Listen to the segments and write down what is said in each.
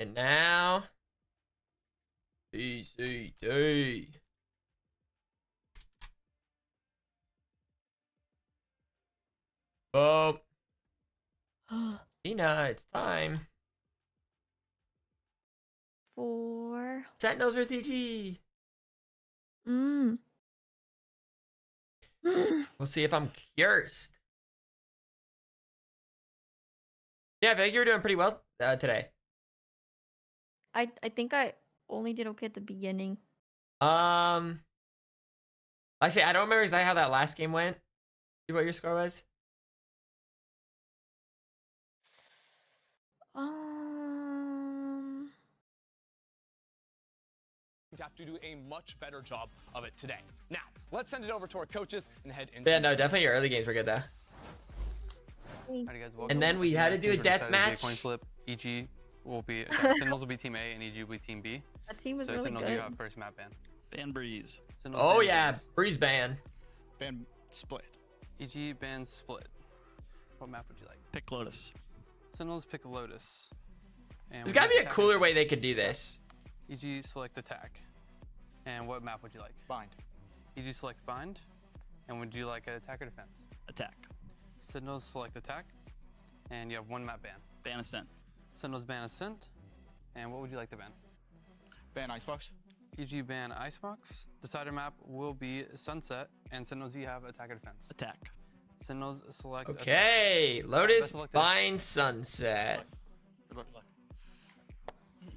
And now, VCT. Oh, Tina, it's time. 4. Sentinels versus EG. Mm. We'll see if I'm cursed. Yeah, I feel like you were doing pretty well today. I think I only did okay at the beginning. Actually, I don't remember exactly how that last game went. See what your score was? Have to do a much better job of it today. Now, let's send it over to our coaches and head into. Yeah, no, definitely your early games were good though. Alright, guys, And then we had to do a death match. Coin flip. EG will be Sentinels will be team A and EG will be team B. That team was So really Sentinels, good. you have first map ban. Ban Breeze. Sentinels Oh ban yeah, Breeze. Breeze ban. Ban Split. EG ban split. What map would you like? Pick Lotus. Sentinels pick Lotus. And There's gotta be a attack cooler and way they could do this. EG select attack. And what map would you like? Bind. EG select bind. And would you like attack or defense? Attack. Sentinels select attack. And you have one map ban. Ban Ascent. Sentinels ban Ascent. And what would you like to ban? Ban Icebox. EG ban Icebox. Decider map will be Sunset. And Sentinels, you have attack or defense? Attack. Sentinels select attack. Okay, Lotus best of luck, bind Sunset. Good luck.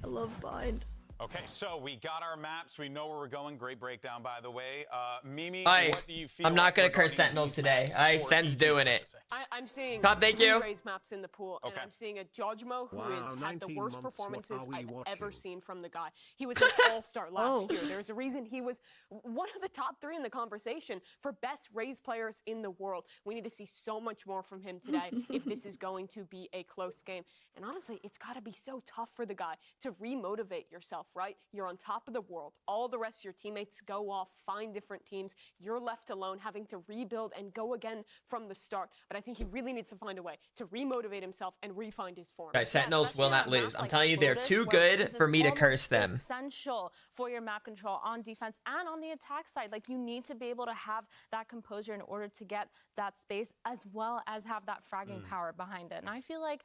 I love Bind. Okay, so we got our maps. We know where we're going. Great breakdown, by the way. Mimi, Aye, what do you feel? I'm not gonna curse regarding Sentinels these today. maps Aye, for Sen's EG? doing it. I'm seeing Tom, thank you. raise maps in the pool, and Okay. I'm seeing a Jojmo who has had the 19 worst months, performances what are we I've ever watching? seen from the guy. He was an all-star last Oh. year. There's a reason he was one of the top 3 in the conversation for best raise players in the world. We need to see so much more from him today if this is going to be a close game. And honestly, it's got to be so tough for the guy to remotivate yourself, right? You're on top of the world. All the rest of your teammates go off, find different teams. You're left alone, having to rebuild and go again from the start. But I think he really needs to find a way to remotivate himself and re-find his form. Right, Sentinels will not lose. I'm like telling you, they're Lotus, too where good this for is me to almost curse them. Essential for your map control on defense and on the attack side. Like, you need to be able to have that composure in order to get that space, as well as have that fragging power behind it. And I feel like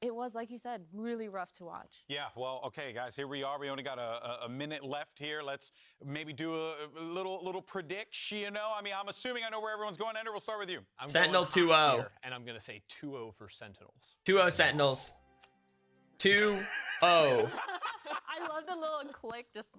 it was, like you said, really rough to watch. Yeah, well, okay, guys, here we are. We only got a minute left here. Let's maybe do a little prediction, you know? I mean, I'm assuming I know where everyone's going. Ender, we'll start with you. I'm Sentinel going hot 2-0. here, and I'm going to say 2-0 for Sentinels. 2-0 Sentinels. 2-0. I love the little click, just...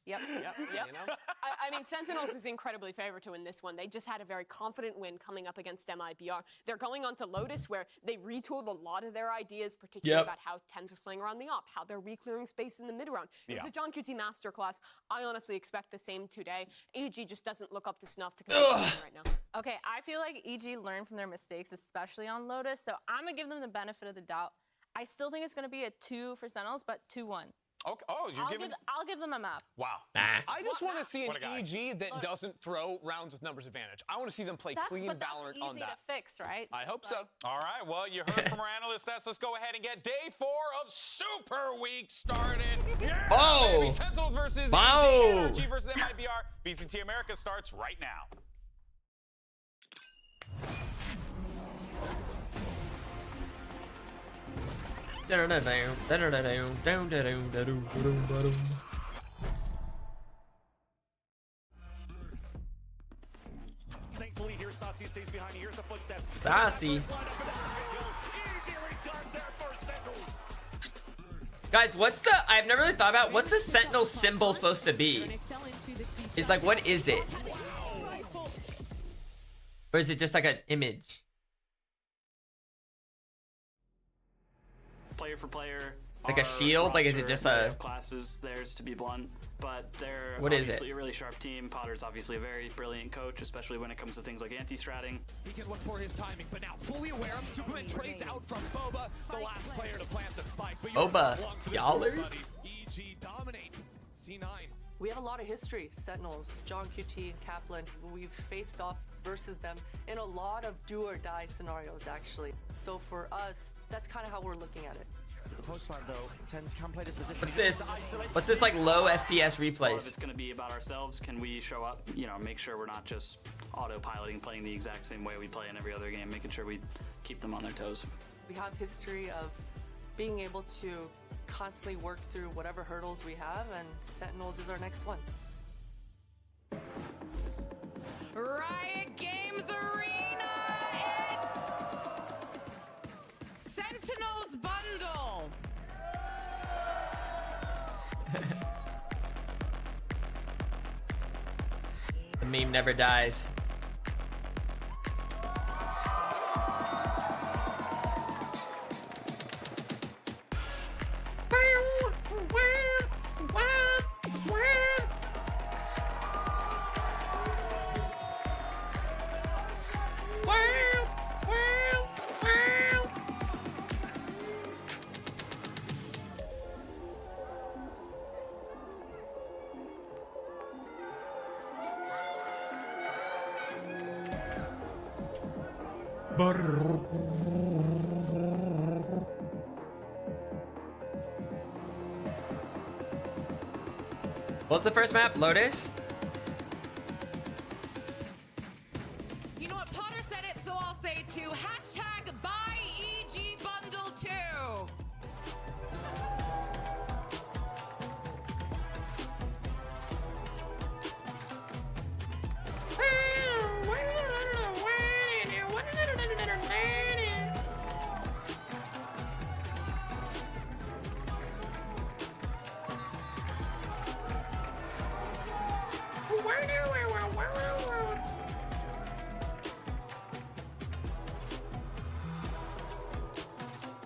Yep. You know? I mean, Sentinels is incredibly favored to win this one. They just had a very confident win coming up against MIBR. They're going on to Lotus, where they retooled a lot of their ideas, particularly about how Tens was playing around the op, how they're re-clearing space in the mid-round. It was a John QT masterclass. I honestly expect the same today. EG just doesn't look up to snuff to compete right now. Okay, I feel like EG learned from their mistakes, especially on Lotus, so I'm going to give them the benefit of the doubt. I still think it's going to be a 2 for Sentinels, but 2-1. Okay. Oh, you're giving... I'll give them a map. Wow. Nah. I just want to see an What a guy. EG that doesn't throw rounds with numbers advantage. I want to see them play clean But Valorant that's easy on that. to fix, right? I hope so. All right, well, you heard from our analyst. Let's go ahead and get day 4 of Super Week started. Yeah, Oh! baby. Sentinels versus Wow. NRG versus MIBR. VCT Americas starts right now. Thankfully, here Saucy stays behind. Here's the footsteps. Saucy. Guys, what's the... I've never really thought about... What's the Sentinel symbol supposed to be? It's like, what is it? Or is it just like an image? Player for player. Like a our shield? Like, is it roster, just we a... have classes, theirs to be blunt, but they're What is obviously it? a really sharp team. Potter's obviously a very brilliant coach, especially when it comes to things like anti-stratting. He can look for his timing, but now fully aware of Superman trades out from Boba, the last player to plant the spike. But Boba, dollars? EG dominate. C9. We have a lot of history. Sentinels, John QT, Kaplan. We've faced off versus them in a lot of do or die scenarios, actually. So for us, that's kind of how we're looking at it. What's this? What's this like low FPS Well, if replays? it's going to be about ourselves, can we show up, you know, make sure we're not just autopiloting, playing the exact same way we play in every other game, making sure we keep them on their toes. We have history of being able to constantly work through whatever hurdles we have, and Sentinels is our next one. Riot Games Arena, it's Sentinels Bundle. The meme never dies. What's the first map? Lotus? You know what? Potter said it, so I'll say it too. Hashtag buy EG Bundle 2.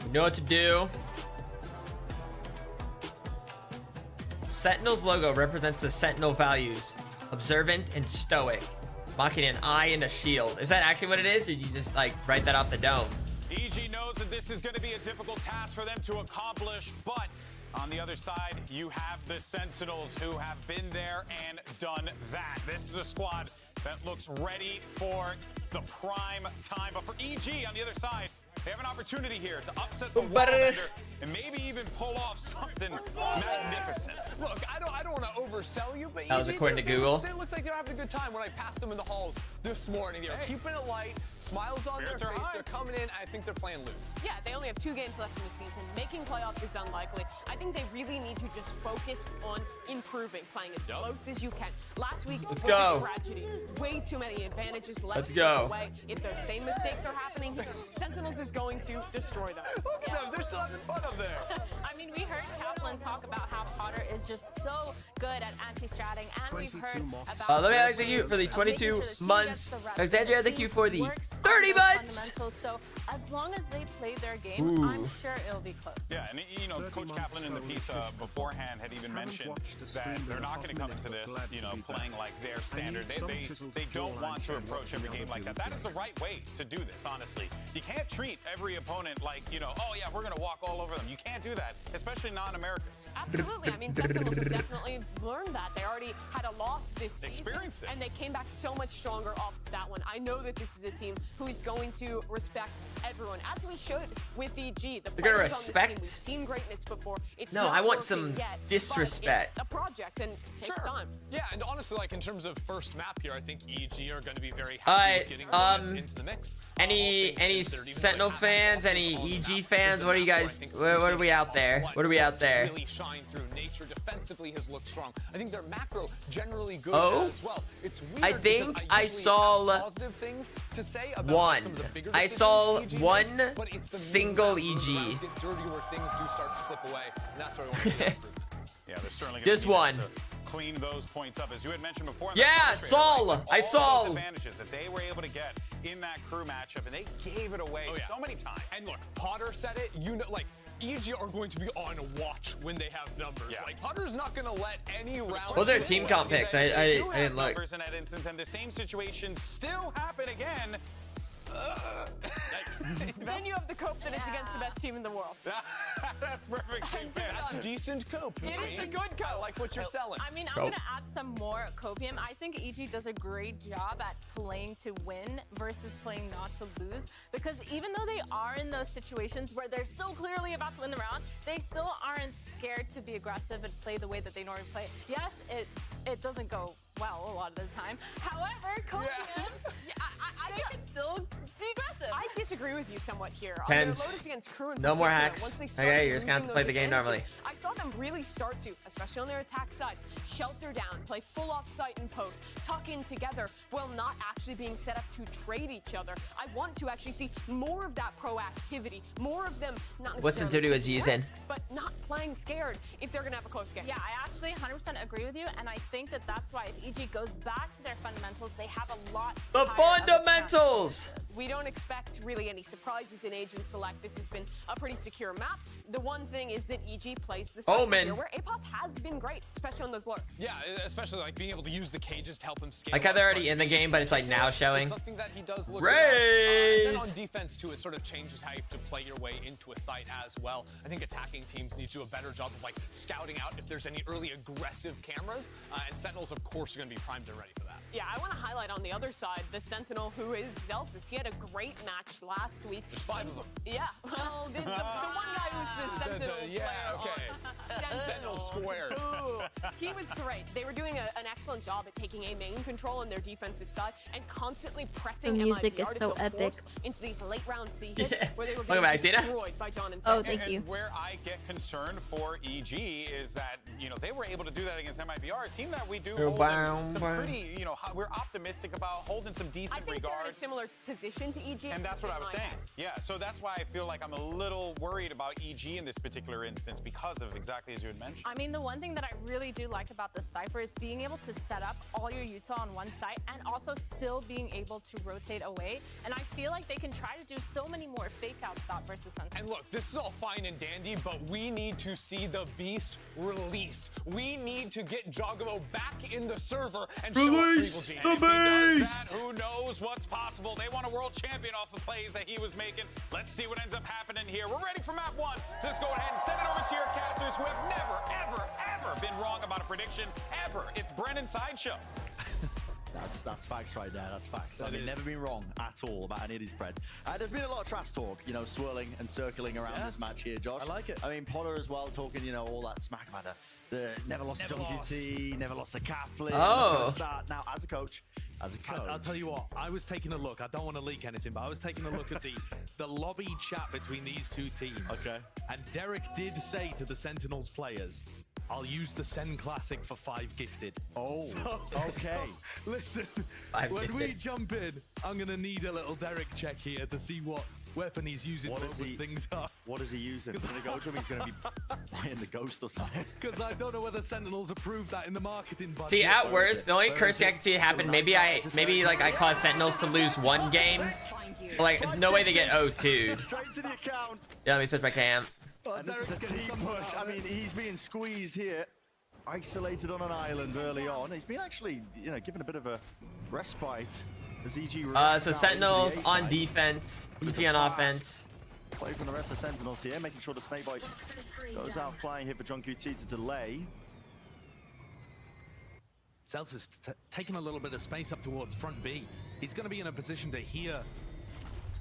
You know what to do. Sentinel's logo represents the Sentinel values. Observant and stoic. Mocking an eye and a shield. Is that actually what it is? Or did you just like write that off the dome? EG knows that this is going to be a difficult task for them to accomplish, but on the other side, you have the Sentinels who have been there and done that. This is a squad that looks ready for the prime time. But for EG on the other side, they have an opportunity here to upset the world and maybe even pull off something magnificent. Look, I don't want to oversell you, but That was according to Google. They look like they're having a good time when I passed them in the halls this morning. They're keeping it light, smiles on their face. They're coming in. I think they're playing loose. Yeah, they only have 2 games left in the season. Making playoffs is unlikely. I think they really need to just focus on improving, playing as close as you can. Last week was a tragedy. Way too many advantages left away. If those same mistakes are happening here, Sentinels is going to destroy them. Look at them. They're still having fun up there. I mean, we heard Kaplan talk about how Potter is just so good at anti-stratting, and we've heard about... let me thank you for the 22 months. Alexandria, thank you for the 30 months. So as long as they play their game, I'm sure it'll be close. Yeah, and you know, Coach Kaplan in the piece beforehand had even mentioned that they're not going to come into this, you know, playing like their standard. They don't want to approach every game like that. That is the right way to do this, honestly. You can't treat every opponent like, you know, oh yeah, we're going to walk all over them. You can't do that, especially non-Americans. Absolutely. I mean, Sentinels have definitely learned that. They already had a loss this season, and they came back so much stronger off that one. I know that this is a team who is going to respect everyone, as we should with EG. They're gonna respect. We've seen greatness before. It's no, not I want working some yet, disrespect. But it's a project and takes time. Yeah, and honestly, like in terms of first map here, I think EG are going to be very happy with getting us into the mix. Any Sentinel fans? Any EG fans? What are you guys? What are we out there? What are we out there? Really shine through. Nature defensively has looked strong. I think their macro generally good as well. It's weird. I think I saw positive things to say about one. Some of the bigger I saw EG one made, but it's the single EG. Get dirty where things do start to slip away, and that's where I want to see that improvement. Yeah, they're certainly This one. Clean those points up, as you had mentioned before. Yeah, Sol. I saw those advantages that they were able to get in that crew matchup, and they gave it away so many times. And look, Potter said it. You know, like EG are going to be on watch when they have numbers. Yeah. Like Potter's not going to let any round. What are their team comp picks? I didn't look. Numbers in that instance, and the same situation still happened again. Then you have the cope that it's against the best team in the world. That's perfectly fair. That's decent cope. It is a good cope. I like what you're selling. I mean, I'm going to add some more copium. I think EG does a great job at playing to win versus playing not to lose. Because even though they are in those situations where they're so clearly about to win the round, they still aren't scared to be aggressive and play the way that they normally play. Yes, it doesn't go well a lot of the time. However, copium, they can still be aggressive. I disagree with you somewhat here. Depends. On their Lotus against Crew in No more particular, hacks. once they started Okay, you're just gonna have to losing play those the game advantages, normally. I saw them really start to, especially on their attack sides, shelter down, play full off-site and post, tuck in together while not actually being set up to trade each other. I want to actually see more of that proactivity, more of them not What's the duty was using? risks, but not playing scared if they're gonna have a close game. Yeah, I actually 100% agree with you, and I think that that's why if EG goes back to their fundamentals, they have a lot. The higher of a fundamentals. We don't expect really any surprises in Agent Select. This has been a pretty secure map. The one thing is that EG plays the Omen. here where Apop has been great, especially on those lurks. Yeah, especially like being able to use the cages to help him scale. Like how up they're already front. in the game, but it's like now It's showing. something that he does look good at. And then Raise. on defense too, it sort of changes how you have to play your way into a site as well. I think attacking teams need to do a better job of like scouting out if there's any early aggressive cameras, and Sentinels of course are going to be primed and ready for that. Yeah, I want to highlight on the other side the Sentinel who is Zelsis. He had a great match last week. There's 5 of them. Yeah, well, the one guy who's the Sentinel yeah, player okay. on Sentinel squared. Ooh, he was great. They were doing an excellent job at taking a main control on their defensive side and constantly pressing The music MIBR is to so feel epic. force into these late round C hits Yeah. where they were Welcome getting back, Dina. destroyed by John and Oh, Seth. thank you. And where I get concerned for EG is that, you know, they were able to do that against MIBR, a team that we do hold in some pretty, you know, we're optimistic about holding some I decent think they're in a regard. similar position to EG. And that's what I was in my saying. head. Yeah, so that's why I feel like I'm a little worried about EG in this particular instance because of exactly as you had mentioned. I mean, the one thing that I really do like about the Cypher is being able to set up all your Utah on one site and also still being able to rotate away. And I feel like they can try to do so many more fake outs that versus Sentinel. And look, this is all fine and dandy, but we need to see the beast released. We need to get Joggamo back in the server and show up Release Evil Gene. the If he does beast! that, who knows what's possible? They want a world champion off the plays that he was making. Let's see what ends up happening here. We're ready for map 1. Just go ahead and send it over to your casters who have never, ever, ever been wrong about a prediction. Ever. It's Brennan Sideshow. That's facts right there. That's facts. That I mean, is. never been wrong at all about any of these spreads. There's been a lot of trash talk, you know, swirling and circling around this match here, Josh. I like it. I mean, Potter as well, talking, you know, all that smack about the never lost to John QT, never lost to Kaplan. Oh. Start now as a coach. I'll tell you what, I was taking a look. I don't want to leak anything, but I was taking a look at the lobby chat between these two teams. Okay. And Derek did say to the Sentinels players, I'll use the Sen Classic for 5 gifted. Oh, okay. So, listen, 5 when we gifted. jump in, I'm going to need a little Derek check here to see what weapon he's using What to is open he- things up. What is he using? He's going to go to him. He's going to be buying the ghost or something. Because I don't know whether Sentinels approved that in the marketing budget. See, at Where is worst, it? the only Where is cursing it? I can see it happen, maybe like I cause Sentinels to lose one game. But, like, no way they get 0-2'd. Straight to the account. Yeah, let me switch my cam. And this is a team push. I mean, he's being squeezed here. Isolated on an island early on. He's been actually, you know, given a bit of a respite as EG So reacts now Sentinels into the A on side. defense, EG on offense. Play from the rest of Sentinels here, making sure the Snakebite goes out flying here for John QT to delay. Celsius taking a little bit of space up towards front B. He's going to be in a position to hear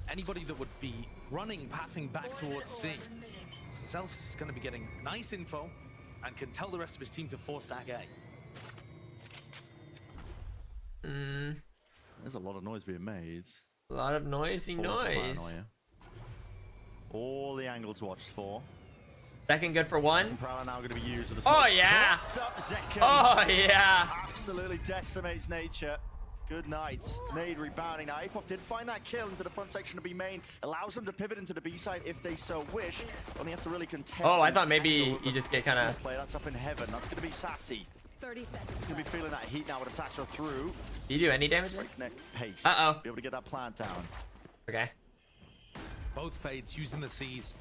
anybody that would be running, pathing back towards C. So Celsius is going to be getting nice info and can tell the rest of his team to force stack A. There's a lot of noise being made. A lot of noisy noise. Paranoia. All the angles watched for. Second good for one. Prowler now going to be used with a Oh, smoke. yeah. Hooked up Zekken. Oh, yeah. Absolutely decimates nature. Good night. Nade rebounding. Now, Apop did find that kill into the front section of B main. Allows them to pivot into the B side if they so wish. Only have to really contest. Oh, I and thought maybe tackle you just get kind of... play. That's up in heaven. That's going to be Sassy. 30 seconds. He's going to be feeling that heat now with a satchel through. Do you do any damage? Breakneck pace. Uh-oh. Be able to get that plant down. Okay. Both fades using the C's.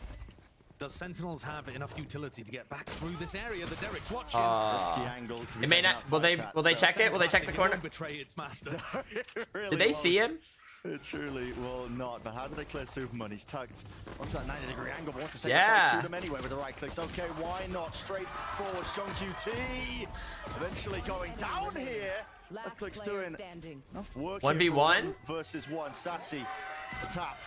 Does Sentinels have enough utility to get back through this area that Derek's watching? Risky angle. to be It may taken not... out Will they fight at, will they so check it? Will they check the Classic, it corner? won't betray its master. really Did they won't. see him? It truly will not. But how do they clear Superman? He's tugged onto that 90-degree angle. Wants to take Yeah. a fight to them anyway with the right clicks. Okay, why not? Straight forward, John QT. Eventually going down here. Left clicks doing enough work. 1v1 versus 1. Sassy, the tap.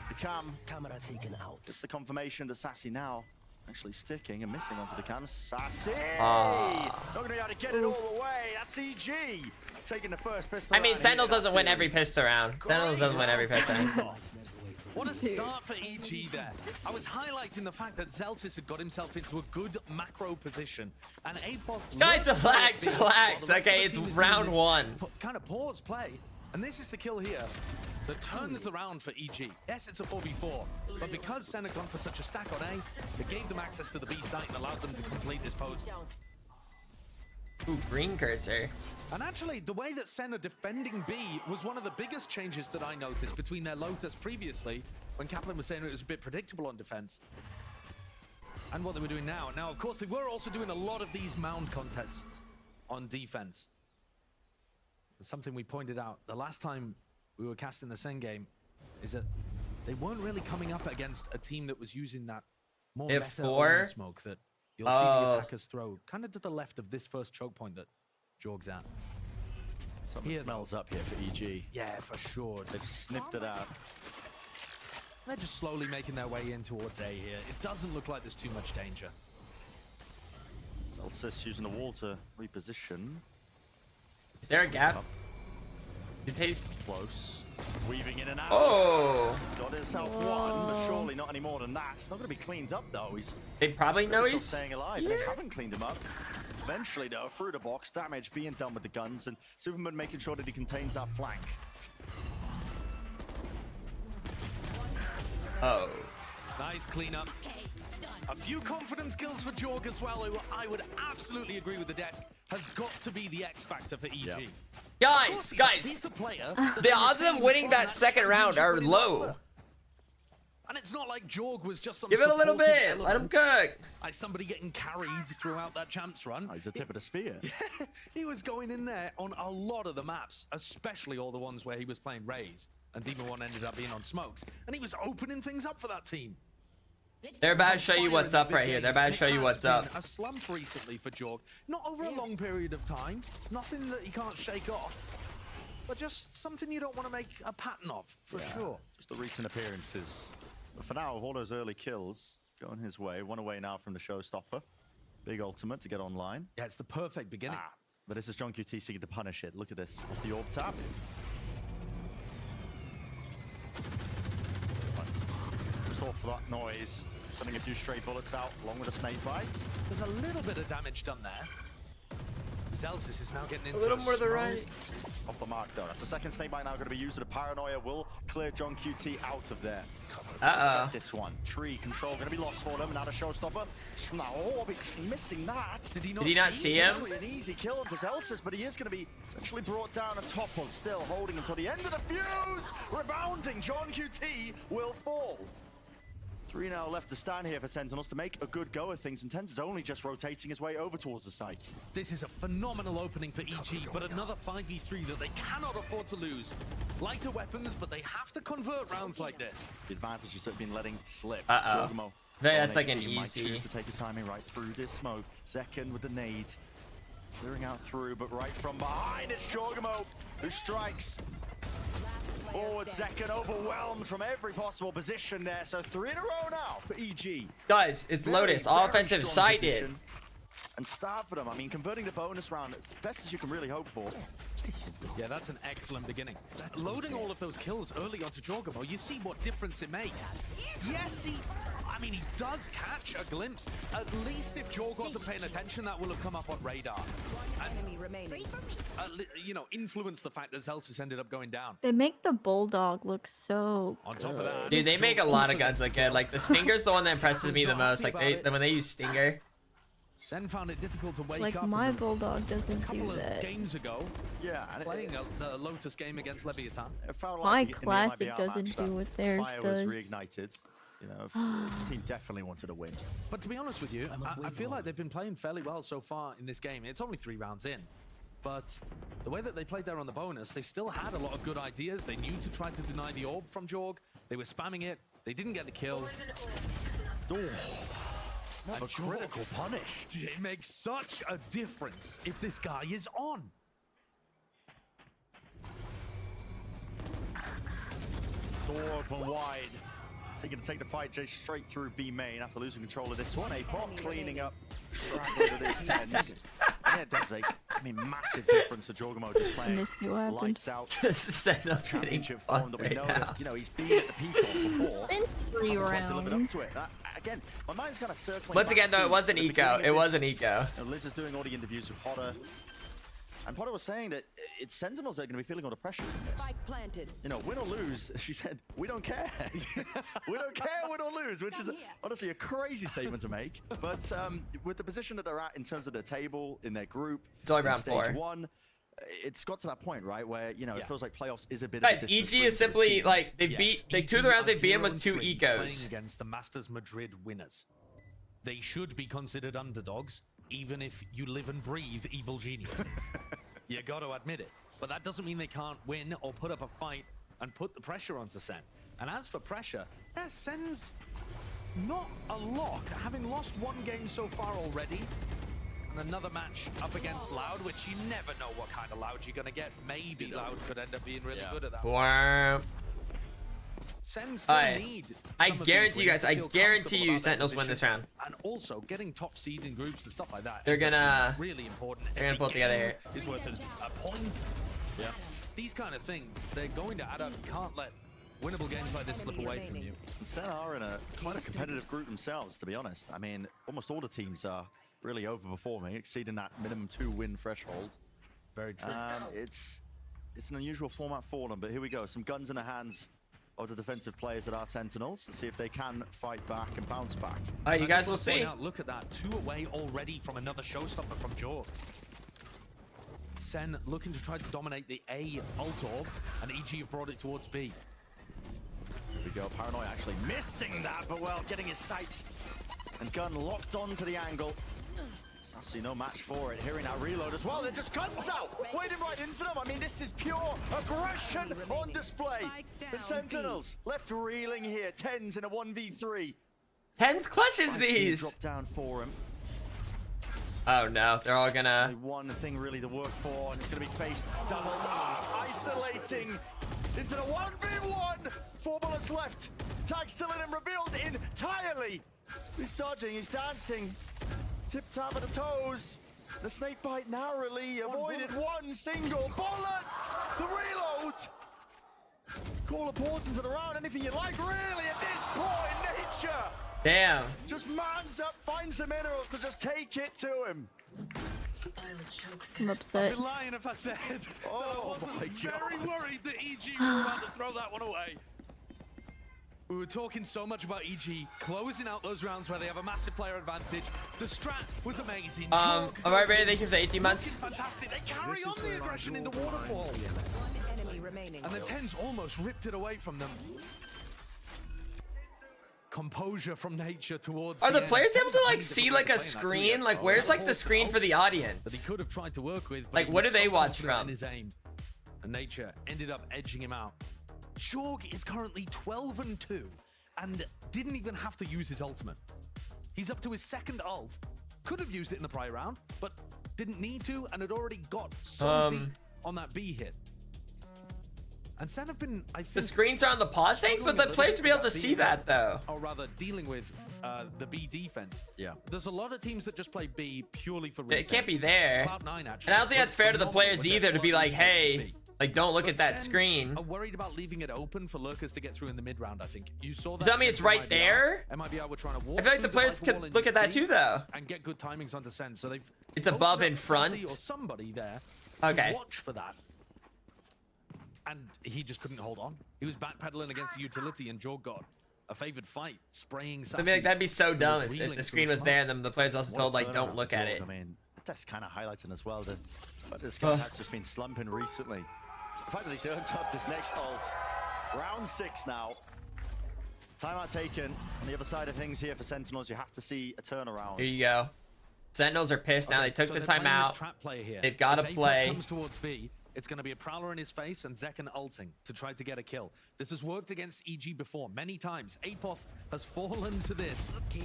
The camera taken out. It's the confirmation that Sassy now actually sticking and missing onto the cam. Sassy! Not going to be able to get it all the way. That's EG. Taking the first pistol. I mean, round Sentinels here. doesn't win every pistol round. Sentinels doesn't win every pistol round. What a start for EG there. I was highlighting the fact that Zelsis had got himself into a good macro position. And Apoth... Guys, relax. Okay, it's round 1. Kind of pause play. And this is the kill here that turns the round for EG. Yes, it's a 4v4, but because Sen had gone for such a stack on A, it gave them access to the B site and allowed them to complete this post. Ooh, green cursor. And actually, the way that Sen are defending B was one of the biggest changes that I noticed between their Lotus previously, when Kaplan was saying it was a bit predictable on defense, and what they were doing now. Now, of course, they were also doing a lot of these mound contests on defense. Something we pointed out the last time we were casting the Sen game is that they weren't really coming up against a team that was using that more meta smoke that you'll see the attackers throw kind of to the left of this first choke point that Jorg's at. Something smells up here for EG. Yeah, for sure. They've sniffed it out. They're just slowly making their way in towards A here. It doesn't look like there's too much danger. Celsius using the wall to reposition. Is there a gap? It tastes close. Weaving in and out. Oh! He's got himself one, but surely not any more than that. It's not going to be cleaned up though. They probably know still he's staying alive. Yeah. They haven't cleaned him up. Eventually though, through the box, damage being done with the guns, and Superman making sure that he contains that flank. Oh. Nice cleanup. A few confidence kills for Jorg as well, who I would absolutely agree with the desk, has got to be the X factor for EG. Yep. Guys, he's the player. The odds of them winning that second round are low. And it's not like Jorg was just some Give it a little supportive bit. Let him element. cook. Like somebody getting carried throughout that champs run. Oh, he's the tip of the spear. He was going in there on a lot of the maps, especially all the ones where he was playing Raze, and Demon 1 ended up being on smokes, and he was opening things up for that team. They're about to show you what's up right here. They're about to show you what's up. A slump recently for Jorg, not over a long period of time, nothing that he can't shake off, but just something you don't want to make a pattern of, for sure. Just the recent appearances. But for now, with all those early kills going his way, one away now from the showstopper. Big ultimate to get online. Yeah, it's the perfect beginning. But this is John QT seeking to punish it. Look at this. Off the orb tap. Just off that noise. Sending a few stray bullets out along with a snake bite. There's a little bit of damage done there. Zelsis is now getting into A little more to the smoke. right. Off the mark though. That's the second snake bite now going to be used. The paranoia will clear John QT out of there. Expect this one. Tree control going to be lost for them. Now the showstopper. From that orb, he's missing that. Did he not see him? It's an easy kill onto Zelsis, but he is going to be eventually brought down and toppled, still holding until the end of the fuse. Rebounding, John QT will fall. 3 now left to stand here for Sentinels to make a good go of things, and Tens is only just rotating his way over towards the site. This is a phenomenal opening for EG, but another 5v3 that they cannot afford to lose. Lighter weapons, but they have to convert rounds like this. The advantages that have been letting slip. Uh-oh. Jorgmo, That's like an HP, might easy. choose to take the timing right through this smoke. Second with the nade. Clearing out through, but right from behind, it's Jorgmo who strikes. Forward second, overwhelmed from every possible position there. So 3 in a row now for EG. Guys, it's Lotus. Offensive sided. And start for them. I mean, converting the bonus round, best as you can really hope for. Yeah, that's an excellent beginning. Loading all of those kills early onto Jorgmo, you see what difference it makes. Yes, he does catch a glimpse. At least if Jorg wasn't paying attention, that will have come up on radar. And, influence the fact that Zelsis ended up going down. They make the Bulldog look so On top of that, Dude, they make a lot of guns look good. Like, the Stinger's the one that impresses me the most. Like, when they use Stinger. Sen found it difficult to wake like up. my Bulldog doesn't a couple do of that. games ago, and playing a Lotus game against Leviathan. It felt My like in the classic MIBR doesn't match, do that what theirs fire does. was reignited. You know, the team definitely wanted to win. But to be honest with you, I feel like they've been playing fairly well so far in this game. It's only 3 rounds in. But the way that they played there on the bonus, they still had a lot of good ideas. They knew to try to deny the orb from Jorg. They were spamming it. They didn't get the kill. A critical punish. It makes such a difference if this guy is on. Door open wide. So you're going to take the fight just straight through B main after losing control of this one. Apoth cleaning up under these tens. And it does a massive difference to Jorgamo just playing lights out. Sentinel's getting championship form that we know now. that, he's been at the peak of before. In 3 To live it up rounds. to it. Again, my mind's kind of circling. Once again, back though, to it wasn't the eco. beginning of It this. wasn't eco. Liz is doing all the interviews with Potter. And Potter was saying that it's Sentinels that are going to be feeling all the pressure from this. Spike planted. Win or lose, she said, we don't care. We don't care, win or lose, which is honestly a crazy statement to make. But with the position that they're at in terms of their table, in their group, It's only in round stage 4. 1, it's got to that point, right, where, it feels like playoffs is a bit Guys, of a distance EG for is this simply team. like they beat 2 of the rounds they beat him was 2 Playing ecos. against the Masters Madrid winners. They should be considered underdogs, even if you live and breathe evil geniuses. You got to admit it. But that doesn't mean they can't win or put up a fight and put the pressure onto Sen. And as for pressure, Sen's not a lock, having lost 1 game so far already. And another match up against Loud, which you never know what kind of Loud you're going to get. Maybe Loud could end up being really good at that. Wow. Sen still need I some of these guarantee you wins guys, to I feel guarantee comfortable you about their Sentinels win this position. round. And also getting top seed in groups and stuff like that. They're ends up gonna- being really important. they're gonna Every pull it together game here. is worth a point. Yeah. These kind of things, they're going to add up. You can't let winnable games like this slip away from you. And Sen are in quite a competitive group themselves, to be honest. I mean, almost all the teams are really overperforming, exceeding that minimum 2-win threshold. Very true. It's an unusual format for them, but here we go. Some guns in the hands of the defensive players that are Sentinels to see if they can fight back and bounce back. All right, you I guys just will want to point see. out, look at that. 2 away already from another showstopper from Jorg. Sen looking to try to dominate the A ult orb, and EG have brought it towards B. Here we go. Paranoia actually missing that, but well, getting his sight and gun locked onto the angle. Sassy, no match for it. Hearing that reload as well. They're just guns out, wading right into them. I mean, this is pure aggression on display. The Sentinels left reeling here. 10s in a 1v3. 10's clutches these. Drop down for him. Oh no, they're all gonna. Only one thing really to work for, and it's going to be faced doubled. Isolating into the 1v1. 4 bullets left. Tag still in and revealed entirely. He's dodging, he's dancing. Tip tap at the toes. The snake bite narrowly avoided one single bullet. The reload. Call a pause into the round. Anything you like, really, at this point, nature. Damn. Just mans up, finds the minerals to just take it to him. I'm upset. I'd be lying if I said that I wasn't my very God. worried that EG were about to throw that one away. We were talking so much about EG closing out those rounds where they have a massive player advantage. The strat was amazing. All right, Ray, thank you for the 18 months. Fantastic. They carry on the aggression in the waterfall. Enemy remaining. And the 10s almost ripped it away from them. Composure from nature towards Are the end. players able to like Different see ways like of a playing that too, screen? yeah. Like where's like the screen for the that he audience? could have tried to work with. But Like, he what was do they so watch confident from? in his aim. And nature ended up edging him out. Jorg is currently 12-2 and didn't even have to use his ultimate. He's up to his 2nd ult. Could have used it in the prior round, but didn't need to, and had already got so deep on that B hit. And Sen have been, I think, The screens are on the pause things, but the players should be able to see that though. or rather dealing with the B defense. Yeah. There's a lot of teams that just play B purely for It retake. can't be there. Cloud9 actually. And I don't think that's fair to the players phenomenal with either their to be flood like, retakes hey, in B. like don't look But at that Sen screen. are worried about leaving it open for lurkers to get through in the mid round, I think. You saw that. You tell me against it's right MIBR. there? MIBR were trying to walk I feel like the through players ice wall could in look at that B too though. and get good timings onto Sen. So they've It's above posted in up front. Sassy or somebody there Okay. to watch for that. And he just couldn't hold on. He was backpedaling against the utility, and Jorg got a favored fight, spraying Sassy. I mean, like, that'd be so who was dumb if reeling the through screen a was smoke. there and then the players also What a told like don't turnaround look for at Jorg. it. I mean, that's kind of highlighting as well but this guy has just been slumping recently. The fact that he turned up this next ult. Round 6 now. Timeout taken. On the other side of things here for Sentinels, you have to see a turnaround. Here you go. Sentinels are pissed now. They took So the they're playing this timeout. trap play here. They've got to If APOF play. comes towards B, it's going to be a Prowler in his face and Zekken ulting to try to get a kill. This has worked against EG before many times. APOF has fallen to this. He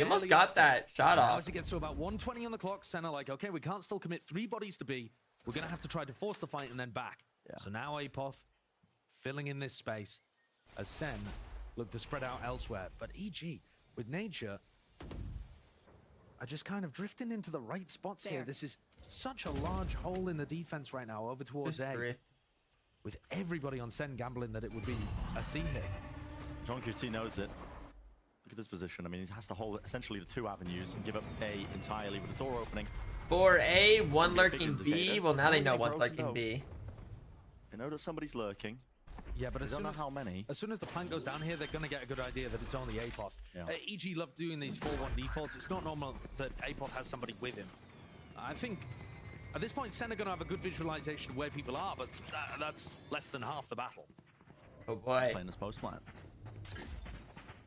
almost fairly got often. that shot Now off. as it gets to about 120 on the clock, Sen are like, okay, we can't still commit 3 bodies to B. We're going to have to try to force the fight and then back. So now APOF filling in this space as Sen look to spread out elsewhere. But EG, with Nature, are just kind of drifting into the right spots here. This is such a large hole in the defense right now over towards Just A. drift. With everybody on Sen gambling that it would be a C hit. John QT knows it. Look at his position. I mean, he has to hold essentially the 2 avenues and give up A entirely with the door opening. For A, one Could be a big lurking B. indicator. Well, now they know Broken one's lurking though. B. They know that somebody's lurking. Yeah, but They as don't soon know as, how many. as soon as the plant goes down here, they're going to get a good idea that it's only APOF. Yeah. EG love doing these 4-1 defaults. It's not normal that APOF has somebody with him. I think at this point, Sen are going to have a good visualization of where people are, but that's less than half the battle. Oh boy. Playing this post plant.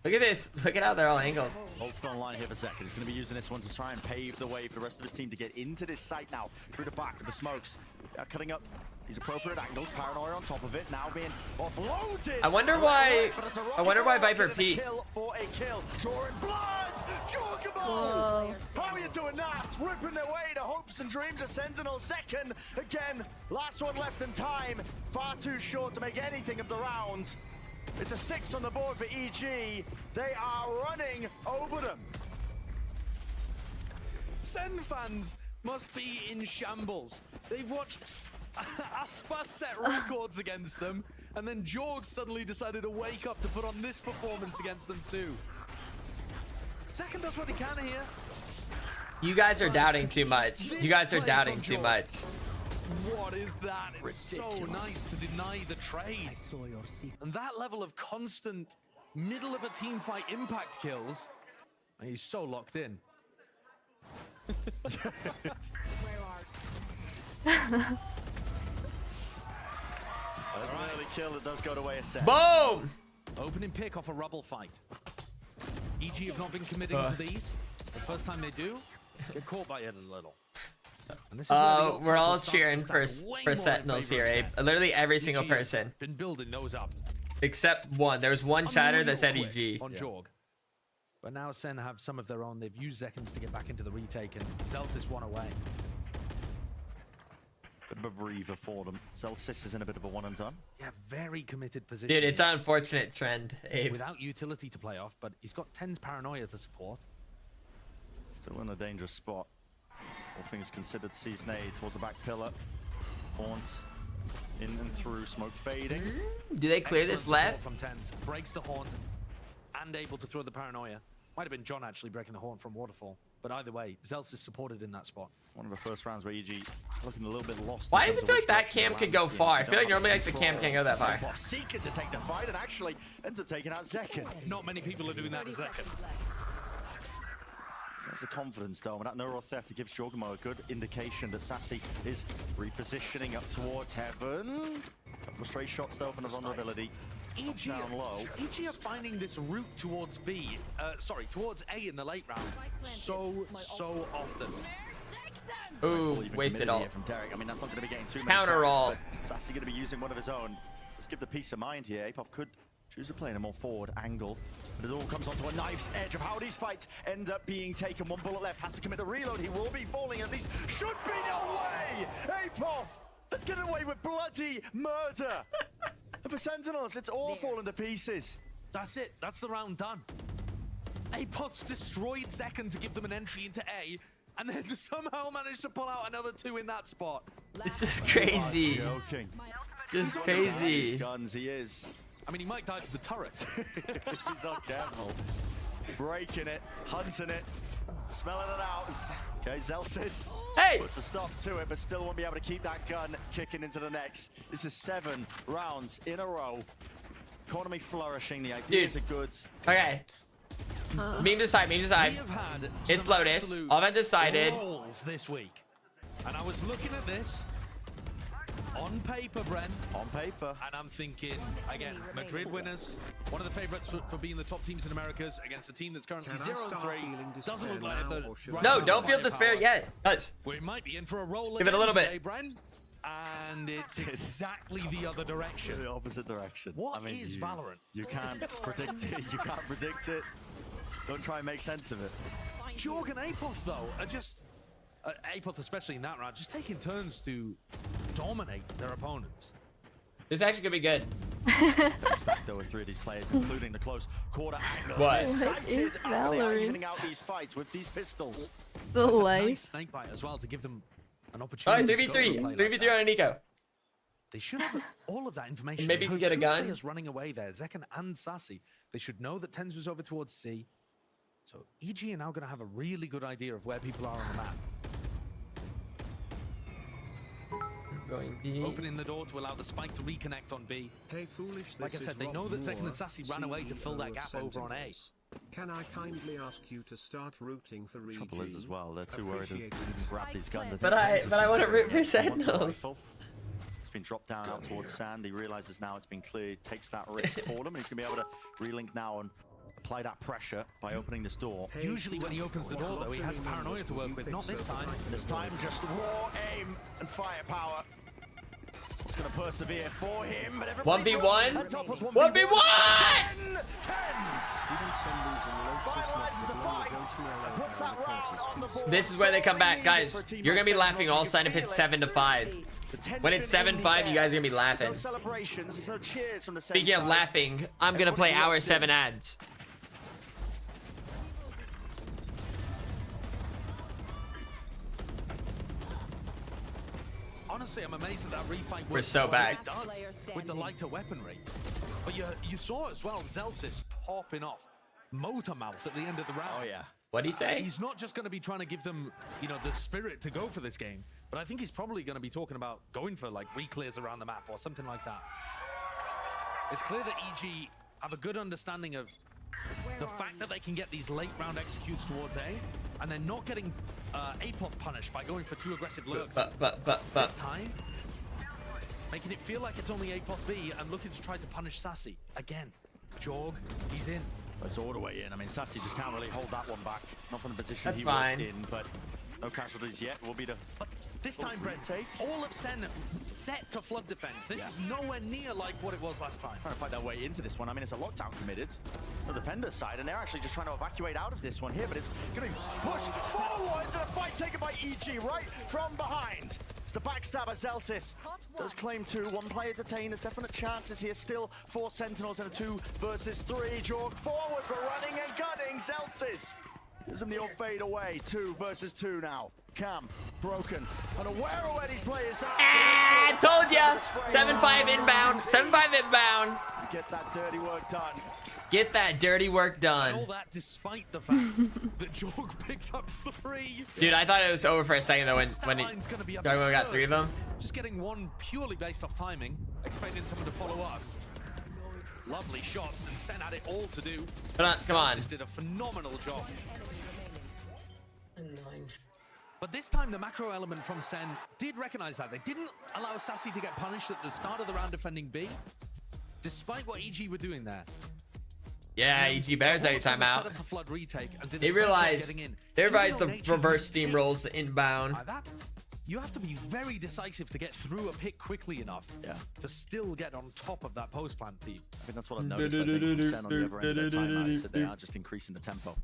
Look at this. Look at how they're all angled. Holt's online here for Zekken. He's going to be using this one to try and pave the way for the rest of his team to get into this site now. Through the back with the smokes. Cutting up these appropriate angles. Paranoia on top of it. Now being offloaded. I wonder why. I wonder why Viper P. P. Kill for a kill. Drawing blood. Jorgamo. How are you doing that? Ripping their way to hopes and dreams of Sentinel. Second again. Last one left in time. Far too short to make anything of the rounds. It's a 6 on the board for EG. They are running over them. Sen fans must be in shambles. They've watched Aspas set records against them, and then Jorg suddenly decided to wake up to put on this performance against them too. Zekken does what he can here. You guys are doubting too much. You guys are doubting too much. What is that? It's so nice to deny the trade. And that level of constant middle of a team fight impact kills. And he's so locked in. There's an early kill that does go to way a set. Boom! Opening pick off a rubble fight. EG have not been committing to these. The first time they do, get caught by it a little. And this is where the We're all starts to cheering stack for way more in Sentinels favor here, of Abe. Sen. Literally every single EG person. Been building those up. Except one. There was one chatter that said Quick EG. on Jorg. But now Sen have some of their own. They've used Zekens to get back into the retake, and Zelsis one away. Bit of a breather for them. Celsius is in a bit of a one and done. Yeah, very committed position. Dude, it's an unfortunate trend, Abe. Without utility to play off, but he's got 10's paranoia to support. Still in a dangerous spot. All things considered, sees nade towards the back pillar. Haunt in and through, smoke fading. Do they clear Excellent this support left? from 10's. Breaks the haunt and able to throw the paranoia. Might have been John actually breaking the haunt from Waterfall. But either way, Zels is supported in that spot. One of the first rounds where EG looking a little bit lost. Why does it feel like that cam could go far? I feel like normally like the cam can't go that far. Seeking to take the fight and actually ends up taking out Zekken. Not many people are doing that to Zekken. There's the confidence though, and that neural theft gives Jorgamo a good indication that Sassy is repositioning up towards heaven. Couple of straight shots though from the vulnerability. EG down low. EG are finding this route towards B, towards A in the late round so often. Ooh, wasted all. From Derek. I mean, that's not going to be getting too many Counter taps, roll. but Sassy going to be using one of his own. Let's give the peace of mind here. APOF could choose to play in a more forward angle, but it all comes onto a knife's edge of how these fights end up being taken. One bullet left, has to commit the reload. He will be falling at least. Should be no way! APOF! Let's get away with bloody murder! And for Sentinels, it's all falling to pieces. That's it. That's the round done. APOF's destroyed Zekken to give them an entry into A, and then to somehow manage to pull out another 2 in that spot. This is crazy. Joking. Just crazy. Guns, he is. I mean, he might die to the turret. He's not careful. Breaking it, hunting it, smelling it out. Okay, Zelsis puts a stop to it, but still won't be able to keep that gun kicking into the next. This is 7 rounds in a row. Economy flourishing, the ideas are good. Okay. Meme to side, meme to side. We have had It's some Lotus. absolute Offensive sided. rolls this week. And I was looking at this, On paper, Bren. On paper. And I'm thinking, again, Madrid winners, one of the favorites for being the top teams in Americas against a team that's currently 0-3. Doesn't look like the right No, don't feel despair yet. Guys. We might be in for a roll. Give it a little today, bit. Bren. And it's exactly the other direction. The opposite direction. What is Valorant? You can't predict it. You can't predict it. Don't try and make sense of it. Jorg and Apoth, though, are just... Apoth, especially in that round, just taking turns to dominate their opponents. This is actually going to be good. Stacked though with 3 of these players, including the close quarter angles. What? They're sighted, and they are Valorant? evening out these fights with these pistols. The That's a life. nice snake bite as well to give them an All right, opportunity. 3v3. 3v3 on Nico. They should have all of that information. Maybe They you can heard get a 2 gun. players running away there, Zekken and Sassy. They should know that Tens was over towards C. So EG are now going to have a really good idea of where people are on the map. Going B. Opening the door to allow the spike to reconnect on B. Hey, foolish, Like I said, they know that Zekken and Sassy ran away to fill that gap over on A. Can I kindly ask you to start rooting for EG? Trouble is as well, they're too worried to even grab these guns. But I want to root for Sentinels. Rifle. It's been dropped down out towards Sand. He realizes now it's been cleared, takes that risk for them, and he's going to be able to relink now and apply that pressure by opening this door. Usually when he opens the door, though, he has paranoia to work with. Not this time. This time, just raw aim and firepower. It's going to persevere for him, but everybody 1v1? 1v1! 1v1! Tens! Finalizes the fight and puts that round on the board. This is where they come back. Guys, you're going to be laughing all sign if it's 7-5. When it's 7-5, you guys are going to be laughing. No celebrations, there's no cheers from the same Speaking of side. laughing, I'm going to play our 7 ads. Honestly, I'm amazed that that refight works We're so as well back. as it does with the lighter weaponry. But you saw as well Zelsis popping off motor mouth at the end of the round. Oh yeah. What'd he say? He's not just going to be trying to give them, you know, the spirit to go for this game, but I think he's probably going to be talking about going for like re-clears around the map or something like that. It's clear that EG have a good understanding of the fact that they can get these late round executes towards A, and they're not getting Apoth punished by going for 2 aggressive lurks. But This time, making it feel like it's only Apoth B and looking to try to punish Sassy. Again, Jorg, he's in. It's all the way in. I mean, Sassy just can't really hold that one back. Not from the position That's he fine. was in, but no casualties yet. Will be the... But this time, Brent, all of SEN set to flood defend. This is nowhere near like what it was last time. Trying to fight their way into this one. I mean, it's a lockdown committed on the defender's side, and they're actually just trying to evacuate out of this one here, but it's going to be pushed forwards and a fight taken by EG right from behind. It's the backstabber Zelsis does claim 2. 1 player detained. There's definite chances here still for Sentinels in a 2 versus 3. Jorg forwards, but running and gunning. Zelsis gives him the old fade away. 2 versus 2 now. Cam broken. Unaware of where these players are. I told ya! 7-5 inbound. 7-5 inbound. Get that dirty work done. Get that dirty work done. All that despite the fact that Jorg picked up 3. Dude, I thought it was over for a second though when Line's gonna be we got 3 of them. Just getting 1 purely based off timing, expecting someone to follow up. Lovely shots, and Sen had it all to do. Come on. Zelsis did a phenomenal job. But this time, the macro element from Sen did recognize that. They didn't allow Sassy to get punished at the start of the round defending B, despite what EG were doing there. Yeah, EG better take your time out. Set up the flood retake and did They a great job realized getting in. the Even though reverse nature steamrolls inbound. like that, you have to be very decisive to get through a pick quickly enough to still get on top of that post plant team. I think that's what I've noticed. I think from Sen on the other end of their timeout is that they are just increasing the tempo.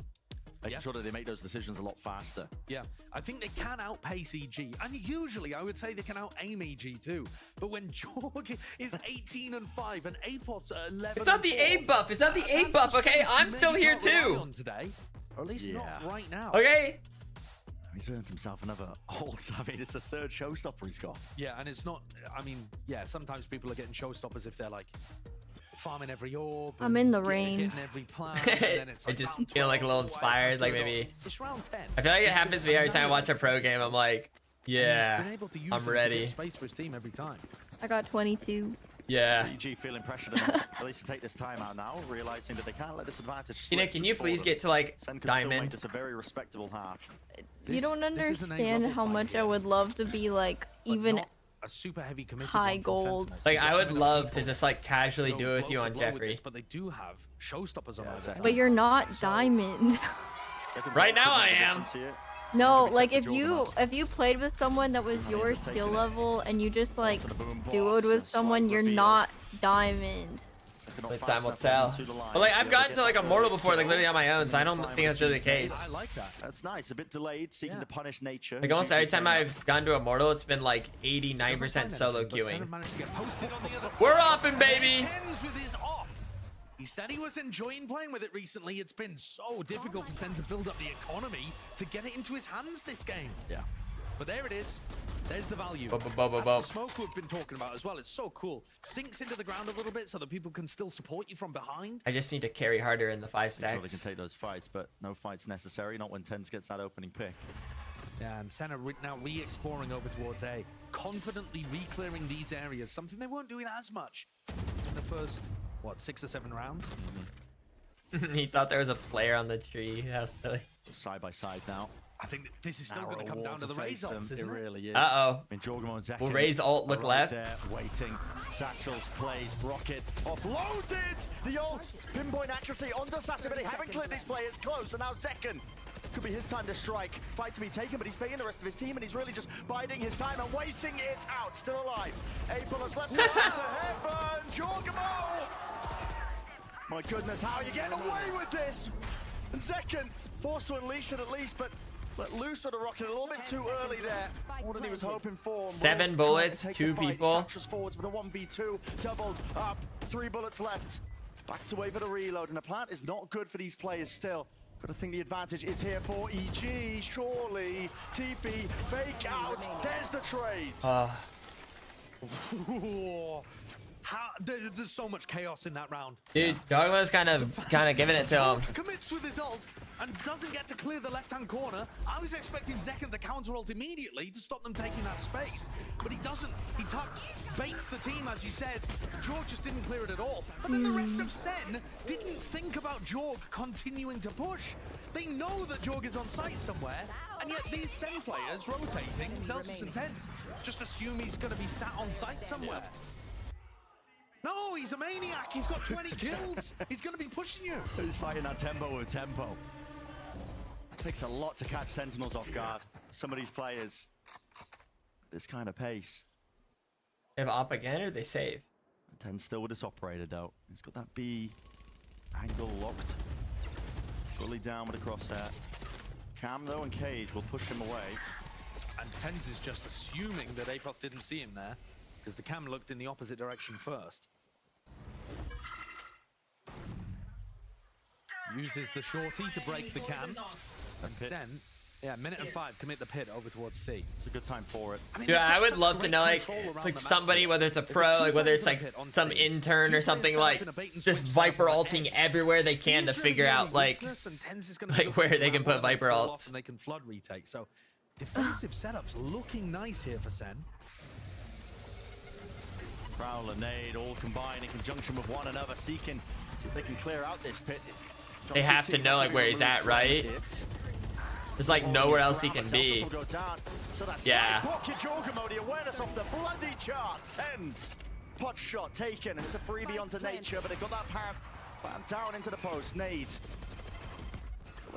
Making sure that they make those decisions a lot faster. Yeah, I think they can outpace EG, and usually I would say they can out-aim EG too. But when Jorg is 18-5 and Apoth's 11, It's not the A buff. It's not the A buff. Okay, I'm still here too. On today, or at least not right now. Okay. He's earned himself another ult. I mean, it's the 3rd showstopper he's got. Yeah, and it's not. I mean, yeah, sometimes people are getting showstoppers if they're like farming every orb. I'm in the getting rain. every plan. And then it's I like just round feel like a 12, little inspired. Like maybe. It's round 10. I feel like it happens to me every time I watch a pro game. I'm like, yeah, He's been able to use I'm them to ready. get space for his team every time. I got 22. Yeah. EG feeling pressured enough, at least to take this time out now, realizing that they can't let this advantage slip. Tina, can you please forward. get to like Sen could still make diamond? this a very respectable half. You don't this is an understand A-level how fight much here. I would love to be like even not a super heavy committed High one from gold. Sentinels. Like, I would They're love people to just like casually go do it with blow you for on blow with Jeffrey. this, but they do have showstoppers on the other side. But you're not diamond. Right now I am. No, like if you played with someone that was your skill level and you just like duoed with someone, you're not diamond. But time will tell. But like I've gotten to like a mortal before, like literally on my own, so I don't think that's really the case. I like that. That's nice. A bit delayed, seeking to punish nature. Like almost every time I've gone to a mortal, it's been like 89% solo queuing. We're upping, baby. He said he was enjoying playing with it recently. It's been so difficult for Sen to build up the economy to get it into his hands this game. Yeah. But there it is. There's the value. That's the smoke we've been talking about as well. It's so cool. Sinks into the ground a little bit so that people can still support you from behind. I just need to carry harder in the 5 stacks. Sure they can take those fights, but no fights necessary. Not when Tens gets that opening pick. Yeah, and Sen are now re-exploring over towards A, confidently re-clearing these areas, something they weren't doing as much in the first, what, 6 or 7 rounds? He thought there was a player on the tree. How silly. Side by side now. I think that this is still going to come down to the Raze ults, isn't it? It really is. Uh-oh. I mean, Jorgamo and Zekin Will Raze ult look left? There, waiting. Satchels plays. Rocket offloaded. The ult. Pinpoint accuracy on Assassin, but they haven't cleared these players close. And now Zekin. Could be his time to strike. Fight to be taken, but he's paying the rest of his team, and he's really just biding his time and waiting it out. Still alive. A+ left to heaven. Jorgamo. My goodness, how are you getting away with this? And Zekin forced to unleash it at least, but let loose on the rocket a little bit too early there. More than he was hoping for. 7 bullets, 2 people. Satchels forwards with a 1v2, doubled up, 3 bullets left. Back to wait for the reload, and the plant is not good for these players still. But I think the advantage is here for EG, surely. TP, fake out, there's the trade. There's so much chaos in that round. Dude, Dogma's kind of giving it to him. Commits with his ult and doesn't get to clear the left-hand corner. I was expecting Zekin to counter ult immediately to stop them taking that space, but he doesn't. He tucks, baits the team, as you said. Jorg just didn't clear it at all. But then the rest of Sen didn't think about Jorg continuing to push. They know that Jorg is on site somewhere, and yet these Sen players rotating, Celsius and Tens, just assume he's going to be sat on site somewhere. No, he's a maniac. He's got 20 kills. He's going to be pushing you. He's fighting that tempo with tempo. It takes a lot to catch Sentinels off guard. Some of these players, this kind of pace. They have op again, or they save? Ten still with this operator though. He's got that B angle locked. Fully down with the crosshair. Cam though and Cage will push him away. And Tens is just assuming that Apoth didn't see him there, because the cam looked in the opposite direction first. Uses the shorty to break the cam. And Sen, yeah, minute and 5, commit the pit over towards C. It's a good time for it. Dude, I would love to know, like, it's like somebody, whether it's a pro, like whether it's like some intern or something, like just Viper ulting everywhere they can to figure out like where they can put Viper ults. And they can flood retake. So defensive setups looking nice here for Sen. Prowler, nade, all combined in conjunction with one another, seeking see if they can clear out this pit. They have to know like where he's at, right? There's like nowhere else he can be. Yeah. The awareness of the bloody charts. Tens. Pot shot taken. It's a freebie onto nature, but they've got that power down into the post. Nade.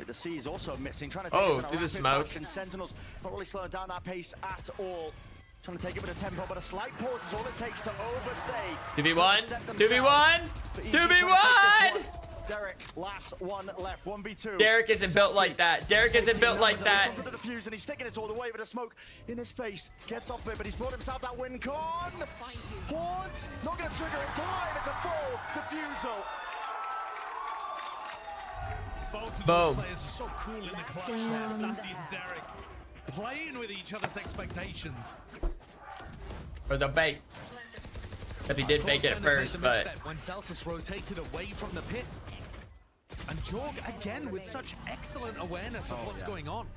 The C is also missing. Trying to take through the smoke. Sentinels not really slowing down that pace at all. Trying to take it with a tempo, but a slight pause is all it takes to overstay. 2v1, 2v1, 2v1! Derek, last one left, 1v2. Derek isn't built like that. Derek isn't built like that. Onto the defuse, and he's sticking it all the way with a smoke in his face. Gets off it, but he's brought himself that win con. Horns, not going to trigger in time. It's a full defusal. Both of those players are so cool in the clutch there, Sassy and Derek. Playing with each other's expectations. For the bait. Except he did fake it at first, but when Celsius rotated away from the pit. And Jorg again with such excellent awareness of what's going on.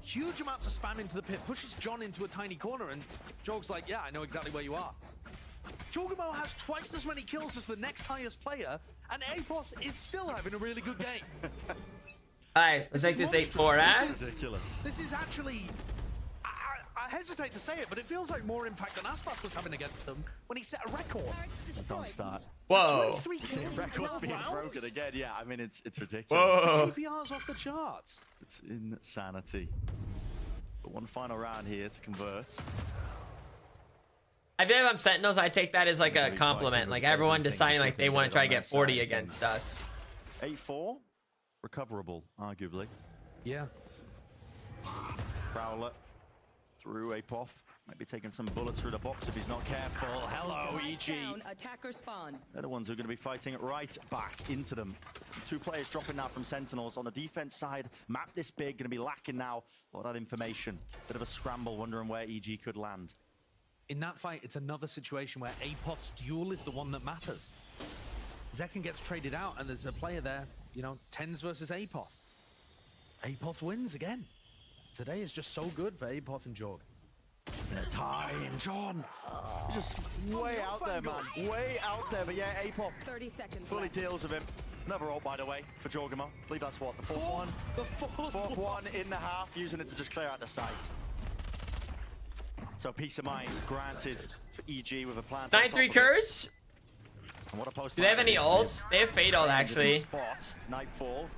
Huge amounts of spam into the pit, pushes John into a tiny corner, and Jorg's like, yeah, I know exactly where you are. Jorgamo has twice as many kills as the next highest player, and Apoth is still having a really good game. Alright, let's take this 8-4, This is actually... I hesitate to say it, but it feels like more impact than Aspas was having against them when he set a record. Don't start. Whoa. 23 kills in Records 12 being rounds? broken again. Yeah, I mean, it's ridiculous. Whoa. KPR's off the charts. It's insanity. But one final round here to convert. I feel like if I'm Sentinels, I take that as like a compliment. Like everyone deciding like they want to try to get 40 against us. 8-4, recoverable, arguably. Yeah. Prowler through Apoth. Might be taking some bullets through the box if he's not careful. Hello, EG. Attacker spawn. They're the ones who are going to be fighting right back into them. 2 players dropping now from Sentinels. On the defense side, map this big, going to be lacking now. A lot of that information. Bit of a scramble, wondering where EG could land. In that fight, it's another situation where Apoth's duel is the one that matters. Zekken gets traded out, and there's a player there, you know, Tens versus Apoth. Apoth wins again. Today is just so good for Apoth and Jorg. Time, John. Just way out there, man. Way out there, but yeah, Apoth 30 seconds fully left. deals with him. Another ult, by the way, for Jorgamo. I believe that's what, the fourth one? The fourth one in the half, using it to just clear out the site. So peace of mind granted for EG with a plan. 93 curse. And what a post. Do they have any ults? They have Fade ult actually. Spot, Nightfall.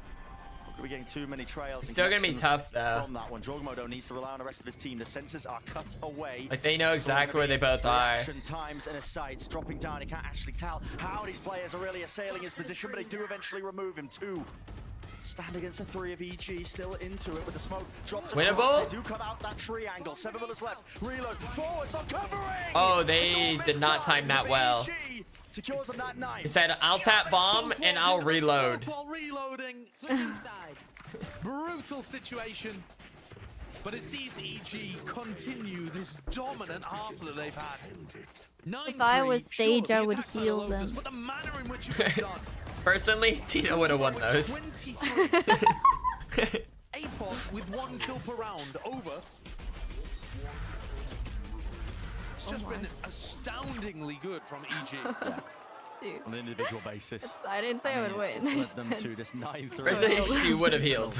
We're getting too many trails. It's still gonna be tough though. From that one, Jorgamo needs to rely on the rest of his team. The sensors are cut away. Like they know exactly where they both are. Times in his sights, dropping down. He can't actually tell how these players are really assailing his position, but they do eventually remove him too. Stand against the 3 of EG, still into it with the smoke dropped across. Winnable? They do cut out that triangle. 7 minutes left. Reload. Forwards not covering. Oh, they did not time that well. Secures them that 9. He said, "I'll tap bomb and I'll reload." While reloading. Brutal situation. But it sees EG continue this dominant half that they've had. If I was Sage, I would heal them. But the manner in which it was done. Personally, Tina would have won those. 23. Apoth with 1 kill per round over. It's just been astoundingly good from EG. Yeah. Dude. On an individual basis. I didn't say I would win. It's led them to this 9-3. Personally, she would have healed.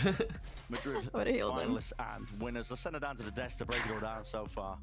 Madrid Would have healed them. finalists and winners. Let's send it down to the desk to break it all down so far.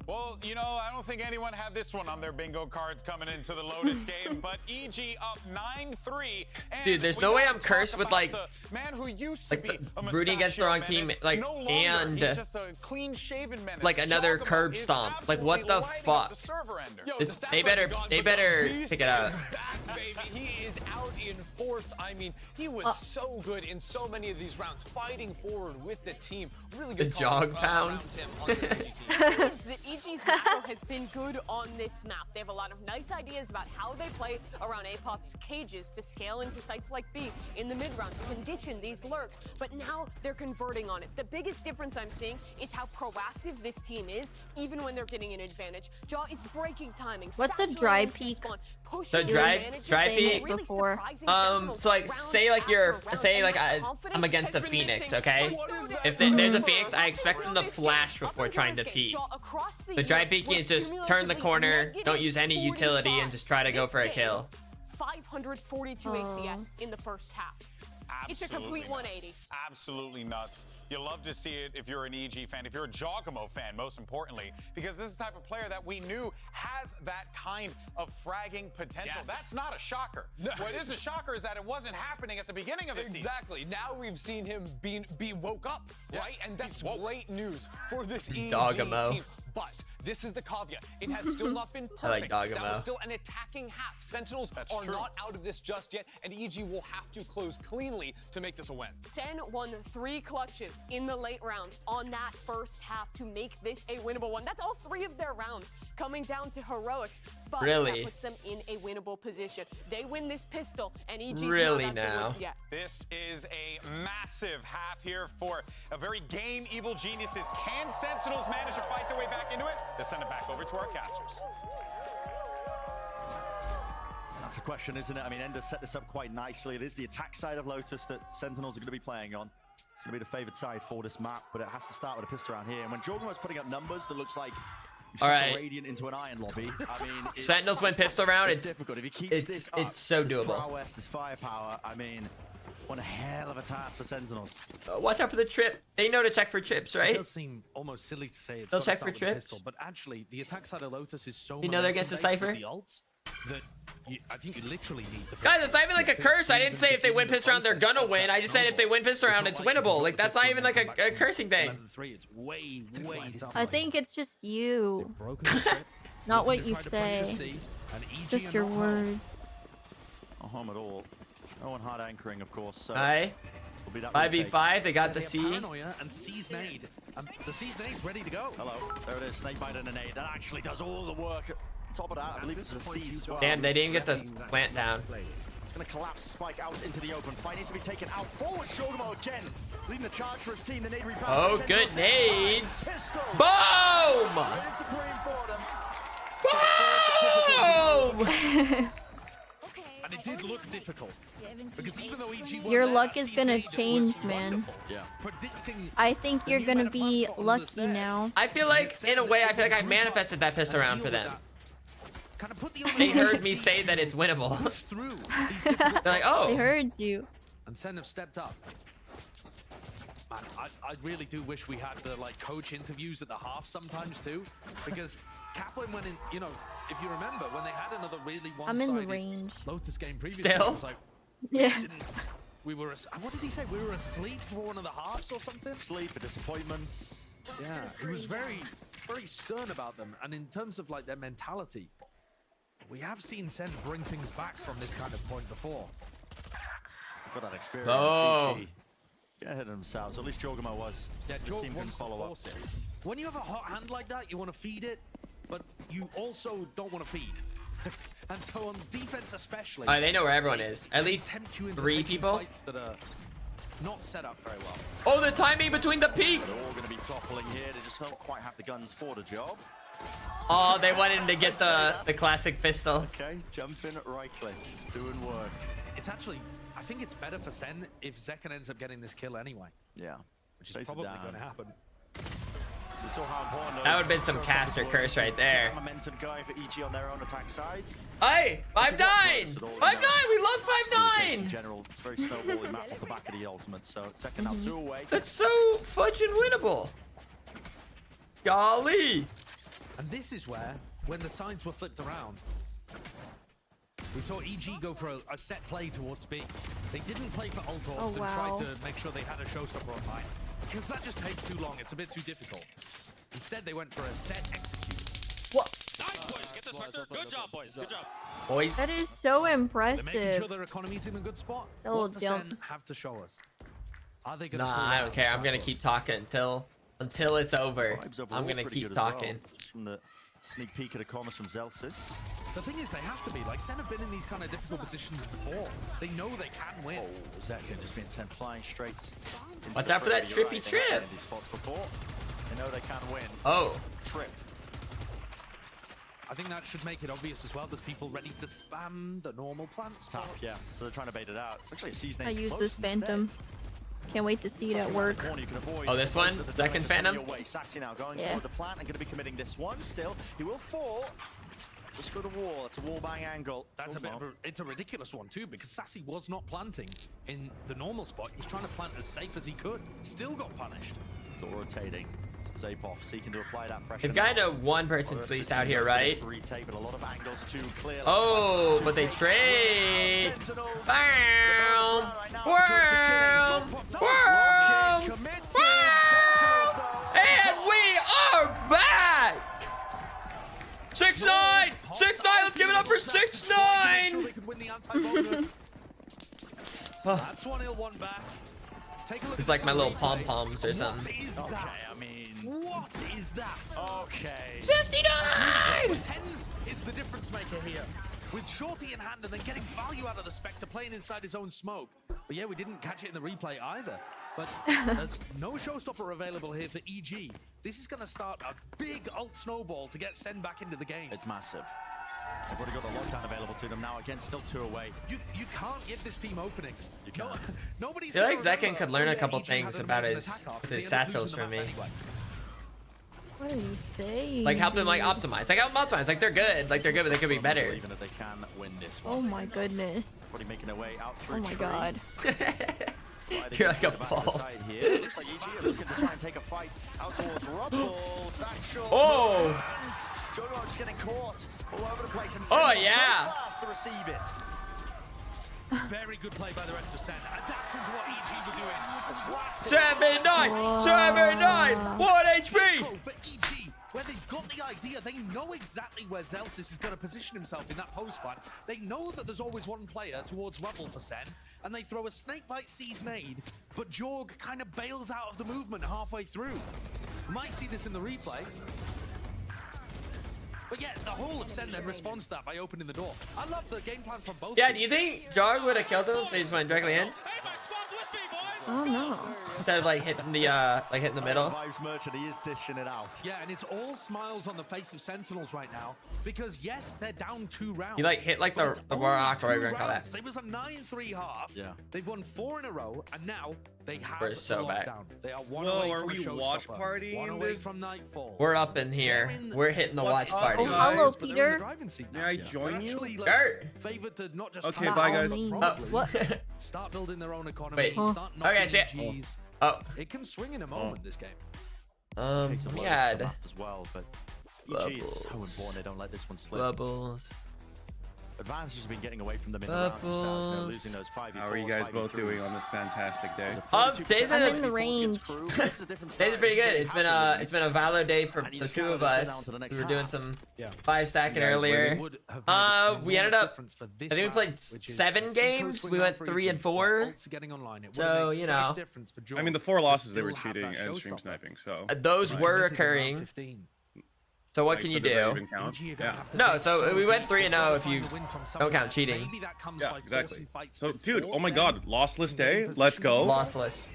Well, you know, I don't think anyone had this one on their bingo cards coming into the Lotus game, but EG up 9-3. Dude, there's no way I'm cursed with like man who used to be rooting against the wrong team, like, no longer. and He's just a clean-shaven menace. like another Giacomo curb is stomp. Like what the absolutely lighting fuck? up the server ender. Yo, This- the stats they might be gone, better but the pick it up. beast is back, baby. He is out in force. I mean, he was so good in so many of these rounds, fighting forward with the team. Really good The jog pound. around him on this EG team. The EG's macro has been good on this map. They have a lot of nice ideas about how they play around Apoth's cages to scale into sites like B in the mid-round to condition these lurks, but now they're converting on it. The biggest difference I'm seeing is how proactive this team is, even when they're getting an advantage. Jaw is breaking timing. What's the saturating dry into peak? spawn, pushing The their dry advantages, peak really before. surprising So Sentinels like round say like you're after round, say like and that confidence I'm against the has been Phoenix, missing okay? for If there's a Phoenix, I expect them to flash before trying to peek. The dry peeking is just turn the corner, don't use any utility, and just try to go for a kill. 542 ACS in the first half. It's a complete 180. Absolutely nuts. You love to see it if you're an EG fan, if you're a Giacomo fan, most importantly, because this is the type of player that we knew has that kind of fragging potential. Yes. That's not a shocker. What is a shocker is that it wasn't happening at the beginning of the season. Exactly. Now we've seen him be woke up, right? And that's great news for this EG Doggamo. team. But this is the caveat. It has still not been I like perfect. That Doggamo. was still an attacking half. Sentinels are not out of this just yet, and EG will have to close cleanly to make this a win. Sen won 3 clutches in the late rounds on that first half to make this a winnable one. That's all 3 of their rounds coming down to heroics, but Really? that puts them in a winnable position. They win this pistol, and EG's Really not out the now? woods yet. This is a massive half here for a very game evil geniuses. Can Sentinels manage to fight their way back into it? Let's send it back over to our casters. That's a question, isn't it? I mean, Ender set this up quite nicely. It is the attack side of Lotus that Sentinels are going to be playing on. It's going to be the favored side for this map, but it has to start with a pistol around here. And when Jorgamo's putting up numbers that looks like All right. Radiant into an iron lobby. I mean, Sentinels win pistol round. It's difficult. If he keeps this up, it's so this doable. prowess, this firepower. I mean, one hell of a task for Sentinels. Watch out for the trip. They know to check for trips, right? It does seem almost silly to say it's They'll gotta check start for with a trips. pistol, but actually, the attack side of Lotus is so You know they're against the momentum-based with Cypher? the ults that I think you literally need the Guys, pistol. it's not even like a curse. I didn't say if they win pistol round, they're gonna win. I just said if they win pistol round, it's winnable. Like, that's not even like a cursing thing. It's way tougher. I think it's just you. Not what you say. Just your words. Not harm at all. No one hard anchoring, of course. So Aye. will be that 5v5, they got the They have C. Paranoia and C's nade. The C's nade's ready to go. Hello. There it is. Snakebite and a nade. That actually does all the work. On top of that, I believe it's the C's as well. Damn, they didn't get the plant down. It's going to collapse the spike out into the open. Fight needs to be taken out. Forward Shogumo again. Leading the charge for his team. The nade rebound. Oh, good nades. Boom! It's supreme for them. Boom! And it did look difficult. Because even though EG won Your there, luck is C's gonna nade was change, man. wonderful. Yeah. Predicting I think you're gonna be lucky now. I feel like, in a way, I feel like I manifested that pistol round for them. kind of put the They heard me say that it's winnable. They're like, oh. They heard you. And Sen have stepped up. Man, I really do wish we had the coach interviews at the half sometimes too, because Kaplan went in. You know, if you remember when they had another really I'm in the one-sided range. Lotus game previously, Still? it was like, Yeah. we were. What did he say? We were asleep for one of the halves or something. Sleep, a disappointment. Yeah, he was very stern about them. And in terms of their mentality, we have seen Sen bring things back from this kind of point before. Got that experience. Oh. CG. Get ahead of themselves. At least Jogama was. Yeah, His Jorg team couldn't wants to follow up. force it. When you have a hot hand like that, you want to feed it, but you also don't want to feed. And so on defense especially. Oh, they know where everyone is. At least tempt you into 3 taking people. fights that are not set up very well. Oh, the timing between the peak. They're all going to be toppling here. They just don't quite have the guns for the job. Oh, they wanted to get the classic pistol. Okay, jump in at right click. Doing work. It's actually, I think it's better for Sen if Zekken ends up getting this kill anyway. Yeah. Which is Chase it probably down. going to happen. We saw how important That would have been some caster curse right there. Momentum going for EG on their own attack side. Hey, 5-9! 5-9! We love In 5-9! general, it's very snowballing map off the back of the ultimate. So second out 2 away. That's so fudging winnable. Golly. And this is where, when the signs were flipped around, we saw EG go for a set play towards B. They didn't play for ult orbs and try to make sure they had a showstopper online, because that just takes too long. It's a bit too difficult. Instead, they went for a set execute. What? Nice, boys. Get this Spectre. Good job, boys. Good job. Boys. That is so They're making sure impressive. their economy's in a good spot. Oh, What does jump. Sen have to show us? Are they going to? Nah, I don't care. I'm gonna keep talking until it's over. Vibes overall I'm gonna pretty keep good as well. talking. Just from the sneak peek of the corners from Zelsis. The thing is, they have to be. Sen have been in these kind of difficult positions before. They know they can win. Oh, Zekken just being sent flying straight. into Watch the out for that fray. You're trippy right, they've trip. been in these spots before. They know they can win. Oh. Trip. I think that should make it obvious as well. There's people ready to spam the normal plants. Tap, yeah. So they're trying to bait it out. It's actually a season. I use this Phantom. Can't wait to see it at work. Oh, this one? Zekken Phantom? Sassy now going Yeah. for the plant and going to be committing this one still. He will fall. Just for the wall. It's a wall bang angle. That's it's a ridiculous one too, because Sassy was not planting in the normal spot. He was trying to plant as safe as he could. Still got punished. Still rotating. Zapov seeking to apply that pressure. They've got to one person's least out here, right? Retake, but a lot of angles too clear. Oh, but they trade. Bam! Worm! Worm! And we are back! 6-9! 6-9! Let's give it up for 6-9! They could win the anti-bonus. That's 1-0, 1 back. Take a look. It's like my little pom-poms or something. What is that? I mean, what is that? Okay. 69! 10s is the difference maker here. With Shorty in hand and then getting value out of the Spectre playing inside his own smoke. But yeah, we didn't catch it in the replay either. But there's no showstopper available here for EG. This is going to start a big ult snowball to get Sen back into the game. It's massive. They've already got the lockdown available to them now. Again, still 2 away. You can't give this team openings. You can't. Nobody's. I feel like Zekken could learn a couple things about his satchels from me. What are you saying? Like help them like optimize. Like help them optimize. Like they're good. Like they're good, but they could be better. Even if they can win this one. Oh my goodness. Probably making their way out through Oh my god. You're like a ball. It looks like EG are looking to try and take a fight out towards Rubble. Oh! Jogo just getting caught all over the place and Oh, so yeah. fast to receive it. Very good play by the rest of SEN, adapting to what EG were doing. 7-9, 1 HP. For EG, where they've got the idea, they know exactly where Zellsis is going to position himself in that post fight. They know that there's always one player towards Rubble for SEN, and they throw a snakebite seize nade, but Jorg kind of bails out of the movement halfway through. You might see this in the replay. But yeah, the whole of SEN then responds to that by opening the door. I love the game plan from both Yeah, teams. do you think Jorg would have killed him if they just went directly in? Oh no. Instead of like hitting the middle. Vibes Merchant, he is dishing it out. Yeah, and it's all smiles on the face of Sentinels right now because yes, they're down 2 rounds. You like hit like the rock or whatever you call that. It was a 9-3 half. Yeah. They've won 4 in a row, and now they have We're so the back. lockdown. They are one Whoa, away are from we a watch showstopper. partying One away this? from Nightfall. We're up in here. We're hitting the watch party. Oh, hello, Guys, but they're in the Peter. driving seat now. May I join you? Actually, like, Sure. favored to not just Okay, come bye, out, guys. but probably What? start building their own economy. Wait. Start knocking Okay, see in it. Gs. Oh. It can swing in a moment, this game. Let me add As well, but EG is so important they don't let this one slip. bubbles. Advantage has been getting away from them in the rounds themselves. They're losing those 5v4s. How are you guys both doing on this fantastic day? Days I'm in the range. Days are pretty good. It's been a Valor day for the 2 of us. We were doing some 5 stacking earlier. We ended up. I think we played 7 games. We went 3 and 4. So you know. I mean, the 4 losses they were cheating and stream sniping, so Those were occurring. So what can you do? Yeah. No, so we went 3-0 if you don't count cheating. Yeah, exactly. So, dude, oh my God, lossless day. Let's go. Lossless.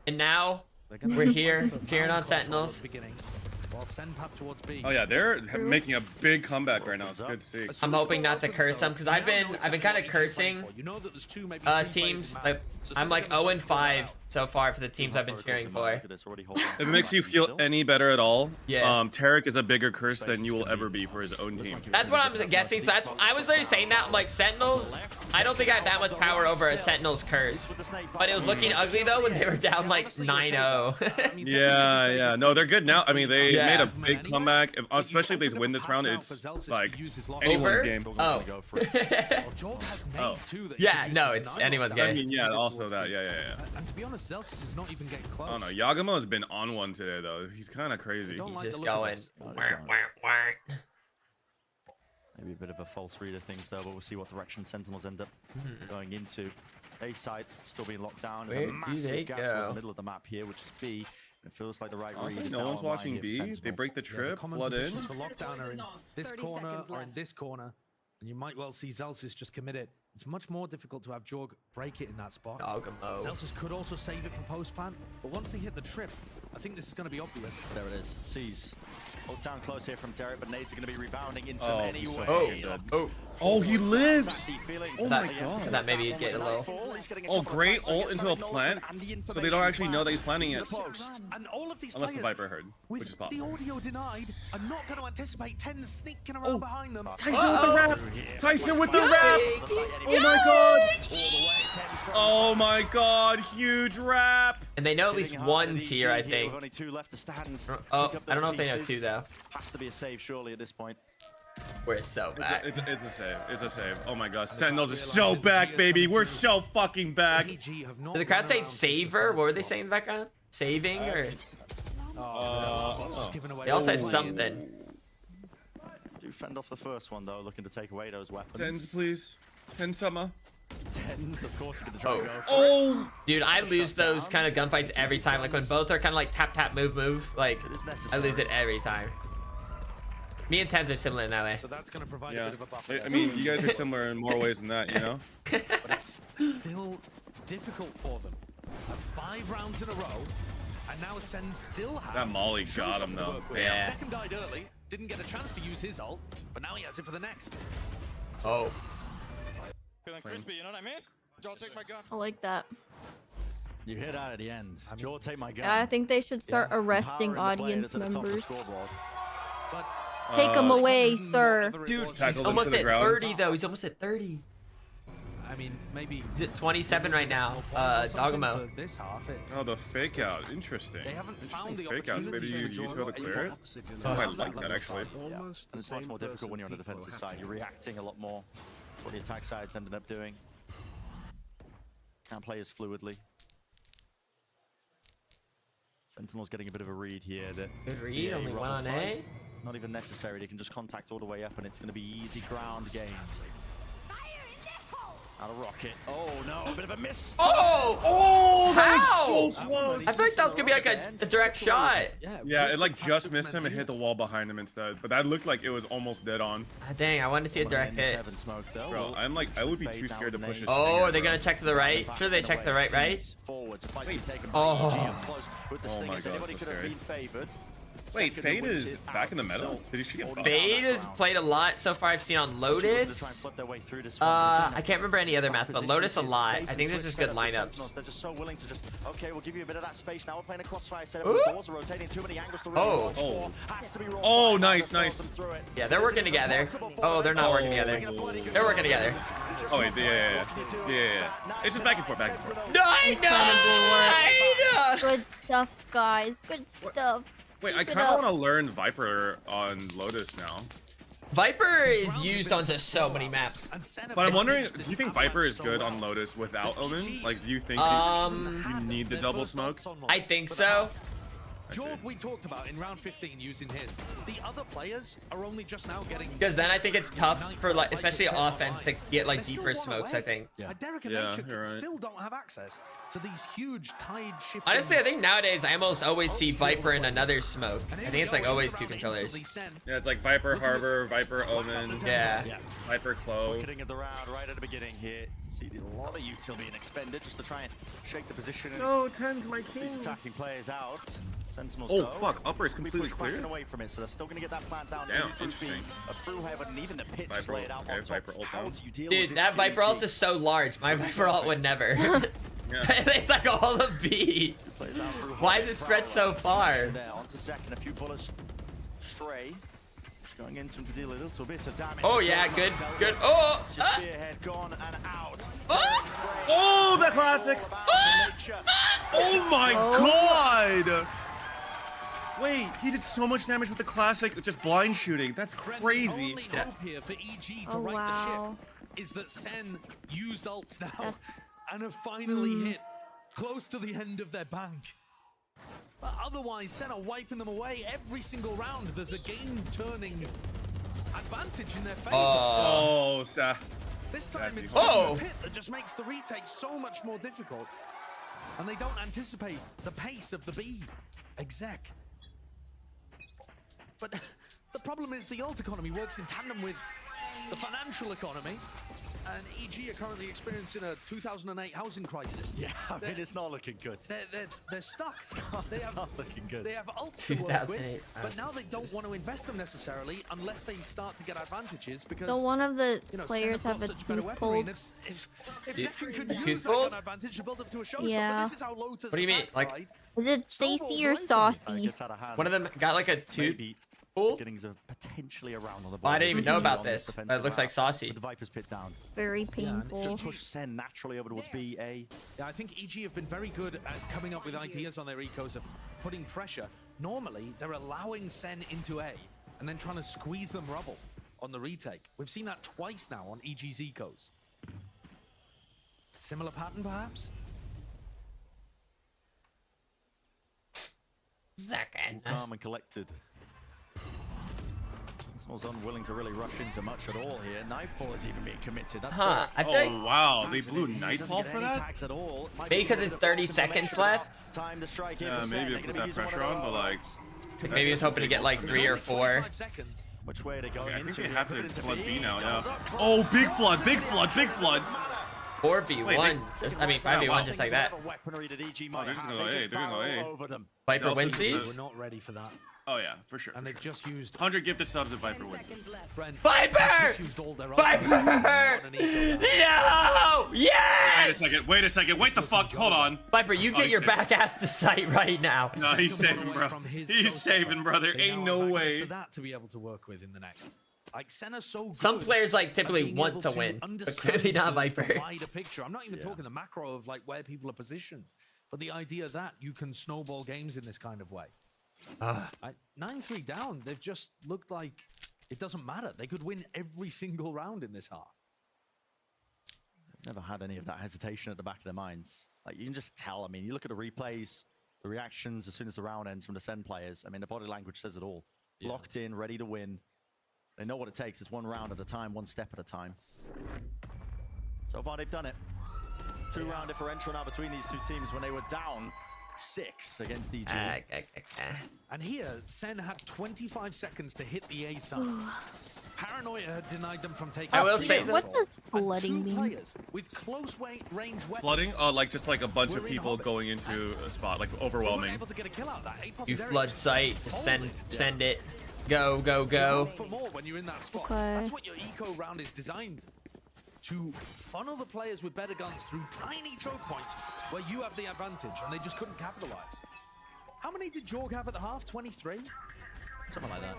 And now we're here cheering on Sentinels. Oh yeah, they're making a big comeback right now. It's good to see. I'm hoping not to curse them because I've been kind of cursing teams. Like I'm like 0-5 so far for the teams I've been cheering for. If it makes you feel any better at all, Yeah. Tarek is a bigger curse than you will ever be for his own team. That's what I'm guessing. So I was literally saying that. I'm like Sentinels. I don't think I have that much power over a Sentinel's curse. But it was looking ugly though when they were down like 9-0. Yeah. No, they're good now. I mean, they made a big comeback. Especially if they win this round, it's like anyone's game. Oh. Oh. Yeah, no, it's anyone's game. I mean, yeah, also that. Yeah. And to be honest, Zelsis is not even getting close. Oh no, Yagamo has been on one today though. He's kind of crazy. He's just going. Maybe a bit of a false read of things though, but we'll see what direction Sentinels end up going into. A side still being locked down. There's a massive gap towards the middle of the map here, which is B. It feels like the right read. Honestly, no one's watching B. They break the trip, flood in. For lockdown are in this corner or in this corner, and you might well see Zelsis just commit it. It's much more difficult to have Jorg break it in that spot. Zelsis could also save it for post plant, but once they hit the trip, I think this is going to be obvious. There it is. Sees. Hold down close here from Derek, but nades are going to be rebounding into them anyway. Oh, he lives! Oh my So God. that maybe you'd get a little. Oh, great ult into a plant, so they don't actually know that he's planting it. And all of these Unless the players, Viper heard, with which is the possible. audio denied, are not going to anticipate 10 sneaking around behind them. Tyson with the wrap! Tyson with the wrap! Oh my God! Oh my God! Huge wrap! And they know at least one's here, I think. With only 2 left to stand. Oh, I don't know if they know 2 though. Has to be a save surely at this point. We're so back. It's a save. It's a save. Oh my God! Sentinels are so back, baby. We're so fucking back. Did the crowd say saver? What were they saying in the background? Saving or? They all said something. Do fend off the first one though, looking to take away those weapons. 10s, please. 10 summer. 10s, of course, you're gonna try and go for Oh! Dude, I lose those kind of gunfights every time. Like when both are kind of like tap tap move move. Like I lose it every time. Me and 10s are similar in that way. So that's going to provide Yeah. a bit of a buffer. I mean, you guys are similar in more ways than that, you know? But it's still difficult for them. That's 5 rounds in a row, and now SEN still have. That Molly got him though. Yeah. Second died early, didn't get a chance to use his ult, but now he has it for the next. Oh. Feeling crispy, you know what I mean? I'll take my gun. I like that. You hit out at the end. Joel, take my gun. Yeah, I think they should start arresting Power in the play audience that's at the top of the members. scoreboard. But Take him away, sir. Dude, he's Tackled him almost to the at ground. 30 though. He's almost at 30. I mean, maybe He's at 27 right now. Dogamo. for this half. Oh, the fake out. Interesting. They haven't found the Fake outs. Maybe opportunities you to to clear it. Oxygen. I like that actually. Yeah. And it's much more difficult when you're on the defensive side. You're reacting a lot more. That's what the attack side's ended up doing. Can't play as fluidly. Sentinel's getting a bit of a read here. That Good read, the only rubber one on fight, A. Not even necessary. They can just contact all the way up, and it's going to be easy ground game. Out of rocket. Oh no, a bit of a miss. Oh! Oh, that How? was so close. I feel like that was gonna be like a direct shot. Yeah, it like just missed him and hit the wall behind him instead. But that looked like it was almost dead on. Ah, dang, I wanted to see a direct hit. Bro, I'm like, I would be too scared to push his Oh, stinger, are they bro. gonna check to the right? Sure, they check to the right, right? Forwards. If I Wait. can take him Oh. with the Oh my stingers, God, anybody so could have scary. been favored. Wait, Second Fade wins is it back in the out middle? still. Did she get buffed? Fade has played a lot so far. I've seen on Lotus. I can't remember any other maps, but Lotus a lot. I think there's just good lineups. They're just so willing to just, okay, we'll give you a bit of that space. Now we're playing a crossfire setup. Ooh. The doors are rotating too many angles to really Oh. watch for. Has to be rolled Oh, back, nice, they'll nice. them through it. Yeah, they're working together. Oh, they're not working together. They're working together. Oh, wait, yeah. It's just back and forth, back and forth. Good stuff, guys. Good stuff. Wait, I Keep it kind of up. want to learn Viper on Lotus now. Viper is used onto so many maps. But I'm wondering, do you think Viper is good on Lotus without Omen? Like, do you think you need the double smoke? I think so. Joel, we talked about in round 15 using his. The other players are only just now getting. Because then I think it's tough for like, especially offense, to get like deeper smokes. I think. Derek and Nature still don't have access to these huge tide shifting. Honestly, I think nowadays I almost always see Viper in another smoke. I think it's like always two controllers. Yeah, it's like Viper Harbor, Viper Omen. Yeah. Viper Clove. Pocketing of the round right at the beginning here. See a lot of util being expended just to try and shake the position. No, 10's my king. These attacking players out. Sentinels Oh, go. fuck. Upper is completely Push back clear. and away from it, so they're still going to get that plant down. Damn, through interesting. through heaven, and even the pitch is Viper, laid out on top. Viper ult How down. do you deal with Dude, this that Viper PG? ult is so large. My Viper ult would never. Yeah. It's like all of B. Plays out through Why heaven. is it stretched so far? There, onto second, a few bullets stray. Just going into him to deal a little bit of damage. Oh yeah, good, good. Oh! It's your spearhead gone and out. Oh, the classic! Oh my god! Wait, he did so much damage with the classic, just blind shooting. That's crazy. The only hope here for EG to right the ship is that Sen used ults now and have finally hit close to the end of their bank. But otherwise, Sen are wiping them away every single round. There's a game-turning advantage in their favor. Oh, This time it's Oh. Pit that just makes the retake so much more difficult. And they don't anticipate the pace of the B exec. But the problem is the ult economy works in tandem with the financial economy. And EG are currently experiencing a 2008 housing crisis. Yeah, I mean, it's not looking good. They're stuck. It's not looking good. They have ults to work with, 2008 but now they don't want to invest them necessarily unless they start to get advantages because So one of the you know, players Sen have a got such better tooth weaponry, pulled. and if Zekken could The use tooth that pulled? kind of advantage to build up to a show, Yeah. but this is how Lotus What do you mean? attacks Like- side. Is it Stacy or Saucy? Gets out of hand. One of them got like a tooth Maybe pulled? beginnings of potentially around on the Oh, I didn't even know about on this this. defensive It looks like route. Saucy. With the Viper's pit down. Very painful. Push Sen naturally over towards BA. Yeah, I think EG have been very good at coming up with ideas on their ecos of putting pressure. Normally, they're allowing Sen into A and then trying to squeeze them rubble on the retake. We've seen that twice now on EG's ecos. Similar pattern, perhaps? Second. Calm and collected. Sentinel's unwilling to really rush into much at all here. Nightfall is even being committed. That's Huh, I feel like wow, they blew Nightfall for that? maybe because it's 30 seconds left. Time to strike Yeah, maybe to put that pressure on, but like... Maybe he was hoping to get like 3 or 4. Which way are they going I think into? they have to Put it into flood B B. now, yeah. Oh, big flood, big flood, big flood! 4v1. I mean 5v1 just like that. Weaponry that EG Oh, might they're just have. gonna go They A, just they're gonna go barrel A. over them. Viper Also wins just these? We're not ready for that. Oh yeah, for sure. And they've just used 100 gifted subs if Viper wins. Brent, Viper! they've just used all their Viper! ultimates on an eco. No! Yes! Wait a second. Wait the fuck. Hold on. Viper, you get your back ass to sight right now. No, he's saving, bro. He's saving, brother. They Ain't now no have access way. to that to be able to work with in the next. Like Senna's so good. Some players like at typically being want able to win, but understand clearly not the Viper. wider picture. I'm not even talking the macro of like where people are positioned, but the idea that you can snowball games in this kind of way. 9-3 down, they've just looked like it doesn't matter. They could win every single round in this half. Never had any of that hesitation at the back of their minds. Like, you can just tell. I mean, you look at the replays, the reactions as soon as the round ends from the SEN players. I mean, the body language says it all. Locked in, ready to win. They know what it takes. It's one round at a time, one step at a time. So far, they've done it. 2-round differential now between these two teams when they were down 6 against EG. And here, Sen had 25 seconds to hit the A side. Paranoia had denied them from taking. I will say, what does flooding mean? Players with close range weapons. Flooding? Oh, like just like a bunch of people going into a spot, like overwhelming. Able to get a kill out of that. You flood sight, just send it. Go, go, go. For more when you're in that spot. Okay. That's what your eco round is designed to funnel the players with better guns through tiny choke points where you have the advantage, and they just couldn't capitalize. How many did Jorg have at the half? 23? Something like that.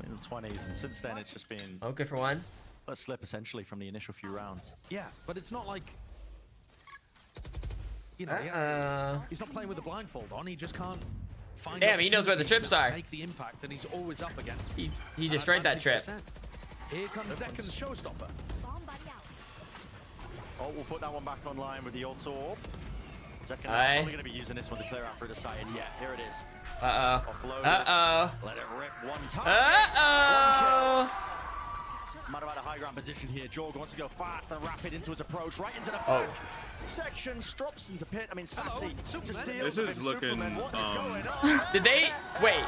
In the 20s, and since then it's just been Okay for one. a slip essentially from the initial few rounds. Yeah, but it's not like, you know, he's not playing with the blindfold on. He just can't find. Damn, he knows where the opportunities trips to are. Make the impact, and he's always up against. He destroyed that trip. Here comes second showstopper. Oh, we'll put that one back online with the auto orb. Second, Aye. probably going to be using this one to clear out through the side. And yeah, here it is. Uh-oh. Let it rip one time. It's a matter about a high ground position here. Jorg wants to go fast and rapid into his approach, right into the back section. Strops into pit. I mean, Sassy just deals with This is looking. Superman. What is going on? Did they? Wait,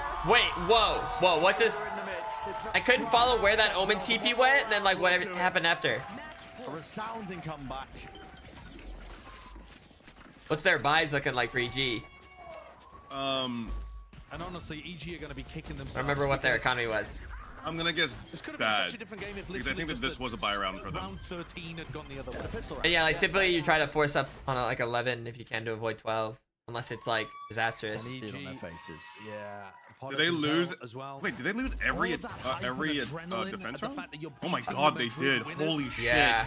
whoa, what's this? I couldn't follow where that Omen TP went, and then like what happened after. A resounding comeback. What's their buys looking like for EG? And honestly, EG are going to be kicking themselves. I remember what their economy was. I'm gonna guess This could have been bad. such a different game if Because I think that this was a buy round for them. Round 13 had gone the other way. And yeah, like typically you try to force up on like 11 if you can to avoid 12, unless it's like disastrous. Feel on their faces. Yeah. Did they lose? As well. Wait, did they lose every defense round? Oh my god, they did. Holy shit. Yeah.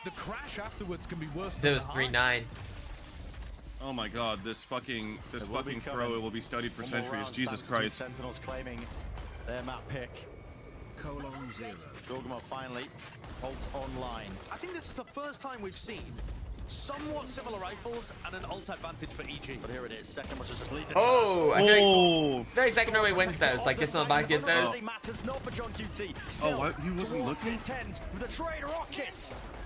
The crash afterwards can be worse. It was 3-9. Oh my god, this fucking throw will be studied for centuries. Jesus Christ. Sentinels claiming their map pick. Jorgmo finally holds online. I think this is the first time we've seen somewhat similar rifles and an ult advantage for EG. But here it is. Second was just lead the Oh, I feel like second normally wins those. Like this on the back get those. Oh, what? He wasn't looking?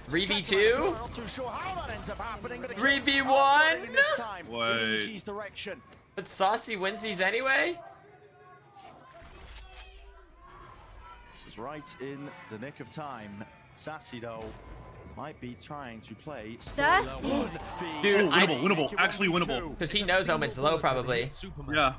3v2? Not too sure how that ends up happening, but 3v1? Wait. Direction. But Saucy wins these anyway? This is right in the nick of time. Sassy, though, might be trying to play. Sassy. Dude, winnable. Actually winnable. Because he knows Omen's low, probably. Yeah.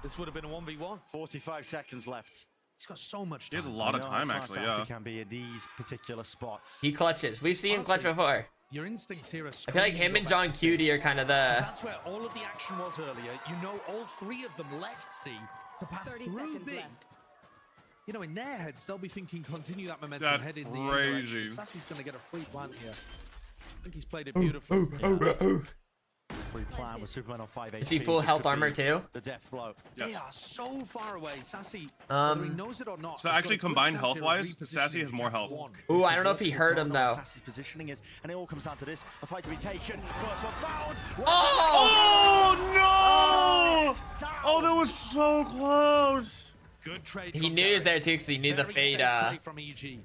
This would have been a 1v1. 45 seconds left. He's got so much He time. has a lot of time, actually, yeah. Can be in these particular spots. He clutches. We've seen him clutch before. Your instincts here are I feel like him and John Cutie are kind of the... That's where all of the action was earlier. You know, all three of them left C to pass 30 through seconds B. left. You know, in their heads, they'll be thinking, continue that momentum, That's head in the crazy. direction. Sassy's going to get a free plant here. I think he's played it beautifully. Free plan with Superman on 5 HP. Is he full health armor too? The death blow. They are so far away. Sassy, whether he knows it or not. So has got actually a good combined chance here of health-wise, repositioning Sassy has to more catch health. one. Ooh, I don't know if he hurt him though. Sassy's positioning is, and it all comes down to this. A fight to be taken. First one found. Oh no! Oh, that was so close. Good trade. He knew he was there too because he knew the Very fade safe play from EG.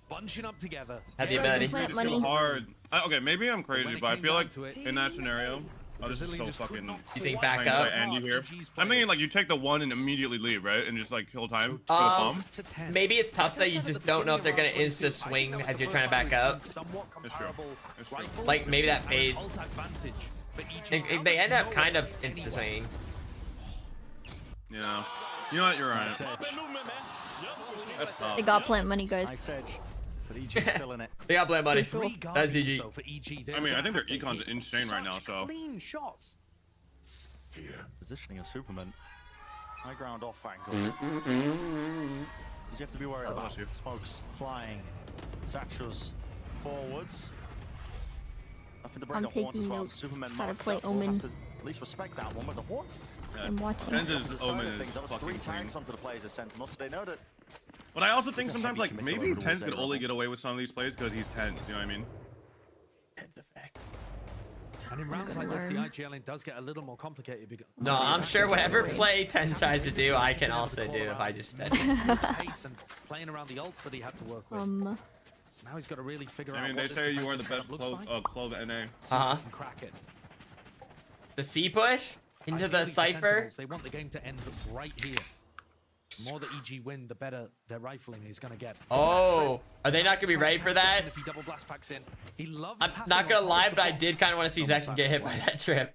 Bunching up together. had the Yeah, ability. you plant It's money. too hard. Okay, maybe I'm When crazy, it but I came feel down like to it, in that scenario, oh, this is Brazilian so just could fucking. not You think quite back Hindsight up? Andy here. EG's I'm thinking players. like you take the one and immediately leave, right, and just like kill time for the bomb. To 10. Maybe it's tough that you just don't know if they're gonna insta swing as you're trying to back up. That's true. That's true. Like maybe that fades. They end up kind of insta swinging. Yeah. You know what? You're right. That's tough. They got plant money, guys. Nice edge. But EG's still in it. They got plant money. Sure. That's GG. I mean, I think their econ's insane right now, so. Clean shots. Positioning of Superman. High ground off angle. You have to be worried about smokes flying. Satchels forwards. Nothing to bring I'm the horns as taking well. notes So Superman how to marks play up. We'll Omen. have to at least respect that one with the horn. I'm watching. Tenzin's Omen is That was 3 fucking tanks clean. onto the players of Sentinels, so they know that. But I also think It's a sometimes, heavy like, committal maybe over Tenz towards could only A-Rebel. get away with some of these plays because he's Tenz, you know what I mean? And in rounds like this, the IGLing does get a little more complicated. Because No, I'm sure whatever play Ten tries to do, I can also do if I just study. pace and playing around the ults that he had to work with. So now he's got to really figure out. I mean, what they this say you are the defensive best setup looks like. clove NA. See if he can crack it. The C push into the Ideally for cipher. Sentinels, they want the game to end right here. The more that EG win, the better their rifling is going to get. Oh, are they not gonna be ready for that? If he double blast packs in, he loves I'm passing not on gonna top lie, of the but I box. did kind of want to see Zek get hit by that trip.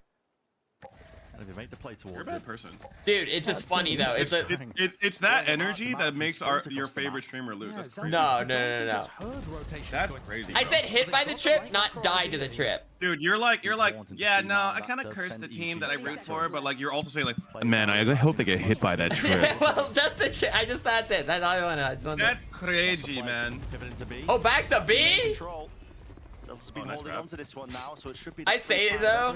And if they make the play towards You're a bad person. Dude, it's just funny though. It's a It's that energy that makes your favorite streamer lose. That's crazy. no. That's crazy. I bro. said hit by the trip, not die to the trip. Dude, you're like, yeah, no, I kind of curse the team that I root for, but like, you're also saying like, man, I hope they get hit by that trip. Well, that's the trip. That's it. That's all I want to know. I just want That's crazy, man. Oh, back to B? Celtics been holding on to this one now, so it should be. I say it though,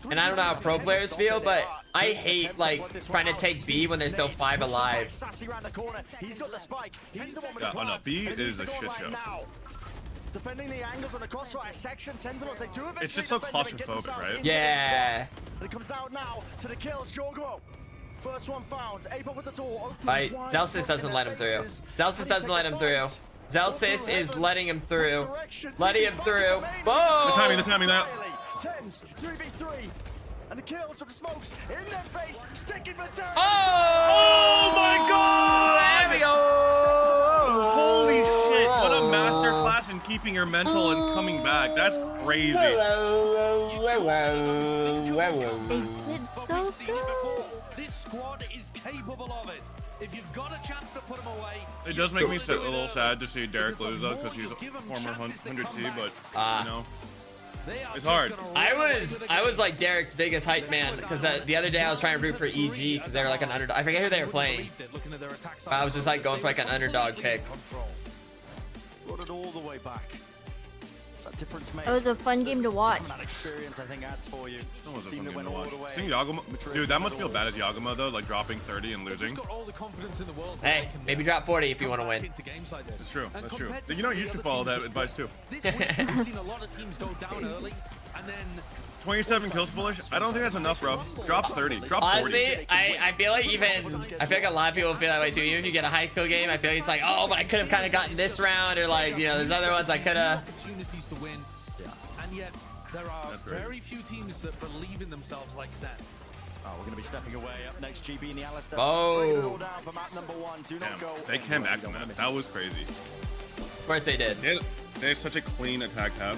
and I don't know how pro players feel, but I hate like trying to take B when there's still 5 alive. Sassy around the corner. He's got the spike. He's the one with Yeah, the oh no, plant, B and he's is the a goal shit line show. now. Defending the angles on the crossfire section, Sentinels, they do eventually It's just so defend them and get claustrophobic, themselves right? into the Yeah. spot. But it comes down now to the kills, Jorgo. First one found. Ape up with the door. Opens Right, wide, Zelsis smoke doesn't in let their him through. faces. Zelsis And he doesn't let takes him the through. fight. Zelsis is letting him through. Direction. Letting him TV's through. back Boom! to main. The timing, that. Tens, 3v3. And the kills with the smokes in their face, sticking for down. Oh my god! There we go! Holy shit, what a masterclass in keeping your mental and coming back. That's crazy. They did so good. This squad is capable of it. If you've got a chance to put him away, It does make me a little sad to see Derek lose though, because he's a former 100T, but you know, it's hard. I was like Derek's biggest hype man because the other day I was trying to root for EG because they were like an underdog. I forget who they were playing. But I was just like going for like an underdog pick. Brought it all the way back. What's that difference made? It was a fun game to watch. That experience, I think, adds for you. That was a Team fun that game went to all watch. the way. Seeing Yagumo, dude, that must feel bad as Yagumo though, like dropping 30 and losing. Hey, maybe drop 40 if you want to win. That's true. That's true. You know, you should follow that advice too. This week we've seen a lot of teams go down early and then 27 kills, foolish. I don't think that's enough, bro. Drop 30. Drop 40. Honestly, I feel like I feel like a lot of people feel that way too. Even if you get a high kill game, I feel like it's like, oh, but I could have kind of gotten this round, or like, you know, there's other ones I could have. opportunities to win. And yet there are very few teams that believe in themselves like SEN. Oh, we're going to be stepping away. Up next, GB and the Alistair. Oh. Breaking it all down for map number 1. Do not go. They came back from that. That was crazy. Of course they did. They have such a clean attack half.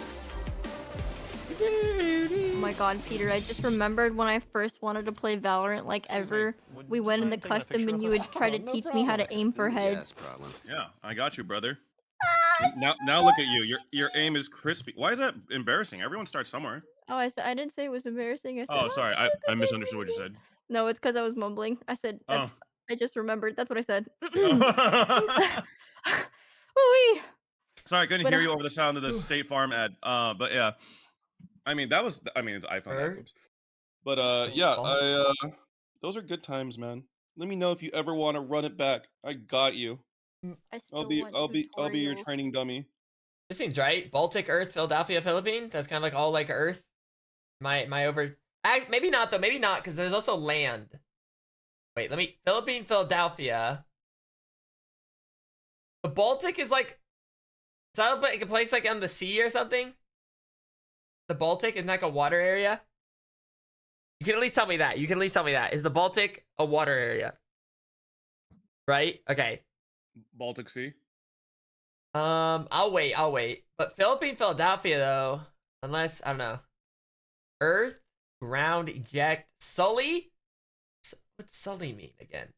Oh my god, Peter, I just remembered when I first wanted to play Valorant like ever. We went in the custom and you would try to teach me how to aim for heads. Yeah, I got you, brother. Now look at you. Your aim is crispy. Why is that embarrassing? Everyone starts somewhere. Oh, I didn't say it was embarrassing. I said, Oh, sorry. I misunderstood what you said. No, it's because I was mumbling. I said, Oh. I just remembered. That's what I said. Ooh-wee. Sorry, I couldn't hear you over the sound of the State Farm ad. But yeah, I mean it's iPhone. Oops. But yeah, those are good times, man. Let me know if you ever want to run it back. I got you. I'll be your training dummy. This seems right. Baltic, Earth, Philadelphia, Philippine. That's kind of like all like Earth. My over. Maybe not though. Maybe not because there's also land. Wait, Philippine, Philadelphia. The Baltic is like. Is that like a place like on the sea or something? The Baltic isn't like a water area. You can at least tell me that. Is the Baltic a water area? Right? Okay. Baltic Sea. I'll wait. But Philippine, Philadelphia though, unless I don't know. Earth, ground, eject, Sully. What's sully mean again?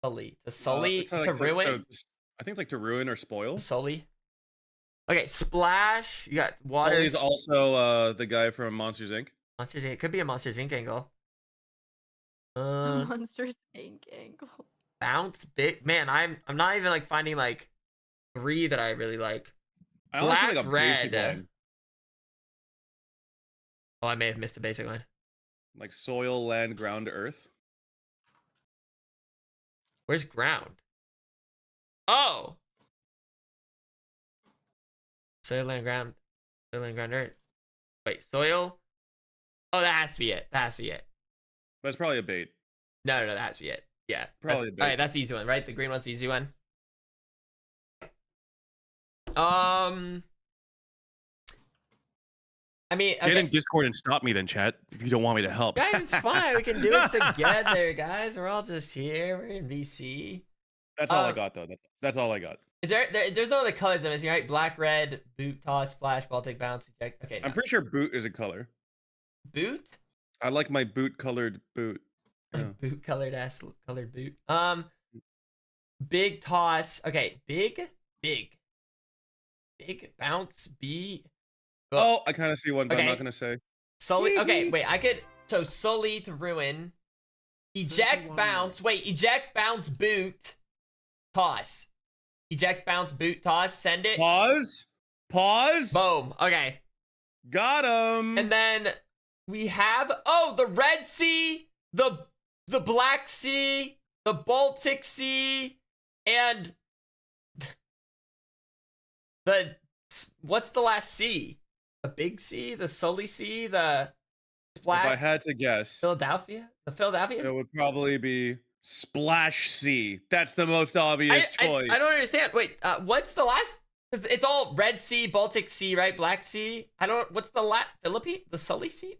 Sully. To sully, It's not to like ruin? I think it's like to ruin or spoil. Sully. Okay, splash. You got water. Sully's also the guy from Monsters Inc. Monsters Inc. It could be a Monsters Inc. angle. Monsters Inc. angle. Bounce big. Man, I'm not even like finding like 3 that I really like. I honestly Black, like a red. basic one. Oh, I may have missed a basic one. Like soil, land, ground, earth. Where's ground? Oh! Soil, land, ground. Soil, land, ground, earth. Wait, soil? Oh, that has to be it. That has to be it. But it's probably a bait. No, that has to be it. Yeah. Probably a bait. Alright, that's the easy one, right? The green one's the easy one. I mean, okay. Get in Discord and stop me then, chat, if you don't want me to help. Guys, it's fine. We can do it together, guys. We're all just here. We're in VC. That's all I got, though. That's all I got. Is there's no other colors I'm missing, right? Black, red, boot, toss, splash, Baltic, bounce, eject. Okay, no. I'm pretty sure boot is a color. Boot? I like my boot-colored boot. Yeah. Boot-colored ass colored boot. Big toss. Okay, big, bounce, B. Oh, I kind of see one, but okay. I'm not gonna say. Sully. Okay, wait. I could. So Sully to ruin. Eject, bounce. Wait, eject, bounce, boot, toss. Eject, bounce, boot, toss. Send it. Pause. Boom. Okay. Got him. And then we have the Red Sea, the Black Sea, the Baltic Sea, and what's the last sea? The Big Sea, the Sully Sea, the Splash. If I had to guess, Philadelphia. The Philadelphia. It would probably be Splash Sea. That's the most obvious choice. I don't understand. Wait, what's the last? Because it's all Red Sea, Baltic Sea, right? Black Sea. I don't. What's the Philippine? The Sully Sea.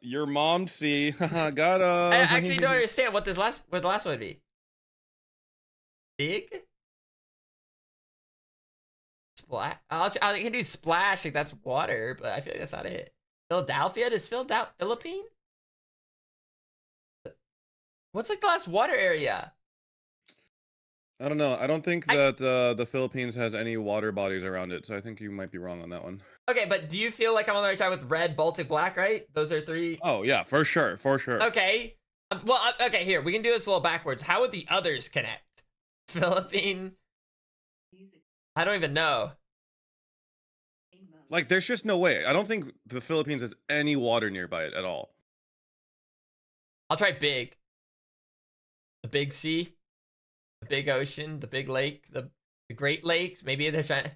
Your mom sea. Got him. I actually don't understand what the last one would be. Big. Splash. I can do splash. Like that's water, but I feel like that's not it. Philadelphia. Does Philadelphia Philippine? What's like the last water area? I don't know. I don't think that the Philippines has any water bodies around it, so I think you might be wrong on that one. Okay, but do you feel like I'm on the right track with red, Baltic, black, right? Those are 3. Oh yeah, for sure. Okay. Well, okay. Here we can do this a little backwards. How would the others connect? Philippine. I don't even know. Like, there's just no way. I don't think the Philippines has any water nearby it at all. I'll try big. The big sea, the big ocean, the big lake, the Great Lakes. Maybe they're trying.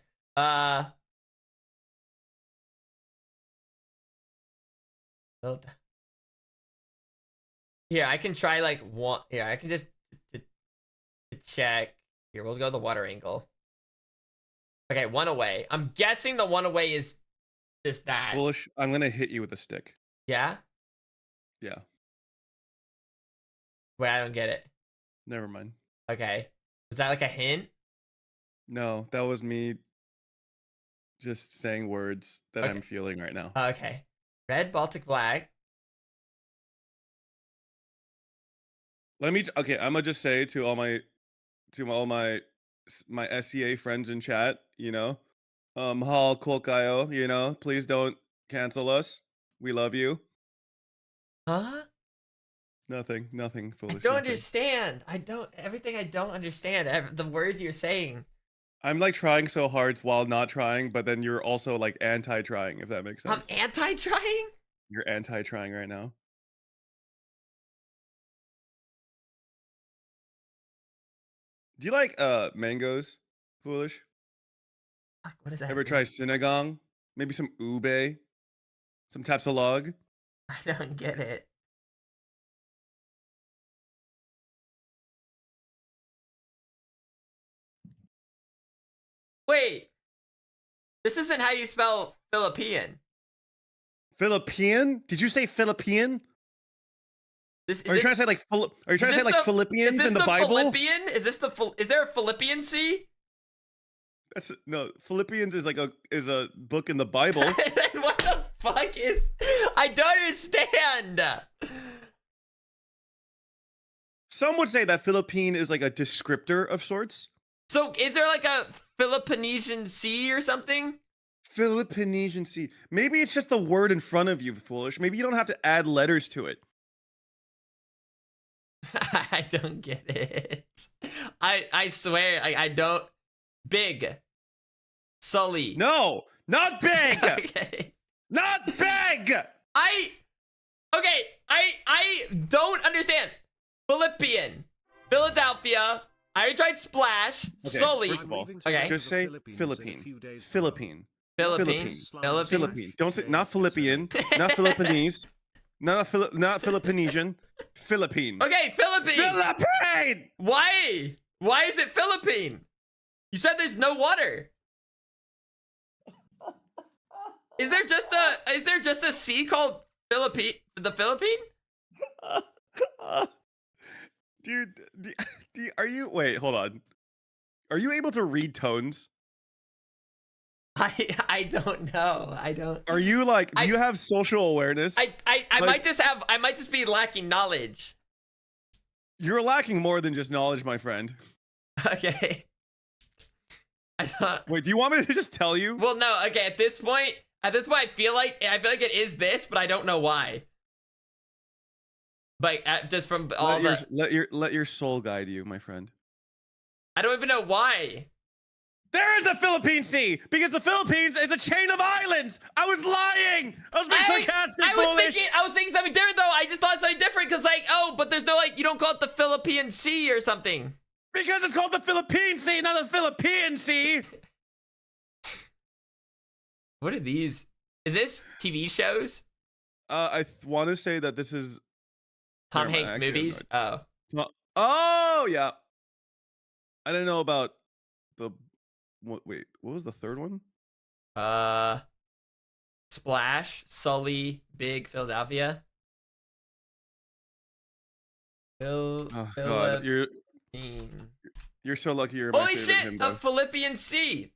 Here, I can try like one. Here, I can just to check. Here, we'll go the water angle. Okay, one away. I'm guessing the one away is just that. Foolish. I'm gonna hit you with a stick. Yeah? Yeah. Wait, I don't get it. Never mind. Okay. Was that like a hint? No, that was me just saying words that I'm feeling right now. Okay. Red, Baltic, black. Okay, I'm gonna just say to all my SEA friends in chat, Hal Kolkayo, please don't cancel us. We love you. Huh? Nothing, foolish. I don't understand. Everything I don't understand. The words you're saying. I'm like trying so hard while not trying, but then you're also like anti-trying, if that makes sense. I'm anti-trying? You're anti-trying right now. Do you like mangoes, foolish? What is that? Ever try sinigang? Maybe some ube? Some tapsalog? I don't get it. Wait. This isn't how you spell Philippine. Philippine? Did you say Philippine? Are you trying to say like Philippians in the Bible? Philippian? Is there a Philippian sea? No, Philippians is like a book in the Bible. Then what the fuck is? I don't understand. Some would say that Philippine is like a descriptor of sorts. So is there like a Peloponnesian Sea or something? Peloponnesian Sea. Maybe it's just the word in front of you, foolish. Maybe you don't have to add letters to it. I don't get it. I swear I don't. Big. Sully. No, not big. Okay. Not big. Okay, I don't understand. Philippian. Philadelphia. I already tried Splash. Okay, Sully. first of all, Okay. just say Philippine. Philippine. Philippine. Philippine. Don't say not Philippian, not Philippines, not Philippinesian. Philippine. Okay, Philippine. Philippine. Why? Why is it Philippine? You said there's no water. Is there just a sea called Philippine? The Philippine? Dude, are you? Wait, hold on. Are you able to read tones? I don't know. I don't. Are you like? Do you have social awareness? I might just be lacking knowledge. You're lacking more than just knowledge, my friend. Okay. Wait, do you want me to just tell you? Well, no. Okay, at this point, I feel like it is this, but I don't know why. But just from all let your soul guide you, my friend. I don't even know why. There is a Philippine Sea because the Philippines is a chain of islands. I was lying. I was being sarcastic. I was thinking something different though. I just thought something different because like, oh, but there's no like, you don't call it the Philippine Sea or something. Because it's called the Philippine Sea, not the Philippine Sea. What are these? Is this TV shows? I want to say that this is Tom Hanks movies. Oh. Oh yeah. I didn't know about the. Wait, what was the third one? Splash, Sully, Big, Philadelphia. Oh God, you're so lucky. You're my holy favorite shit! himbo. A Philippine Sea.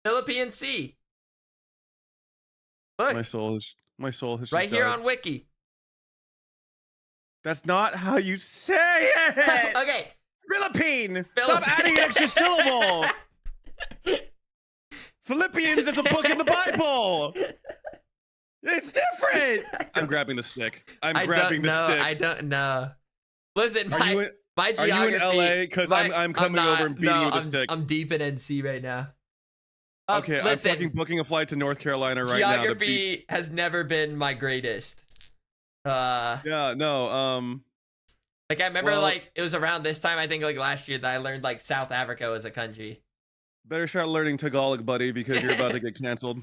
Philippine Sea. Look, My soul has right just here died. on Wiki. That's not how you say it. Okay. Philippine. Stop adding an extra syllable. Philippians, it's a book in the Bible. It's different. I'm grabbing the stick. I'm grabbing the stick. I don't know. Listen, my are geography. you in LA? Because I'm coming over and beating you with a stick. I'm deep in NC right now. Okay, listen, I'm fucking booking a flight to North Carolina right now. Geography has never been my greatest. Yeah, no. Like I remember, like it was around this time I think like last year that I learned like South Africa was a country. Better start learning Tagalog, buddy, because you're about to get canceled.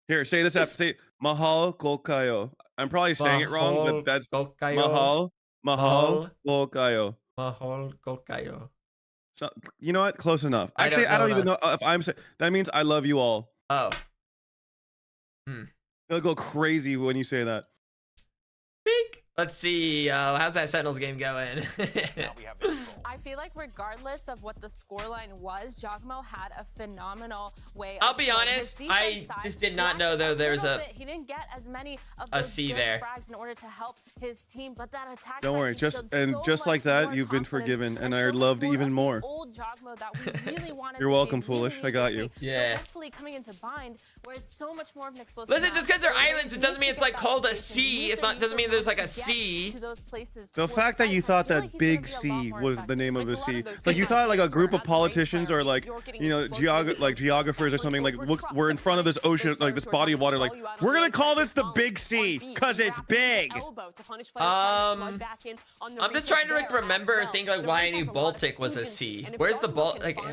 Here, say this after. Say mahal ko kayo. I'm probably saying it wrong, but that's mahal ko kayo. Mahal ko kayo. So you know what? Close enough. Actually, I don't even know if I'm saying that means I love you all. Oh. It'll go crazy when you say that. Let's see. How's that Sentinels game going? I feel like regardless of what the scoreline was, Giacomo had a phenomenal way. I'll be honest, I just did not know though there was he didn't get as many of a those C good there. frags in order to help his team, but that attack. Don't worry, just like that, you've been forgiven, and I loved even more. Old Giacomo that we really wanted You're to welcome, see, foolish. I got you. Yeah. So hopefully coming into Bind, where it's so much more of an explosive. Listen, just because they're islands, it doesn't mean it's like called a sea. It's not. Doesn't mean there's like a sea. The fact that you thought that Big C was the name of a sea, like you thought like a group of politicians or like geographers or something like we're in front of this ocean, like this body of water, like we're gonna call this the Big C because it's big. I'm just trying to like remember or think like why I knew Baltic was a sea. Where's the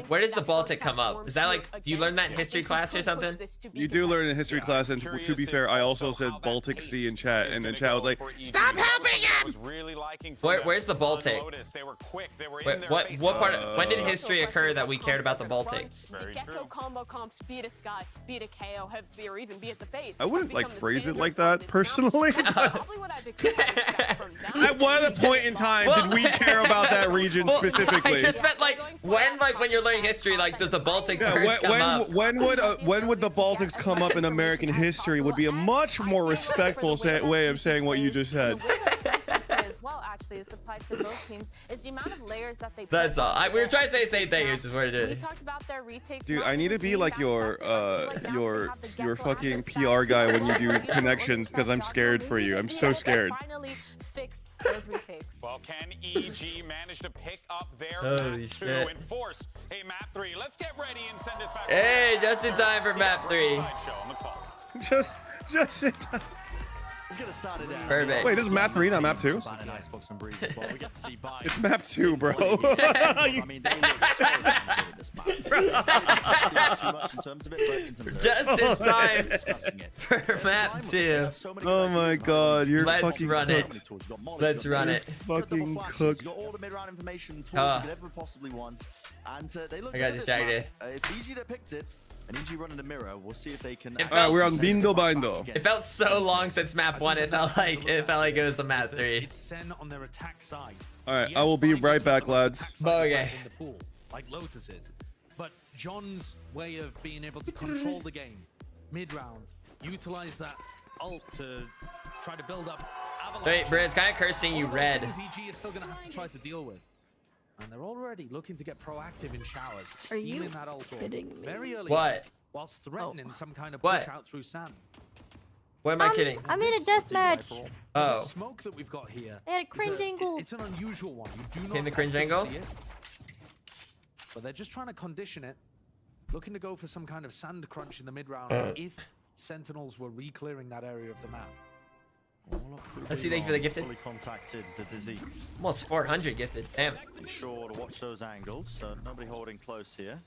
where does the Baltic come up? Is that like do you learn that in history class or something? You do learn in history class, and to be fair, I also said Baltic Sea in chat, and then chat was like, "Stop helping him!" Where's the Baltic? What part? When did history occur that we cared about the Baltic? Gecko combo comps, be it a Sky, be it a KO, or even be it the Fade. I wouldn't like phrase it like that personally. Probably what I've expected from them. At what point in time did we care about that region specifically? I just meant like when you're learning history, like does the Baltic first come up? When would the Baltics come up in American history would be a much more respectful way of saying what you just said. As well, actually. actually, this applies to both teams, is the amount of layers that they put That's all. onto We were their trying to say the same FaZe thing. map. It's just what it We is. talked about their retakes. Dude, not I need to really be being like that your effective. I feel like now your they have the Gecko fucking and the PR guy when you Stack. do Well, connections because I'm scared for you. I'm so scared. Finally fix those retakes. Well, can EG manage to pick up their Holy map 2 shit. and force a map 3? Let's get ready and send this back. Hey, just in time for map 3. Sideshow on the call. Just in time. He's gonna start it down. Perfect. Wait, this is map 3, not map 2? It's map 2, bro. I mean, they look so damn good at this map. Too much in terms of it, but in terms of Just in time discussing it. for map 2. Oh my god, you're Let's fucking run cooked. it. Let's run You're it. Fucking You've cooked. got all the mid-round information, tools you could ever possibly want, and they look I good got at this map. distracted. It's easy to pick it, and EG running the mirror. We'll see if they can. It Alright, we're on felt- Bindo Bindo. It felt so long since map 1. It felt like it was a map 3. It's SEN on their attack side. Alright, I will be right back, lads. Okay. In the pool, like Lotus is. But John's way of being able to control the game mid-round, utilize that ult to try to build up avalanche. Wait, bro, it's kind of cursing you All those red. things EG is still going to have to try to deal with. And they're already looking to get proactive in showers, Are you stealing that ult kidding me? very early What? on, whilst threatening some kind of What? push out through sand. What am I kidding? I'm in a deathmatch. The Oh. smoke that we've got here. They had a is cringe angle. It's an unusual one. You do not In the cringe often angle? see it. But they're just trying to condition it, looking to go for some kind of sand crunch in the mid round if Sentinels were re-clearing that area of the map. Let's see, thank you for the gifted. Fully contacted the Dizzy. Almost 400 gifted. Damn. Be sure to watch those angles, so nobody holding close here.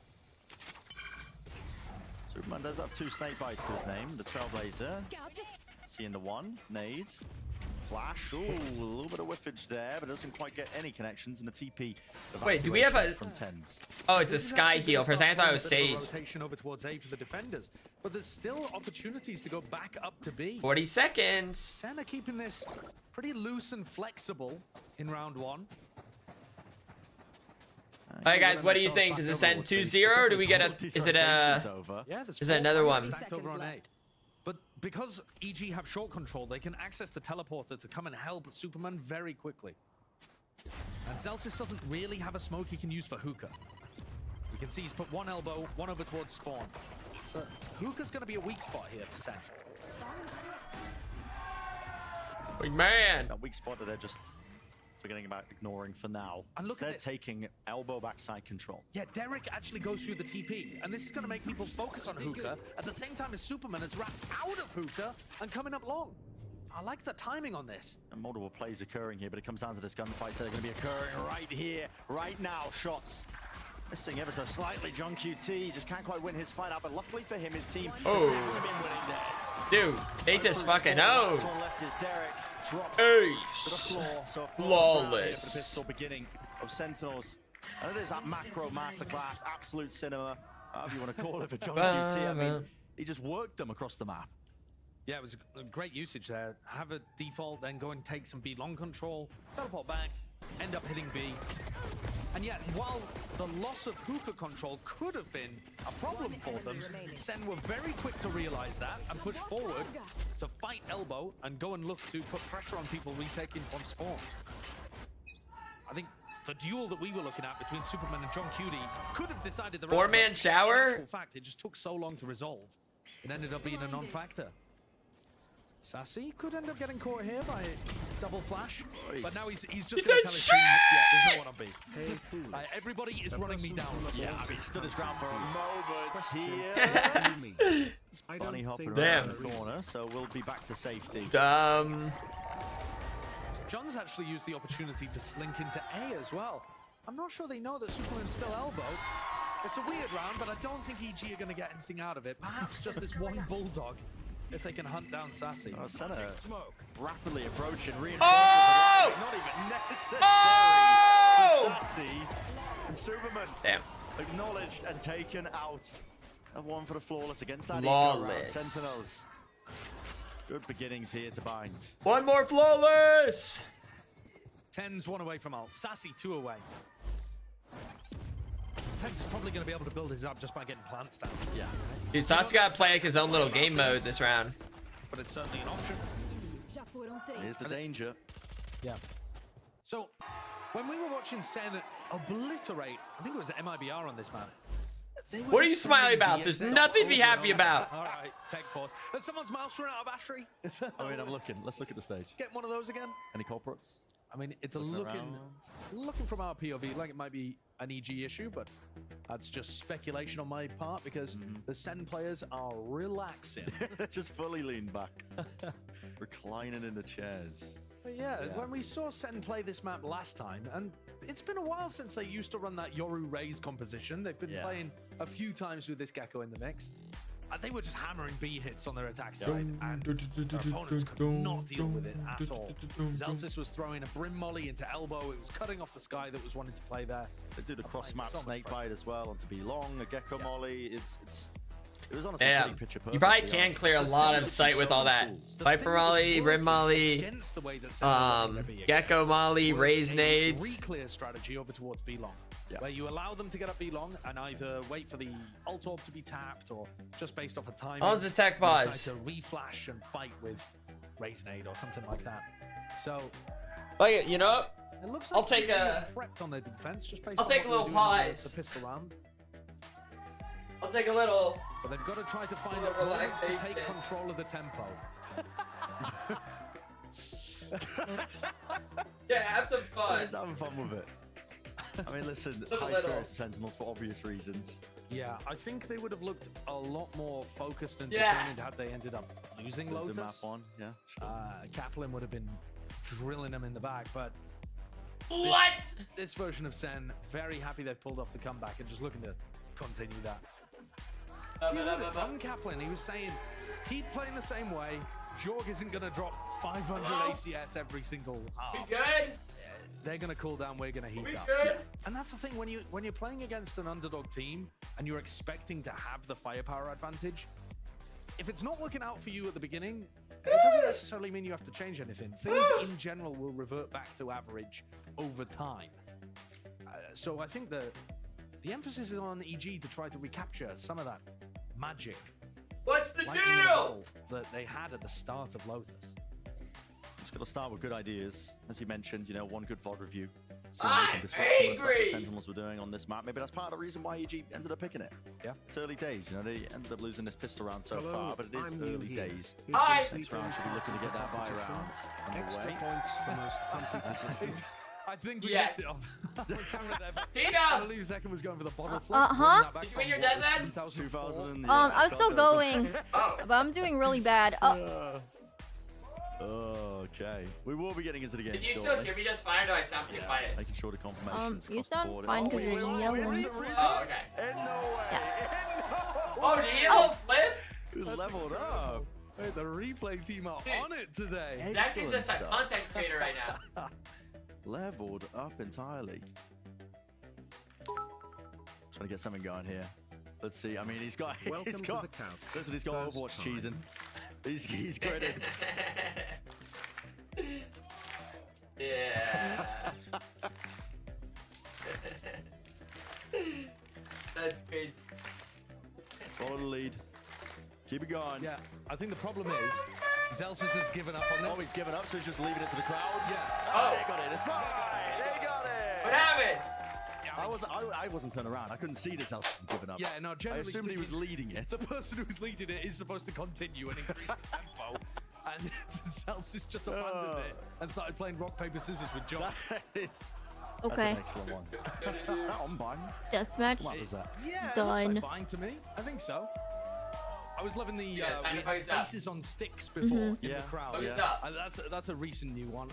Superman does have 2 snake bites to his name. The Trailblazer. Seeing the 1. Nade. Flash. Ooh, a little bit of whiffage there, but doesn't quite get any connections in the TP. Wait, do we have a... From tens. Oh, it's a sky heal. For a second, I thought it was Sage. Rotation over towards A for the defenders, but there's still opportunities to go back up to B. 40 seconds. SEN are keeping this pretty loose and flexible in round 1. Alright guys, what do you think? Does it send 2-0 or do we get a... Is it a... Is it another one? Stacked over on A. But because EG have short control, they can access the teleporter to come and help Superman very quickly. And Zelsis doesn't really have a smoke he can use for Hookah. You can see he's put 1 elbow, 1 over towards spawn. So Hookah's going to be a weak spot here for SEN. Big man. That weak spot that they're just forgetting about ignoring for now. And look at They're this. taking elbow backside control. Yeah, Derek actually goes through the TP, and this is going to make people focus on Hookah at the same time as Superman is wrapped out of Hookah and coming up long. I like the timing on this. And multiple plays occurring here, but it comes down to this gunfight. So they're going to be occurring right here, right now. Shots missing ever so slightly. John QT just can't quite win his fight out, but luckily for him, his team has definitely been winning theirs. Dude, they just fucking owned. Last one left is Derek. Dropped Ace. to the floor. So a Flawless. round here for the pistol beginning of Sentinels. And it is that macro masterclass, absolute cinema, however you want to call it for John QT. I mean, he just worked them across the map. Yeah, it was a great usage there. Have a default, then go and take some B long control, teleport back, end up hitting B. And yet, while the loss of Hookah control could have been a problem for them, SEN were very quick to realize that and push forward to fight elbow and go and look to put pressure on people retaking from spawn. I think the duel that we were looking at between Superman and John Cutie could have decided the 4-man round, shower? but in actual fact, it just took so long to resolve. It ended up being a non-factor. Sassy could end up getting caught here by double flash, but now he's just going to tell his team, yeah, there's no one on B. Everybody is running me down. Yeah, I mean, he stood his ground for a moment here. Bunny hopping around the corner, so we'll be back to safety. John's actually used the opportunity to slink into A as well. I'm not sure they know that Superman's still elbowed. It's a weird round, but I don't think EG are going to get anything out of it. Perhaps just this one bulldog, if they can hunt down Sassy. Oh, Senna rapidly approaching, reinforcements arriving, not even necessary for Sassy. And Superman acknowledged and taken out. And one for the flawless against that eco round. Sentinels. Good beginnings here to bind. One more flawless! 10's 1 away from ult. Sassy 2 away. 10's is probably going to be able to build his up just by getting plants down. Yeah. Dude, Sassy got to play like his own little game mode this round. But it's certainly an option. Here's the danger. Yeah. So, when we were watching Sen obliterate, I think it was MIBR on this map. What are you smiling about? There's nothing to be happy about. All right, take pause. Has someone's mouse run out of battery? I mean, I'm looking. Let's look at the stage. Get one of those again. Any culprits? I mean, it's looking from our POV like it might be an EG issue, but that's just speculation on my part because the Sen players are relaxing. Just fully leaned back, reclining in the chairs. But yeah, when we saw Sen play this map last time, and it's been a while since they used to run that Yoru Raze composition. They've been playing a few times with this Gecko in the mix. And they were just hammering B hits on their attack side, and their opponents could not deal with it at all. Zelsis was throwing a Brim Molly into elbow. It was cutting off the Sky that was wanting to play there. They did a cross-map snake bite as well onto B long, a Gecko Molly. It was honestly pretty picture perfect. You probably can clear a lot of sight with all that. Viper Molly, Rim Molly, Gecko Molly, Raise Nades. Re-clear strategy over towards B long. Where you allow them to get up B long and either wait for the ult orb to be tapped or just based off a timing. I'll just tech pause. Decide to re-flash and fight with Raise Nade or something like that. So, you know, it looks like I'll take a prepped on their defense just based I'll on take a what little they're doing pause. The pistol round. I'll take a little. But they've got to try to find little opponents to relaxation. take control of the tempo. Yeah, have some fun. Let's have fun with it. I mean, listen, Just a high little. spirits of Sentinels for obvious reasons. Yeah, I think they would have looked a lot more focused and Yeah. determined had they ended up losing There's Lotus. a map one, yeah. Kaplan would have been drilling them in the back, but What? This version of Sen, very happy they've pulled off the comeback and just looking to continue that. From Kaplan, he was saying, keep playing the same way. Jorg isn't going to drop 500 ACS every single half. We good? They're going to cool down, we're going to heat up. Good? And that's the thing, when you're playing against an underdog team and you're expecting to have the firepower advantage, if it's not working out for you at the beginning, it doesn't necessarily mean you have to change anything. Things in general will revert back to average over time. So I think the emphasis is on EG to try to recapture some of that magic. What's the lightning in a deal? bottle that they had at the start of Lotus. Just got to start with good ideas. As you mentioned, you know, one good VOD review. So I'm we can discuss some of the stuff angry. that Sentinels were doing on this map. Maybe that's part of the reason why EG ended up picking it. Yeah. It's early days, you know, they ended up losing this pistol round so Hello, far, but it is I'm early Miyoung here. days. Hi. Next round should be looking to get that buy round Extra underway. points for most comfy position. I think we Yeah. missed it off. I Tina! believe Second was going for the bottle flip. Uh-huh. Did you win your death then? 2000. I'm still going, but I'm doing really bad. Okay. We will be getting into the game Can you still shortly. hear me just fine, or do I sound pretty quiet? Making sure the confirmations You across the sound board. fine because we you're will. yelling. Oh, okay. In no way. Oh, did you get a flip? We leveled up. Hey, the replay team are on it today. Zach is just a stuff. content creator right now. Leveled up entirely. Trying to get something going here. Let's see. I mean, he's got. Welcome He's to got. the couch. Listen, he's got First Overwatch time. cheesing. He's gritted. Yeah. That's crazy. Follow the lead. Keep it going. Yeah, I think the problem is Zelsis has given up on this. Oh, he's given up, so he's just leaving it to the crowd. Yeah. Oh, they got it. It's fine. They got it. What happened? I wasn't turning around. I couldn't see this else has given up. Yeah, no, I generally assumed he was speaking, leading it. the person who's leading it is supposed to continue and increase the tempo. And Zelsis just abandoned it and started playing rock, paper, scissors with John. That's Okay. an excellent one. That on button. Deathmatch. What was that? Yeah, it Done. looks like fine to me. I think so. I was loving the Yeah, it's time we to had focus up. faces on sticks before in Yeah. the crowd. Focus up. That's a recent new one.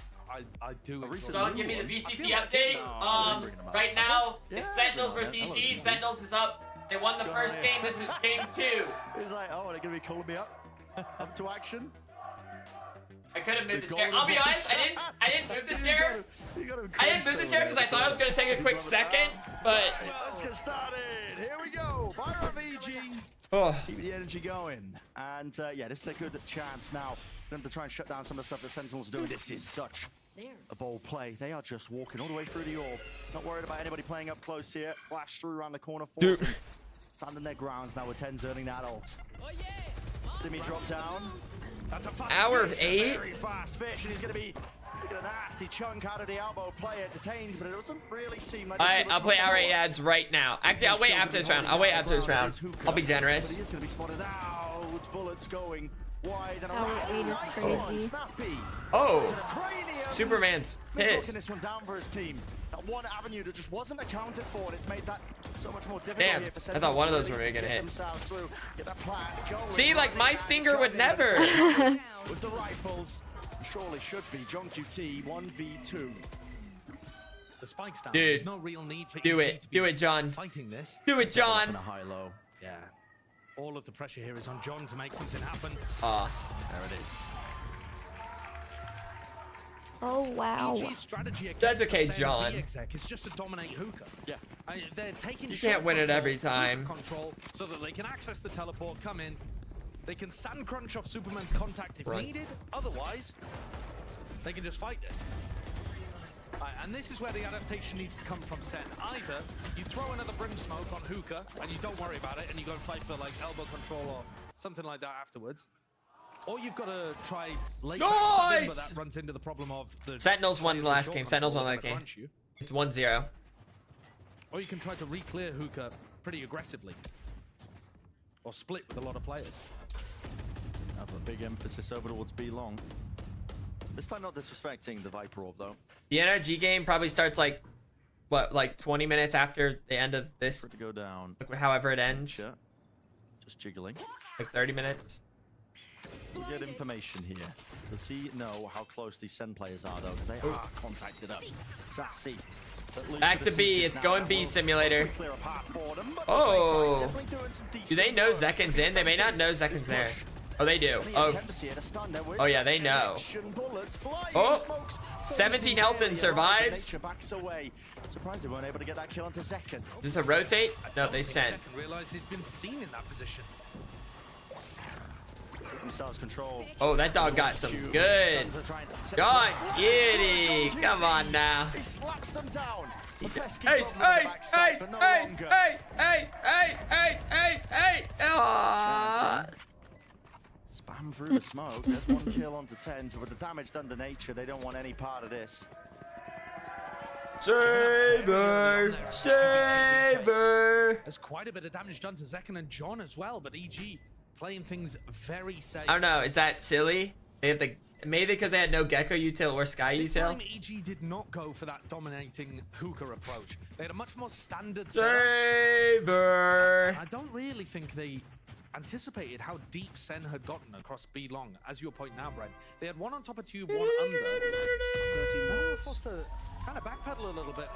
I do. recent So new give me the one? VCT I feel like update. No, bring them up. Right now, Yeah, it's Sentinels bring versus them up. EG. Hello, Sentinels is up. They won the Go first on, game. yeah. This is game 2. He's like, oh, are they going to be calling me up? Up to action? I could have moved We've the chair. gone I'll be with honest, I didn't move the chair. You got him I didn't move the chair because I thought it was gonna take a quick second, but Let's get started. Here we go. Fire up EG. oh, Keep the energy going. And yeah, this is a good chance now for them to try and shut down some of the stuff the Sentinels are doing. This is such a bold play. They are just walking all the way through the orb. Not worried about anybody playing up close here. Flash through around the corner. Dude. Standing their grounds now with 10's earning that ult. Stimmy drop down. That's a fast Hour fish, of 8? a very fast fish, and he's going to be Get a nasty chunk out of the elbow player detained, but it doesn't really seem like. Alright, I'll play outright ads right now. Actually, I'll wait after this round. I'll wait after this round. I'll be generous. But he is going to be spotted out. Bullets going wide and Our around. aid is Nice crazy. one, Snappy. Oh, Cranium. Superman's He's locking pissed. this one down for his team. That one avenue that just wasn't accounted for, and it's made that so much more difficult. Damn, here for I thought one of those Sentinels were to gonna get hit. themselves through, get that plan going. See, like my stinger would never. With the rifles, surely should be John QT 1v2. The spike's down. Dude, There's no real need for do EG it. to be Do it, John. fighting this. Do it, John. And a high-low. Yeah. All of the pressure here is on John to make something happen. There it is. Oh wow. EG's strategy against That's okay, the SEN John. B exec is just to dominate hookah. Yeah. They're taking You can't win it shot every control, time. hookah control so that they can access the teleport, come in. They can sand crunch off Superman's contact if Right. needed. Otherwise, they can just fight this. And this is where the adaptation needs to come from SEN. Either you throw another brim smoke on hookah and you don't worry about it and you go and fight for like elbow control or something like that afterwards. Or you've got to try late backstabbing, but that runs into the problem of the Sentinels won the last short game. Sentinels won control that gonna game. crunch you. It's 1-0. Or you can try to re-clear hookah pretty aggressively. Or split with a lot of players. Have a big emphasis over towards B long. This time not disrespecting the Viper Orb though. The NRG game probably starts like, what, like 20 minutes after the end of this? To go down. However it ends. Sure. Just jiggling. Like 30 minutes. We get information here. Does he know how close these SEN players are though? Because they are contacted up. Sassy. Back to B. It's going B simulator. Oh. Do they know Zekken's in? They may not know Zekken's there. Oh, they do. Oh. Oh yeah, they know. Oh. 17 health and survives. Surprised they weren't able to get that kill into Zekken. Just a rotate? No, they sent. Zekken realized he'd been seen in that position. Themselves control. Oh, that dog got some good. God, kitty. Come on now. He slaps them down. Hey, Spam through the smoke. There's one kill onto 10. So with the damage done to nature, they don't want any part of this. Saber! Saber! There's quite a bit of damage done to Zekken and John as well, but EG playing things very safe. I don't know. Is that silly? They have the maybe because they had no Gecko util or Sky This util. time EG did not go for that dominating hookah approach. They had a much more standard setup. Saber! I don't really think they anticipated how deep SEN had gotten across B long. As your point now, Brent, they had one on top of tube, one under. 13 now forced to kind of backpedal a little bit.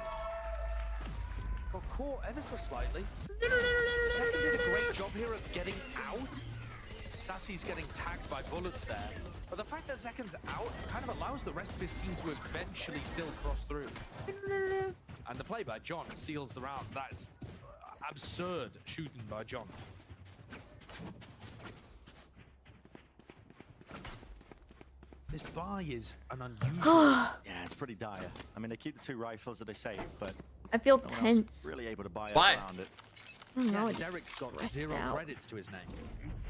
Got caught ever so slightly. Zekken did a great job here of getting out. Sassy's getting tagged by bullets there. But the fact that Zekken's out kind of allows the rest of his team to eventually still cross through. And the play by John seals the round. That's absurd shooting by John. This buy is an unusual. Yeah, it's pretty dire. I mean, they keep the two rifles that they save, but I feel no one else tense. really able to buy Why? around it. No, Yeah, Derek's got 0 credits to his name.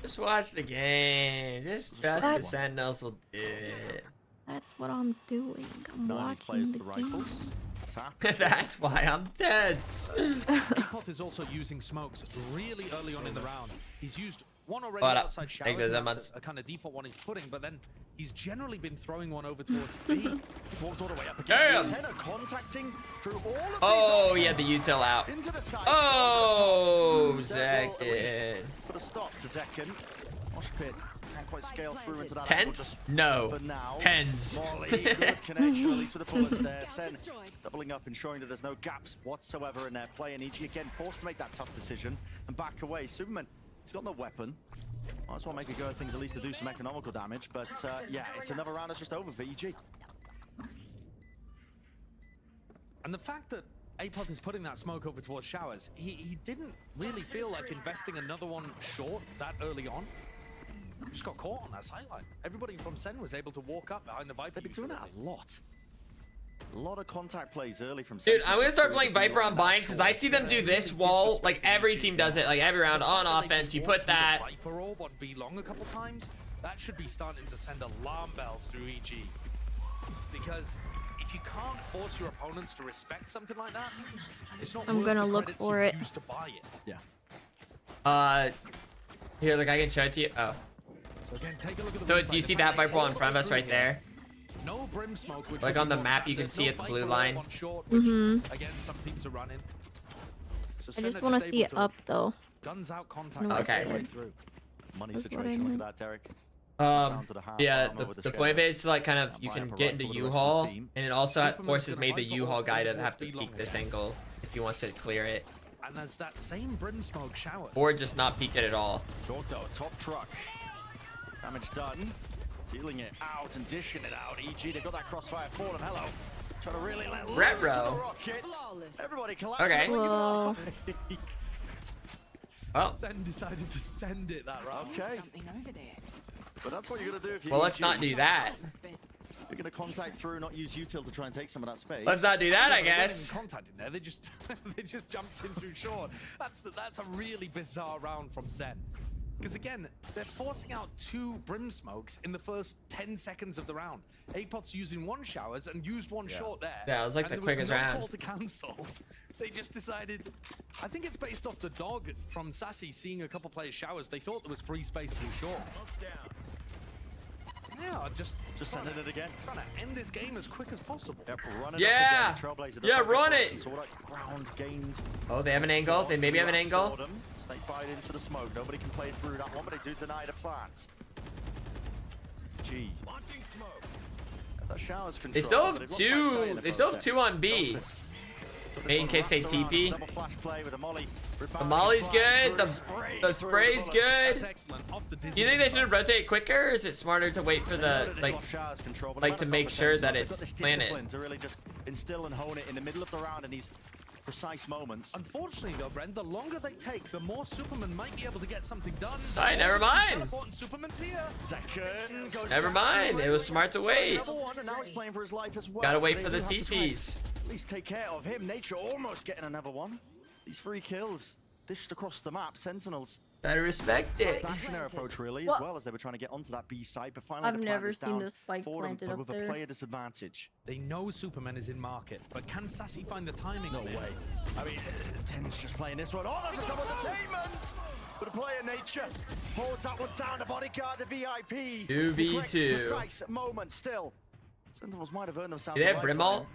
Just watch the game. Just trust the Sentinels will do it. That's what I'm doing. I'm None of these players watching the with the rifles. game. Tap. That's why I'm tense. Apoth is also using smokes really early on in the round. He's used one already What up? outside There showers. goes And that that's a kind of default one he's putting, but then he's generally been throwing one over towards B. Walked all the way up again. Damn. Senna contacting through all of Oh, these yeah, the util out. into the side. Oh, That will at least Zekken. put a stop to Zekken. Mosh pit can't quite scale through into that. Tense? angle No. just for now. Tens. Molly, good connection, at least with the bullets there. Sen doubling up, ensuring that there's no gaps whatsoever in their play. And EG again forced to make that tough decision and back away. Superman, he's got no weapon. Might as well make a go of things at least to do some economical damage. But yeah, it's another round that's just over for EG. And the fact that Apoth is putting that smoke over towards showers, he didn't really feel like investing another one short that early on. Just got caught on that sideline. Everybody from SEN was able to walk up behind the Viper. They've been doing that a lot. A lot of contact plays early from Dude, Sentinels. I'm gonna start playing Viper on Bind because I see them do this wall. Like every team does it. Like every round on offense, you put that. Viper orb on B long a couple times. That should be starting to send alarm bells through EG. because if you can't force your opponents to respect something like that, it's not I'm worth gonna the look credits for you've it. used to buy it. Yeah. Here, look, I can show it to you. Oh. So again, take a look at the So replay. do you The see fact that they Viper wall in all front of us through right here. there? No brim smoke, which Like would on be the more map, you can standard. see No it, the blue Viper line. on short, which, again, some teams are running. So I Senna just want to see able it up though. Guns out contact. No, Okay. all the way through. Money That's what I situation. Look at meant. that, Derek. Yeah, the point of it is to like kind of you Line can up get right into for the rest of his U-Haul, team. and it also Superman's forces gonna maybe the fight the U-Haul ball guy to towards have to B peek long this again. angle if he wants to clear it, And there's that same brim smoke showers. or just not peek it at all. Jordo, top truck. Damage done. Dealing it out and dishing it out. EG, they've got that crossfire for them. Hello. Trying to really let loose Retro. with the rocket. Everybody collapsing. Okay. Whoa. Well, Sen decided to send it that round. Okay. But that's what you're going to do if you well, let's not do that. You're going to contact through, not use util to try and take some of that space. Let's not do that, I They weren't even guess. contacting there. They just they just jumped in through short. That's a really bizarre round from Sen. Because again, they're forcing out 2 brim smokes in the first 10 seconds of the round. Apoth's using 1 showers and used 1 short there. Yeah, it was like and the there quickest no round. call to cancel. They just decided. I think it's based off the dog from Sassy seeing a couple players showers. They thought there was free space through short. Yeah, just sending it again. Trying to end this game as quick as possible. Yep, run it Yeah. up again. Trailblazer Yeah, does run not it. So like ground gained. Oh, they have an angle. They maybe have an angle. Snake bite into the smoke. Nobody can play through that one, but they do deny the plant. G. That shower's control. They still but have they've lost backside in 2. the They still have process. 2 on B. Celsius. Took this In one case they wrapped around. TP. Double flash play with a molly. The Rebounding molly's fly good. through, The spray the through spray's bullets. good. That's excellent. Off the Do you think they should have rotated quicker, or is it smarter to wait for the like to make sure that They've got it's this planted? discipline to really just instill and hone it in the middle of the round in these precise moments. Unfortunately, though, Brent, the longer they take, the more Superman might be able to get something done. Alright, never mind. Teleporting Superman's here. Second goes Never down mind. to It was smart to wait. Another one, and now he's playing for his life as well. Gotta so wait they for the do have to try and TPs. At least take care of him. Nature almost getting another one. These 3 kills dished across the map. Sentinels. Gotta respect it. Dashing their approach really, Well, as well as they were trying to get onto that B side, but finally I've the plant never is seen down the spike for them, planted but up with a there. player disadvantage. They know Superman is in market, but can Sassy find the timing on it? way. I mean, Ten's just playing this one. Oh, that's a double detainment! But a player Nature holds that one down. The bodyguard, the VIP. 2v2. The correct, precise moment still. Sentinels might have earned themselves Do they a have lifeline. Brimalt?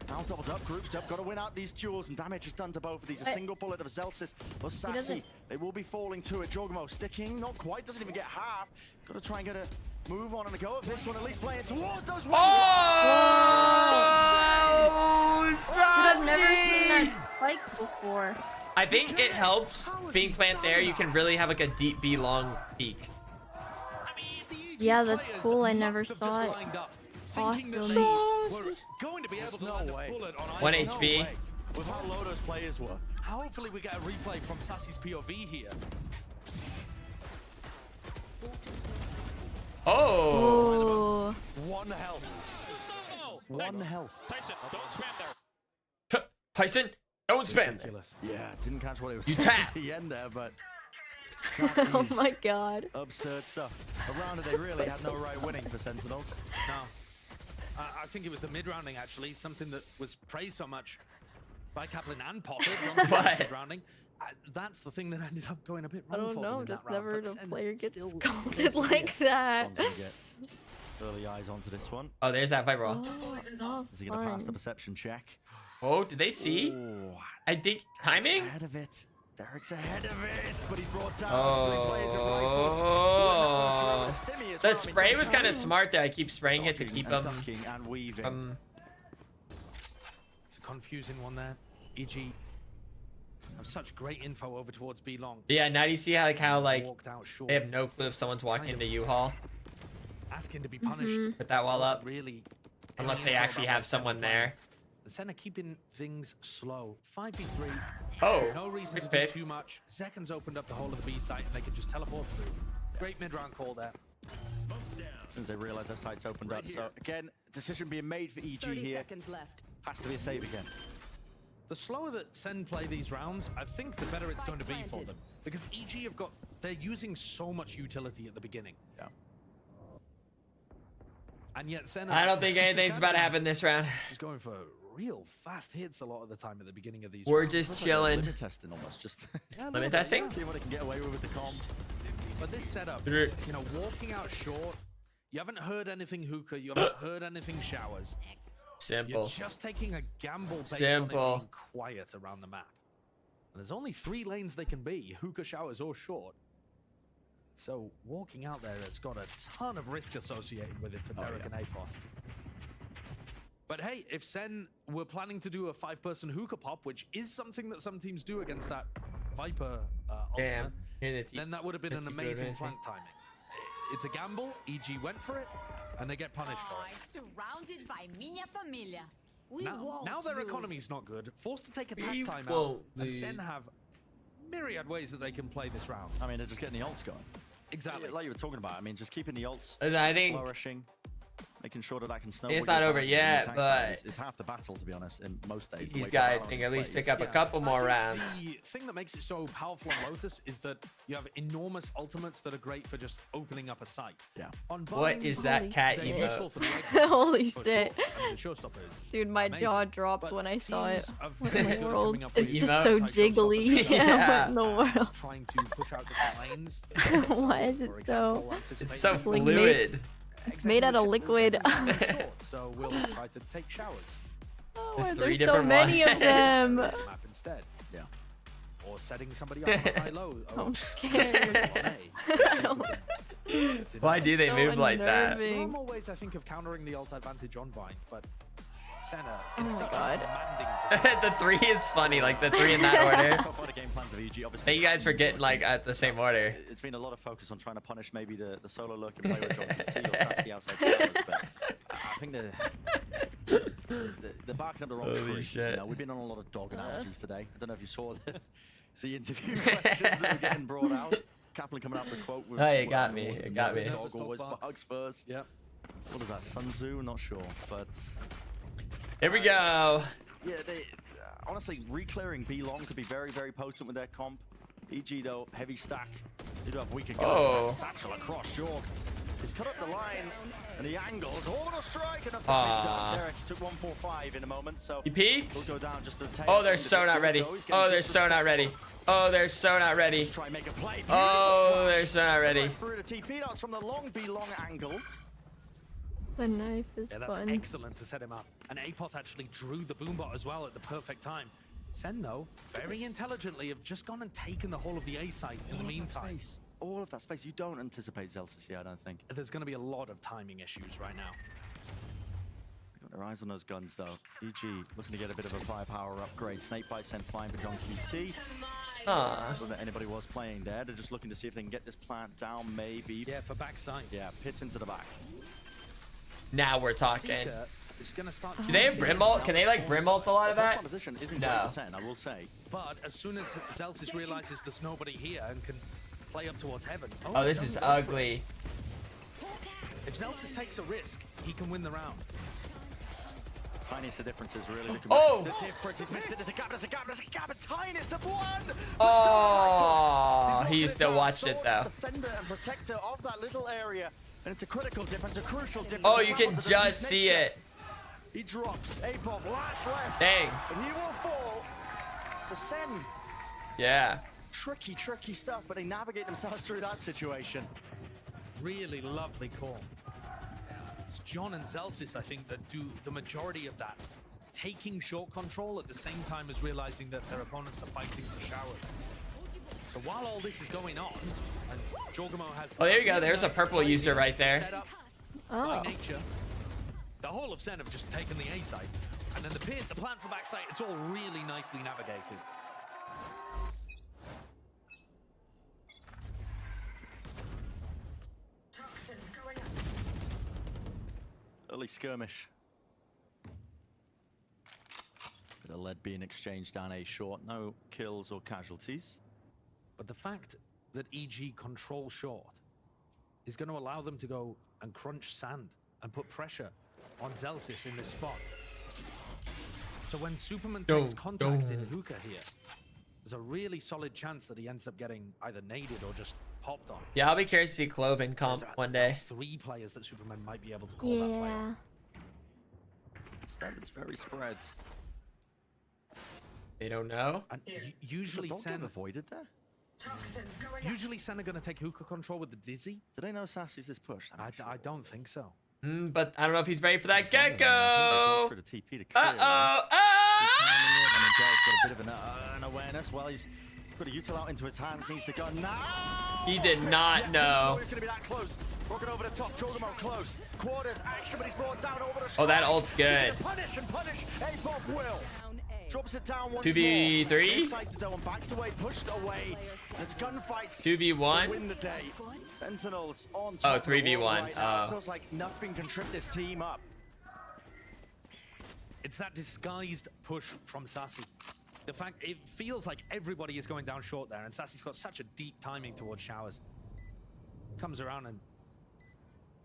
Now doubled up, grouped up, got to win out these duels, and damage is done to both of these. A single bullet of Zelsis or Sassy. doesn't- They will be falling to it. Jogmo sticking, not quite, doesn't even get half. Got to try and get a move on and a go of this one, at least playing towards those. Oh, I've never seen that spike before. I think it helps being plant there. You can really have like a deep B long peak. Yeah, that's cool. I never saw it. Awesome. Going to be able to land a bullet on 1 Ice. HP. With how low those players were. Hopefully we get a replay from Sassy's POV here. Oh. 1 health. 1 health. Tyson, don't spam there. Tyson, don't spam. Yeah, didn't catch what it was You saying tap. at the end there, but Oh my god. absurd stuff. A round that they really had no right winning for Sentinels. No. I think it was the mid-rounding, actually, something that was praised so much by Kaplan and Potter. What? Mid-rounding. That's the thing that ended up going a bit I wrong don't for know, them in just that round, never but the Sen player gets still scolded persevered. like that. Son's gonna get early eyes onto this one. Oh, there's that Viper wall. Oh, Is he gonna pass the fun. perception check? Oh, did they see? Oh, I think timing. ahead of it. Derek's ahead of it, but he's brought down. 3 players with rifles. Oh. Stimmy as The well. I mean, spray was kind of Derek smart there. I keep spraying it to dodging keep and them. ducking and weaving. It's a confusing one there. EG have such great info over towards B long. Yeah, now do you see how like Walked out short. they have no clue if someone's walking into U-Haul. Asking to be punished. Put that wall up. Really. Unless any they info actually about have what's going someone on. there. The center keeping things slow. 5v3. Oh, No reason quick to do pick. too much. Seconds opened up the whole of the B site and they could just teleport through. Great mid-round call there. As soon as they realise their site's opened up. So again, decision being made for EG 30 here. seconds left. Has to be a save again. The slower that Sen play these rounds, I think the better it's going to be for them. Because EG they're using so much utility at the beginning. Yeah. And yet Sen, I don't think anything's about to happen this round. He's going for real fast hits a lot of the time at the beginning of these We're rounds. just chilling. Limit testing almost, just Limit testing? See what they can get away with the comp. But this setup, you know, walking out short, you haven't heard anything hookah, you haven't heard anything showers. Simple. You're just taking a gamble based on it being quiet around the map. And there's only 3 lanes they can be, hookah, showers, or short. So walking out there has got a ton of risk associated with it for Derek and Apoth. But hey, if Sen were planning to do a 5-person hookah pop, which is something that some teams do against that Viper ultimate, then that would have been an amazing flank timing. It's a gamble, EG went for it, and they get punished for it. Surrounded by minha família. Now their economy's not good, forced to take attack time out, and Sen have myriad ways that they can play this round. I mean, they're just getting the ults going. Exactly. Like you were talking about, I mean, just keeping the ults I think flourishing, making sure that can snowball. it's not over yet, but it's half the battle, to be honest, in most days. He's got to at least pick up a couple more rounds. The thing that makes it so powerful on Lotus is that you have enormous ultimates that are great for just opening up a site. Yeah. On What is that cat emote? Holy shit. Showstoppers. Dude, my jaw dropped when I saw it. It's It's just so jiggly. Yeah. What in the world? Trying to push out the lanes. Why is it so? It's so like fluid. It's made out of liquid. So we'll try to take showers. Oh, There's there's 3 so different many ones. of them. Map instead. Yeah. Or setting somebody up on high-low. I'm scared. Why do they So move like that? There are more ways, I think, of countering the ult advantage on Bind, but Senna, Oh it's my such God. a commanding The 3 is funny, like the 3 in that order. Top of the game plans of EG, obviously. Thank you guys for getting like at the same order. It's been a lot of focus on trying to punish maybe the solo lurk and play with John T or Sassy outside showers, but I think they're barking up the wrong Holy tree. shit. You know, we've been on a lot of dog analogies today. I don't know if you saw the interview questions that were getting brought out. Kaplan coming out with a quote. With, Oh, it got me. It got me. Dog always bugs first. Yep. What is that, Sun Tzu? Not sure, but Here we go. yeah, they honestly re-clearing B long could be very, very potent with their comp. EG though, heavy stack. They do have weaker guns. Oh. Satchel across Jorg. He's cut up the line and the angles. Orbital strike, enough damage done. Derek took 145 in a moment, so He peeks. he'll go down just to the tail. Oh, they're so not ready. Oh, they're so not ready. Oh, they're so not ready. Try and make a play. Oh, they're so not ready. Through the TP, that's from the long B long angle. The knife is Yeah, that's fun. excellent to set him up. And Apoth actually drew the boombot as well at the perfect time. Sen, though, very intelligently have just gone and taken the whole of the A site in the meantime. All of that space. You don't anticipate Zelsis here, I don't think. There's going to be a lot of timing issues right now. Got their eyes on those guns though. EG looking to get a bit of a firepower upgrade. Snake Bite sent flying for John QT. Huh. Not that anybody was playing there. They're just looking to see if they can get this plant down, maybe. Yeah, for backside. Yeah, pits into the back. Now we're talking. Seeker is going to start. Do they have Brimbolt? Can they like Brimbolt a lot of that? Position isn't No. 20%, I will say. But as soon as Zelsis realizes there's nobody here and can play up towards heaven. Oh, this is ugly. If Zelsis takes a risk, he can win the round. Tiniest the difference is really. Oh! The difference is missed it. There's a gap, there's a gap, there's a gap. A tiniest of one! Oh, he still watched it though. Defender and protector of that little area. And it's a critical difference, a crucial difference. Oh, you can just see it. He drops. Apov last left. Dang. And he will fall. So Sen. Yeah. Tricky, tricky stuff, but they navigate themselves through that situation. Really lovely call. It's John and Zelsis, I think, that do the majority of that. Taking short control at the same time as realizing that their opponents are fighting for showers. So while all this is going on, and Jorgamo has... Oh, there you go. There's a purple user right there. Set up Oh. by nature. The whole of Sen have just taken the A side. And then the pit, the plan for backside, it's all really nicely navigated. Early skirmish. Bit of lead being exchanged down A short. No kills or casualties. But the fact that EG control short is going to allow them to go and crunch sand and put pressure on Zelsis in this spot. So when Superman takes contact in hookah here, there's a really solid chance that he ends up getting either naded or just popped on. Yeah, I'll be curious to see Clove in comp one day. 3 players that Superman might be able to call that play on. Standards very spread. They don't know. And usually Sen avoided there. Usually Sen are going to take hookah control with the Dizzy. Do they know Sassy's this push? I don't think so. But I don't know if he's ready for that gecko. For the TP to clear. I mean, Joe's got a bit of an awareness. Well, he's put a util out into his hands. Needs the gun now. He did not know. He's gonna be that close. Walking over the top. Jogamo close. Quarters action, but he's brought down over the. Oh, that ult's good. Punish and punish. Apoff will. Drops it down once 2v3? More. Backs away, pushed away. It's gunfights. 2v1? Win the day. Sentinels on Oh, top. 3v1. Right now. It feels like nothing can trip this team up. It's that disguised push from Sassy. The fact it feels like everybody is going down short there, and Sassy's got such a deep timing towards showers. Comes around, and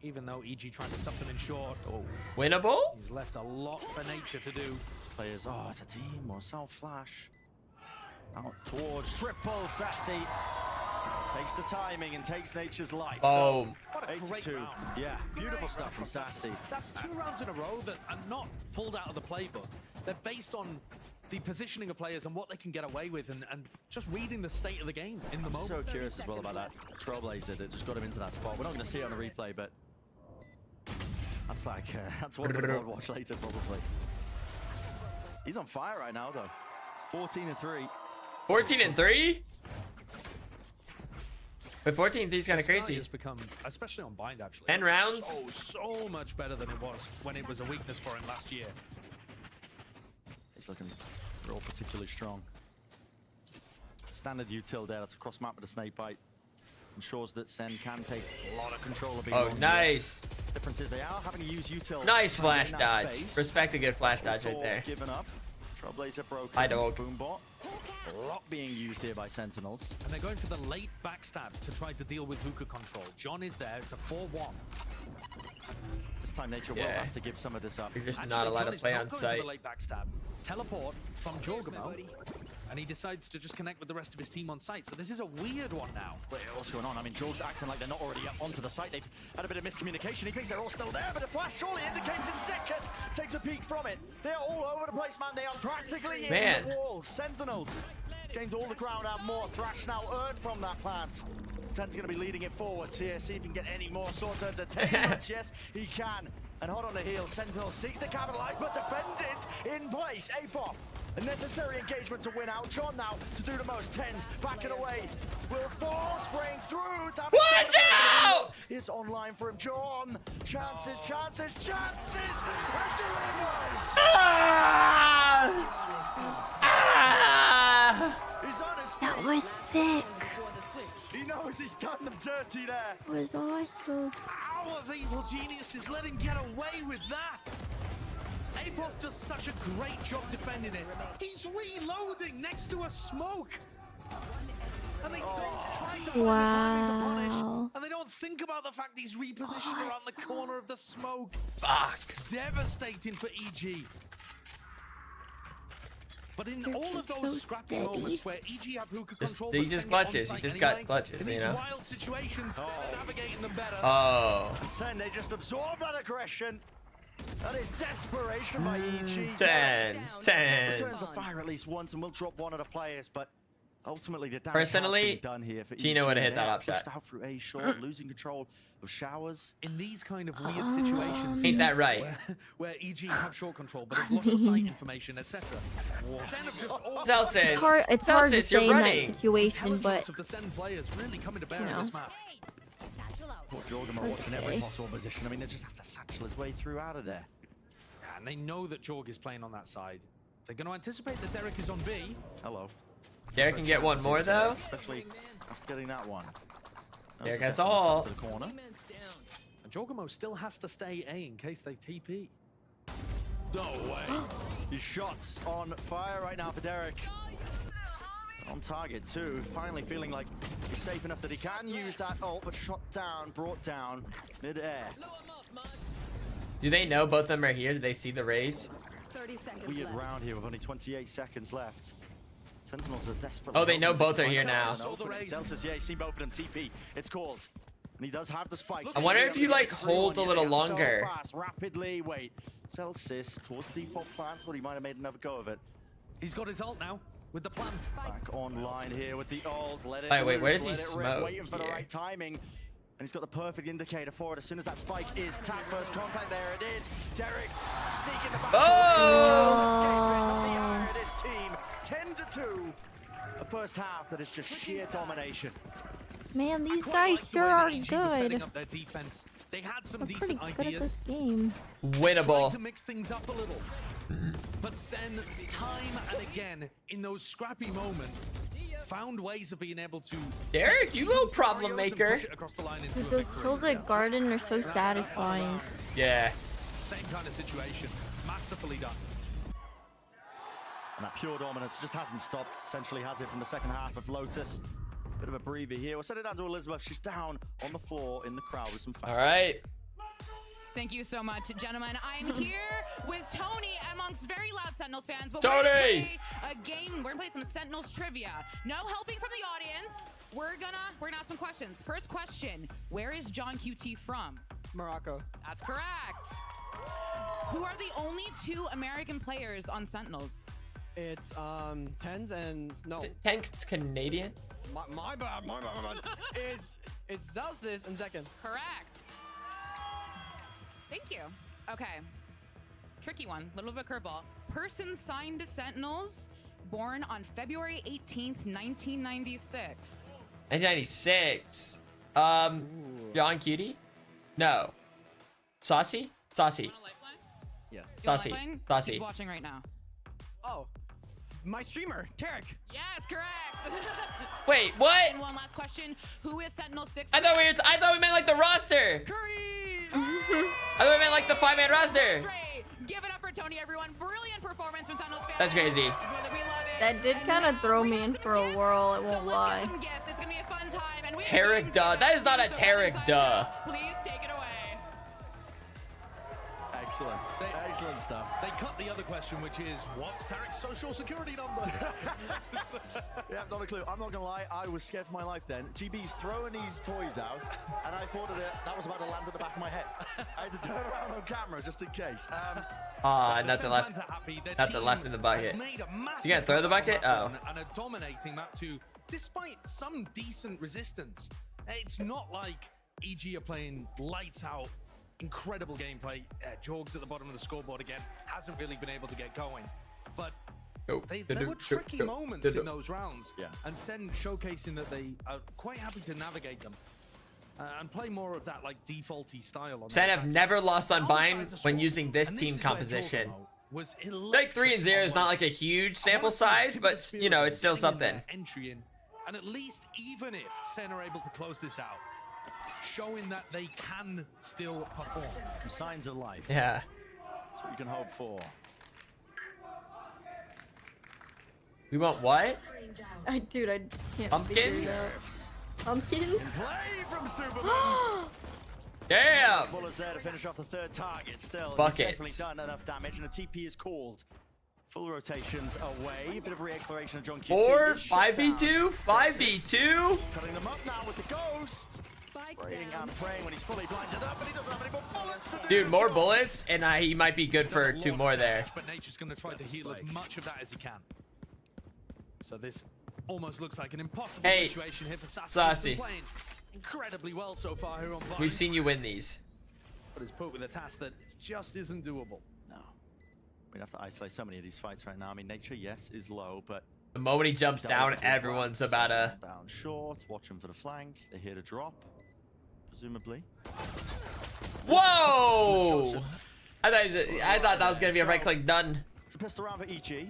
even though EG trying to stuff them in short, winnable. He's left a lot for nature to do. Players, it's a team or self flash. Out towards triple. Sassy takes the timing and takes nature's life. Oh, what a great round. Yeah, beautiful stuff from Sassy. That's 2 rounds in a row that are not pulled out of the playbook. They're based on the positioning of players and what they can get away with, and just reading the state of the game in the moment. I'm so curious as well about that Trailblazer that just got him into that spot. We're not going to see it on a replay, but that's like that's what we'll watch later probably. He's on fire right now though. 14-3. 14-3. But 14-3 is kind of crazy. Has become, especially on bind actually, 10 rounds. So much better than it was when it was a weakness for him last year. He's looking real particularly strong. Standard util there. That's a cross map with a snake bite. Ensures that Sen can take a lot of control of being Oh, nice. Difference is they are having to use util. Nice flash dodge. Respect a good flash dodge right there. Given up. Trailblazer broken. Hi, dog. Boombot. A lot being used here by Sentinels. And they're going for the late backstab to try to deal with hookah control. John is there. It's a 4-1. This time Nature will have to give some of this up. You're just not allowed to play on site. The late backstab. Teleport from Jogamo, and he decides to just connect with the rest of his team on site. So this is a weird one now. Wait, what's going on? I mean, Jorg's acting like they're not already up onto the site. They've had a bit of miscommunication. He thinks they're all still there, but a flash surely indicates in second. Takes a peek from it. They're all over the place, man. They are practically in the walls. Sentinels gained all the ground out more. Thrash now earned from that plant. Ten's going to be leading it forwards here. See if he can get any more sort of entertainment. Yes, he can. And hot on the heels, Sentinels seek to capitalize, but defend it in place. Apoff, a necessary engagement to win out. John now to do the most. Tens backing away. Will fall, spraying through. Watch out! Is online for him. John, chances, chances, chances, and delivers. He's on his feet. That was sick. He knows he's done them dirty there. It was awesome. Hour of evil geniuses let him get away with that. Apoff does such a great job defending it. He's reloading next to a smoke. And they don't try to find the timing to punish. And they don't think about the fact he's repositioned around the corner of the smoke. Fuck. Devastating for EG. But in all of those scrappy moments where EG have hookah control, he just clutches. He just got clutches, you know. Wild situations, navigating them better. Oh. And Sen, they just absorb that aggression. That is desperation by EG. Tens. Returns a fire at least once and will drop one of the players, but ultimately the damage Personally, has been done here for Tino EG. would have hit that They're up shot. pushed out through A short, losing control of showers. In these kind of weird situations, Ain't that right? Where EG have short control but have lost the site information, etc. Celsius, It's hard to say in running. that situation, but of the SEN players really coming to bear on this map. Poor Jorgamo watching every possible position. I mean, they just has to satchel his way through out of there. Yeah, and they know that Jorg is playing on that side. They're going to anticipate that Derek is on B. Hello. Derek can get one more though. Especially after getting that one. Derek has all. To the corner. And Jorgamo still has to stay A in case they TP. No way. His shots on fire right now for Derek. On target too. Finally feeling like he's safe enough that he can use that ult, but shot down, brought down mid-air. Do they know both of them are here? Do they see the raise? 30 seconds Weird round here with only 28 seconds left. Sentinels are desperately. Oh, they know both are here now. Celsius, yeah, he's seen both of them TP. It's called. And he does have the spike. I wonder if you like hold a little longer. So fast, rapidly. Wait, Celsius towards default plant. Thought he might have made another go of it. He's got his ult now with the plant. Back online here with the ult. Let it Wait, where does he let it rip, smoke waiting for the here? right timing. And he's got the perfect indicator for it. As soon as that spike is tapped, first contact, there it is. Derek seeking the back. Oh! This team 10-2. The first half that is just sheer domination. Man, these guys sure are Setting good. up their defense. They had some They're pretty decent good at ideas. this game. Winnable. Tried to mix things up a little. But Sen, time and again, in those scrappy moments, found ways of being able to... Derek, you little problem maker. Dude, those kills at Garden are so satisfying. Yeah. Same kind of situation. Masterfully done. And that pure dominance just hasn't stopped. Essentially has it from the second half of Lotus. Bit of a breather here. We'll send it down to Elizabeth. She's down on the floor in the crowd with some fans. All right. Thank you so much, gentlemen. I'm here with Tony amongst very loud Sentinels fans. But Tony! We're gonna play a game. We're gonna play some Sentinels trivia. No helping from the audience. We're gonna ask some questions. First question: where is John QT from? Morocco. That's correct. Who are the only 2 American players on Sentinels? It's Tens and no. Tank's Canadian. My bad. It's Celsius and Zekin. Correct. Thank you. Okay. Tricky one. Little bit curveball. Person signed to Sentinels, born on February 18th, 1996. 1996. John Cutie? No. Saucy? Saucy. Yes. You want a Saucy. lifeline? Saucy. He's watching right now. Oh, my streamer, Tarek. Yes, correct. Wait, what? And one last question. Who is Sentinel 6? I thought we meant like the roster. I thought we meant like the 5-man roster. Give it up for Tony, everyone. Brilliant performance from Sentinels fans. That's crazy. That did kind of throw me in for a whirl, I won't lie. Some gifts. It's gonna be a fun time. And Tarek duh. That is not a Tarek duh. Please take it away. Excellent. Excellent stuff. They cut the other question, which is, what's Tarek's social security number? Yeah, not a clue. I'm not gonna lie, I was scared for my life then. GB's throwing these toys out, and I thought that was about to land at the back of my head. I had to turn around on camera just in case. Nothing left. Nothing left in the bucket. You gonna throw the bucket? Oh. And are dominating map 2, despite some decent resistance. It's not like EG are playing lights out. Incredible gameplay. Jorgs at the bottom of the scoreboard again. Hasn't really been able to get going. But there were tricky moments in those rounds. Yeah. And Sen showcasing that they are quite happy to navigate them. And play more of that like defaulty style. On Sen have never lost on Bind when using this team composition. Like 3-0 is not like a huge sample size, but you know, it's still something. Entry in. And at least even if Sen are able to close this out, showing that they can still perform. Some signs of life. Yeah. That's what you can hope for. We want what? Dude, I can't. Pumpkins? Pumpkins? Play from Superman. Damn! Bullets there to finish off the third target. Still, Buckets. he's definitely done enough damage, and a TP is called. Full rotations away. Bit of re-exploration of John QT. 4, 5v2, 5v2. Cutting them up now with the ghost. Spraying and praying when he's fully blinded up, but he doesn't have any more bullets to do. Dude, more bullets, and he might be good for 2 more there. But Nature's going to try to heal as much of that as he can. So this almost looks like an impossible situation here for Sassy. He's been playing incredibly well so far here on Vine. We've seen you win these. But is put with a task that just isn't doable. No. We'd have to isolate so many of these fights right now. I mean, Nature, yes, is low, but The moment he jumps down, everyone's about to... Down short, watch him for the flank. They're here to drop, presumably. Whoa! I thought that was going to be a right-click done. It's a pistol round for EG.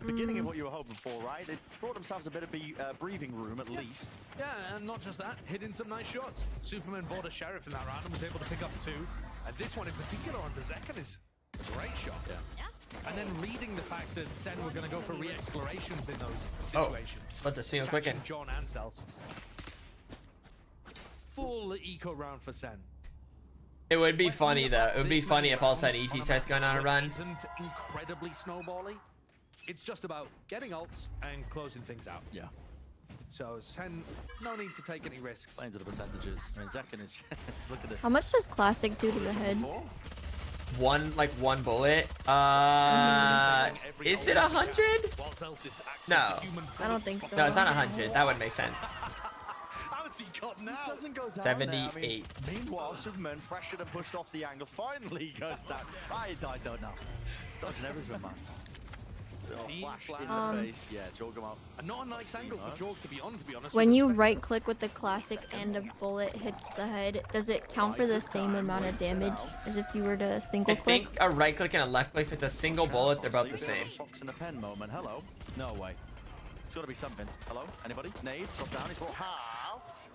Beginning of what you were hoping for, right? They brought themselves a bit of breathing room, at least. Yeah, and not just that, hitting some nice shots. Superman bought a Sheriff in that round and was able to pick up 2. And this one in particular on the Zekan is a great shot. Yeah. And then reading the fact that Sen were going to go for re-explorations in those situations. But the single quicken. John and Celsius. Full eco round for Sen. It would be funny though. It would be funny if all of a sudden EG starts going on a run. Isn't incredibly snowbally. it's just about getting ults and closing things out. Yeah. So Sen, no need to take any risks. Playing to the percentages. I mean, Zekken is... look at this. How much does Classic do to the head? One bullet. Is it 100? No. I don't think so. No, it's not 100. That would make sense. How's he got now? Doesn't go down 78. There. I mean, meanwhile, Superman pressured and pushed off the angle. Finally goes down. I don't know. Dodging everything, man. Still flash in the face. Yeah, Jorg him out. And not a nice angle for Jorg to be honest. When you right click with the Classic and a bullet hits the head, does it count for the same amount of damage as if you were to single I click? think a right click and a left click, if it's a single bullet, they're about the same. Fox in the pen moment. Hello. No way. It's got to be something. Hello? Anybody? Nade, drop down. He's brought half.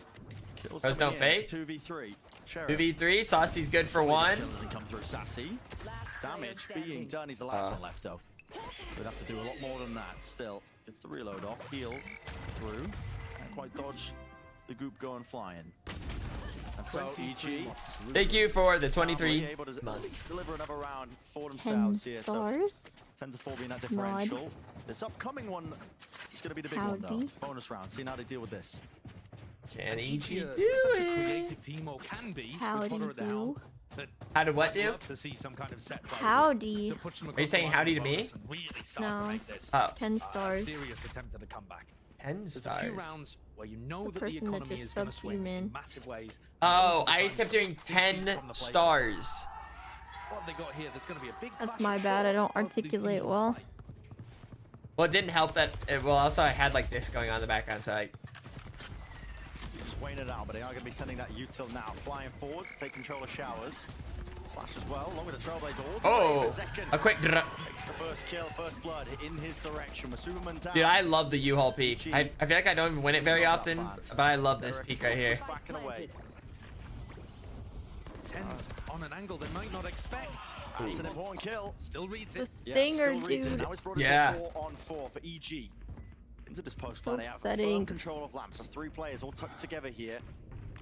Kills Those don't fade. 2v3. 2v3. Saucy's good for one. Doesn't come through. Sassy. Damage being done. He's the last one left, though. We'd have to do a lot more than that. Still, gets the reload off. Heal through. Can't quite dodge the goop going flying. And so, EG. Thank you for the 23 able to months. deliver another round for themselves 10 here. stars. So 10 to 4 being that differential. This upcoming one is going to be the big one, though. Bonus round. Seeing how they deal with this. Can EG do Such a it? creative team, or can be. Howdy do. How did what do? To see some kind of set play Howdy. Are you saying howdy to me? Really start to No. make this 10 stars. serious attempt at a comeback. 10 There's a stars. few rounds where you know The that the person that economy just is going to subbed swing you, man. in massive ways. Oh, I kept doing 10 stars. What have they got here? There's going to be a big That's clash my of bad. I don't both of these teams articulate will well. fight. Well, it didn't help that. Well, also I had like this going on in the background, so I. Just weighing it out, but they are going to be sending that util now. Flying forwards, take control of showers. Flash as well, along with the Trailblazer. Oh, a quick. Takes the first kill, first blood in his direction with Superman down. Dude, I love the U-Haul peek. I feel like I don't even win it very often, but I love this peek right here. Back and away. 10s on an angle they might not expect. That's an important kill. Still reads The it. stinger, still reads it. dude. Now it's brought it Yeah. to 4-on-4 for EG. Into this post play, they have Upsetting. firm control of lamps. There's 3 players all tucked together here.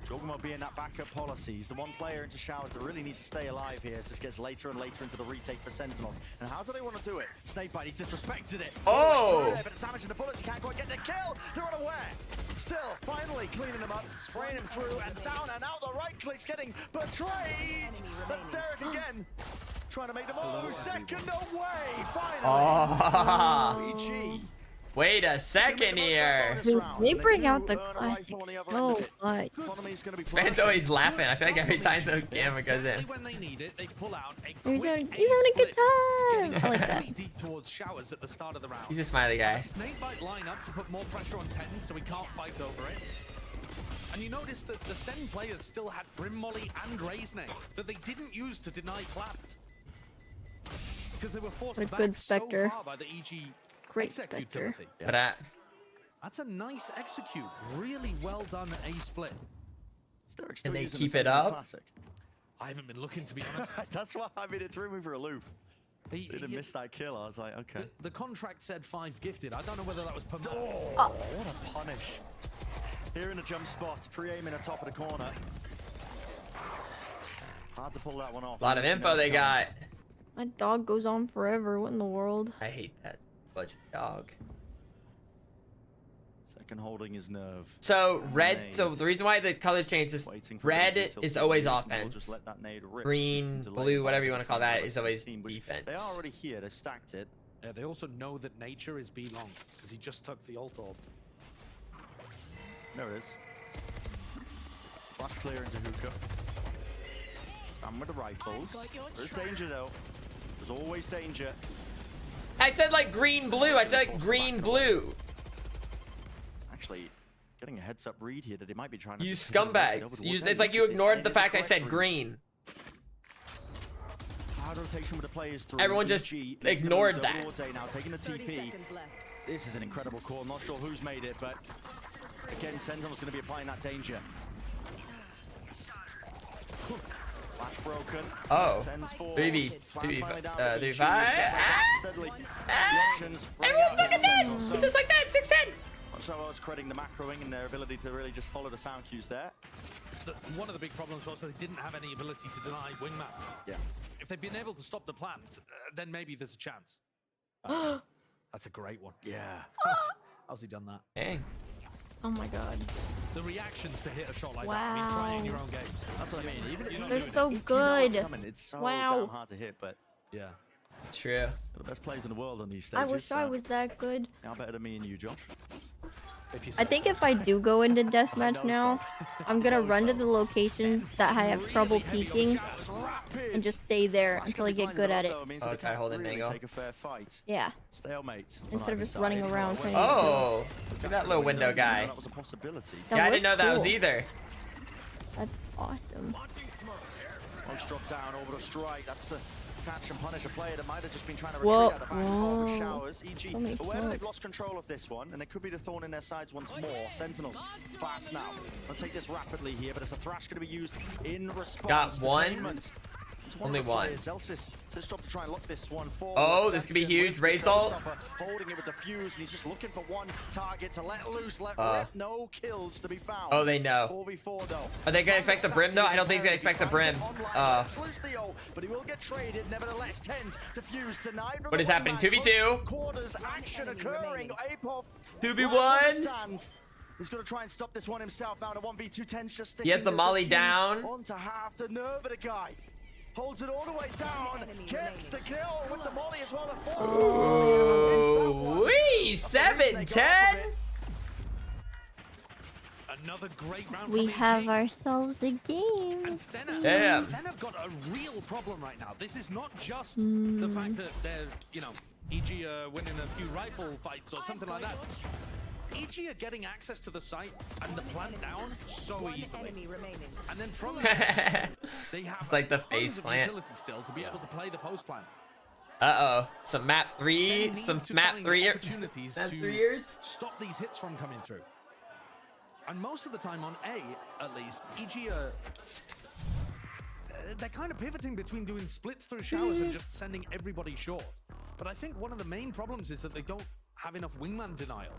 Jorgen being that backup policy. He's the one player into showers that really needs to stay alive here as this gets later and later into the retake for Sentinels. And how do they want to do it? Snakebite, he's disrespected it. Oh! There, but the damage in the bullets, he can't quite get the kill. They're unaware. Still, finally cleaning him up, spraying him through and down and out. The right click's getting betrayed. That's Derek again. Trying to make the move. Second away, finally. Oh. EG. Wait a second here. Dude, they bring out the Classic so much. This man's always laughing. I feel like every time the camera goes in. When they need it, they pull out a He's quick having a good time. I like that. really deep towards showers at the start of the round. He's a smiley guy. A snakebite line up to put more pressure on Tens so he can't fight over it. And you notice that the Sen players still had Brim Molly and Raisnay that they didn't use to deny Clapped. Because they were forced A back good so Spectre. far by the EG Great exec Spectre. utility. But That's a nice execute. Really well done A split. Can they keep it up? I haven't been looking, to be honest. That's why I mean it threw me for a loop. He didn't miss that kill. I was like, okay. The contract said 5 gifted. I don't know whether that was per Oh, what a punish. Here in the jump spot, pre-aiming the top of the corner. Hard to pull that one off. A lot of info they got. My dog goes on forever. What in the world? I hate that budget dog. Second holding his nerve. So red. So the reason why the colors change is red is always offense. Green, blue, whatever you want to call that, is always defense. They are already here. They've stacked it. Yeah, they also know that nature is B long because he just took the ult orb. There it is. Flash clear into hookah. Stand with the rifles. There's danger though. There's always danger. I said like green, blue. I said like green, blue. Actually, getting a heads up read here that they might be trying to. You scumbags. It's like you ignored the fact I said green. Hard rotation with the players through. Everyone just ignored that. Now taking the TP. This is an incredible call. Not sure who's made it, but again, Sentinel's going to be applying that danger. Flash broken. Oh. 3v5. Everyone fucking dead! Just like that, 610! So I was crediting the macroing and their ability to really just follow the sound cues there. One of the big problems was that they didn't have any ability to deny wingman. Yeah. If they'd been able to stop the plant, then maybe there's a chance. That's a great one. Yeah. How's he done that? Dang. Oh my god. The reactions to hit a shot like that. I mean, try it in your own games. That's what I mean. Even if They're so if you know good. it's coming, it's so Wow. damn hard to hit, but yeah. It's true. they're the best players in the world on these stages. I wish I was that good. Now better than me and you, Josh. I think if I do go into deathmatch now, I'm gonna run to the locations that I have trouble peeking and just stay there until I get good at it. Okay, hold an angle. Take a fair fight. Yeah. Stalemate. Instead of just running around trying Oh, look at that little window guy. That was a possibility. Yeah, I didn't know that was cool. either. That's awesome. Smokes drop down, orbital strike. That's the catch and punish a player that might have just been trying to Whoa. retreat out the back of the showers. EG, So many aware that smokes. they've lost control of this one, and it could be the thorn in their sides once more. Sentinels, fast now. I'll take this rapidly here, but it's a thrash going to be used in response. Got one. Detainment. Only one. Zelsis, so his job to try and lock this one forward. Oh, this could be huge. Raise ult. Holding it with the fuse, and he's just looking for one target to let loose, let rip. No kills to be found. Oh, they know. 4v4 though. Are they gonna expect the brim though? I don't think he's gonna expect the brim. Sleuths the ult, but he will get traded. Nevertheless, tens to fuse, denied from What the is happening? one man. 2v2. Quarters action occurring. Apov 2v1. He's going to try and stop this one himself now. The 1v2 tens just sticking. He has the to molly fuse down. onto half the nerve of the guy. Holds it all the way down. Gets the kill with the molly as well. Ooh, wee, 7-10. Another great round. We from have EG. ourselves a game. And Senna, Yeah. Senna have got a real problem right now. This is not just the fact that they're, you know, EG are winning a few rifle fights or something like that. EG are getting access to the site and the plant down so easily. And then from there, they have It's like the tons face of plant. utility still to be able to play the post plant. Uh-oh. Some map 3, some map 3 opportunities map to 3 years. stop these hits from coming through. And most of the time on A, at least, EG are they're kind of pivoting between doing splits through showers and just sending everybody short. But I think one of the main problems is that they don't have enough wingman denial.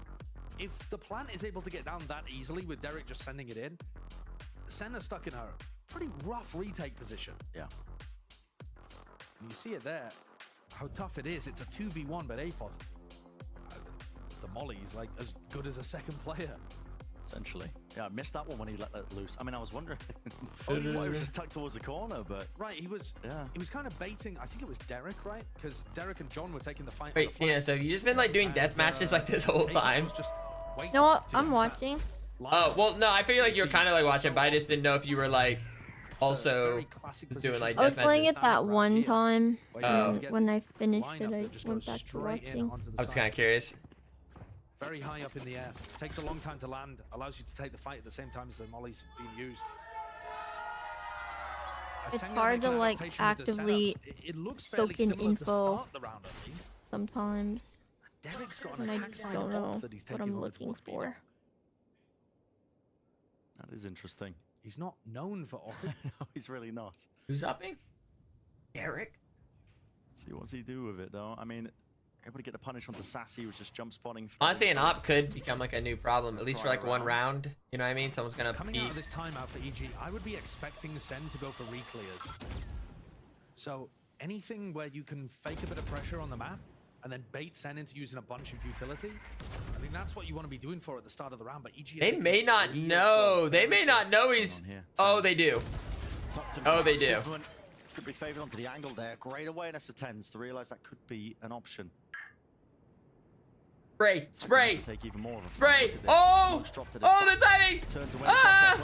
If the plant is able to get down that easily with Derek just sending it in, Senna's stuck in a pretty rough retake position. Yeah. And you see it there, how tough it is. It's a 2v1, but Apov, the molly is like as good as a second player. Essentially. Yeah, I missed that one when he let that loose. I mean, I was wondering. He was just tucked towards the corner, but... Right, he was kind of baiting, I think it was Derek, right? Because Derek and John were taking the fight. Wait, yeah, so you just been like doing death matches like this whole time? You know what? I'm watching. Oh, well, no, I feel like you're kind of like watching, but I just didn't know if you were like also doing like I was death playing matches. it that one time. Oh. And when I finished it, I went back to watching. I was kind of curious. Very high up in the air. Takes a long time to land. Allows you to take the fight at the same time as the molly's being used. It's hard to like actively It looks fairly soak in similar to info start the round at least. sometimes. Derek's got And an I attack just side don't know off that he's what taking I'm over looking towards B. for. That is interesting. He's not known for upping. No, he's really not. Who's upping? Derek? See, what's he do with it, though? I mean, able to get the punish onto Sassy, who was just jump spotting. Honestly, an op could become like a new problem, at least for like one round. You know what I mean? Someone's gonna Coming beat. out of this timeout for EG, I would be expecting Sen to go for re-clears. So anything where you can fake a bit of pressure on the map and then bait Sen into using a bunch of utility, I think that's what you want to be doing for at the start of the round. But EG, They may not know. They may not know he's. Oh, they do. Oh, they do. Could be favored onto the angle there. Great awareness of tens to realize that could be an option. Spray, spray, take even more of a spray. Oh, oh, the timing. Ah,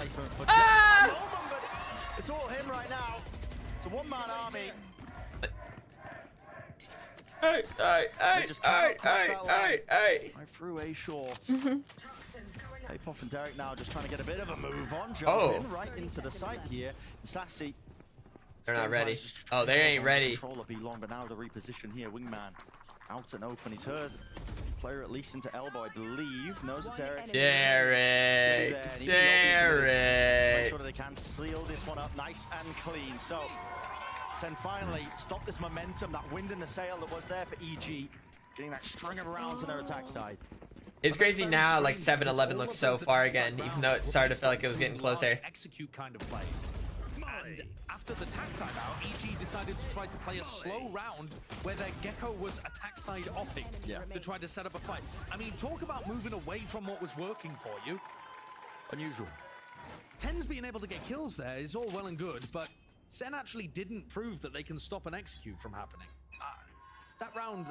ah. It's all him right now. It's a one-man army. Hey, hey, hey, hey, hey, hey, hey. Right through A short. Apov and Derek now just trying to get a bit of a move on. Oh. Jumping right into the site here. Sassy. They're not ready. Oh, they ain't ready. Controller be long, but now the reposition here. Wingman out and open. He's heard player at least into elbow, I believe. Knows it, Derek. Derek. Derek. Make sure that they can seal this one up nice and clean. So, Sen finally stop this momentum, that wind in the sail that was there for EG, getting that string of rounds on their attack side. It's crazy now, like 7-11 looks so far again, even though it started to feel like it was getting closer. Execute kind of plays. And after the tack timeout, EG decided to try to play a slow round where their Gecko was attack side opping to try to set up a fight. I mean, talk about moving away from what was working for you. Unusual. TenZ being able to get kills there is all well and good, but SEN actually didn't prove that they can stop an execute from happening. That round,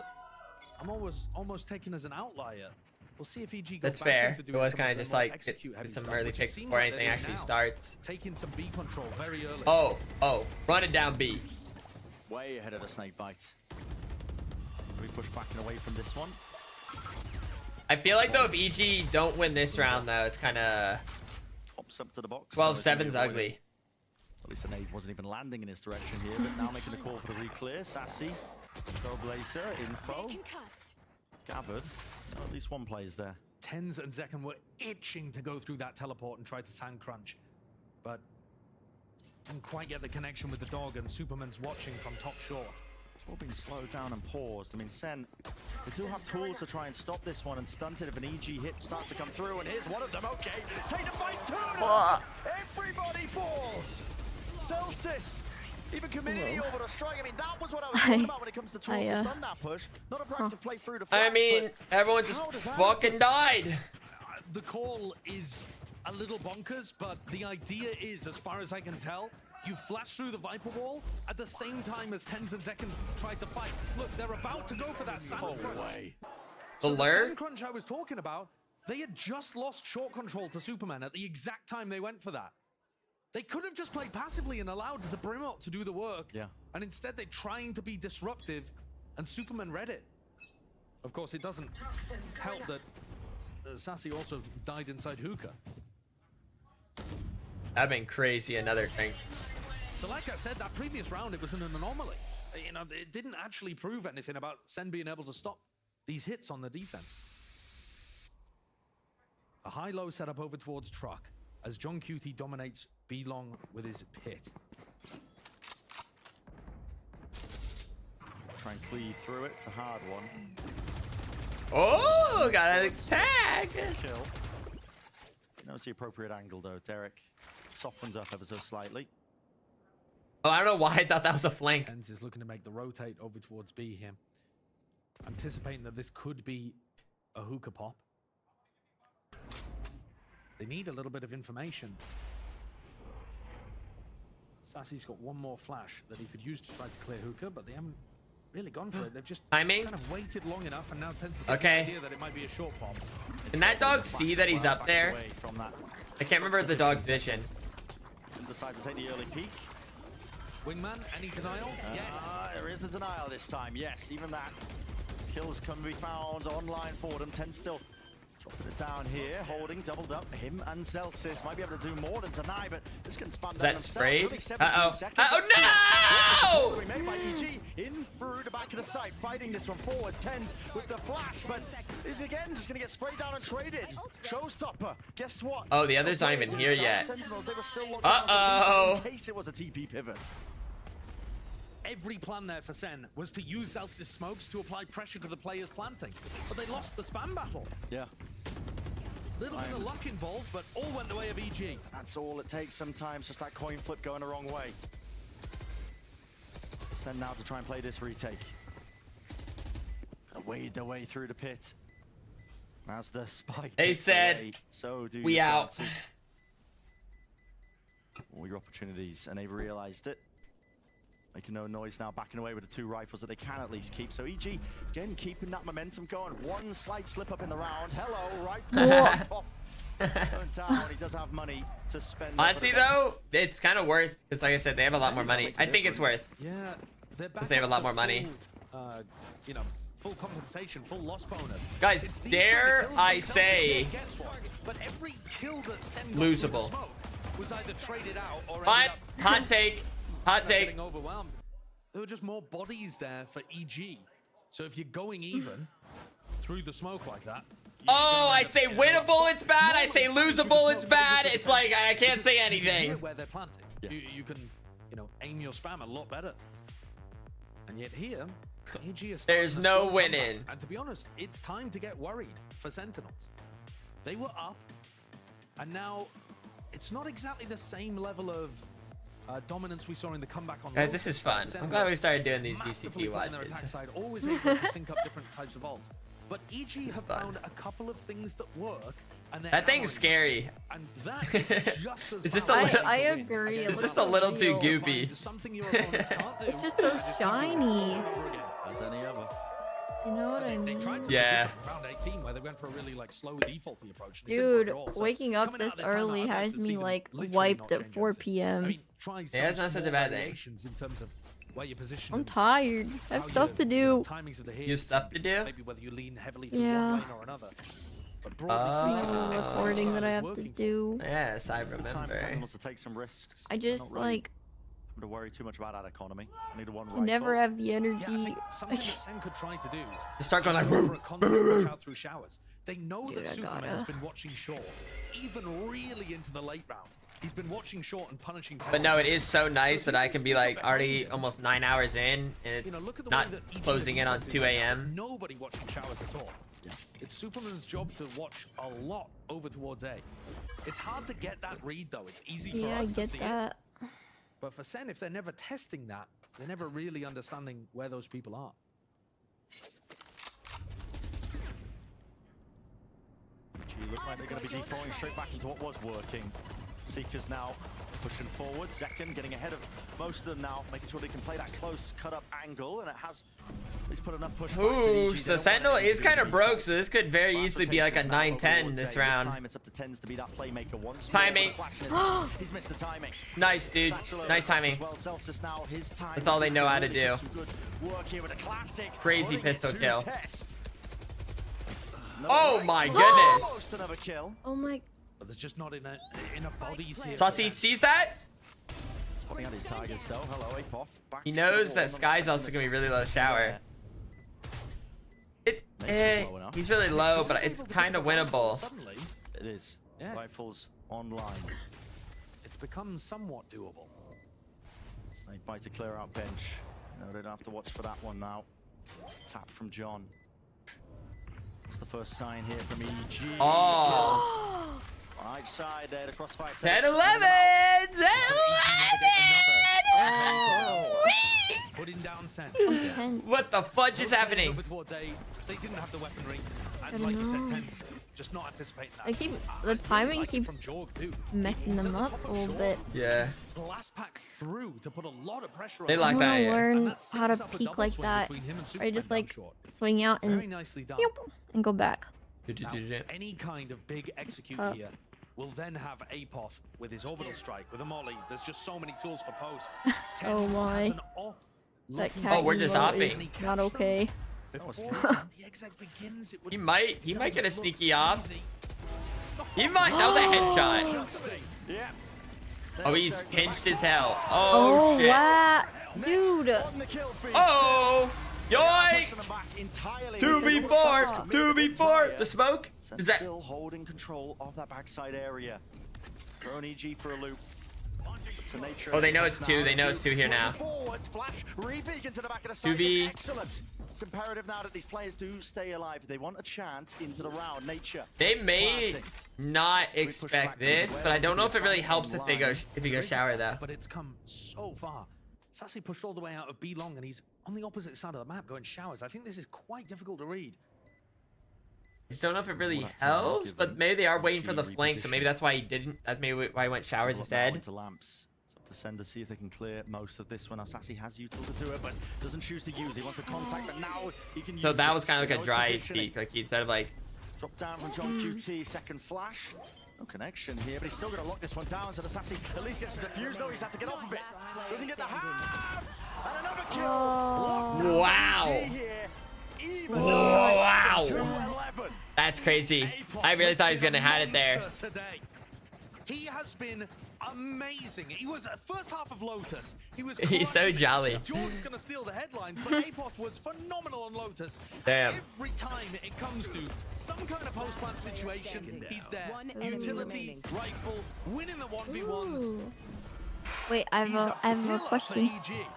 I'm almost taken as an outlier. We'll see if EG. That's fair. It was kind of just like it's some early picks before anything actually starts. Taking some B control very early. Oh, running down B. Way ahead of the snake bite. We push back and away from this one. I feel like though if EG don't win this round though, it's kind of pops up to the box. 12-7's ugly. At least the nade wasn't even landing in his direction here, but now making the call for the re-clear. Sassy, Trailblazer, info. Gathered. At least one player's there. TenZ and Zekken were itching to go through that teleport and try to sand crunch, but didn't quite get the connection with the dog, and Superman's watching from top short. It's all been slowed down and paused. I mean, SEN, they do have tools to try and stop this one and stunt it if an EG hit starts to come through, and here's one of them. Okay, take the fight, Tuna! Everybody falls! Celsius! Even Community over the strike. I mean, that was what I was talking about when it comes to tools to stun that push. Not a proactive play through the flash, I mean, everyone just fucking died. The call is a little bonkers, but the idea is, as far as I can tell, you flash through the Viper wall at the same time as TenZ and Zekken try to fight. Look, they're about to go for that sand crunch. So the sand crunch I was talking about, they had just lost short control to Superman at the exact time they went for that. They could have just played passively and allowed the Brimot to do the work. Yeah. And instead they're trying to be disruptive, and Superman read it. Of course, it doesn't help that Sassy also died inside hookah. That'd been crazy, another thing. So like I said, that previous round, it was an anomaly. You know, it didn't actually prove anything about SEN being able to stop these hits on the defense. A high-low setup over towards Truck as John Cutie dominates B long with his pit. Try and cleave through it. It's a hard one. Oh, got a tag. Kill. That was the appropriate angle though. Derek softened up ever so slightly. Oh, I don't know why I thought that was a flank. TenZ is looking to make the rotate over towards B here, anticipating that this could be a hookah pop. They need a little bit of information. Sassy's got one more flash that he could use to try to clear hookah, but they haven't really gone for it. They've just kind of waited long enough, and now TenZ is getting the idea that it might be a short pop. Can that dog see that he's up there? I can't remember the dog's vision. Decide to take the early peek. Wingman, any denial? Yes. There is the denial this time. Yes, even that. Kills can be found online for them. TenZ still dropping it down here, holding, doubled up. Him and Celsius might be able to do more than deny, but just can spam down themselves. Uh-oh. We made by EG in through the back of the site, fighting this one forwards. TenZ with the flash, but is again just going to get sprayed down and traded. Showstopper. Guess what? Oh, the other's not even here yet. Sentinels, they were still locked down in case it was a TP pivot. Every plan there for SEN was to use Celsius smokes to apply pressure to the players planting, but they lost the spam battle. Yeah. Little bit of luck involved, but all went the way of EG. That's all it takes sometimes, just that coin flip going the wrong way. SEN now to try and play this retake. Gonna wade their way through the pit. As the spike they takes said, away, so do we out. All your opportunities, and they've realized it. Making no noise now, backing away with the two rifles that they can at least keep. So EG, again, keeping that momentum going. One slight slip up in the round. Hello, rifle. Turned down. He does have money to spend. Honestly, though, it's kind of worth, because like I said, they have a lot more money. I think it's worth. Yeah, they're back. They have a lot more money. You know, full compensation, full loss bonus. Guys, dare I say, but every kill that SEN losable. Was either traded out or hot take. Hot take. Overwhelmed. There were just more bodies there for EG. So if you're going even through the smoke like that. Oh, I say winnable, it's bad. I say losable, it's bad. It's like I can't say anything. Where they're planting, you can, you know, aim your spam a lot better. And yet here, EG is there's no winning. And to be honest, it's time to get worried for Sentinels. They were up, and now it's not exactly the same level of dominance we saw in the comeback on. Guys, this is fun. I'm glad we started doing these masterfully VCT put in their watches. attack side, always able to sync up different types of ults. But EG have found a couple of things that work. And That thing's scary. And that is just as It's just a little. I agree. It's just a little too goofy. It's just so shiny. As any other. You know what I mean? Yeah. Round 18, where they went for a really like slow defaulty approach. Dude, waking up this early has me like wiped at 4 p.m. Yeah, it's not such a bad thing. In terms of where you position. I'm tired. I have stuff to do. You have stuff to do? Maybe whether you lean heavily through Yeah. one lane or another. But broadly speaking, this execution Recording style that I is have to working. do. Yes, I remember. Sentinels to take some risks. I just like I'm to worry too much about that economy. I need a one I never have the energy. Yeah, I think something that Sen could try to do is To start going like, for a constant push out through showers. They know Dude, that I Superman gotta. has been watching short, even really into the late round. He's been watching short and punishing. But no, it is so nice that I can be like already almost 9 hours in, and it's not closing in on 2 a.m. Nobody watching showers at all. It's Superman's job to watch a lot over towards A. It's hard to get that read though. It's easy for Yeah, I us to get see that. it. But for Sen, if they're never testing that, they're never really understanding where those people are. Look like they're going to be defaulting straight back into what was working. Seekers now pushing forward. Zekken getting ahead of most of them now, making sure they can play that close cut-up angle, and it has at least put enough push. Ooh, so Sentinel is kind of broke, so this could very easily be like a 9-10 this round. It's up to 10s to be that playmaker once. Timing. He's missed the timing. Nice, dude. Nice timing. That's all they know how to do. Crazy pistol kill. Oh my goodness. Oh my. But there's just not enough bodies here. Saucy sees that? Spotting out his targets though. Hello, Apoff. He knows that Sky's also gonna be really low shower. He's really low, but it's kind of winnable. Suddenly, it is. Yeah. Rifles online. It's become somewhat doable. Snake bite to clear out bench. No, they don't have to watch for that one now. Tap from John. What's the first sign here from EG? Oh. Right side there, the crossfire. 10-11! 10-11! Putting down Sen. What the fudge is happening? Over towards A, they didn't have the weaponry, and like you said, Tens just not anticipating that. The timing keeps messing them up a little bit. Yeah. Blast packs through to put a lot of pressure on. They like that, yeah. Learn how to peek like that, or just like swing out and and go back. Now, any kind of big execute here will then have Apoth with his orbital strike, with a molly. There's just so many tools for post. Oh my. That cat Oh, we're just hopping. is not okay. He might get a sneaky off. He might. That was a headshot. Oh, he's pinched as hell. Oh shit. Wow. Dude. Oh. Yoink! 2v4! 2v4! The smoke? Is that still holding control of that backside area? Throwing EG for a loop. Oh, they know it's 2. They know it's 2 here now. 2v. Excellent. It's imperative now that these players do stay alive. If they want a chance into the round. Nature. They may not expect this, but I don't know if it really helps if you go shower though. But it's come so far. Sassy pushed all the way out of B long, and he's on the opposite side of the map going showers. I think this is quite difficult to read. I just don't know if it really helps, but maybe they are waiting for the flank, so maybe that's why he didn't. That's maybe why he went showers instead. Into lamps. It's up to Sen to see if they can clear most of this one. Now Sassy has util to do it, but doesn't choose to use it. He wants a contact, but now he can use it. So that was kind of like a dry peek, like instead of like. Drop down from John QT, second flash. No connection here, but he's still going to lock this one down, so the Sassy at least gets the defuse. No, he's had to get off of it. Doesn't get the half! And another kill! Wow! Wow! That's crazy. I really thought he was going to have it there. He has been amazing. He was first half of Lotus. He's so jolly. George's gonna steal the headlines, but Apoth was phenomenal on Lotus. Damn. Every time it comes to some kind of post-plant situation, he's there. Utility, rifle, winning the 1v1s. Ooh. Wait, I have a question.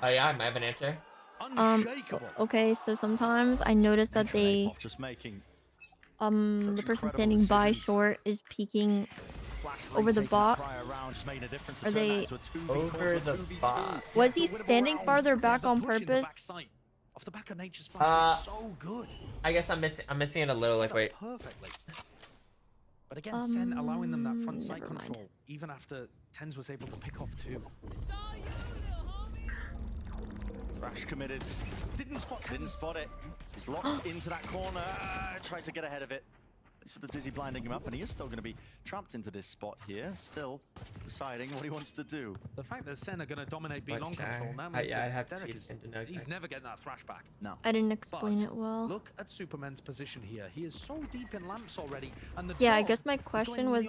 Oh yeah, I have an answer. Okay, so sometimes I notice that they just making the person standing by short is peeking over the bot? Are they over the bot? Was he standing farther back on purpose? Off the back of Nature's Function is so good. I guess I'm missing it a little. Like, wait. Perfectly. But again, Sen allowing them that front sight control, even after Tens was able to pick off 2. Rash committed. Didn't spot it. He's locked into that corner. Tries to get ahead of it. This with the Dizzy blinding him up, and he is still going to be trapped into this spot here. Still deciding what he wants to do. The fact that Sen are going to dominate B long control now I'd means have to Derek see it into he's never getting that thrash back. No. I didn't explain it well. Look at Superman's position here. He is so deep in lamps already, and the Yeah, I guess my question was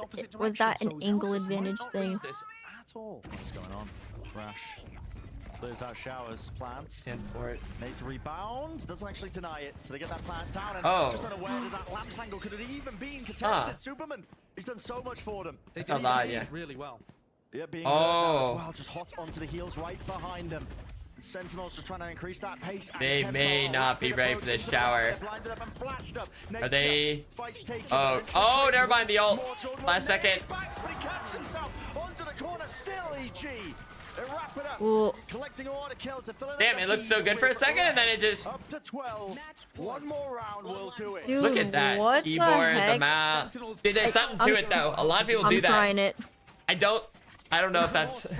that an angle advantage thing? This at all. What's going on? Rash clears out showers, plants. Stand for it. Needs to rebound. Doesn't actually deny it. So they get that plant down. And just unaware that that lamps angle could have even been contested. Superman, he's done so much for them. They did really well. Yeah, being hurt now as well. Just hot onto the heels right behind them. And Sentinels just trying to increase that pace. They may not be ready for this shower. Are they? Oh, never mind the ult. Last second. But he catches himself onto the corner. Still EG. They wrap it up. Ooh. Collecting all the kills. Damn, it looked so good for a second, and then it just... Up to 12. One more round will do it. Dude, look at that what keyboard, the the mouse. Dude, there's something to it though. A lot of people do that. I'm trying it. I don't know if that's...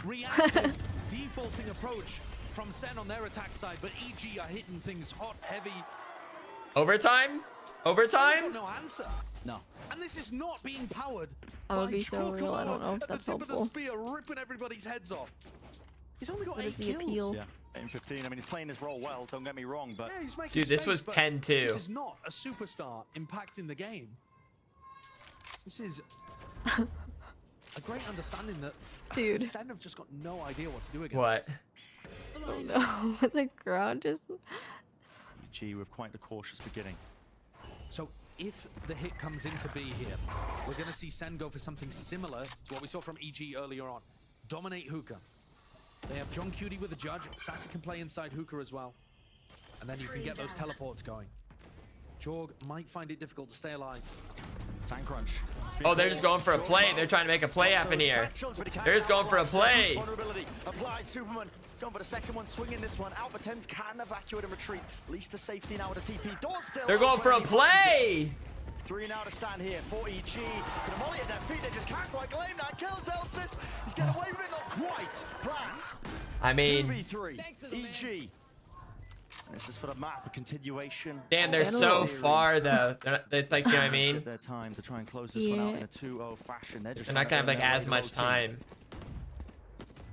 Reactive, defaulting approach from Sen on their attack side, but EG are hitting things hot, heavy. Overtime? Overtime? No answer. No. And this is not being powered. I'm gonna be so real. I don't know if that's helpful. At the tip of the spear, ripping everybody's heads off. He's only got 8 kills. Appeal? Yeah, 8 and 15. I mean, he's playing his role well. Don't get me wrong, but dude, this was 10-2. This is not a superstar impacting the game. This is a great understanding that Sen have just got no idea what to do against. What? Oh no, the crowd just... EG with quite a cautious beginning. So if the hit comes into B here, we're going to see Sen go for something similar to what we saw from EG earlier on. Dominate hookah. They have John Cutie with the judge. Sassy can play inside hookah as well. And then you can get those teleports going. Jorg might find it difficult to stay alive. Sand crunch. Oh, they're just going for a play. They're trying to make a play happen here. They're just going for a play. Applied Superman. Going for the second one, swinging this one. Alpha 10s can evacuate and retreat. Least to safety now with a TP. Door still. They're going for a play. 3 now to stand here for EG. Gonna volley at their feet. They just can't quite claim that. Kills Elsis. He's getting away with it. Not quite. Plant. I mean, 2v3. EG. This is for the map, a continuation. Damn, they're so far though. They're like, you know what I mean? Their time to try and close this one out in a 2-0 fashion. They're not gonna have like as much time.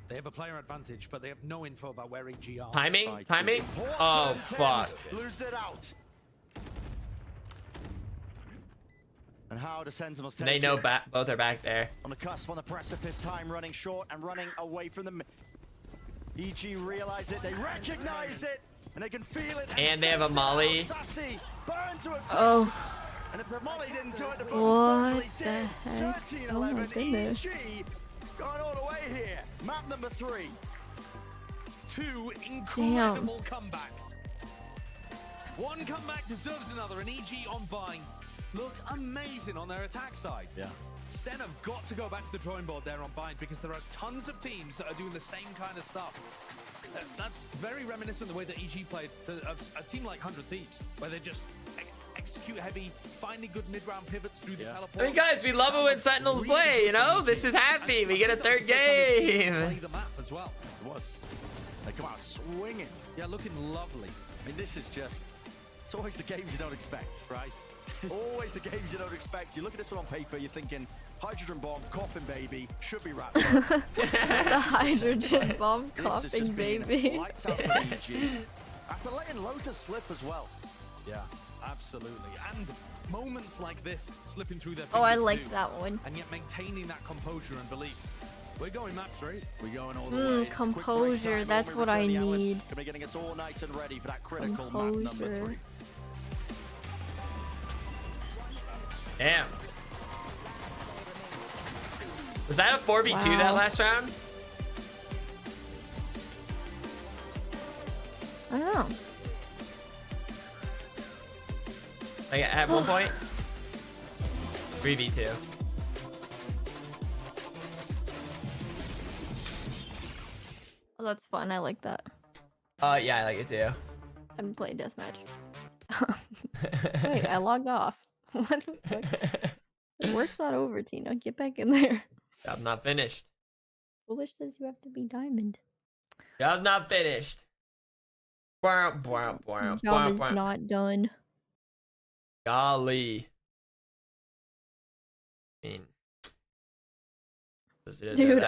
They have a player advantage, but they have no info about where EG are. Timing? Timing? Oh fuck. Lose it out. And how the Sentinels take They know it? both are back there. On the cusp, on the precipice, time running short and running away from them. EG realize it, they recognize it, and they can feel it. And they have a molly. Sassy, burn to a crisp. Oh. And if the molly didn't do it, the What certainly the did. heck? 13-11, Oh my goodness. EG going all the way here. Map number 3. 2 incredible comebacks. One comeback deserves another, and EG on bind look amazing on their attack side. Yeah. Sen have got to go back to the drawing board there on bind because there are tons of teams that are doing the same kind of stuff. That's very reminiscent of the way that EG played to a team like 100 Thieves, where they just execute heavy, finding good mid-round pivots through the teleport. I mean, guys, we love it when Sentinels play, you know? This is happy. We get a third game. Play the map as well. It was. They come out swinging. Yeah, looking lovely. I mean, this is just, it's always the games you don't expect, right? Always the games you don't expect. You look at this one on paper, you're thinking, hydrogen bomb, coffin baby, should be wrapped up. The hydrogen bomb coughing baby. Lights out for EG. After letting Lotus slip as well. Yeah, absolutely. And moments like this slipping through their Oh, I fingers like too, that one. and yet maintaining that composure and belief. We're going map 3. We're going all the way. Composure, that's what I need. Gonna be getting us all nice and ready for that critical map number 3. Damn. Was that a 4v2 that last round? I don't know. Like at one point? 3v2. Oh, that's fun. I like that. Yeah, I like it too. I've been playing deathmatch. Wait, I logged off. What the fuck? The work's not over, Tina. Get back in there. Job not finished. Foolish says you have to be diamond. Job not finished. Job is not done. Golly. I mean, dude,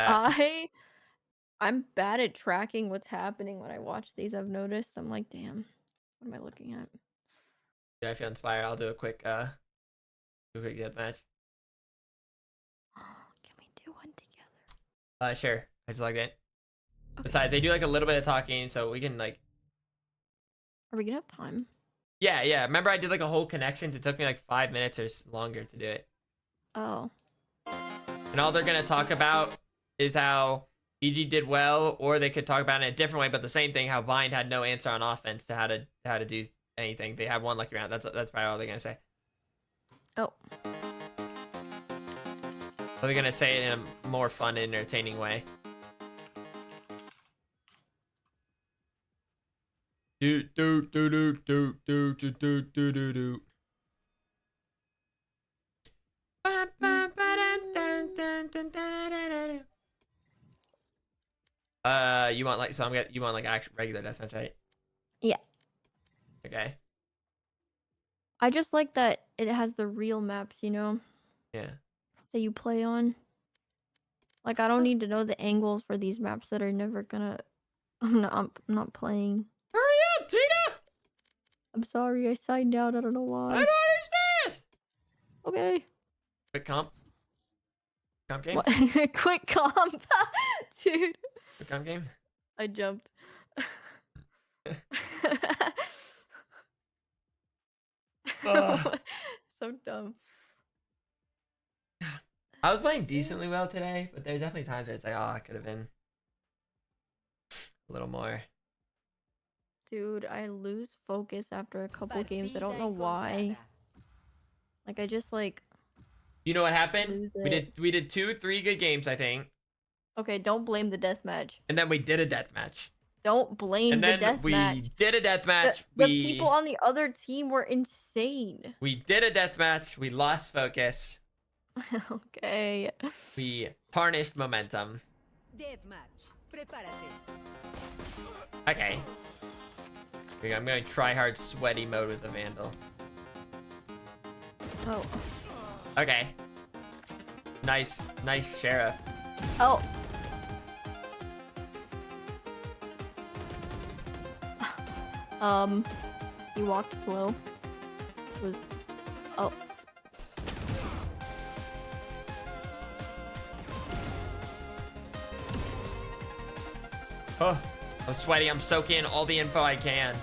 I'm bad at tracking what's happening when I watch these. I've noticed. I'm like, damn, what am I looking at? Yeah, I feel inspired. I'll do a quick deathmatch. Can we do one together? Sure. I just like it. Okay. Besides, they do like a little bit of talking, so we can like. Are we gonna have time? Yeah. Remember, I did like a whole connections. It took me like 5 minutes or longer to do it. Oh. And all they're gonna talk about is how EG did well, or they could talk about it in a different way, but the same thing. How Vine had no answer on offense to how to do anything. They had one lucky round. That's probably all they're gonna say. Oh. So they're gonna say it in a more fun, entertaining way. Do. You want like you want like actual regular deathmatch, right? Yeah. Okay. I just like that it has the real maps, you know? Yeah. That you play on. Like, I don't need to know the angles for these maps that are never gonna... I'm not playing. Hurry up, Tina! I'm sorry, I signed out. I don't know why. I don't understand! Okay. Quick comp. Comp game? What? Quick comp. Dude. Quick comp game? I jumped. So dumb. I was playing decently well today, but there's definitely times where it's like, oh, I could have been a little more. Dude, I lose focus after a couple games. I don't know why. Like, I just like... You know what happened? We did 2-3 good games, I think. Okay, don't blame the deathmatch. And then we did a deathmatch. Don't blame the deathmatch. And then we did a deathmatch. The people on the other team were insane. We did a deathmatch. We lost focus. Okay. We tarnished momentum. Deathmatch. Prepárate. Okay. I'm going try hard sweaty mode with the Vandal. Oh. Okay. Nice sheriff. Oh. He walked slow. It was... Oh. Oh, I'm sweaty. I'm soaking in all the info I can.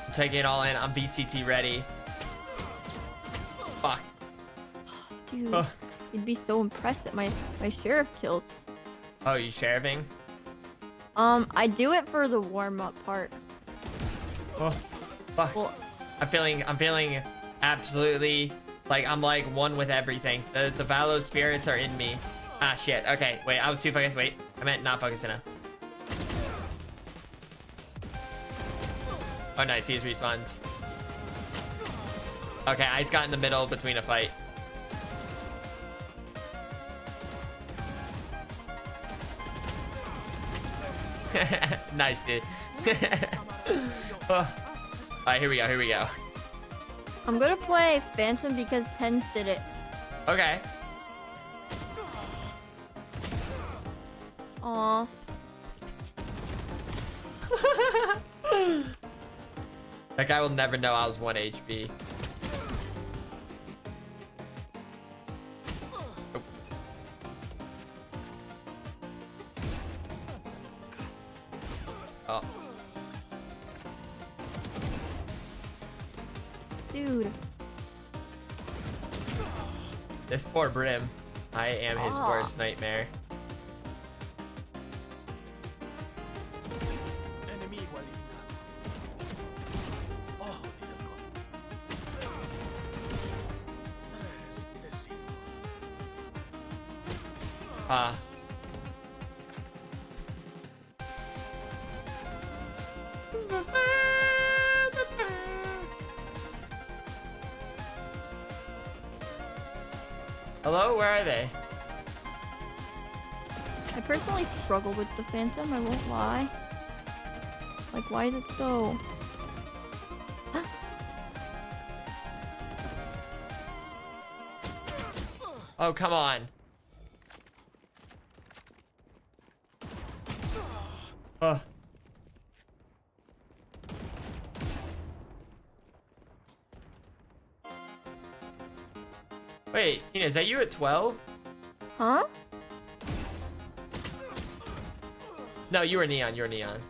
I'm taking it all in. I'm VCT ready. Fuck. Dude, you'd be so impressed at my sheriff kills. Oh, you sheriffing? I do it for the warm-up part. Oh, fuck. Well, I'm feeling absolutely like I'm like one with everything. The Valo spirits are in me. Ah, shit. Okay, wait. I was too focused. Wait, I meant not focused enough. Oh, nice. He just respawns. Okay, I just got in the middle between a fight. Nice, dude. Oh. Alright, here we go. I'm gonna play Phantom because Tens did it. Okay. Aw. That guy will never know I was 1 HP. Oh. Dude. This poor Brim. I am his worst nightmare. Hello, where are they? I personally struggle with the Phantom, I won't lie. Like, why is it so... Oh, come on. Wait, Tina, is that you at 12? Huh? No, you were Neon. You were Neon.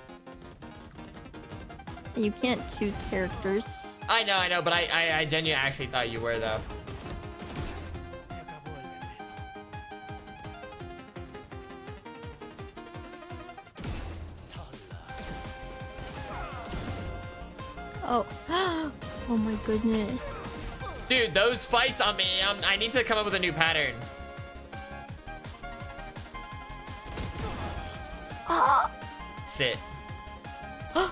You can't choose characters. I know, but I genuinely actually thought you were, though. Oh. Oh my goodness. Dude, those fights on me, I need to come up with a new pattern. Sit. Huh?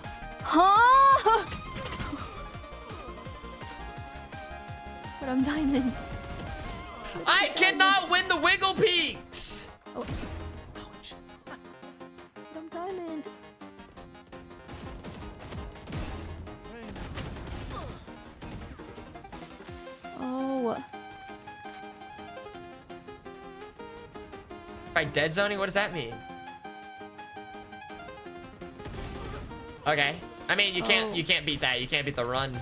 But I'm diamond. I cannot win the Wiggle Peaks! Oh. I'm diamond. Oh. Right, dead zoning? What does that mean? Okay. I mean, you can't beat that. You can't beat the run.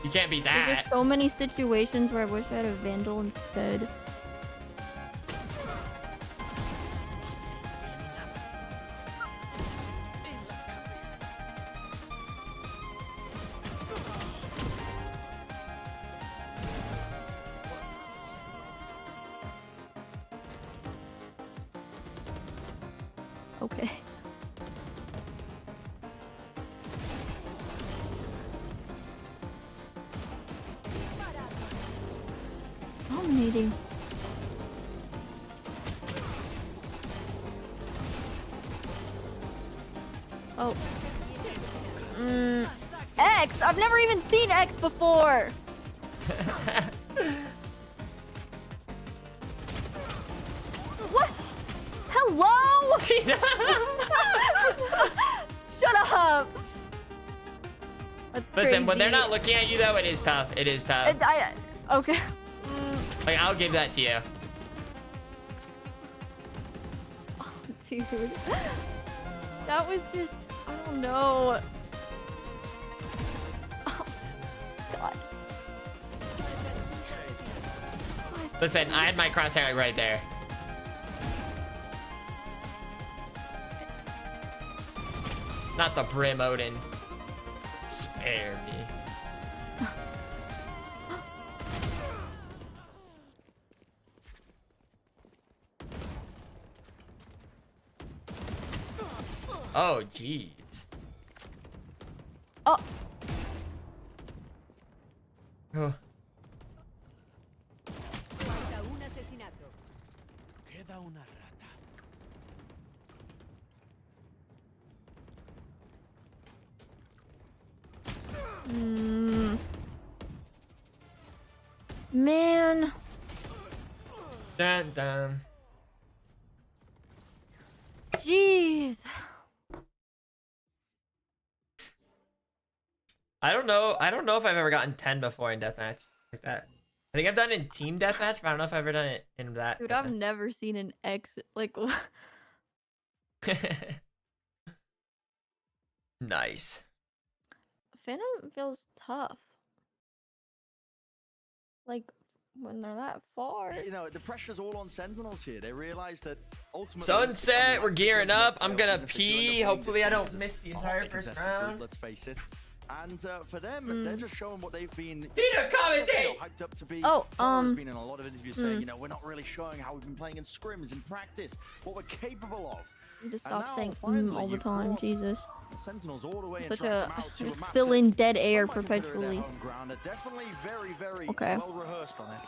You can't beat that. There's just so many situations where I wish I had a Vandal instead. Okay. Dominating. Oh. X! I've never even seen X before! What? Hello? Tina! Shut up! That's Listen, when they're crazy. not looking at you, though, it is tough. It is tough. Okay. Like, I'll give that to you. Oh, dude. That was just... I don't know. Oh, God. Listen, I had my crosshair like right there. Not the Brim Odin. Spare me. Oh, jeez. Oh. Oh. Falta un asesinato. Queda una rata. Man. Dun dun. Jeez. I don't know if I've ever gotten 10 before in deathmatch like that. I think I've done it in team deathmatch, but I don't know if I've ever done it in that. Dude, I've never seen an X like what? Nice. Phantom feels tough. Like when they're that far. You know, the pressure's all on Sentinels here. They realize that ultimately... Sunset, we're gearing up. I'm gonna pee. Hopefully I don't miss the entire first round. Let's face it. And for them, they're just showing what they've been commentate! hyped up to be. Oh, Has been in a lot of interviews saying, you know, we're not really showing how we've been playing in scrims in practice, what we're capable of. You just stop saying all the time, Jesus. Sentinels all the way and Such drag a them out to just map fill that in dead some air might consider their perpetually. home ground. They're definitely very Okay. well rehearsed on it.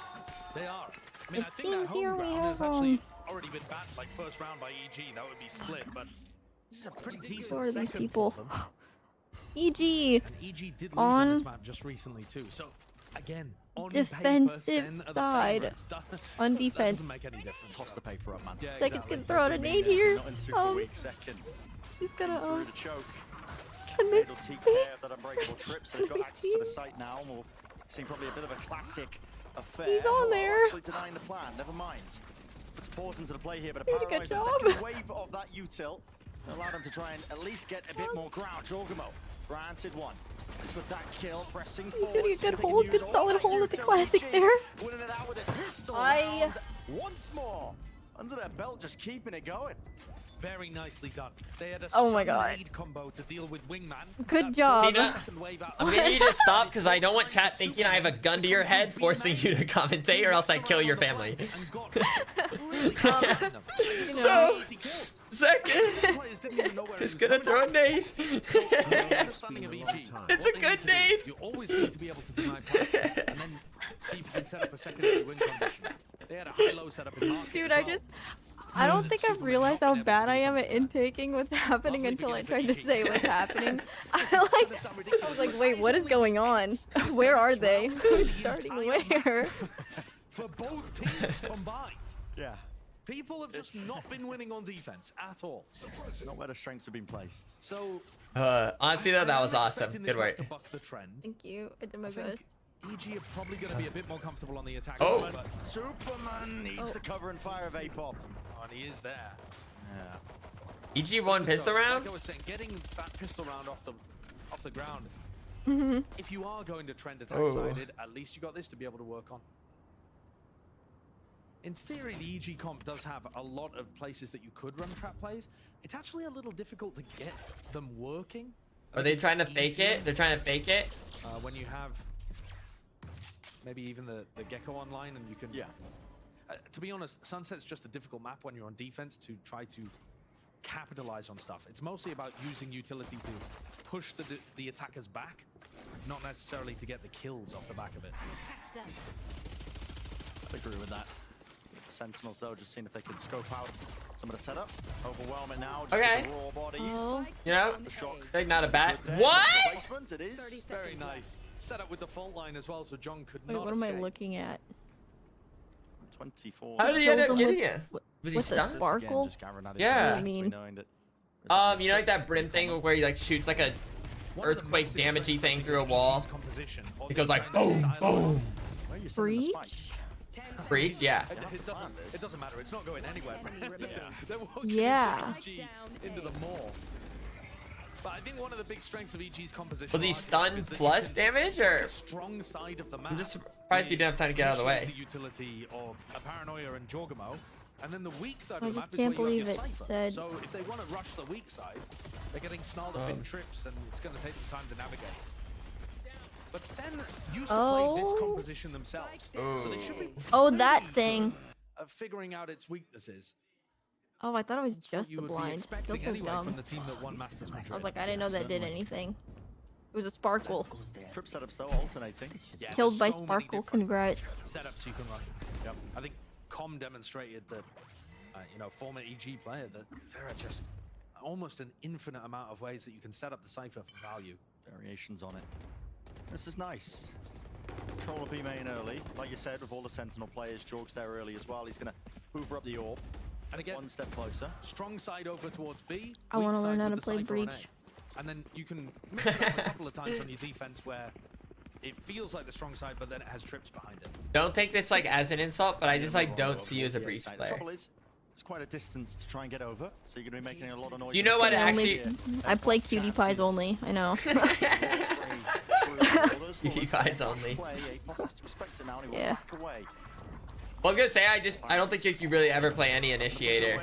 They are. I mean, It I think that seems home here we ground has have, actually already been backed, like first round by EG. That would be split, but this is a pretty Who decent are these second people? for them. EG And EG did lose on this on map just recently too. So again, on defensive paper, Sen are the side. favorites. On That defense. doesn't make any difference. Toss the paper up, man. Yeah, Seconds exactly. can throw out a nade here. Not in super weak second. He's gonna Through the choke. can make They'll take care of that unbreakable trip, so they've got access to the site now. And we'll see probably a bit of a classic affair. He's on Oh, there. actually denying the plan. Never mind. Let's pause into the play here, but Did a apparently good the job. second wave of that util allowed them to try and at least get a bit more ground. Jorgamo granted one. It's with that kill, pressing forward. getting a see if good they can hold, use good all solid that hold at the util. classic EG there. winning it out with his pistol I- round once more. Under their belt, just keeping it going. Very nicely done. They had a Oh my God. stun combo to deal with Wingman. Good That job. forced the Tina, second wave out. I'm gonna need you to stop because I don't want chat thinking I have a gun to your head forcing you to commentate or else I kill your family. So, second, just gonna throw a nade. It's a good nade. You always need to be able to deny points and then see if you can set up a secondary win condition. They had a high-low setup in market Dude, as well. I don't think I've realized how bad I am at intaking what's happening until I tried to say what's happening. I was like, wait, what is going on? Where are they? Who's starting where? For both teams combined. Yeah. People have just not been winning on defense at all. Not where the strengths have been placed. So, Honestly though, that was awesome. expecting this Good map work. to buck the trend. Thank you. I did my I think best. EG are probably going to be a bit more comfortable on the attack. Oh. But Superman needs the cover and fire of Apoff. and he is there. Yeah. EG won pistol round? Like I was saying, getting that pistol round off the ground. If you are going to trend attack sided, at least you got this to be able to work on. In theory, the EG comp does have a lot of places that you could run trap plays. It's actually a little difficult to get them working. Are they trying to fake it? They're trying to fake it? When you have maybe even the Gecko online and you can... Yeah. To be honest, Sunset's just a difficult map when you're on defense to try to capitalize on stuff. It's mostly about using utility to push the attackers back, not necessarily to get the kills off the back of it. I agree with that. Sentinels though, just seeing if they can scope out some of the setup. Overwhelm it now. Just Okay. with the raw bodies. Oh. You know, The shock. like not a bad. Good there. What? Placement, it is. Very nice. Set up with the fault line as well, so John could Wait, not what am I escape. looking at? 24. How did he end up Kills getting him it? with- Was he with the stunned? sparkle? Just Gavin added Yeah. to What it, do you so mean? knowing that You know like that brim thing where he like shoots like a earthquake damagey thing through a wall? It goes like boom, boom. Where are you sending the spike? Breach? Breach, yeah. It doesn't matter. It's not going anywhere. They're walking Yeah. into EG, into the mall. But I think one of the big strengths of EG's composition Was he archetype stunned is that you plus can damage, stick or- the strong side of the map. I'm just surprised he didn't have time to get out of the way. pushing into utility or a paranoia and Jorgamo, and then the weak side I of the just map is can't where you believe have it your Cypher. said- So if they want to rush the weak side, they're getting snarled up in trips, and it's going to take them time to navigate. But Sen used to play this composition themselves, so they should be Oh, that pretty thing. good at figuring out its weaknesses. Oh, I thought it was What just you the would be blind. expecting Feels so anyway dumb. from the team that won Masters Madrid. I was like, I didn't know that did anything. It was a sparkle. Trip setups though, alternating. Yeah, Killed there's by so many sparkle. different Congrats. setups you can run. Yep. I think Com demonstrated that, former EG player, that there are just almost an infinite amount of ways that you can set up the Cypher for value. Variations on it. This is nice. Control of B main early. Like you said, with all the Sentinel players, Jorg's there early as well. He's going to hoover up the orb. And again, one step closer. Strong side over towards B. I weak want to side learn how to with the play Cypher on Breach. A. And then you can mix it up a couple of times on your defense where it feels like the strong side, but then it has trips behind it. Don't take this like as an insult, but I just like don't see you as a breach The player. trouble is, it's quite a distance to try and get over, so you're going to be making a lot of noise. You know what? I only- Actually, I play cutie pies only. I know. Cutie pies only. Yeah. Well, I was gonna say I don't think you really ever play any initiator.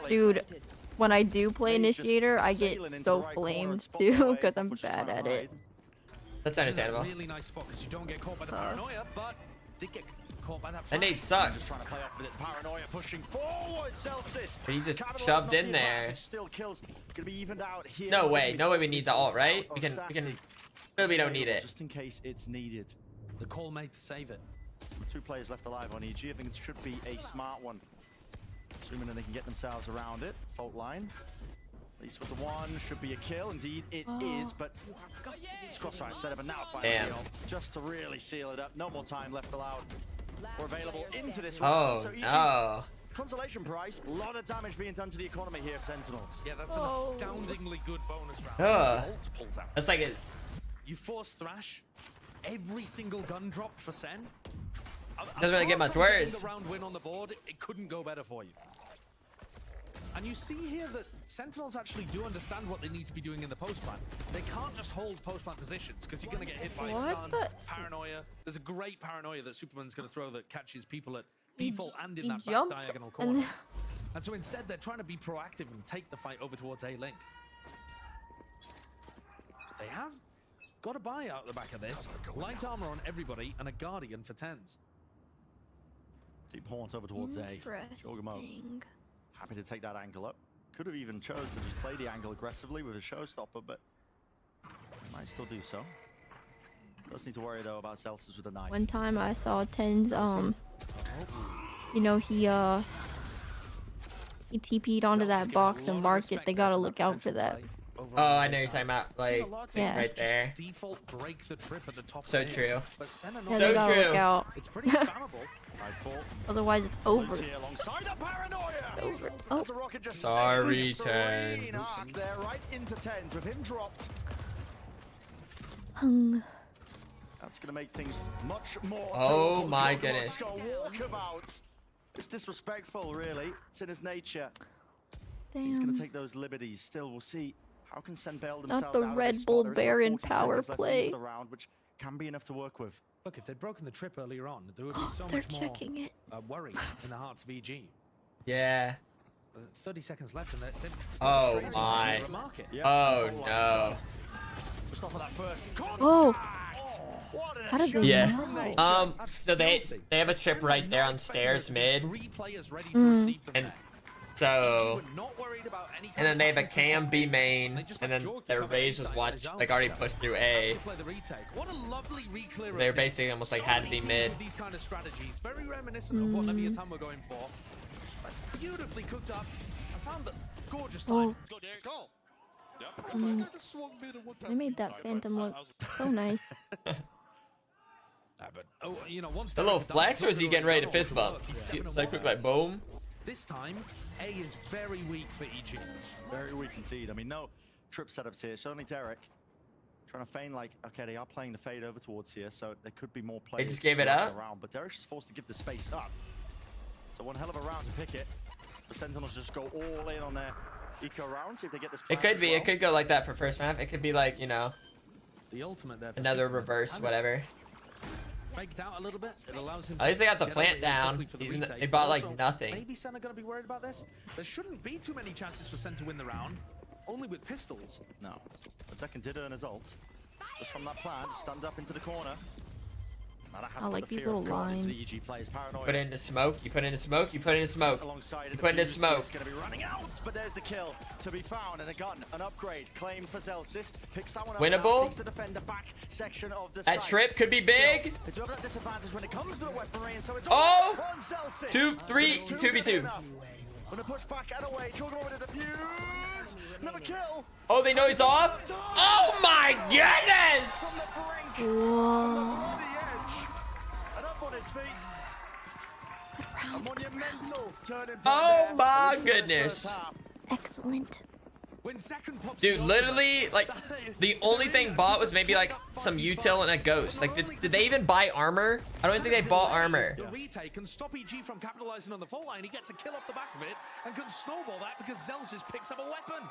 Dude, when I do play initiator, I get so flamed too because I'm bad at it. That's This is a understandable. really nice spot because you don't get caught by the paranoia, but did get caught by that. That nade sucked. Just trying to play off with it. Paranoia pushing forward. Celsius. But he just Capitalizing shoved off in the there. advantage, still kills. Gonna be evened out here. No way. Gonna be No way we forcing need these the ult, goals right? out We of can. Sassy. We don't need it. Just in case it's needed. The call made to save it. 2 players left alive on EG. I think it should be a smart one. Assuming that they can get themselves around it. Fault line. At least with the one, should be a kill. Indeed, it is, but it's crossfire setup, and now finally Damn. just to really seal it up. No more time left allowed or available into this Oh, round. So EG, no. consolation prize. A lot of damage being done to the economy here for Sentinels. Yeah, that's an astoundingly good bonus round. Ugh. Ult pulled out. That's like it's. You force Thrash. Every single gun dropped for Sen. Doesn't really get much worse. The round win on the board, it couldn't go better for you. And you see here that Sentinels actually do understand what they need to be doing in the post plant. They can't just hold post plant positions because you're going to get hit by stun, paranoia. There's a great paranoia that Superman's going to throw that catches people at default and in that back diagonal corner. And so instead, they're trying to be proactive and take the fight over towards A-Link. They have got a buy out the back of this. Light armor on everybody and a Guardian for 10s. Deep haunt over towards A. Shogamo. Happy to take that angle up. Could have even chose to just play the angle aggressively with a showstopper, but might still do so. Does need to worry though about Celsius with a knife. One time I saw Tens, you know, he TP'd onto that box and marked it. They gotta look out for that. Oh, I know you're talking about, like, yeah. right there. Default break the trip at the top So true. Yeah, So they gotta true. look out. It's pretty spammable. Otherwise, it's over. Alongside the paranoia. It's over. Oh. The rocket just Sorry, serene 10. arc there, right into 10s with him dropped. Hung. That's gonna make things much more. Oh tolerable. my Joggernaut's goodness. got a walkabout. It's disrespectful, really. It's in his nature. He's gonna Damn. take those liberties. Still, we'll see how can Sen bail Not themselves the out of Red this Bull spot. There is still Baron 40 power seconds left play. into the round, which can be enough to work with. Look, if they'd broken the trip earlier on, there would be so They're much more checking it. worry in the hearts of EG. Yeah. 30 seconds left, and they've Oh my. Oh no. Just off of that first Oh. How did they Yeah. know? So they have a trip right there on stairs mid, and so and then they have a Cam B main, and then their Raze was like already pushed through A. They're basically almost like had to be mid. These kind of strategies, very reminiscent of what Leviathan were going for. Beautifully cooked up. I found that gorgeous time. They made that Phantom look so nice. But, oh, you know, once The little flex, or is he getting ready to fist bump? It's like quick, like boom. This time, A is very weak for EG. Very weak indeed. I mean, no trip setups here. It's only Derek trying to feign like, okay, they are playing the fade over towards here, so there could be more players. They just gave it running up? around, but Derek's just forced to give the space up. So one hell of a round to pick it. The Sentinels just go all in on their eco round, see if they get this. It could be. It could go like that for first map. It could be like, you know, the ultimate there for another Superman. reverse, whatever. Faked out a little bit. It allows him At least they got the get plant away down. quickly for the Even retake. they bought like Also, nothing. Maybe Sen are going to be worried about this. There shouldn't be too many chances for Sen to win the round. Only with pistols. No. But Second did earn his ult. Just from that plant, stand up into the corner. I like these little lines. The EG players. Paranoia. Put it into smoke. You put it into smoke. You put it into smoke. Alongside You put it into smoke. It's going to be running out, but there's the kill to be found, and a gun, an upgrade claimed for Celsius. Picks someone up. Winnable. Seeks to defend the back section of the That site. trip could be big. They do have that disadvantage when it comes to the weaponry, and so it's Oh! all on Celsius. 2, 3, But it's 2v2. When they push back and away, Children over to the defuse. Another kill. Oh, they know he's off. Oh my goodness! Whoa. And up on his feet. A monumental turning point Oh there my for this goodness. first half. Excellent. When second pops Dude, literally, like, the only thing bought was maybe like some util and a ghost. Like, did they even buy armor? I don't think they bought armor. The retake can stop EG from capitalizing on the fault line. He gets a kill off the back of it and can snowball that because Celsius picks up a weapon.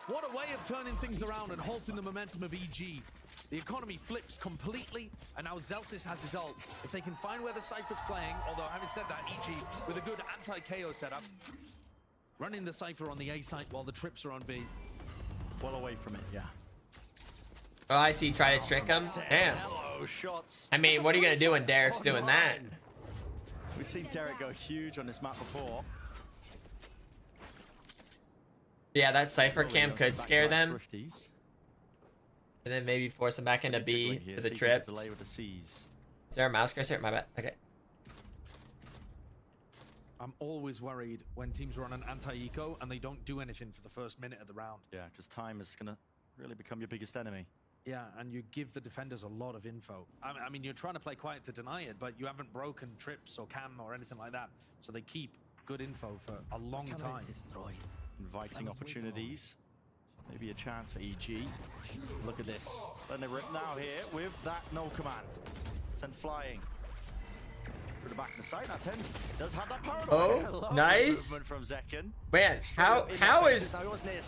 What a way of turning things around and halting the momentum of EG. The economy flips completely, and now Celsius has his ult. If they can find where the Cypher's playing, although having said that, EG with a good anti-KO setup, running the Cypher on the A site while the trips are on B. Well away from it, yeah. Oh, I see. Try to trick him. Damn. those shots. I mean, what are you gonna do when Derek's doing that? We've seen Derek go huge on this map before. Yeah, that Cypher cam could scare them. And then maybe force them back into B for the trips. Is there a mouse cursor? My bad. Okay. I'm always worried when teams run an anti-eco and they don't do anything for the first minute of the round. Yeah, because time is going to really become your biggest enemy. Yeah, and you give the defenders a lot of info. I mean, you're trying to play quiet to deny it, but you haven't broken trips or cam or anything like that. So they keep good info for a long time. Inviting opportunities. Maybe a chance for EG. Look at this. Then they rip now here with that no command. Send flying. Through the back of the side. Now Tens does have that power. Oh, nice. Movement from Zekken. Man, how is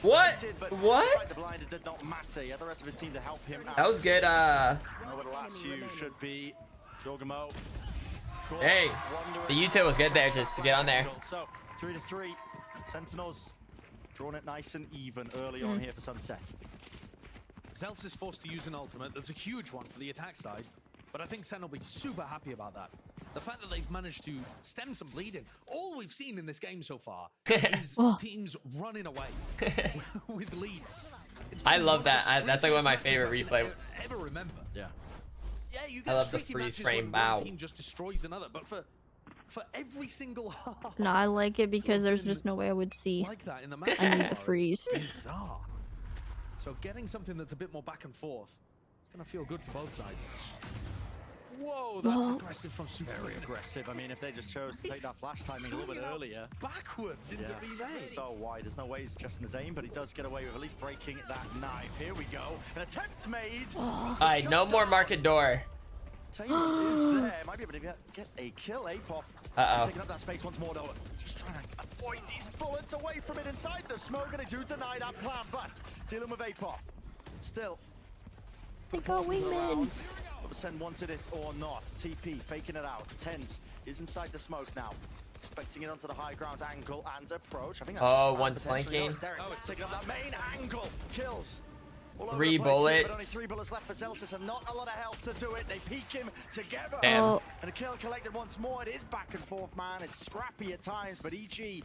what? What? The blind, it did not matter. He had the rest of his team to help him out. That was good. Over the last few should be Jorgamo. Hey, the util was good there just to get on there. So 3-3. Sentinels drawing it nice and even early on here for Sunset. Zels is forced to use an ultimate. That's a huge one for the attack side, but I think Sen will be super happy about that. The fact that they've managed to stem some bleeding. All we've seen in this game so far is teams running away with leads. I love that. That's like one of my favorite replay. Ever remember? Yeah. Yeah, you I get love the streaky freeze matches frame when bow. one team just destroys another, but for every single half. No, I like it because there's just no way I would see. Like that in the match. I need the freeze. Bizarre. So getting something that's a bit more back and forth, it's gonna feel good for both sides. Whoa, that's aggressive from Super. Very aggressive. I mean, if they just chose to take that flash timing a little bit earlier. Backwards into B lane. So wide. There's no way he's adjusting his aim, but he does get away with at least breaking that knife. Here we go. An attempt made. Alright, no more market door. Taylor is there. Might be able to get a kill. Apoff. Uh-oh. Taking up that space once more, though. Just trying to avoid these bullets away from it inside the smoke, and they do deny that plan, but dealing with Apoff. Still. They got wingmen. Whether Sen wanted it or not. TP faking it out. Tens is inside the smoke now. Expecting it onto the high ground angle and approach. I think that's one's flanking. It's taking up that main angle. Kills. 3 bullets. But only 3 bullets left for Zelsis and not a lot of health to do it. They peek him together. Damn. And a kill collected once more. It is back and forth, man. It's scrappy at times, but EG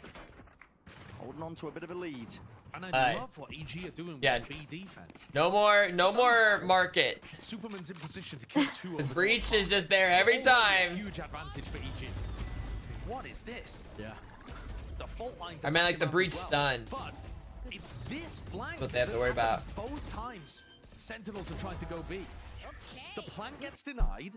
holding on to a bit of a lead. And I love what EG are doing with B defense. No more market. Superman's in position to kill 2 His breach is just there every time. Huge advantage for EG. What is this? Yeah. The fault line. I mean, like the breach stun. But it's this flank. That's what they have to worry about. Both times, Sentinels are trying to go B. The plank gets denied,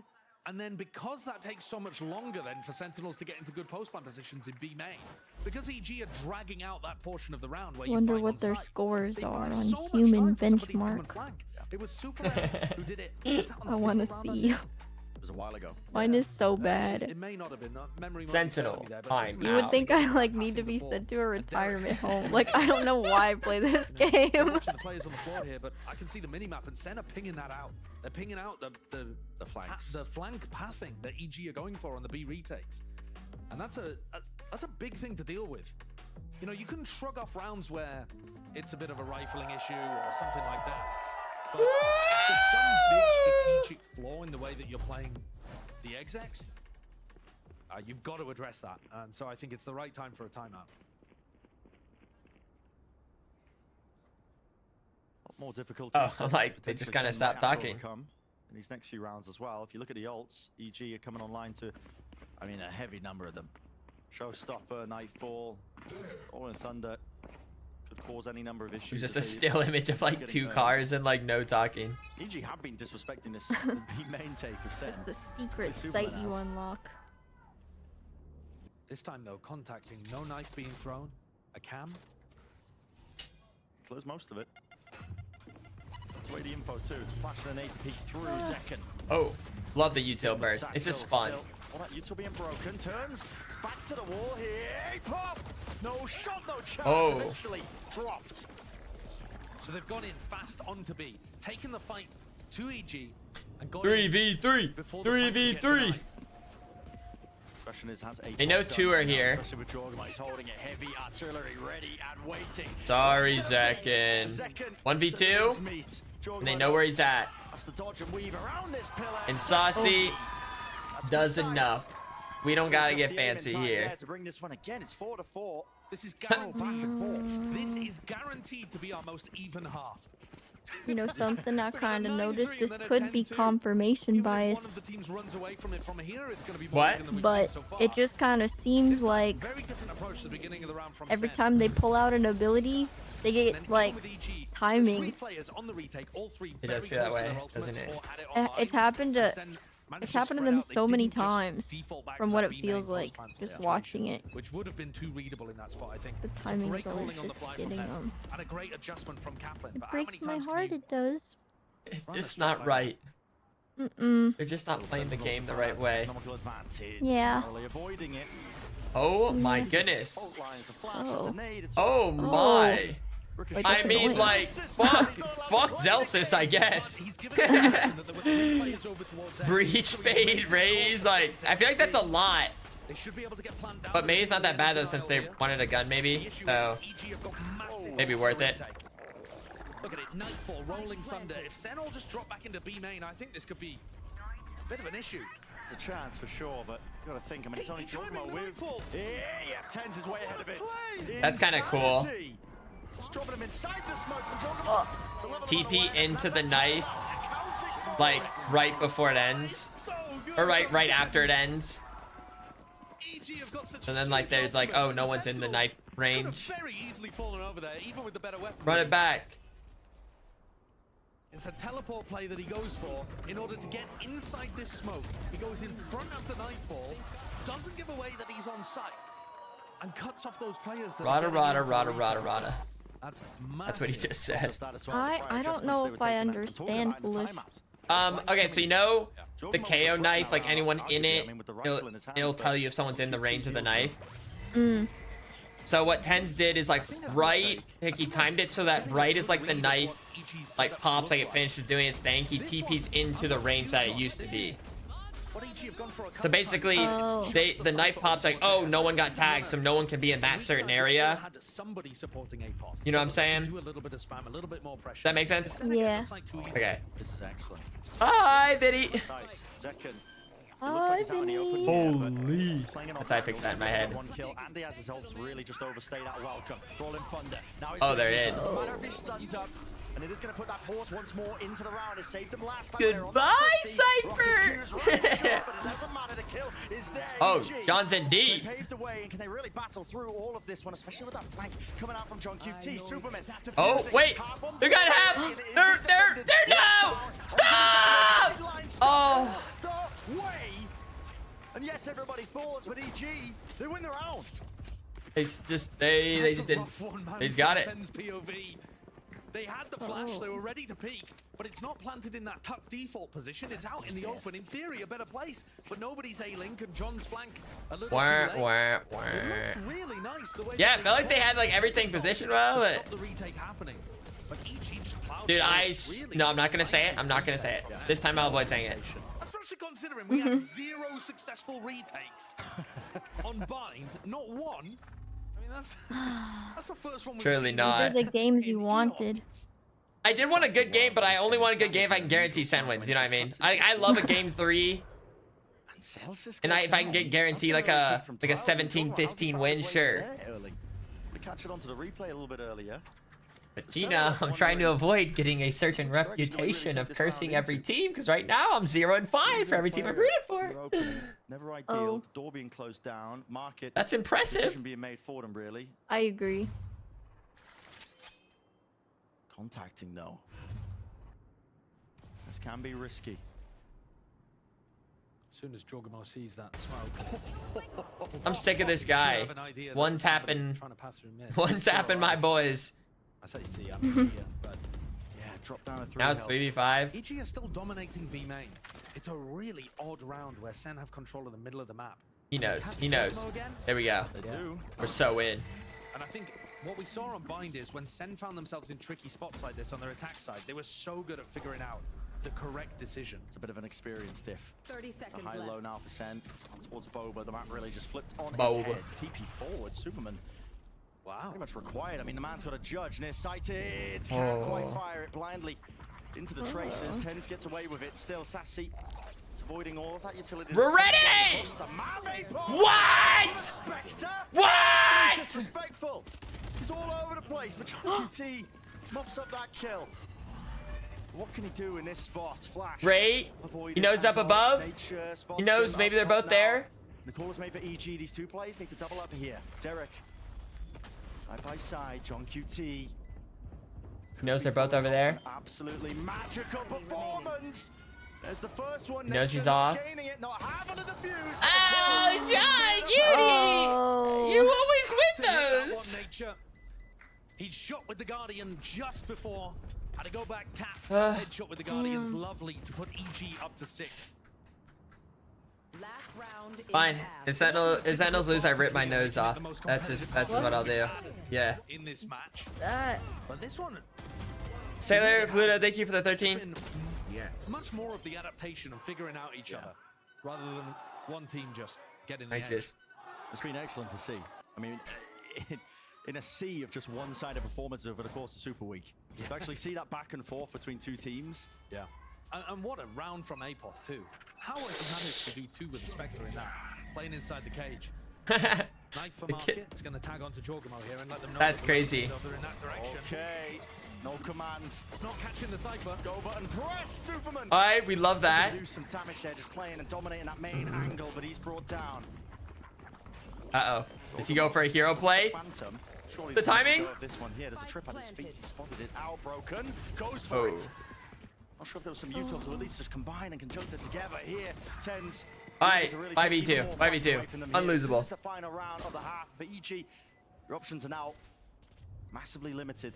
and then because that takes so much longer then for Sentinels to get into good post-plan positions in B main, because EG are dragging out that portion of the round where Wonder you fight what on their site, scores they are buy on so much human time for somebody to come and benchmark. flank. It was Super who did it. Was that on the I want to pistol round, see. It was a while ago. Mine is so bad. It may not have been. Memory might be Sentinel, failing me there, but time You would think I like need to be sent to a retirement home. Like I don't know why I play this game. I'm watching the players on the floor here, but I can see the minimap and Sen are pinging that out. They're pinging out the flanks. The flank pathing that EG are going for on the B retakes, and that's a big thing to deal with. You know, you can shrug off rounds where it's a bit of a rifling issue or something like that. But if there's some big strategic flaw in the way that you're playing the execs, you've got to address that. And so I think it's the right time for a timeout. More difficult. Like they just kind of stopped talking. In these next few rounds as well. If you look at the ults, EG are coming online to, I mean, a heavy number of them. Showstopper, Nightfall, Rolling Thunder. Could cause any number of issues. It was just a still image of like 2 cars and like no talking. EG have been disrespecting this B main take of Sen. It's the secret site you unlock. This time though, contacting, no knife being thrown, a cam. Close most of it. That's the way the info too. It's flashing an A to peek through Zekken. Oh, love the util burst. It's just fun. All that util being broken. Turns. It's back to the wall here. Pop! No shot, no chance. Eventually dropped. So they've gone in fast onto B, taken the fight to EG, and got 3v3. 3v3. Question is, has They know 2 are here. Especially with Jorgamo, he's holding it heavy artillery ready and waiting. Sorry, Zekken. 1v2. And they know where he's at. That's the dodge and weave around this pillar. And Saucy does enough. We don't gotta get Just the aim in fancy time here. there to bring this one again. It's 4-4. This is back and forth. This is guaranteed to be our most even half. You know something I kind of noticed? This could be confirmation bias. One of the teams runs away from it from here, it's going to be What? more than we've But seen so far. it just kind of seems like Very different approach to the beginning of the round from every Sen. time they pull out an ability, they get like timing. Players on the retake, all three It does feel that way, doesn't it? It's happened to them so many times from what it feels like just watching it. Which would have been too readable in that spot, I think. The It's timing great is always calling on the just fly getting from them, them. and a great adjustment from Kaplan. It But how many breaks my times can heart, you it does. It's just not right. They're just not playing the game the right way. Yeah. Avoiding it. Oh my goodness. Oh. Oh my. Wait, I that's mean, annoying. like, fuck Zelsis, I guess. Breach, fade, raise, like, I feel like that's a lot. But maybe it's not that bad though, since they wanted a gun, maybe. So, maybe worth it. Look at it, Nightfall, Rolling Thunder. If Sen all just drop back into B main, I think this could be a bit of an issue. It's a chance for sure, but you gotta think. I mean, it's only Jogma with. Yeah, Tens is way ahead of it. That's kind of cool. Just dropping him inside the smokes and Jogma. TP into the knife, like, right before it ends. Or right after it ends. And then, like, they're like, oh, no one's in the knife range. Very easily fallen over there, even with the better weapon. Run it back. It's a teleport play that he goes for in order to get inside this smoke. He goes in front of the Nightfall, doesn't give away that he's on site, and cuts off those players that Rada. That's what he just said. I don't know if I understand Foolish. Okay, so you know the KO knife, like anyone in it, it'll tell you if someone's in the range of the knife. So what Tens did is, like, right, like, he timed it so that right is like the knife, like, pops, like it finishes doing its thing. He TPs into the range that it used to be. So basically, the knife pops like, oh, no one got tagged, so no one can be in that certain area. You know what I'm saying? Does that make sense? Yeah. Okay. This is excellent. Hi, Biddy. Second. Hi, Vinny. Holy. That's how I fixed that in my head. One kill, and he has his ults really just overstay that welcome. Rolling Thunder. Now he's Oh, there it is. doesn't matter if he's stunned up. And it is going to put that pause once more into the round. It saved them last time. Goodbye, Cypher. Oh, John's in deep. They paved the way, and can they really battle through all of this one, especially with that flank coming out from John QT? Superman. Oh, wait. They're gonna have. They're no. Stop. Oh. And yes, everybody falls, but EG, they win the round. They just didn't. They just got it. They had the flash, they were ready to peek, but it's not planted in that tuck default position. It's out in the open. In theory, a better place, but nobody's A-Link and John's flank a little too late. It looked really nice the way Yeah, it felt like they had, like, everything positioned well, but... stop the retake happening. But EG just plowed Dude, really no, I'm not gonna say it. I'm not gonna say it. This time I'll avoid saying it. Especially considering we had 0 successful retakes on Bind, not one. I mean, that's the first one we've Surely seen. not. These are the games you wanted. I did want a good game, but I only want a good game if I can guarantee Sen wins. You know what I mean? I love a game 3. And if I can guarantee like a 17-15 win, sure. Catch it onto the replay a little bit earlier. But Gina, I'm trying to avoid getting a certain reputation of cursing every team, because right now I'm 0-5 for every team I've rooted for. Never ideal. The door being closed down. Market. That's impressive. Decision being made for them, really. I agree. Contacting though. This can be risky. As soon as Jorgamo sees that smoke. I'm sick of this guy. One tapping my boys. I say see, I mean, but yeah, drop down a 3. Now it's 3v5. EG are still dominating B main. It's a really odd round where Sen have control of the middle of the map. He knows. He knows. There we go. They do. We're so in. And I think what we saw on Bind is when Sen found themselves in tricky spots like this on their attack side, they were so good at figuring out the correct decision. It's a bit of an experience diff. 30 seconds it's a high left. low now for Sen. Towards Boba, the map really just flipped on Boba. its head. TP forward, Superman. Wow. Pretty much required. I mean, the man's got a judge near sighted. Can't quite fire it blindly. Into the traces. Tens gets away with it. Still, Sassy is avoiding all of that utility. We're ready! What? Spectre. What? He's disrespectful. He's all over the place, but John QT mops up that kill. What can he do in this spot? Flash. Ray, he knows up above. He knows maybe they're both there. The call is made for EG. These two players need to double up here. Derek, side by side. John QT. He knows they're both over there. Absolutely magical performance. There's the first one. He knows he's off. It, not having a defuse. Oh, John Cutie! You always win those. He shot with the Guardian just before. Had to go back, tap, headshot with the Guardians. Lovely to put EG up to 6. Fine. If Sentinels lose, I rip my nose off. That's just what I'll do. Yeah. In this match. But this one. Sailor Fluto, thank you for the 13. Yes. Much more of the adaptation and figuring out each other, rather than one team just getting the edge. It's been excellent to see. I mean, in a sea of just one-sided performances over the course of Super Week, to actually see that back and forth between two teams. Yeah. And what a round from Apoth too. How has he managed to do 2 with the Spectre in that? Playing inside the cage. Knife for market. It's going to tag onto Jorgamo here and let them know. That's crazy. They're in that direction. Okay. No command. It's not catching the Cypher. Go button press, Superman. All right, we love that. Do some damage there, just playing and dominating that main angle, but he's brought down. Uh-oh. Does he go for a hero play? Phantom. The timing? This one here, there's a trip on his feet. He spotted it out, broken. Goes for it. Not sure if there was some utils, or at least just combine and conjunct it together here. Tens. All right, 5v2, 5v2, unlosable. This is the final round of the half for EG. Your options are now massively limited.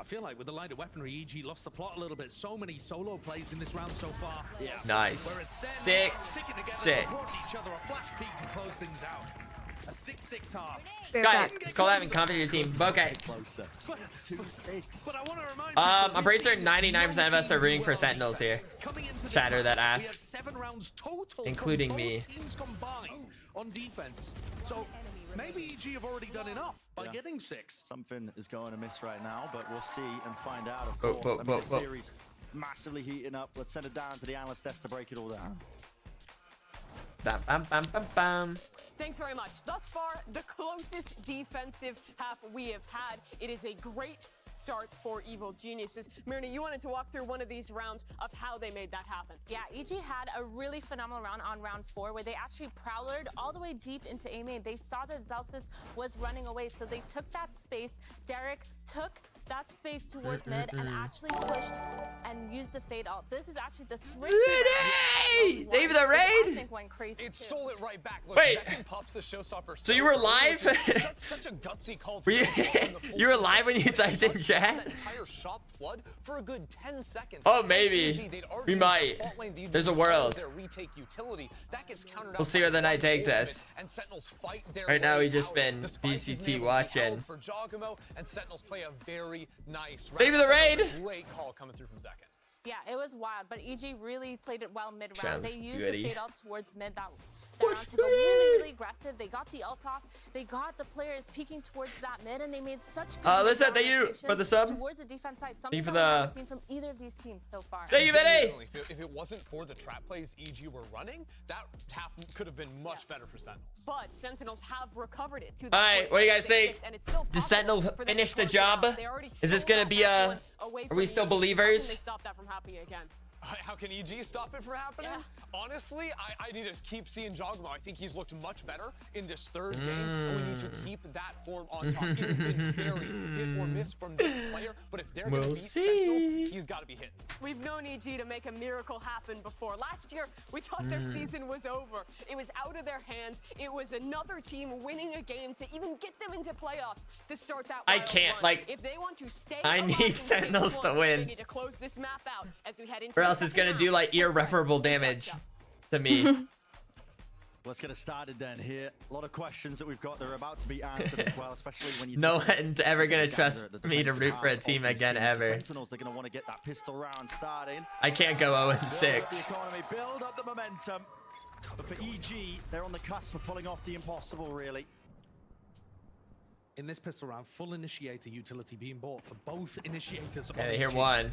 I feel like with the lighter weaponry, EG lost the plot a little bit. So many solo plays in this round so far. Yeah. Nice. 6-6. Each other a flash peek to close things out. A 6-6 half. Got it. Let's call that and compete your team. Okay. I'm pretty certain 99% of us are rooting for Sentinels here. Shatter that ass. 7 rounds total, including me. Teams combined on defense. So maybe EG have already done enough by getting 6. Something is going to miss right now, but we'll see and find out, of course. I mean, the series massively heating up. Let's send it down to the analyst desk to break it all down. Bam, bam, bam, bam, bam. Thanks very much. Thus far, the closest defensive half we have had. It is a great start for Evil Geniuses. Myrna, you wanted to walk through one of these rounds of how they made that happen. Yeah, EG had a really phenomenal round on round 4 where they actually prowlered all the way deep into A main. They saw that Zelsis was running away, so they took that space. Derek took that space towards mid and actually pushed and used the fade ult. This is actually the thrifty. David the raid? I think went crazy. It stole it right back. Look, wait, pops the showstopper. So you were live? Such a gutsy call. You were live when you typed in chat? That entire shop flood for a good 10 seconds. Oh, maybe. We might. There's a world. We'll see where the night takes us. Right now, we just been VCT watching. For Jogamo, and Sentinels play a very nice round. Baby the raid. Great call coming through from Zekin. Yeah, it was wild, but EG really played it well mid-round. Sounds They used goody. the fade ult towards mid that round to go really, really aggressive. They got the ult off. They got the players peeking towards that mid, and they made such good Listen, thank you for the sub. towards the defense side. Thank you for Something I the- haven't seen from either of these teams so far. Thank you, Vinny. If it wasn't for the trap plays EG were running, that half could have been much better for Sentinels. But Sentinels have recovered it to the All right, what do you guys say? 6-6, and it's still Did Sentinels possible for them to finish the close it out. job? They already Is this stole gonna be that a? one away Are from we still EG. How can they believers? stop that from happening again? How can EG stop it from happening? Honestly, I need to keep seeing Jogamo. I think he's looked much better in this third game, and we need to keep that form on top. It has been very hit or miss from this player, but if they're going to beat Sentinels, he's got to be hit. We've known EG to make a miracle happen before. Last year, we thought their season was over. It was out of their hands. It was another team winning a game to even get them into playoffs to start that I wild can't, run. like, if they want to stay I alive need in Sentinels stage to one, win. They need to close this map out as we head into Or the else it's second gonna do half. like irreparable damage to me. Let's get it started then here. A lot of questions that we've got that are about to be answered as well, especially when you No take one's ever gonna gander trust at the me to defensive root for a halves of team these again teams. The ever. Sentinels, they're going to want to get that pistol round starting. I can't go 0-6. Build up the economy, build up the momentum. But for EG, they're on the cusp of pulling off the impossible, really. In this pistol round, full initiator utility being bought for both initiators. Yeah, they hear one.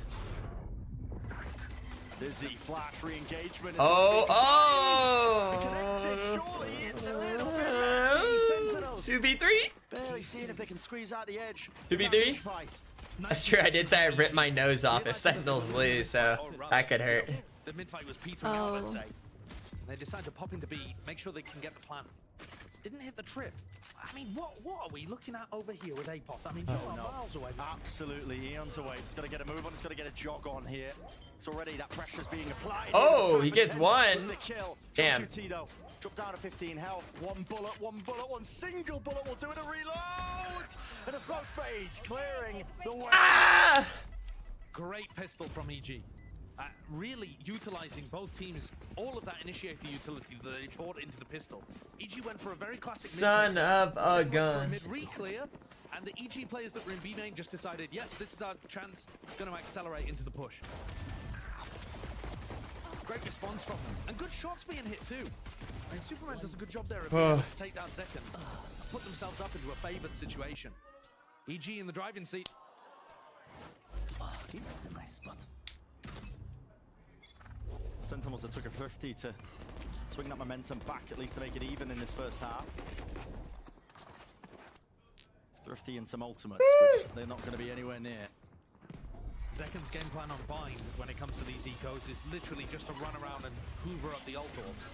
Dizzy flash re-engagement. Oh, Connected, surely it's a little bit messy. Sentinels 2v3? barely seeing if they can squeeze out the edge. 2v3? That's true. I did say I ripped my nose off if Sentinels lose, so that could hurt. The mid fight was petering out, let's say. They decide to pop into B, make sure they can get the plant. Didn't hit the trip. I mean, what are we looking at over here with Apoth? I mean, miles away. Absolutely, Eon's away. He's got to get a move on. He's got to get a jog on here. It's already that pressure's being applied. Oh, he gets one. The kill. Damn. Drop down to 15 health. One bullet, one single bullet will do it. A reload. And a smoke fades, clearing the way. Ah! Great pistol from EG. Really utilizing both teams, all of that initiator utility that they brought into the pistol. EG went for a very classic son of a gun. Mid re-clear, and the EG players that were in B main just decided, yeah, this is our chance, going to accelerate into the push. Great response from them, and good shots being hit too. I mean, Superman does a good job there of being able to take down second, put themselves up into a favored situation. EG in the driving seat. This is a nice spot. Sentinels that took a Thrifty to swing that momentum back, at least to make it even in this first half. Thrifty and some ultimates, which they're not going to be anywhere near. Zekken's game plan on Bind when it comes to these ecos is literally just to run around and hoover up the ult orbs.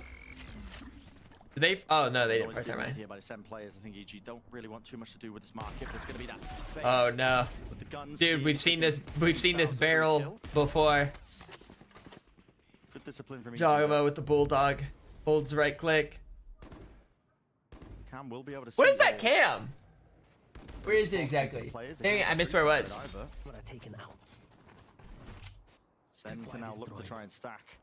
Did they? Oh no, they didn't press our here by the SEN players. I think EG don't really want too much to do with this market, but it's going to be that face. Oh no, with the guns, dude, we've seen this barrel before. Good discipline from EG. Jogamo with the bulldog, holds right click. Cam will be able to. What is that cam? Where is it exactly? Dang it, I missed where it was. But I taken out. SEN can now look to try and stack.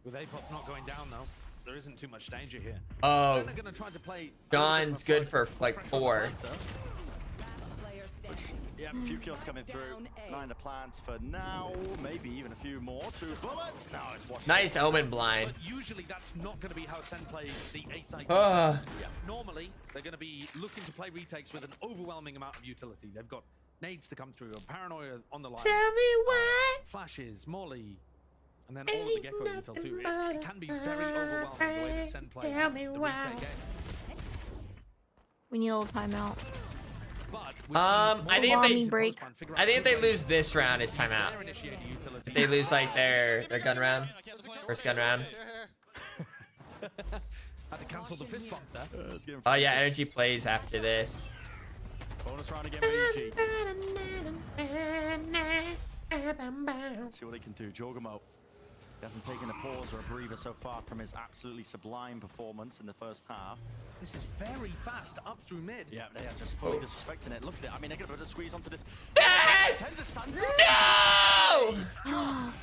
With Apoth not going down though, there isn't too much danger here. Oh, Senna gonna try to play John's good for like 4. Yeah, a few kills coming through. 9 to plant for now. Maybe even a few more. 2 bullets. Now it's watching. Nice Omen blind. But usually that's not going to be how SEN plays the A side. Normally they're going to be looking to play retakes with an overwhelming amount of utility. They've got nades to come through, a paranoia on the line. Tell me why. Flashes, molly, and then all of the gecko util too. It can be very overwhelming the way the SEN play the retake game. We need a little timeout. I think if they lose this round, it's timeout. If they lose like their gun round, first gun round. Had to cancel the fist bump there. Oh yeah, energy plays after this. Bonus round again for EG. Let's see what they can do. Jogamo. He hasn't taken a pause or a breather so far from his absolutely sublime performance in the first half. This is very fast up through mid. Yeah, they are just fully disrespecting it. Look at it. I mean, they're going to put a squeeze onto this. No!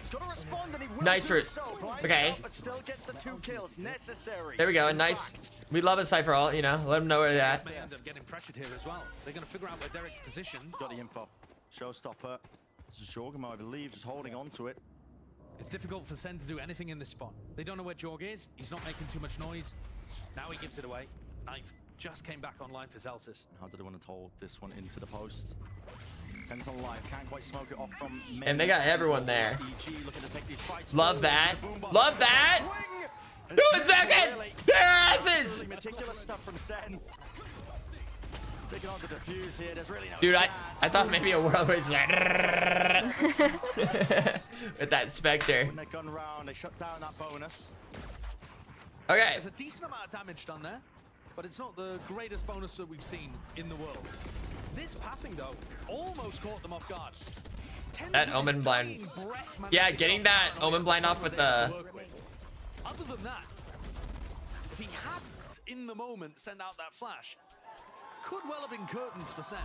He's got to respond and he will nice route. Okay. But still gets the 2 kills necessary. There we go. Nice. We love a Cypher ult, you know. Let them know where they're at. They end up getting pressured here as well. They're going to figure out where Derek's position. Got the info. Showstopper. This is Jogamo, I believe, just holding on to it. It's difficult for SEN to do anything in this spot. They don't know where Jorg is. He's not making too much noise. Now he gives it away. Knife just came back online for Celsius. How do they want to hold this one into the post? 10's on live. Can't quite smoke it off from main. And they got everyone there. EG looking to take these fights Love that. Love that. Do it, second. Their asses. Meticulous stuff from SEN. Taking on the defuse here. There's really no dude, chance. I thought maybe a world was like with that Spectre. When they gun round, they shut down that bonus. Okay. There's a decent amount of damage done there, but it's not the greatest bonus that we've seen in the world. This pathing though almost caught them off guard. That Omen blind. Yeah, getting that Omen blind off with the. Other than that, if he hadn't in the moment sent out that flash, could well have been curtains for SEN.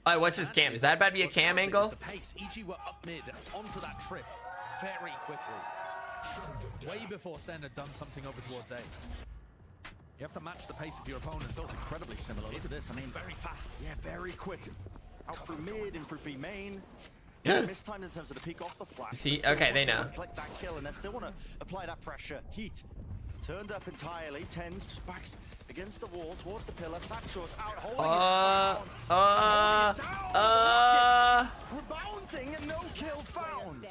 Alright, what's his cam? Is that about to be a cam angle? The pace. EG were up mid onto that trip very quickly. Way before SEN had done something over towards A. You have to match the pace of your opponent. Feels incredibly similar. Look at this. I mean, very fast. Yeah, very quick. Out through mid, in through B main. Yeah. Mistimed in terms of the peek off the flash. See, okay, they know. Collect that kill, and they still want to apply that pressure. Heat turned up entirely. 10's just backs against the wall, towards the pillar. Satchor's out holding rebounding and no kill found.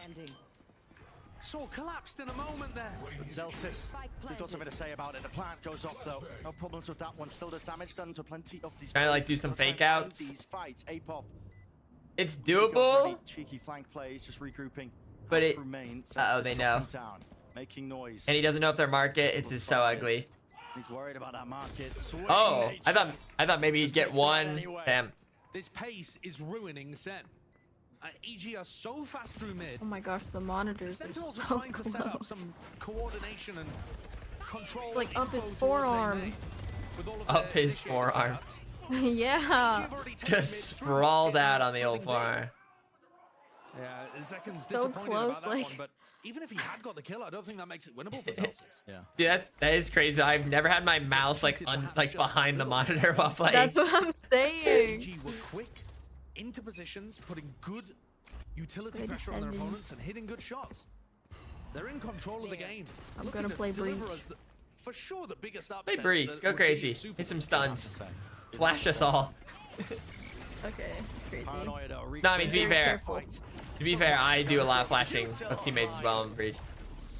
Saw collapsed in a moment there. Zelsis, he's got something to say about it. The plant goes off though. No problems with that one. Still does damage done to plenty of these. Trying to like do some fake outs. These fights, Apov. It's doable. Cheeky flank plays, just regrouping. But it. Oh, They know. Down, making noise. And he doesn't know if their market. It's just so ugly. He's worried about that market. Oh, I thought maybe he'd get one. Damn. This pace is ruining Sen. EG are so fast through mid. Oh my gosh, the monitors are Sentinels so are trying to close. set up some coordination and control. It's like up his forearm. Up his forearm. Yeah. Just sprawled out on the old forearm. Yeah, Zekin's So disappointed close, about that like- one, but even if he had got the kill, I don't think that makes it winnable for Celsius. Yeah. Dude, that is crazy. I've never had my mouse like behind the monitor while playing. That's what I'm saying. EG were quick into positions, putting good utility Good pressure on their defending. opponents and hitting good shots. They're in control of the game. I'm Looking gonna to play deliver Breach. us for sure the biggest Play upset. Breach. that Go would be crazy. Super Hit some Bowl. stuns. Flash us all. Okay, crazy. No, I mean, to be Very fair. careful. To be fair, I do a lot of flashing of teammates as well in Breach.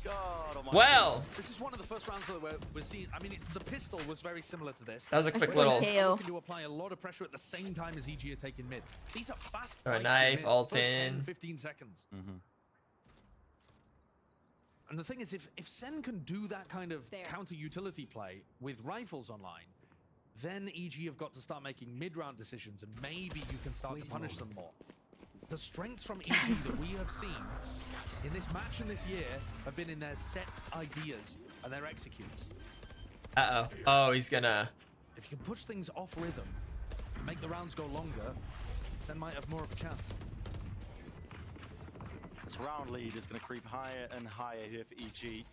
God, Well, This is one of the first rounds where we're seeing. I mean, the pistol was very similar to this. That was a quick Actually, little. KO. Looking to apply a lot of pressure at the same time as EG are taking mid. These are fast Throw a fights. knife, in mid. ult First 10, in. 15 seconds. And the thing is, if Sen can do that kind of counter utility play with rifles online, then EG have got to start making mid-round decisions, and maybe you can start to punish them more. The strengths from EG that we have seen in this match and this year have been in their set ideas and their executes. Uh-oh. Oh, he's gonna. If you can push things off rhythm, make the rounds go longer, Sen might have more of a chance. This round lead is going to creep higher and higher here for EG.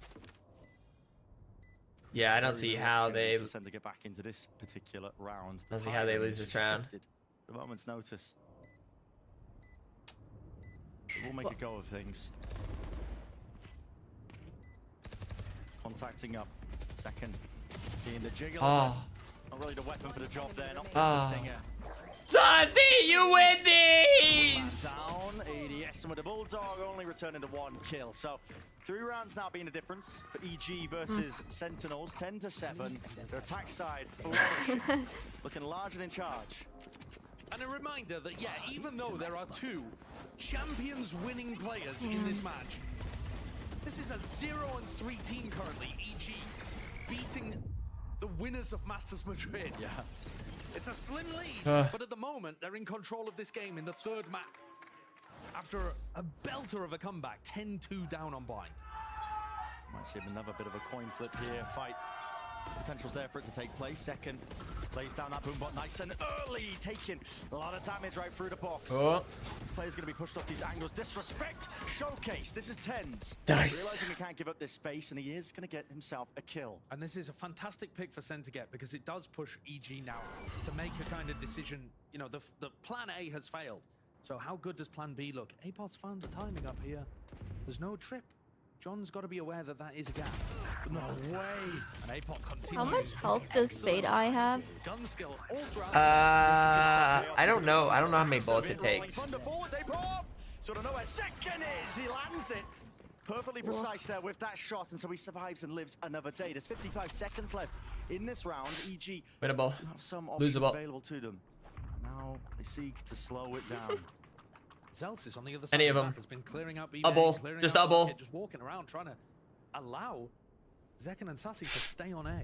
Yeah, I don't see how they. Send to get back into this particular round. Don't see how they lose this round. The moment's notice. We'll make a go of things. Contacting up. Second. Seeing the jiggle. Oh. Not really the weapon for the job there. Not Oh. the stinger. Saucy, you win these! Down. ADS and with the Bulldog only returning to 1 kill. So 3 rounds now being the difference for EG versus Sentinels. 10-7. Their attack side flourishing. Looking large and in charge. And a reminder that, yeah, even though there are 2 champions winning players in this match, this is a 0-3 team currently. EG beating the winners of Masters Madrid. Yeah. It's a slim lead, but at the moment, they're in control of this game in the 3rd map. After a belter of a comeback, 10-2 down on blind. Might see another bit of a coin flip here. Fight. Potential's there for it to take place. Second plays down that boombot nice and early, taking a lot of damage right through the box. Oh. This player's going to be pushed off these angles. Disrespect showcase. This is Tens. Nice. Realizing he can't give up this space, and he is going to get himself a kill. And this is a fantastic pick for Sen to get because it does push EG now to make a kind of decision. You know, the plan A has failed. So how good does plan B look? Apot's found the timing up here. There's no trip. John's got to be aware that that is a gap. No way. And Apot continues. How much health does Fade Eye have? Gun skill all throughout. I don't know. I don't know how many bullets it takes. Thunder forwards, Apot. So I don't know where second is. He lands it. Perfectly precise there with that shot, and so he survives and lives another day. There's 55 seconds left in this round. EG Winnable. have some options Losable. available to them. Now they seek to slow it down. Zelsis on the other side Any of the them. map has been clearing out B Double. clearing Just out double. market, just walking around trying to allow Zekin and Sassy to stay on A.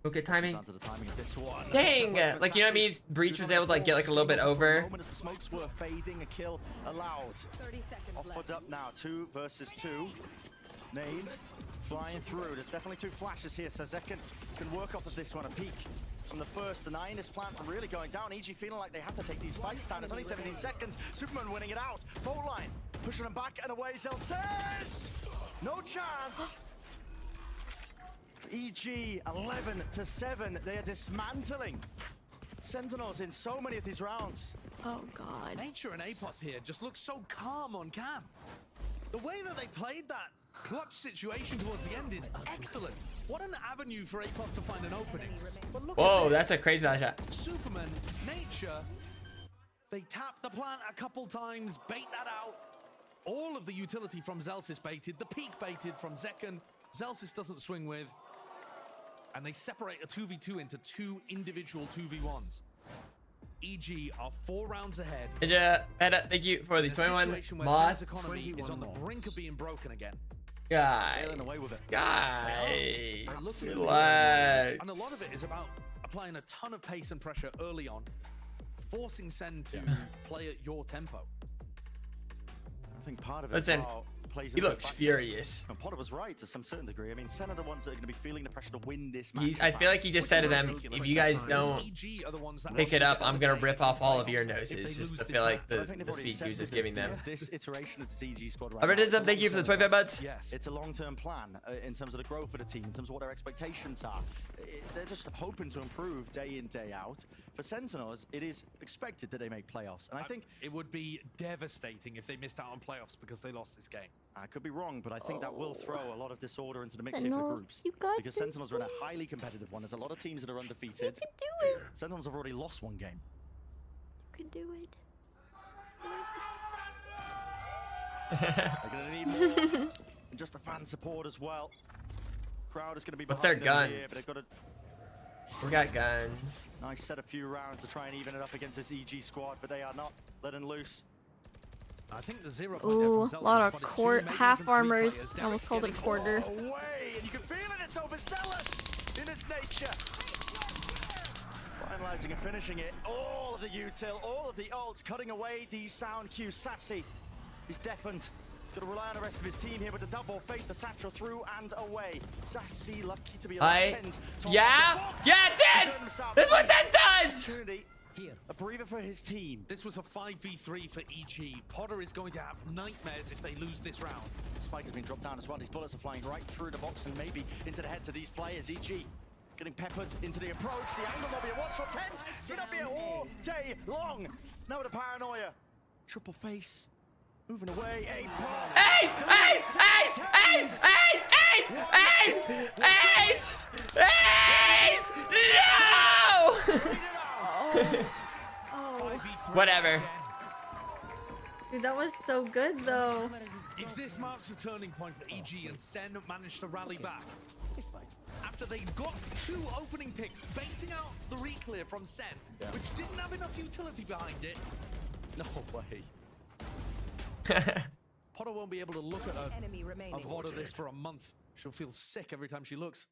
Okay, timing. Down to the timing of this one. Dang! Like, you know what I mean? Breach was able to like get like a little bit over. As the smokes were fading, a kill allowed. 30 seconds Offwards up now, 2 versus 2. Nade flying through. There's definitely 2 flashes here, so Zekin can work off of this one. A peek from the first, denying this plan from really going down. EG feeling like they have to take these fights down. There's only 17 seconds. Superman winning it out. Fault line, pushing them back and away. Zel says, no chance. EG 11-7. They are dismantling Sentinels in so many of these rounds. Oh god. Nature and Apoth here just look so calm on cam. The way that they played that clutch situation towards the end is excellent. What an avenue for APOF to find an opening. But look Whoa, at this. that's a crazy shot. Superman, Nature, they tap the plant a couple times, bait that out. All of the utility from Zelsis baited, the peak baited from Zekken. Zelsis doesn't swing with. And they separate a 2v2 into 2 individual 2v1s. EG are 4 rounds ahead. Thank you for the 21 mods. Economy is on the brink of being broken again. Guys, relax. And a lot of it is about applying a ton of pace and pressure early on, forcing Sen to play at your tempo. I think part of it Listen, plays he looks furious. And Potter was right to some certain degree. I mean, Sen are the ones that are going to be feeling the pressure to win this match. I feel like he just said to them, if you guys don't pick it up, I'm going to rip off all of your noses. Just to feel like the speech he was just giving them. This iteration of the CG squad right Alright, thank you for the 25 bucks. Yes. It's a long-term plan in terms of the growth of the team, in terms of what their expectations are. They're just hoping to improve day in, day out. For Sentinels, it is expected that they make playoffs. And I think it would be devastating if they missed out on playoffs because they lost this game. I could be wrong, but I think that will throw a lot of disorder into the mix here for the groups. Because Sentinels are in a highly competitive one. There's a lot of teams that are undefeated. You can do it. Sentinels have already lost 1 game. You can do it. They're going to need more. And just the fan support as well. Crowd is going to be What's their behind them here, guns? but they've got We got guns. nice set a few rounds to try and even it up against this EG squad, but they are not letting loose. I think the 0 Ooh, a lot of half armors. I almost called it a quarter. Away, and you can feel it. It's overzealous in its nature. Finalizing and finishing it. All of the util, all of the ults, cutting away these sound cues. Sassy is deafened. He's got to rely on the rest of his team here with the double face, the satchel through and away. Sassy lucky to be alive. Yeah, it did! That's what that does! Here, a breather for his team. This was a 5v3 for EG. Potter is going to have nightmares if they lose this round. Spike has been dropped down as well. These bullets are flying right through the box and maybe into the heads of these players. EG getting peppered into the approach. The angle will be a watchful tent. It's going to be all day long. Now with the paranoia. Triple face. Moving away. Ace! Ace! Ace! Ace! Ace! Ace! Ace! Ace! No! Whatever. Dude, that was so good though. If this marks a turning point for EG and Sen managed to rally back, after they got 2 opening picks, baiting out the reclear from Sen, which didn't have enough utility behind it. No way. Potter won't be able to look at a VOD of this for a month. She'll feel sick every time she looks.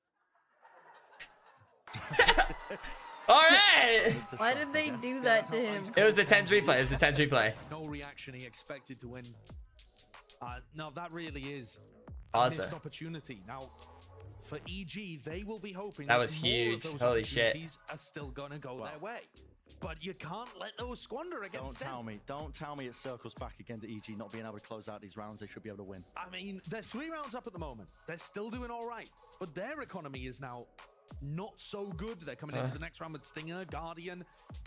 All right. Why did they do that to him? It was the 10's replay. It was the 10's replay. No reaction he expected to win. No, that really is a Awesome. missed opportunity. Now, for EG, they will be hoping That was more of huge. those Holy shit. opportunities are still gonna go their way. But you can't let those squander against Sen. Don't tell me it circles back again to EG not being able to close out these rounds. They should be able to win. I mean, they're 3 rounds up at the moment. They're still doing all right, but their economy is now not so good. They're coming into the next round with Stinger, Guardian.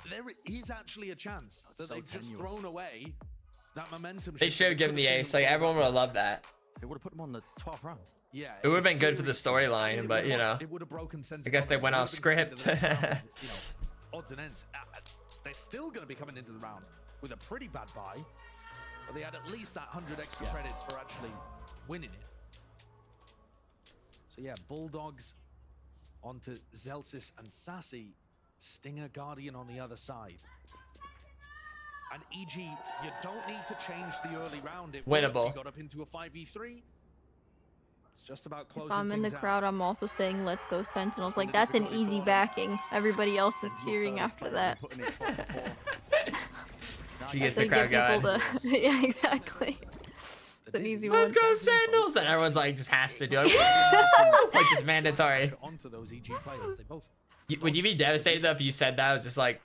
There is actually a chance that so they've just tenuous. thrown away that momentum. They should have given the ace. Like, everyone would have loved that. They would have put them on the 12th round. Yeah, It would have been good for the storyline, but you know, it would have broken sense. I guess they went off script. Odds and ends. They're still going to be coming into the round with a pretty bad buy, but they had at least that 100 extra credits for actually winning it. So yeah, Bulldogs onto Zelsis and Sassy, Stinger, Guardian on the other side. And EG, you don't need to change the early round. It Winnable. worked. You got up into a 5v3. It's just about closing If I'm in the things out. crowd, I'm also saying let's go Sentinels. Like, that's an easy backing. Everybody else is cheering after that. She gets So the you crowd get going. people to- yeah, exactly. It's an easy one. Let's go Sandals! And everyone's like, just has to do it. Like, just mandatory. Onto those EG players, they both. Would you be devastated though if you said that? It was just like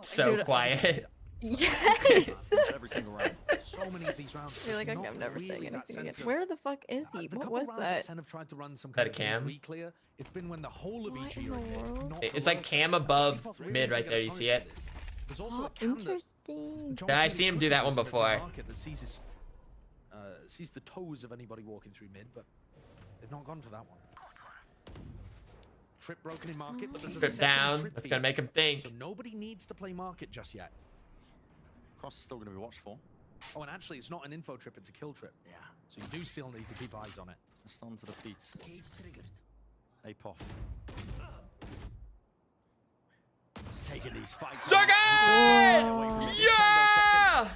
so quiet. Yes! Every single round. So many of these rounds. You're like, okay, I'm never saying anything again. Where the fuck is he? What was that? Have tried to run some That kind a cam? of reclear. It's been when the whole of EG are hit, not It's the like world. cam above mid right there. You see it? There's also Oh, a cam that interesting. John Yeah, I've Kennedy seen him do that one Cruz that's in before. market that sees the toes of anybody walking through mid, but they've not gone for that one. trip broken in market, but there's a Trip second down. trip That's feed. gonna make him think. So nobody needs to play market just yet. Cross is still going to be watched for. Oh, and actually, it's not an info trip, it's a kill trip. Yeah. So you do still need to keep eyes on it. Just onto the feet. Apoff. He's taking these fights. Second! Yeah!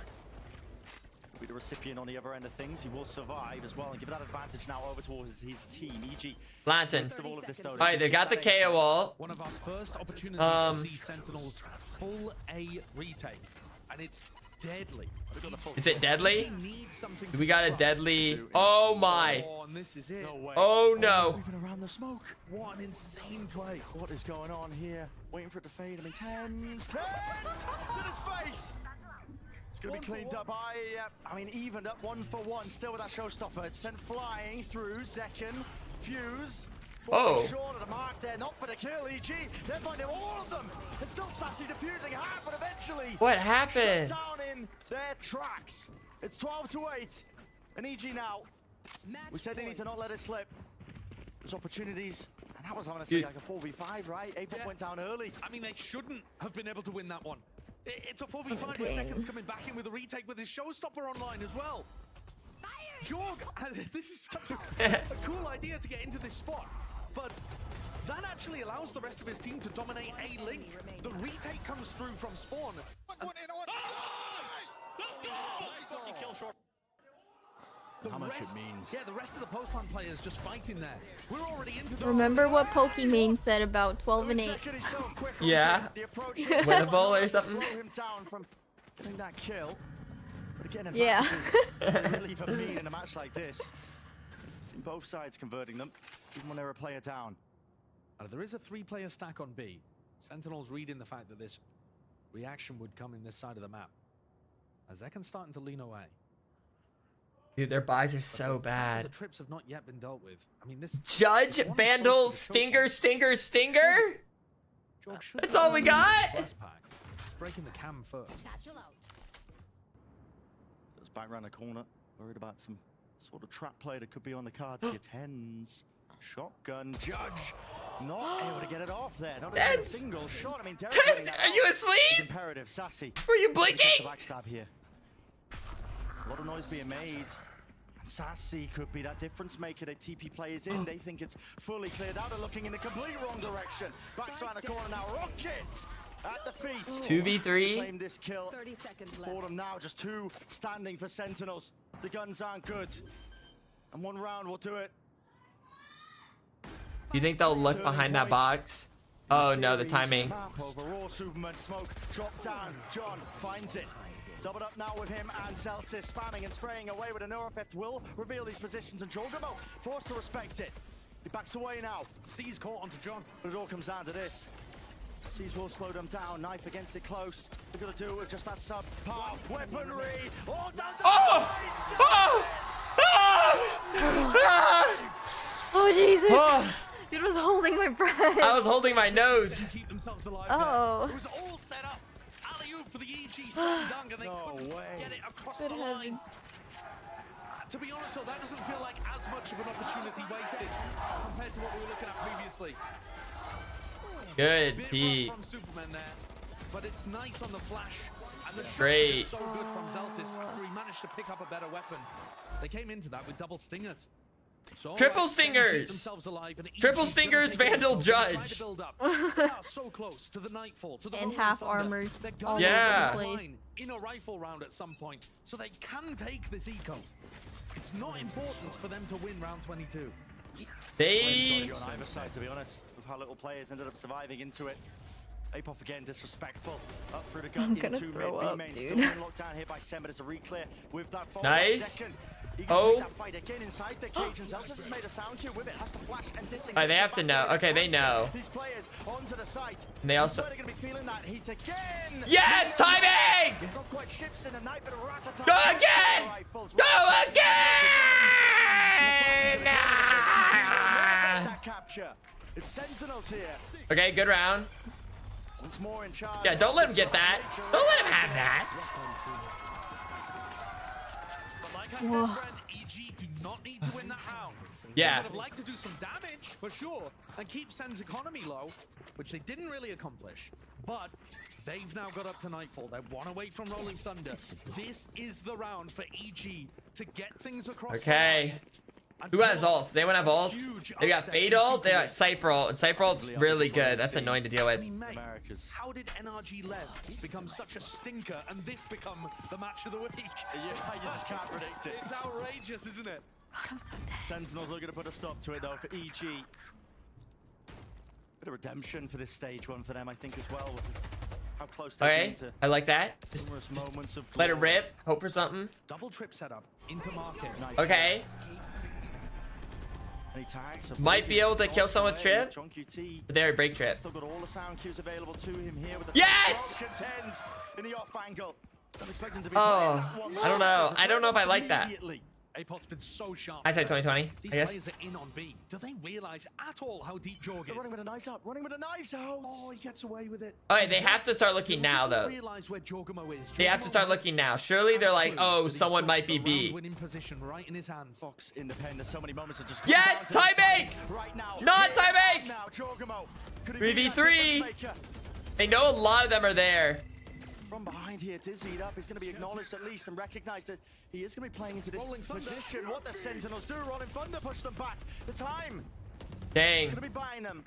Be the recipient on the other end of things. He will survive as well and give that advantage now over towards his team. EG. Lantern. Midst of all of this, though, Alright, they got the KO wall. One of our first opportunities to see Sentinels full A retake. And it's deadly. Is it deadly? Needs something We got a deadly. Oh my. Oh, and this is it. No way. Oh no. Moving around the smoke. What an insane play. What is going on here? Waiting for it to fade. I mean, tens in his face. It's going to be cleaned up. I mean, evened up 1 for 1. Still with that showstopper. It's sent flying through. Zekken, Fuse. Oh. Short of the mark there. Not for the kill, EG. They're finding all of them. It's still Sassy defusing half, but eventually. What happened? Shut down in their tracks. It's 12-8. And EG now. We said they need to not let it slip. There's opportunities. And that was, I'm going to say, like a 4v5, right? Apex went down early. I mean, they shouldn't have been able to win that one. It's a 4v5 with Seconds coming back in with a retake with his showstopper online as well. Jorg has, this is such a cool idea to get into this spot, but that actually allows the rest of his team to dominate A link. The retake comes through from spawn. Let's go! Fucking kill short. How much it means. Yeah, the rest of the post-plan players just fighting there. We're already into the Remember what Pokimane said about 12 and 8? Yeah. Winnable or something. Slow him down from getting that kill. But again, Yeah. really for me in a match like this. Seen both sides converting them, even when they're a player down. There is a 3-player stack on B. Sentinels reading the fact that this reaction would come in this side of the map. As Zeken's starting to lean away. Dude, their buys are so bad. The trips have not yet been dealt with. I mean, this Judge, Vandal, Stinger. That's all we got. Breaking the cam first. Goes back around the corner, worried about some sort of trap play that could be on the cards here. Tens, shotgun, Judge, not able to get it off there. Not a single shot. I mean, Tens, are you asleep? Imperative, Sassy. Were you blinking? Backstab here. A lot of noise being made. Sassy could be that difference maker that TP players in. They think it's fully cleared out. They're looking in the complete wrong direction. Backs around the corner now. Rocket at the feet. 2v3. Claim this kill. 30 seconds left. For them now, just 2 standing for Sentinels. The guns aren't good. And 1 round will do it. You think they'll look behind that box? Oh no, the timing. Overall, Superman smoke. Drop down. John finds it. Doubled up now with him and Celsius spamming and spraying away with a Neurofeft will reveal these positions and Jorgamo forced to respect it. He backs away now. C's caught onto John. But it all comes down to this. C's will slow them down. Knife against it close. They're going to do it with just that sub-par weaponry. All down to Oh, Jesus. Dude was holding my breath. I was holding my nose. Keep themselves alive. Oh. It was all set up. Alley-oop for the EG slam dunk, and they couldn't get it across the line. To be honest, though, that doesn't feel like as much of an opportunity wasted compared to what we were looking at previously. Good Bit Pete. rough from Superman there, but it's nice on the flash. And the shots Great. are so good from Zelsis after he managed to pick up a better weapon. They came into that with double stingers. So Triple stingers. Triple stingers, Vandal, Judge. So close to the nightfall, to the And half armored. Yeah. In a rifle round at some point, so they can take this eco. It's not important for them to win round 22. They on either side, to be honest, with how little players ended up surviving into it. Apoff again disrespectful. Up through the gut I'm gonna into throw mid. up, B-main dude. still being locked down here by Sen, but it's a re-clear with that fall. Nice. Second. Oh. That fight again inside the cage, and Zelsis has made a sound cue with it. Has to flash and disengage. Alright, they have to know. Okay, they know. These players onto the site. And they also. They're gonna be feeling that heat again. Yes, timing! Not quite ships in the night, but a rat-a-tat. Go again! Go again! That capture. It's Sentinels here. Okay, good round. Once more in charge. Yeah, don't let him get that. Don't let him have that. But like I said, Brent, EG do not need to win that round. Yeah. They would have liked to do some damage, for sure, and keep Sen's economy low, which they didn't really accomplish. But they've now got up to Nightfall. They're one away from Rolling Thunder. This is the round for EG to get things across. Okay. Who has ults? Does anyone have ults? They got Fade ult, they got Cypher ult, and Cypher ult's really good. That's annoying to deal with. Americas. How did NRG Lev become such a stinker and this become the match of the week? Yeah, you just can't predict it. It's outrageous, isn't it? Sentinels are going to put a stop to it though for EG. Bit of redemption for this stage one for them, I think, as well. How close they Okay, came to I like that. Just moments of let it glory. rip. Hope for something. Double trip setup into market. Okay. Any tags? Might be able to kill someone with trip. John QT. But there, break trip. Still got all the sound cues available to him here with the Yes! contends in the off angle. Don't expect him to be Oh, playing that one. I don't know. I don't know if I like that. Immediately. Apot's been so sharp. I said 2020, These I guess. players are in on B. Do they realize at all how deep Jorg They're is? running with a knives out. Running with a knives out. Oh, he gets away with it. Okay, they have to start looking now, though. Realize where Jorgamo is. They have to start looking now. Surely they're like, oh, someone might be B. Winning position right in his hands. Fox independent. So many moments of just Yes, time bank! right now. Not time bank! Now, Jorgamo. Could he be that 3v3. difference maker? They know a lot of them are there. From behind here, dizzied up. He's going to be acknowledged at least and recognized that he is going to be playing into this position. What the Sentinels do, Rolling Thunder push them back. The time. Dang. Going to be buying them.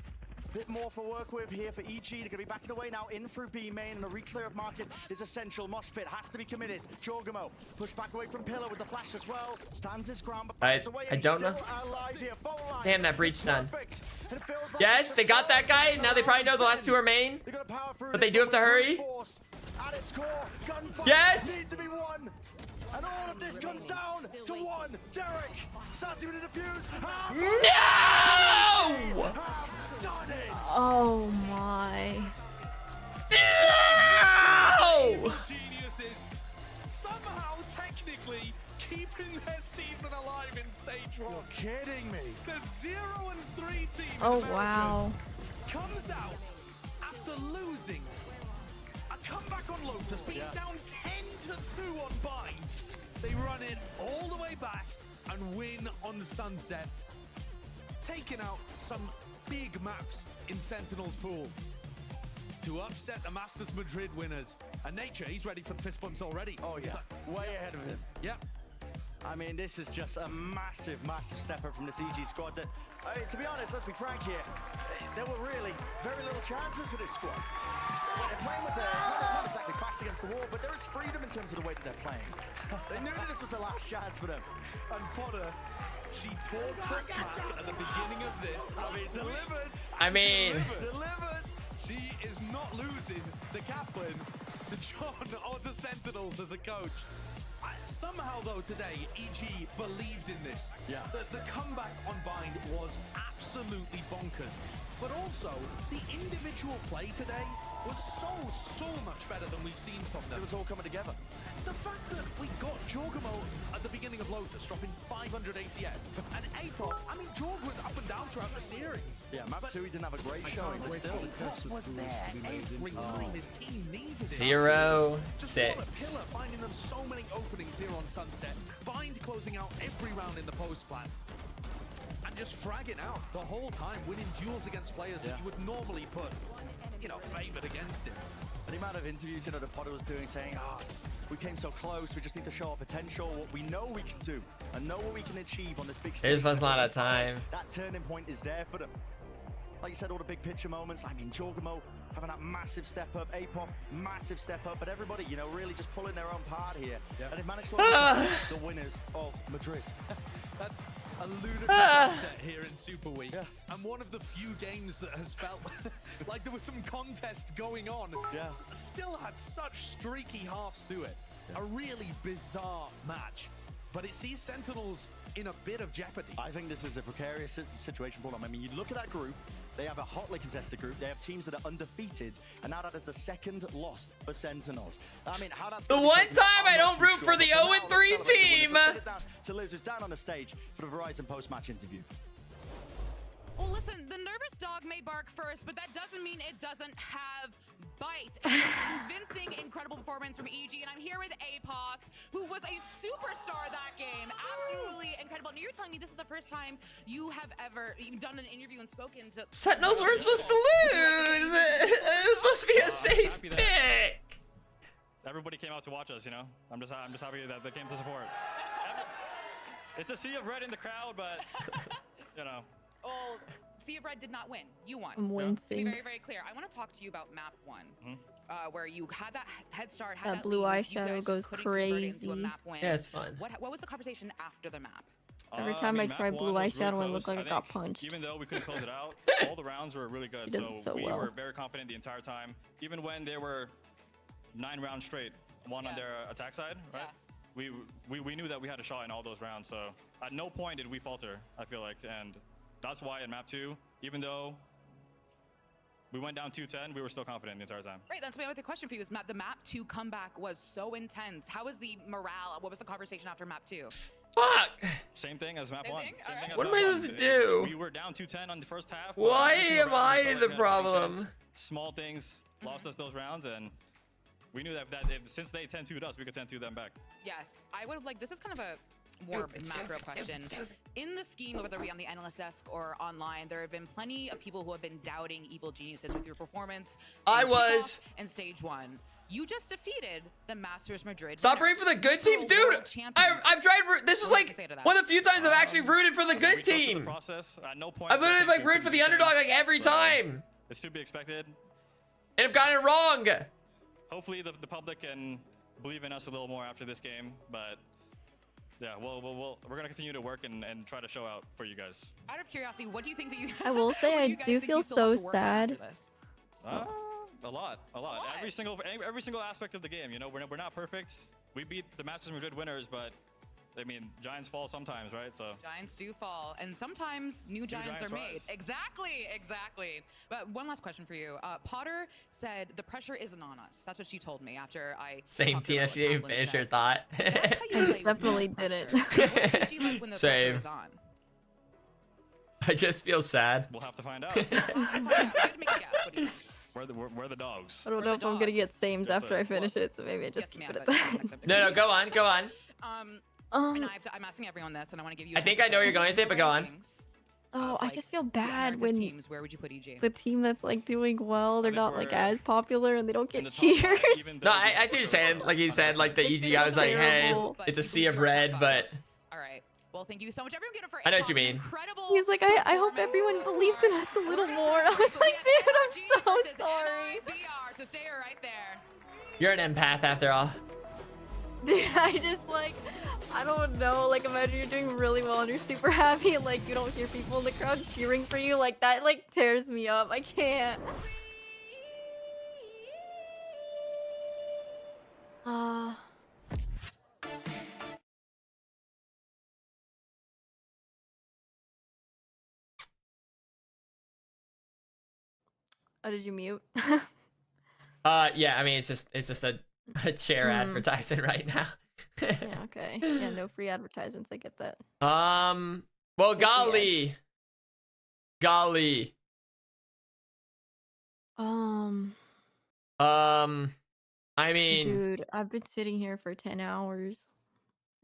Bit more for work with here for EG. They're going to be backing away now in through B main, and a reclear of market is essential. Mosh pit has to be committed. Jorgamo pushed back away from Pillar with the flash as well. Stands his ground, but I fires away. don't and he's know. still alive here. Full line. Damn, that breach done. Perfect. And it feels like Yes, it's they a got that guy. solid Now they probably know the last two are main. They're gonna power through But they this do have to one with hurry. force. At its core, gunfights Yes! need to be won. And all of this comes down to one. Derek, Sassy with a defuse. No! Done it. Oh my. No! Geniuses somehow technically keeping their season alive in stage one. You're kidding me. The 0-3 team Oh, in Americas wow. comes out after losing a comeback on Lotus, being down 10-2 on Bind. They run it all the way back and win on Sunset, taking out some big maps in Sentinel's pool to upset the Masters Madrid winners. And Nature, he's ready for the fist bumps already. Oh yeah, way ahead of him. Yep. I mean, this is just a massive, massive step up from this EG squad that, to be honest, let's be frank here, there were really very little chances for this squad. They're playing with not exactly backs against the wall, but there is freedom in terms of the way that they're playing. They knew that this was the last chance for them. And Potter, she talked her smack at the beginning of this. I mean, delivered. I mean, Delivered. She is not losing to Kaplan, to John, or to Sentinels as a coach. Somehow, though, today, EG believed in this. Yeah. The comeback on Bind was absolutely bonkers. But also, the individual play today was so much better than we've seen from them. It was all coming together. The fact that we got Jorgamo at the beginning of Lotus, dropping 500 ACS, and Apov, I mean, Jorg was up and down throughout the series. Yeah, map 2, he didn't have a great showing, but still. What was there every time his team needed it? 0-6. Pillar finding them so many openings here on Sunset. Bind closing out every round in the post plan. And just fragging out the whole time, winning duels against players that you would normally put, favored against him. The amount of interviews, that Potter was doing, saying, we came so close, we just need to show our potential, what we know we can do, and know what we can achieve on this big stage. There's a lot of time. That turning point is there for them. Like you said, all the big picture moments. I mean, Jorgamo having that massive step up, Apov, massive step up, but everybody, really just pulling their own part here. And they've managed to become the winners of Madrid. That's a ludicrous upset here in Super Week. And one of the few games that has felt like there was some contest going on. Still had such streaky halves to it. A really bizarre match. But it sees Sentinels in a bit of jeopardy. I think this is a precarious situation for them. I mean, you look at that group, they have a hotly contested group, they have teams that are undefeated, and now that is the second loss for Sentinels. I mean, how that's the one time I don't root for the 0-3 team. To Liz, who's down on the stage for the Verizon post-match interview. Well, listen, the nervous dog may bark first, but that doesn't mean it doesn't have fight. And a convincing, incredible performance from EG. And I'm here with APOC, who was a superstar that game. Absolutely incredible. And you're telling me this is the first time you've done an interview and spoken to Sentinels weren't supposed to lose. It was supposed to be a safe pick. Everybody came out to watch us, you know. I'm just happy that they came to support. It's a sea of red in the crowd, but you know. Oh, Sea of Red did not win. You won. I'm To be wincing. very, very clear, I want to talk to you about map 1, where you had that head start, had That blue lead, you eyeshadow guys goes just couldn't convert it into a crazy. map win. Yeah, it's fun. What was the conversation after the map? Every time I map try one blue was really eyeshadow, I look close. like I got punched. Even though we couldn't close it out, all the rounds were really good. He does it so we well. were very confident the entire time. Even when they were 9 rounds straight, one on their attack side, right? We knew that we had a shot in all those rounds. So at no point did we falter, I feel like. And that's why in map 2, even though we went down 2-10, we were still confident the entire time. Right, that's my other question for you. Is the map 2 comeback was so intense. How was the morale? What was the conversation after map 2? Fuck! Same thing as map 1. Same thing as What map am I 1. supposed to do? We were down 2-10 on the first half. Why every single am round we I felt like the we had a problem? chance. Small things lost us those rounds, and we knew that since they 10-2'd us, we could 10-2 them back. Yes, I would have this is kind of a more macro question. In the scheme of whether it be on the analyst desk or online, there have been plenty of people who have been doubting Evil Geniuses with your performance. I in was. kickoff and stage 1. You just defeated the Masters Madrid. Stop rooting for the good team, dude. I've tried. This is like one of the few times I've actually rooted for the good team. At no point I've literally like rooted for the underdog like every time, it's to be expected. and I've gotten it wrong. Hopefully the public can believe in us a little more after this game, but yeah, we're gonna continue to work and try to show out for you guys. Out of curiosity, what do you think that you? I will say I do feel so sad. A lot. Every single aspect of the game. You know, we're not perfect. We beat the Masters Madrid winners, but I mean, giants fall sometimes, right? So Giants do fall, and sometimes new giants are made. rise. Exactly. But one last question for you. Potter said the pressure isn't on us. That's what she told me after I. Same talked to her Tina, about she didn't what finish her said. thought. That's how you play Definitely with didn't. pressure. What do you like when the pressure Same. is on? I just feel sad. we'll have to find out. You have to make a guess. What do you think? We're the dogs. I don't know if I'm gonna get sames Yes, after sir. I finish it, so maybe I just Yes, keep ma'am, it at but that. No, go on. And I'm asking everyone this, and I want to give you. I think I know where you're going with it, but go on. Oh, I just feel The bad Americas when teams, where would you put EG? the team that's like doing well, they're think not like we're as popular and they don't in get the top five, cheers. even No, though I see what you're saying. Like you said, like the EG, I was like, hey, Terrible. it's a sea of red, but All right. Well, thank you so much. Everyone, give it for I know what APOC. you mean. Incredible. He's like, I hope everyone believes in us a little more. I was like, dude, I'm so sorry. MIBR, so stay right there. you're an empath after all. Dude, I just like, I don't know, like imagine you're doing really well and you're super happy and like you don't hear people in the crowd cheering for you, like that like tears me up. I can't. Oh, did you mute? Yeah, I mean, it's just a chair advertisement right now. Yeah, okay. Yeah, no free advertisements, I get that. Well, golly. I mean, Dude, I've been sitting here for 10 hours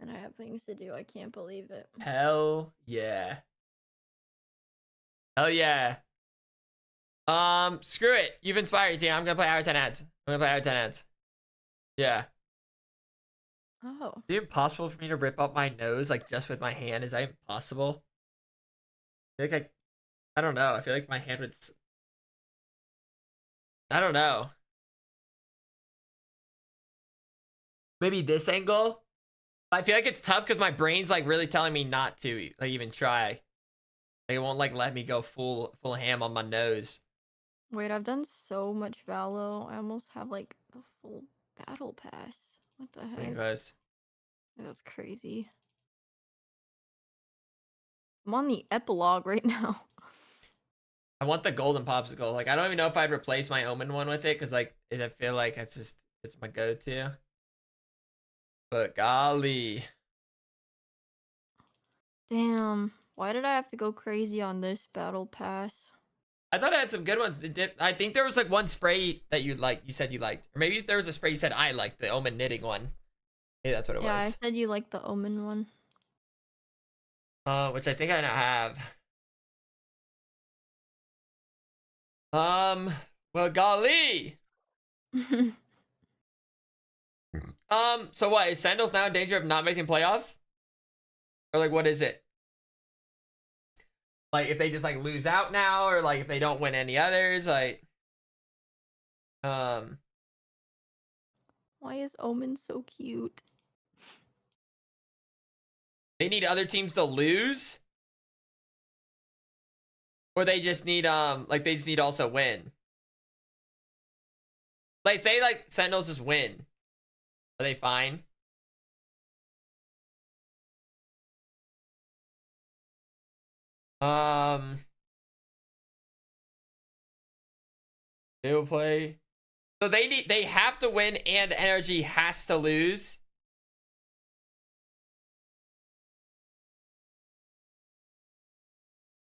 and I have things to do. I can't believe it. hell yeah. Screw it. You've inspired me. I'm gonna play Hour 10 ads. Yeah. Oh. Is it impossible for me to rip up my nose like just with my hand? Is that impossible? I don't know. I feel like my hand would. I don't know. Maybe this angle. I feel like it's tough because my brain's like really telling me not to like even try. Like it won't like let me go full ham on my nose. Wait, I've done so much Valo. I almost have like the full battle pass. What the heck? Because That's crazy. I'm on the epilogue right now. I want the golden popsicle. Like I don't even know if I'd replace my Omen one with it because like I feel like it's my go-to. But golly. Damn. Why did I have to go crazy on this battle pass? I thought I had some good ones. I think there was like one spray that you liked. You said you liked, or maybe there was a spray you said I liked, the Omen knitting one. Maybe that's what it Yeah, I was. said you liked the Omen one. Which I think I don't have. Well, golly. So what, is Sandals now in danger of not making playoffs? Or like, what is it? Like, if they just like lose out now, or like if they don't win any others, like, Why is Omen so cute? they need other teams to lose? Or they just need, like, they just need to also win. Like, say, like, Sentinels just win. Are they fine? They will play. So they have to win and NRG has to lose.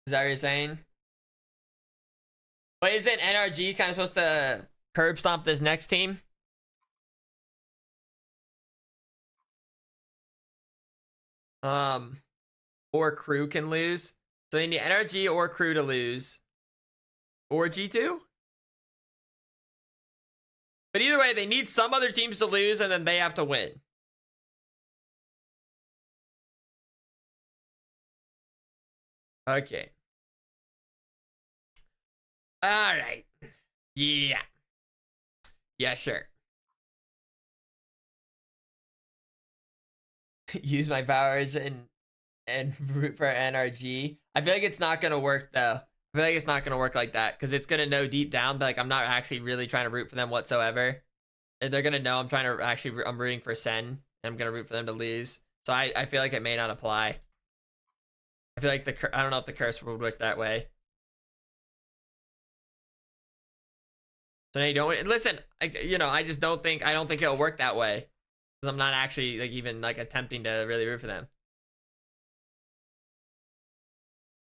Is that what you're saying? But isn't NRG kind of supposed to curb stomp this next team? Or crew can lose. So they need NRG or crew to lose. Or G2? But either way, they need some other teams to lose and then they have to win. Okay. Alright. Yeah. Yeah, sure. Use my powers and root for NRG. I feel like it's not gonna work though. I feel like it's not gonna work like that because it's gonna know deep down that like I'm not actually really trying to root for them whatsoever. And they're gonna know I'm rooting for SEN and I'm gonna root for them to lose. So I feel like it may not apply. I feel like I don't know if the curse would work that way. So now you don't listen. I just don't think it'll work that way because I'm not actually like even like attempting to really root for them.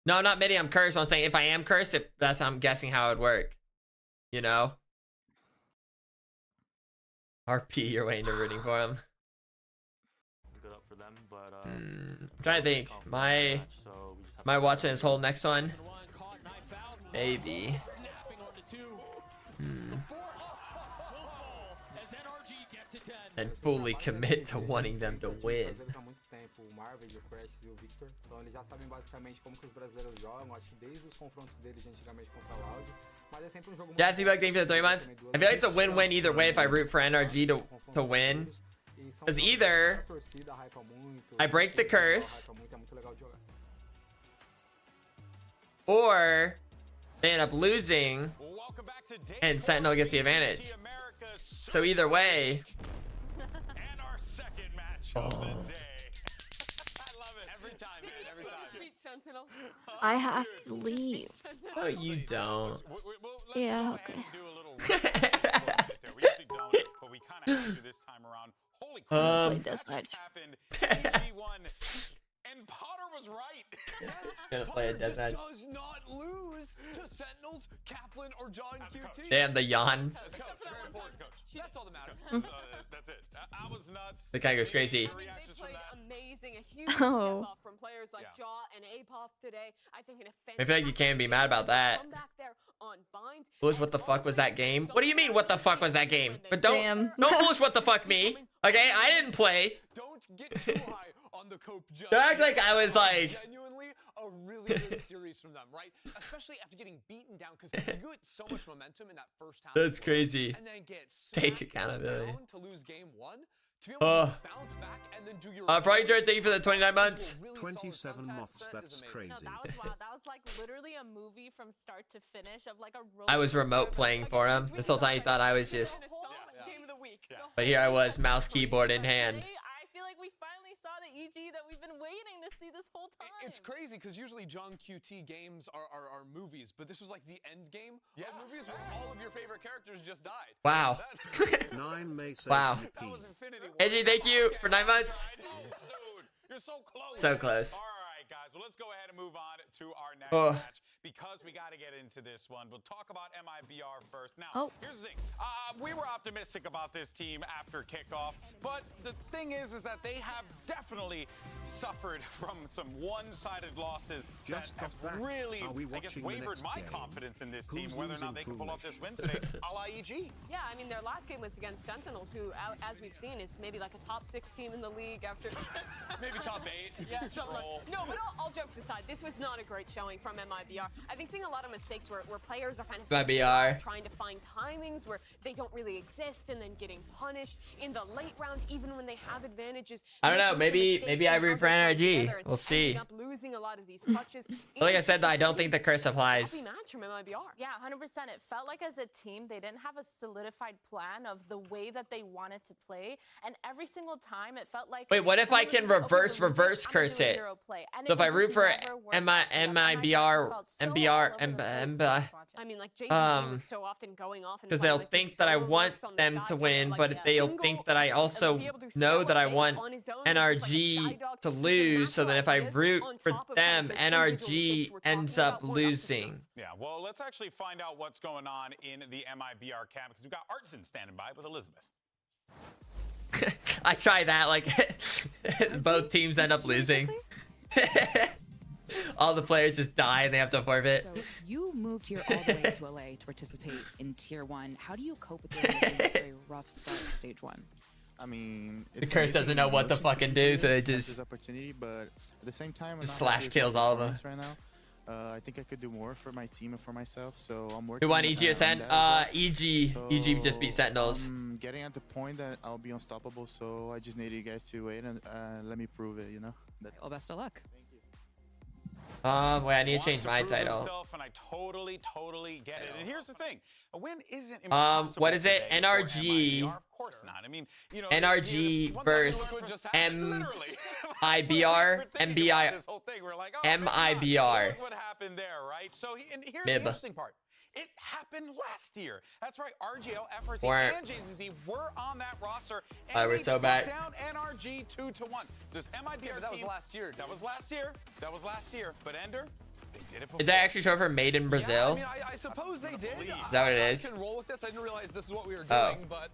No, I'm not admitting I'm cursed. But I'm saying if I am cursed, that's I'm guessing how it would work. You know. RP, you're waiting to rooting for him. Good up for them, but I'm trying to think. Am I watching this whole next one? Maybe. And fully commit to wanting them to win. Jazzy back, thank you for the 3 months. I feel like it's a win-win either way if I root for NRG to win. Because either I break the curse, or they end up losing and Sentinel gets the advantage. So either way. And our second match of the day. I love it. Every time, man. Every time. I have to leave. No, you don't. Yeah, okay. We usually don't, but we kind of have to this time around. Holy crap, that just happened. EG won. And Potter was right. Yes, Gonna play a deathmatch. does not lose to Sentinels, Kaplan, or John QT. Damn, the yawn. That's all that matters. That's it. I was nuts. The guy goes crazy. They played amazing. A huge Oh. step up from players like Jaw and Apoth today. I think in a I feel like you can't be mad about that. Foolish, what the fuck was that game? What do you mean, what the fuck was that game? But don't foolish, what the fuck me. Okay, I didn't play. Don't get too high on the cope. Don't act like I was like. Genuinely a really good series from them, right? Especially after getting beaten down because you get so much momentum in that first half. That's crazy. And then get Take accountability. down to lose game one. To be able to bounce back and then do your Froggy George, thank you for the 29 months. 27 moths, that's crazy. No, that was wild. That was like literally a movie from start to finish of like a I was remote playing for him. This whole time he thought I was just. But here I was, mouse keyboard in hand. I feel like we finally saw the EG that we've been waiting to see this whole time. It's crazy because usually John QT games are movies, but this was like the end game of movies where all of your favorite characters just died. Wow. 9 May says Wow. Edgy, thank you for 9 months. You're so close. So close. All right, guys. Well, let's go ahead and move on to our next Oh. match. because we got to get into this one. We'll talk about MIBR first. Now, here's the thing. We were optimistic about this team after kickoff, but the thing is that they have definitely suffered from some one-sided losses that have really, I guess, wavered my confidence in this team, whether or not they can pull off this win today, a la EG. Yeah, I mean, their last game was against Sentinels, who, as we've seen, is maybe like a top 6 team in the league after... Maybe top 8. Yeah, something like... No, but all jokes aside, this was not a great showing from MIBR. I think seeing a lot of mistakes where players are kind of trying to find timings where they don't really exist and then getting punished in the late round, even when they have advantages. I don't know. Maybe I root for NRG. We'll see. Losing a lot of these clutches. Like I said, I don't think the curse applies. Match from MIBR. Yeah, 100%. It felt like as a team, they didn't have a solidified plan of the way that they wanted to play. And every single time, it felt like... Wait, what if I can reverse curse it? So if I root for MIBR, I mean, like, JCC was so often going off because they'll think that I want them to win, but they'll think that I also know that I want NRG to lose, so then if I root for them, NRG ends up losing. Yeah, well, let's actually find out what's going on in the MIBR camp, because we've got Artson standing by with Elizabeth. I try that, like, both teams end up losing. All the players just die and they have to forfeit. So you moved here all the way to LA to participate in Tier 1. How do you cope with the very rough start of Stage 1? I mean, the curse doesn't know what to fucking do, so they just opportunity, but at the same time, just slash kills all of them. Right now, I think I could do more for my team and for myself, so I'm working. Who won EG or SEN? EG. So, EG just beat Sentinels. I'm getting at the point that I'll be unstoppable, so I just need you guys to wait and let me prove it. You know. Well, best of luck. Wait, I need to change my title. And I totally get it. And here's the thing: a win isn't impossible. What is it? NRG. Of course not. I mean, you know, NRG versus MIBR, MBI, MIBR. Look what happened there, right? So, and here's MIB. the interesting part. It happened last year. That's right. RGL, FRC, and JCC were on that roster, and we're so bad. Down NRG 2-1. So this MIBR that was last year. That was last year. But Ender, they did it before. Is that actually true for Made in Brazil? Yeah, I mean, I suppose they did. Is that what it is? I can roll with this. I didn't realize this is what we were doing, but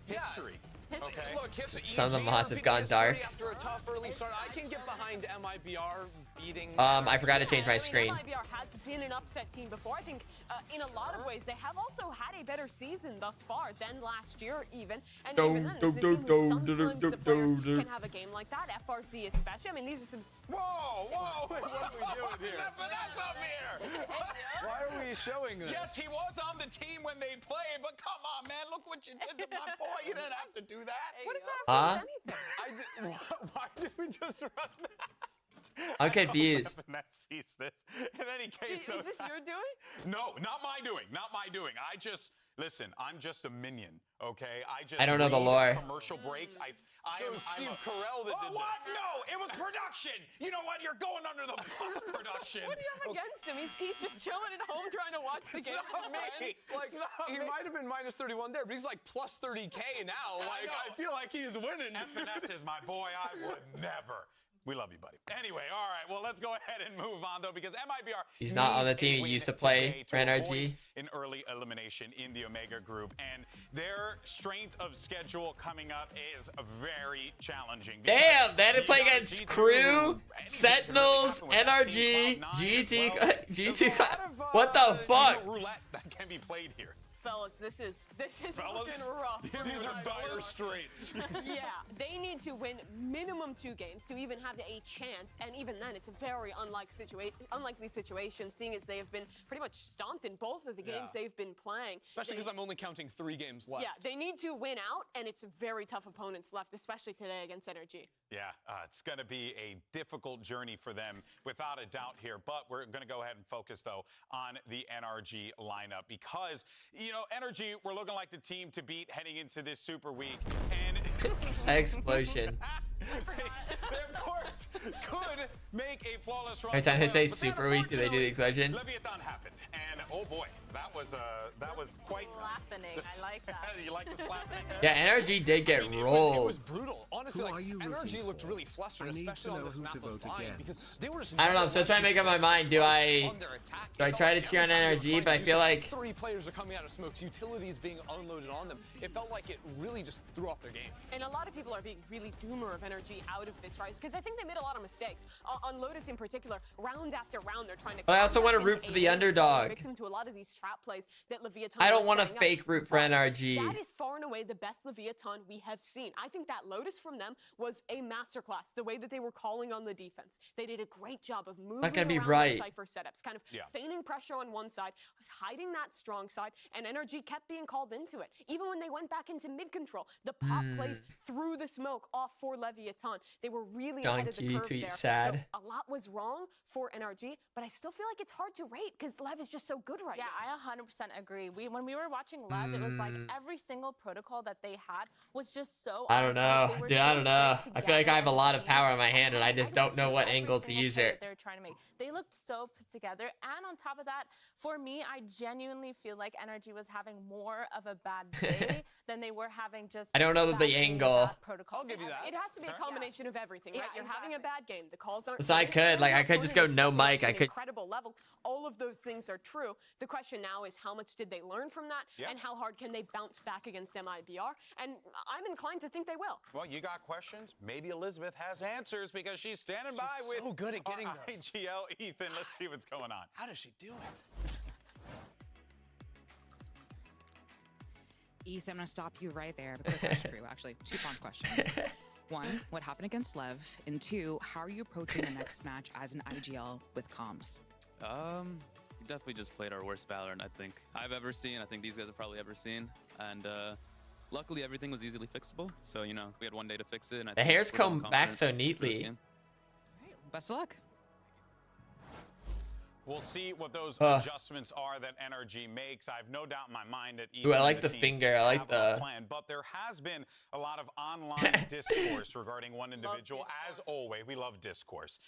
history. Okay. Look, Some of the mods have gone dark. After a tough early start, I can get behind MIBR beating. I forgot to change my screen. MIBR has been an upset team before. I think in a lot of ways they have also had a better season thus far than last year even. And even then, this is a team who sometimes the players can have a game like that. FRC especially. I mean, these are some... Whoa! What are we doing here? That's up here. Why are we showing this? Yes, he was on the team when they played, but come on, man, look what you did to my boy. You didn't have to do that. What does that have to do with anything? Why did we just run that? I'm confused. That sees this. In any case, is this your doing? No, not my doing. Listen, I'm just a minion, okay? I don't know the lore. Commercial breaks. So Steve Carell that did what? this. No, it was production. You know what? You're going under the bus, production. What do you have against him? He's just chilling at home trying to watch the game. It's not me. Like, he might have been minus 31 there, but he's like plus 30K now. Like, I feel like he's winning. FNS is my boy. I would never. We love you, buddy. Anyway, all right. Well, let's go ahead and move on, though, because MIBR. He's not on the team he used to play for NRG. In early elimination in the Omega group, and their strength of schedule coming up is very challenging. Damn, they had to play against Crew, Sentinels, NRG, GT. What the fuck? Roulette that can be played here. Fellas, this is looking rough. These are dire straits. Yeah, they need to win minimum 2 games to even have a chance, and even then, it's a very unlikely situation, seeing as they have been pretty much stomped in both of the games they've been playing. Especially because I'm only counting 3 games left. Yeah, they need to win out, and it's very tough opponents left, especially today against NRG. Yeah, it's going to be a difficult journey for them, without a doubt here. But we're going to go ahead and focus, though, on the NRG lineup, because, you know, NRG, we're looking like the team to beat heading into this Super Week. And explosion. They, of course, could make a flawless run. Every time they say Super Week, do they do the explosion? Leviathan happened, and oh boy, that was quite. Slappening. I like that. You like the slapping? Yeah, NRG did get rolled. It was brutal. honestly, like, NRG looked really flustered, especially on this map of Vine, because they were just I don't know. I'm still trying to make up my mind. Do I try to cheer on NRG? But I feel like 3 players are coming out of smokes, utilities being unloaded on them. It felt like it really just threw off their game. And a lot of people are being really doomer of NRG out of this, right? Because I think they made a lot of mistakes. On Lotus in particular, round after round, they're trying to. But I also want to root for the underdog. Victim to a lot of these trap plays that Leviathan. I don't want to fake root for NRG. That is far and away the best Leviathan we have seen. I think that Lotus from them was a masterclass. The way that they were calling on the defense, they did a great job of moving around the Cypher setups, kind of feigning pressure on one side, hiding that strong side, and NRG kept being called into it. Even when they went back into mid control, the pop plays through the smoke off for Leviathan. They were really ahead of the curve there. Sad. So a lot was wrong for NRG, but I still feel like it's hard to rate because Lev is just so good right now. Yeah, I 100% agree. When we were watching Lev, it was like every single protocol that they had was just so. I don't know, dude. I don't know. I feel like I have a lot of power in my hand, and I just don't know what angle to use it. They're trying to make. They looked so put together, and on top of that, for me, I genuinely feel like NRG was having more of a bad day than they were having just. I don't know the angle. I'll give you that. It has to be a combination of everything, right? You're having a bad game. The calls aren't. So I could just go no mic. I could. Incredible level. All of those things are true. The question now is how much did they learn from that, and how hard can they bounce back against MIBR? And I'm inclined to think they will. Well, you got questions? Maybe Elizabeth has answers because she's standing by with so good at getting those. IGL Ethan. Let's see what's going on. How does she do it? Ethan, I'm gonna stop you right there. Quick question for you, actually. 2-part question. 1, what happened against Lev? And 2, how are you approaching the next match as an IGL with comms? We definitely just played our worst Valorant, I think I've ever seen. I think these guys have probably ever seen. And luckily, everything was easily fixable. So, you know, we had 1 day to fix it. And The hair's combed back so neatly. All right, best of luck. We'll see what those adjustments are that NRG makes. I have no doubt in my mind that Ooh, I like the finger. I like the plan, but there has been a lot of online discourse regarding one individual. As always, we love discourse.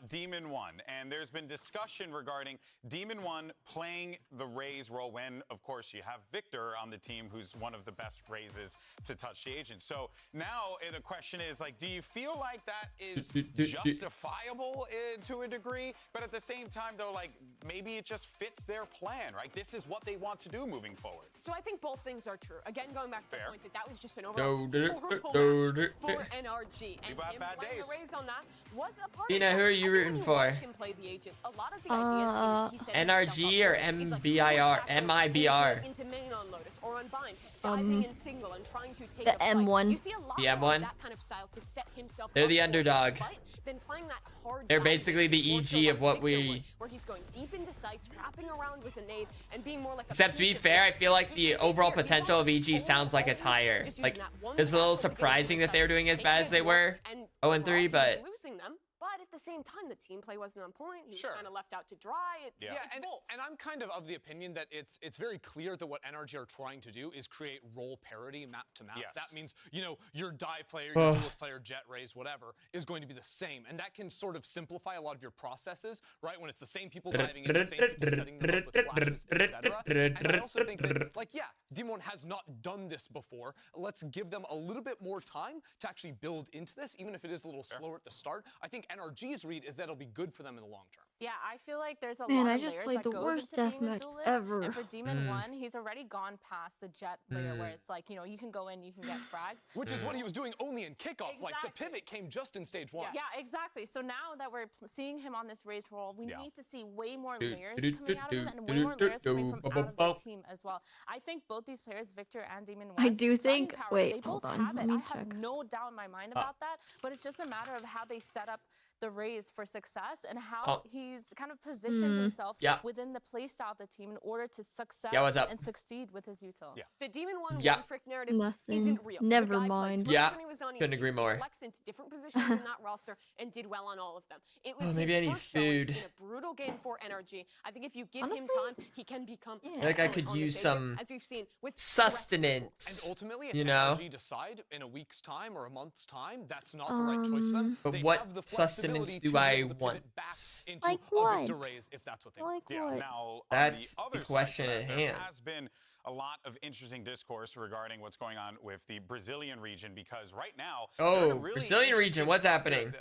Demon One, and there's been discussion regarding Demon One playing the Raze role when, of course, you have Victor on the team, who's one of the best Razes to touch the agent. So now the question is, like, do you feel like that is justifiable to a degree? But at the same time, though, like, maybe it just fits their plan, right? This is what they want to do moving forward. So I think both things are true. Again, going back to the point that was just an overall horrible match for NRG. And him playing the Raze on that was a part of who are you rooting for? him play the agent. A lot of the ideas he said NRG or MIBR? MIBR. Into main on Lotus or on Bind, diving in single and trying to take the M1. You see a lot the M1. of that kind of style to set himself They're up the for underdog. fight, then playing that hard They're basically the EG of what we. where he's going deep into sights, wrapping around with a nade, and being more like a Except to be fair, I feel like the overall potential of EG sounds like it's higher. Like, it's a little surprising that they were doing as bad as they were. 0-3, but. Losing them. But at the same time, the team play wasn't on point. He was kind of left out to dry. It's both. And I'm kind of the opinion that it's very clear that what NRG are trying to do is create role parity map to map. That means, you know, your die player, your duelist player, Jet Raze, whatever, is going to be the same. And that can sort of simplify a lot of your processes, right? When it's the same people diving in, the same people setting them up with flashes, etc. And I also think that, like, Demon has not done this before. Let's give them a little bit more time to actually build into this, even if it is a little slower at the start. I think NRG's read is that it'll be good for them in the long term. Yeah, I feel like there's a Man, lot I of just layers played that the goes worst into being a deathmatch duelist. ever. And for Demon 1, he's already gone past the Jet layer where it's like, you know, you can go in, you can get frags. Which is what he was doing only in kickoff. Like, the pivot came just in stage 1. Yeah, exactly. So now that we're seeing him on this Raze role, we need to see way more layers coming out of him and way more layers coming from out of the team as well. I think both these players, Victor and Demon 1, I do think. power, Wait, they both hold on. have it. Let me I check. have no doubt in my mind about that, but it's just a matter of how they set up the Raze for success and how he's kind of positioned himself within the playstyle of the team in order to success and succeed with his util. The Demon one trick narrative isn't real. Never mind. Couldn't agree more. He flexed into different positions in that roster and did well on all of them. It was maybe I his need first showing food. in a brutal game for NRG. I think if you give him time, he can become Like I could use some as we've seen with sustenance. And ultimately, if you know, NRG decide in a week's time or a month's time that's not the right choice for them, but they what have the sustenance flexibility do to be I able to want? pivot back into Like Like a what? victor raise if that's what they want. Like what? Now, That's on the other question side at of that, hand. There has been a lot of interesting discourse regarding what's going on with the Brazilian region because right now, they're in a Oh, really Brazilian region, interesting what's spot here. happening?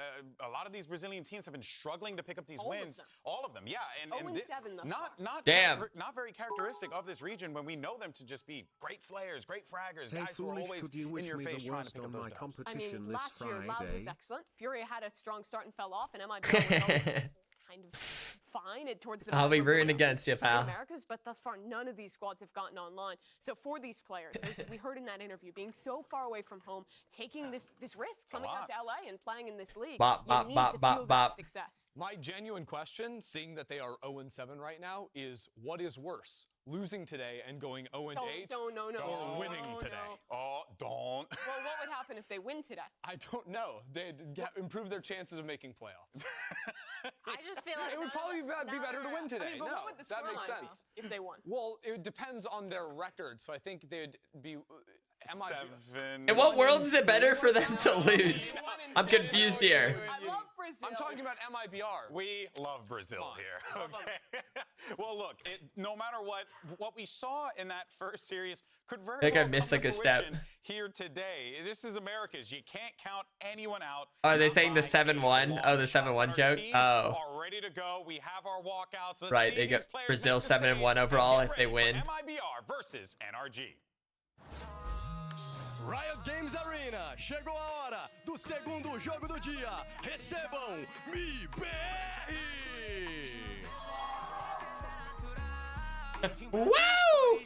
A lot of these Brazilian teams have been struggling to pick up these All of wins. them. All of them, yeah. And 0-7 thus far. Damn. Not very characteristic of this region when we know them to just be great slayers, great fraggers, Hey, guys who are Foolish, always could you in wish your me face the trying to worst pick up on those my dubs. I competition mean, this last year, Loud was Friday? excellent. Fury had a strong start and fell off, and MIBR was always kind of fine towards the I'll be middle of rooting the against you, the pal. Americas, but thus far, none of these squads have gotten online. So for these players, as we heard in that interview, being so far away from home, taking this risk, coming out to LA and playing in this league, Bop, you bop, need bop, to bop, feel bop. that success. My genuine question, seeing that they are 0-7 right now, is what is worse? Losing today and going 0-8? No. Or winning today? Oh, don't. Well, what would happen if they win today? I don't know. They'd improve their chances of making playoffs. I just feel like it would probably be better to win today. I mean, but no, what would the that makes scoreline be sense. if they won? Well, it depends on their record. So I think they'd be. In what world is it better for them to lose? I'm confused here. I love Brazil. I'm talking about MIBR. We love Brazil here. Okay. Well, look, no matter what we saw in that first series could very think I well missed come to like a step. fruition here today. This is America's. You can't count anyone out. Oh, are they saying the 7-1? Oh, the 7-1 joke? Oh. Are ready to go. We have our walkouts. Let's Right, see they these got players Brazil make the 7-1 stage. overall Get if they ready for win. MIBR versus NRG. Riot Games Arena, chegou a hora do segundo jogo do dia. Recebam MIBR! Wow!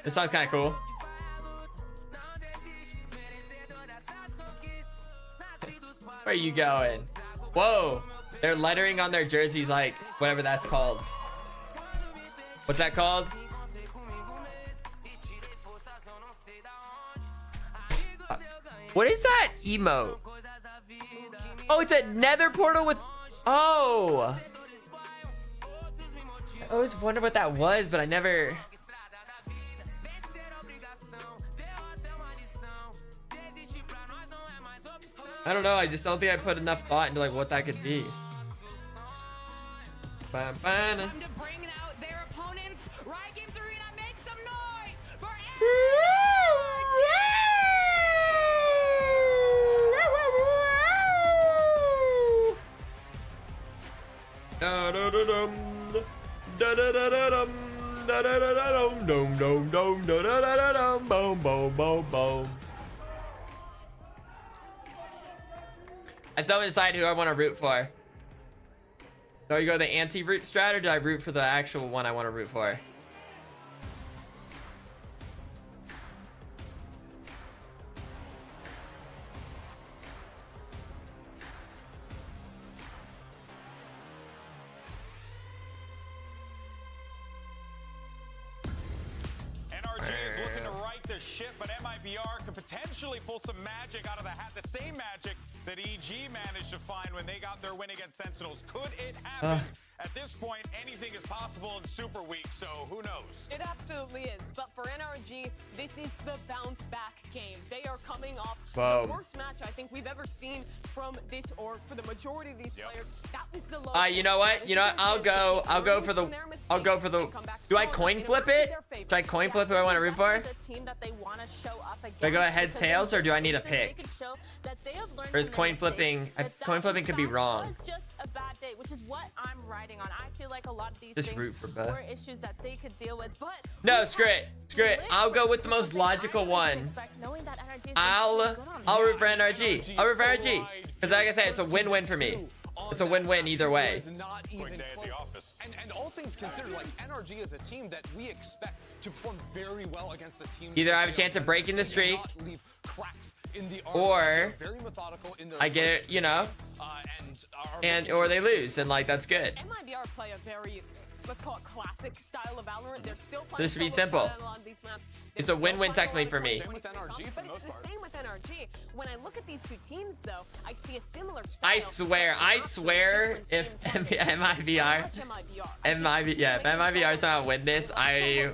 This song's kind of cool. Where are you going? Whoa! They're lettering on their jerseys like whatever that's called. What's that called? What is that emote? Oh, it's a nether portal with... Oh! I always wondered what that was, but I never... I don't know, I just don't think I put enough thought into like what that could be. Time to bring out their opponents. Riot Games Arena, make some noise for I still haven't decided who I want to root for. Do I go the anti-root strat or do I root for the actual one I want to root for? NRG is looking to right the ship, but MIBR could potentially pull some magic out of the hat. The same magic that EG managed to find when they got their win against Sentinels. Could it happen? At this point, anything is possible in Super Week, so who knows? It absolutely is. But for NRG, this is the bounce back game. They are coming off the worst match I think we've ever seen from this org for the majority of these players. That was the low. You know what? You know what? I'll go for the do I coin flip it? Do I coin flip who I want to root for? Do I go heads tails or do I need a pick? Or is coin flipping could be wrong. It's just a bad day, which is what I'm riding on. I feel like a lot of these Just things root for both. were issues that they could deal with, but No, screw it. Screw it. I'll go with the most logical one. I'll root for NRG. I'll root for NRG. Because like I said, it's a win-win for me. It's a win-win either way. Not even close. And all things considered, like NRG is a team that we expect to perform very well against the team. Either I have a chance of breaking the streak, or I get it, you know, or they lose, and like that's good. MIBR play a very, let's call it classic style of Valorant. They're still playing Just to be solo simple. style on a lot of these maps. It's a win-win technically for me. But it's the same with NRG. When I look at these two teams, though, I see a similar style. I swear, if MIBR somehow win this, I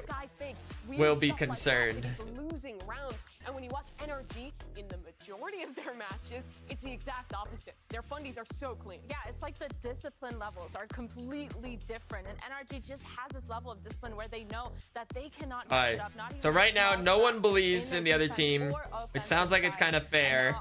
will be concerned. And when you watch NRG in the majority of their matches, it's the exact opposites. Their fundies are so clean. Yeah, it's like the discipline levels are completely different, and NRG just has this level of discipline where they know that they cannot mess it up. Not even So right now, no one believes in the other team, which sounds like it's kind of fair.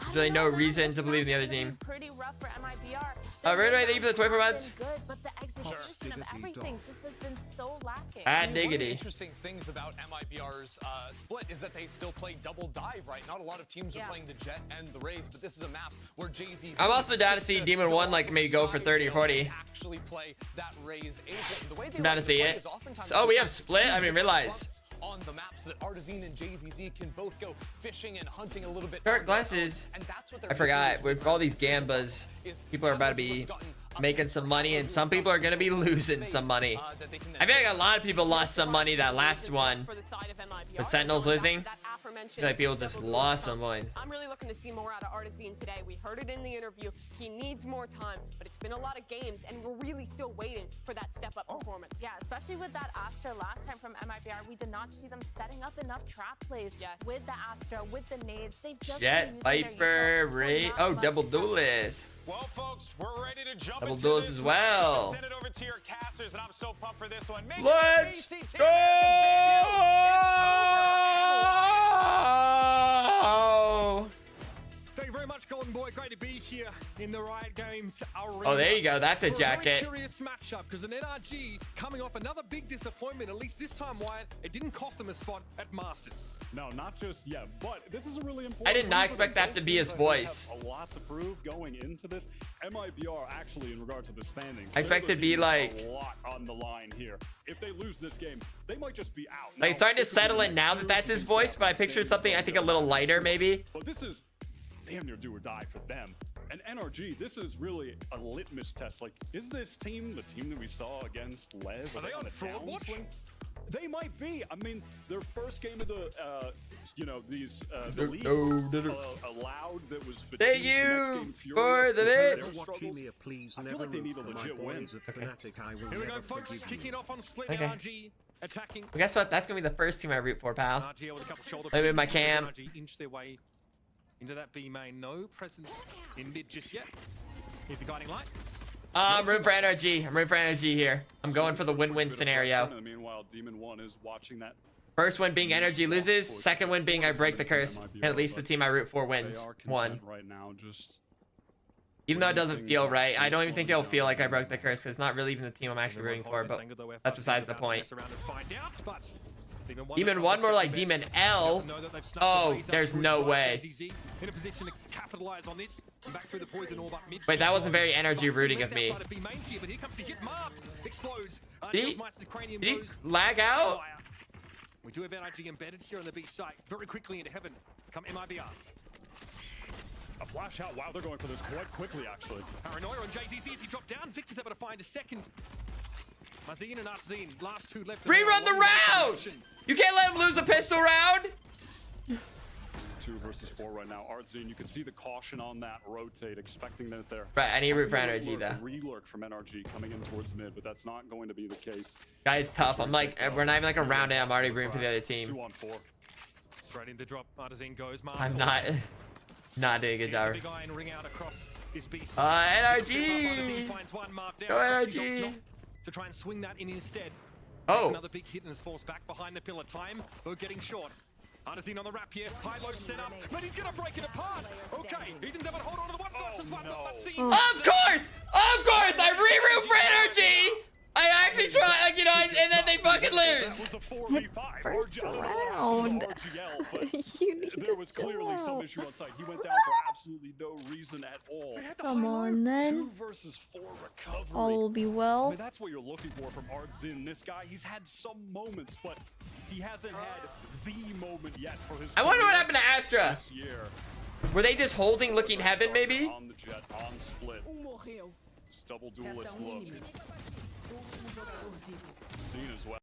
There's really no reason to believe in the other team. Pretty rough for MIBR. Ray, thank you for the 24 months. Good, but the execution of everything just has been so lacking. Bad One of the diggity. interesting things about MIBR's split is that they still play double dive, right? Not a lot of teams are playing the Jet and the Raze, but this is a map where Jay-Z. I'm also down to see Demon 1 like maybe go for 30 or 40. Actually play that Raze agent. The way they I'm down to see it. Oh, we have split? I didn't realize. On the maps that Artazine and JZZ can both go fishing and hunting a little bit. Dark glasses. And that's what I forgot. With all these gambas, people are about to be making some money, and some people are going to be losing some money. I feel like a lot of people lost some money that last one. With Sentinels losing, I feel like people just lost some money. I'm really looking to see more out of Artazine today. We heard it in the interview. He needs more time, but it's been a lot of games, and we're really still waiting for that step-up performance. Yeah, especially with that Astra last time from MIBR, we did not see them setting up enough trap plays with the Astra, with the nades. They've just Jet, Viper, Ray. Oh, double duelist. Well, folks, we're ready to jump Double into duelist this as well. one. Send it over to your casters, and I'm so pumped for this one. Make Let's it VCT go! Thank you very much, Golden Boy. Great to be here in the Riot Games arena. Oh, there you go. That's a For jacket. very curious matchup because an NRG coming off another big disappointment. At least this time, Wyatt, it didn't cost them a spot at Masters. No, not just yet, but this is a really important. I did not one for expect them. that to Both be his teams, I think, voice. have a lot to prove going into this. MIBR actually, in regard to the standings, I expect it to be like a lot on the line here. If they lose this game, they might just be out. Like, it's starting to settle in now that that's his voice, but I pictured something I think a little lighter maybe. But this is damn near do or die for them. And NRG, this is really a litmus test. Like, is this team the team that we saw against Lev? Are they on fraud watch? downswing? They might be. I mean, their first game of the, the league allowed that was fatigue. Thank The next you game, Fury, for the their bits. struggles. Please I feel never like they need a root for my legit win. boys at Fnatic. I will Here we go, never folks. forgive Kicking you. off on split Okay. NRG attacking. Well, guess what? That's gonna be the first team I root for, pal. NRG with a couple shoulder Let me in my picks. cam. NRG inch their way into that B main. No presence in mid just yet. Here's the guiding light. I'm rooting for NRG. I'm rooting for NRG here. I'm going for the win-win scenario. Meanwhile, Demon 1 is watching that. First win being NRG loses. Second win being I break the curse. And at least the team I root for wins. One. Right now, just Even though it doesn't feel right. I don't even think it'll feel like I broke the curse because it's not really even the team I'm actually rooting for. But that's besides the point. Demon 1 more like Demon L. Oh, there's no way. In a position to capitalize on this. Back through the poison orb up mid. Wait, that wasn't very NRG rooting of me. Did he lag out? We do have NRG embedded here on the B site. Very quickly into heaven. Come MIBR. a flash out. Wow, they're going for this quite quickly, actually. Paranoia on JZZ as he dropped down. Victor's able to find a second. Mazine and Arzine, last two left. Rerun the round! You can't let him lose a pistol round! 2 versus 4 right now. Artzine, you can see the caution on that rotate, expecting that they're... Right, I need root for NRG though. Relurk from NRG coming in towards mid, but that's not going to be the case. Guy's tough. I'm like, we're not even like a round in. I'm already rooting for the other team. 2 on 4. Straight into drop. Artzine goes. I'm not doing a good job. Big eye and ring out across this beast. NRG! Finds one marked Go out. NRG! To try and swing that in instead. Oh. Another big hit and is forced back behind the pillar. Time, though getting short. Artazine on the wrap here. High-low set up, but he's gonna break it apart. Okay, Ethan's able to hold on to the 1 versus 1. Of course! Of course! I re-root for NRG! I actually try, like, you know, and then they fucking lose. First round. There was clearly some issue on site. He went down for absolutely no reason at all. Come on, then. 2 versus 4 recovery. All will be well. I mean, that's what you're looking for from Artzin. This guy, he's had some moments, but he hasn't had the moment yet for his. I wonder what happened to Astra. This year. Were they just holding, looking heaven, maybe? On the jet, on split. Just double duelist look. Seen as well.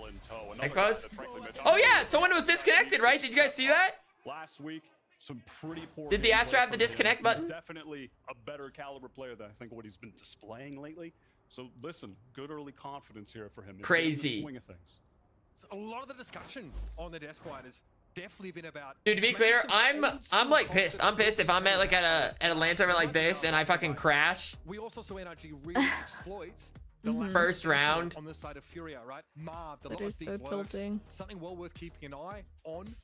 In tow. Hey, Cuz? Oh yeah, someone was disconnected, right? Did you guys see that? Last week, some pretty poor. Did the Astra have the disconnect button? He's definitely a better caliber player than I think what he's been displaying lately. So listen, good early confidence here for him. Crazy. Swing of things. So a lot of the discussion on the desk quiet has definitely been about. Dude, to be clear, I'm like pissed. I'm pissed if I'm at like at a LAN tournament like this and I fucking crash. We also saw NRG really exploit the First round. on the side of Furia, right? Marved, a That lot is of deep so works, tilting. something well worth keeping an eye on,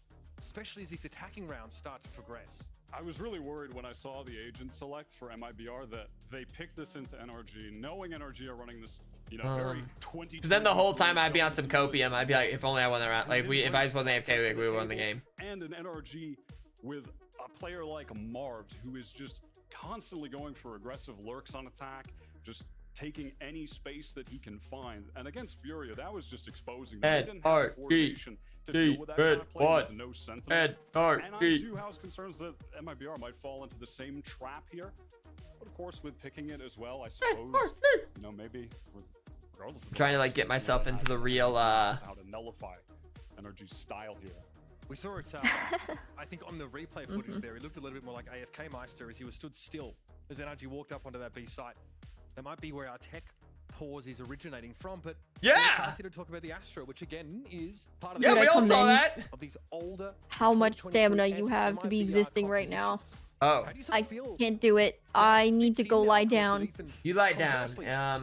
especially as these attacking rounds start to progress. I was really worried when I saw the agent select for MIBR that they picked this into NRG, knowing NRG are running this, you know, very 20. Because then the whole time I'd be on some copium. I'd be like, if only I won the round. Like if I just wasn't AFK, we would won the game. And an NRG with a player like Marv, who is just constantly going for aggressive lurks on attack, just taking any space that he can find. And against Furia, that was just exposing them. They didn't have the coordination to deal with that kind of play with no sentinel. And I do have concerns that MIBR might fall into the same trap here. But of course, with picking it as well, I suppose, you know, maybe regardless of Trying to like get myself into the real how to nullify NRG's style here. We saw it, I think, on the replay footage there. It looked a little bit more like AFK Meister as he was stood still as NRG walked up onto that B site. That might be where our tech pause is originating from, but yeah, it's to talk about the Astra, which again is part of the we all saw that. Of these older How much stamina you have to be existing right now. Oh, I can't do it. I need to go lie down. You lie down.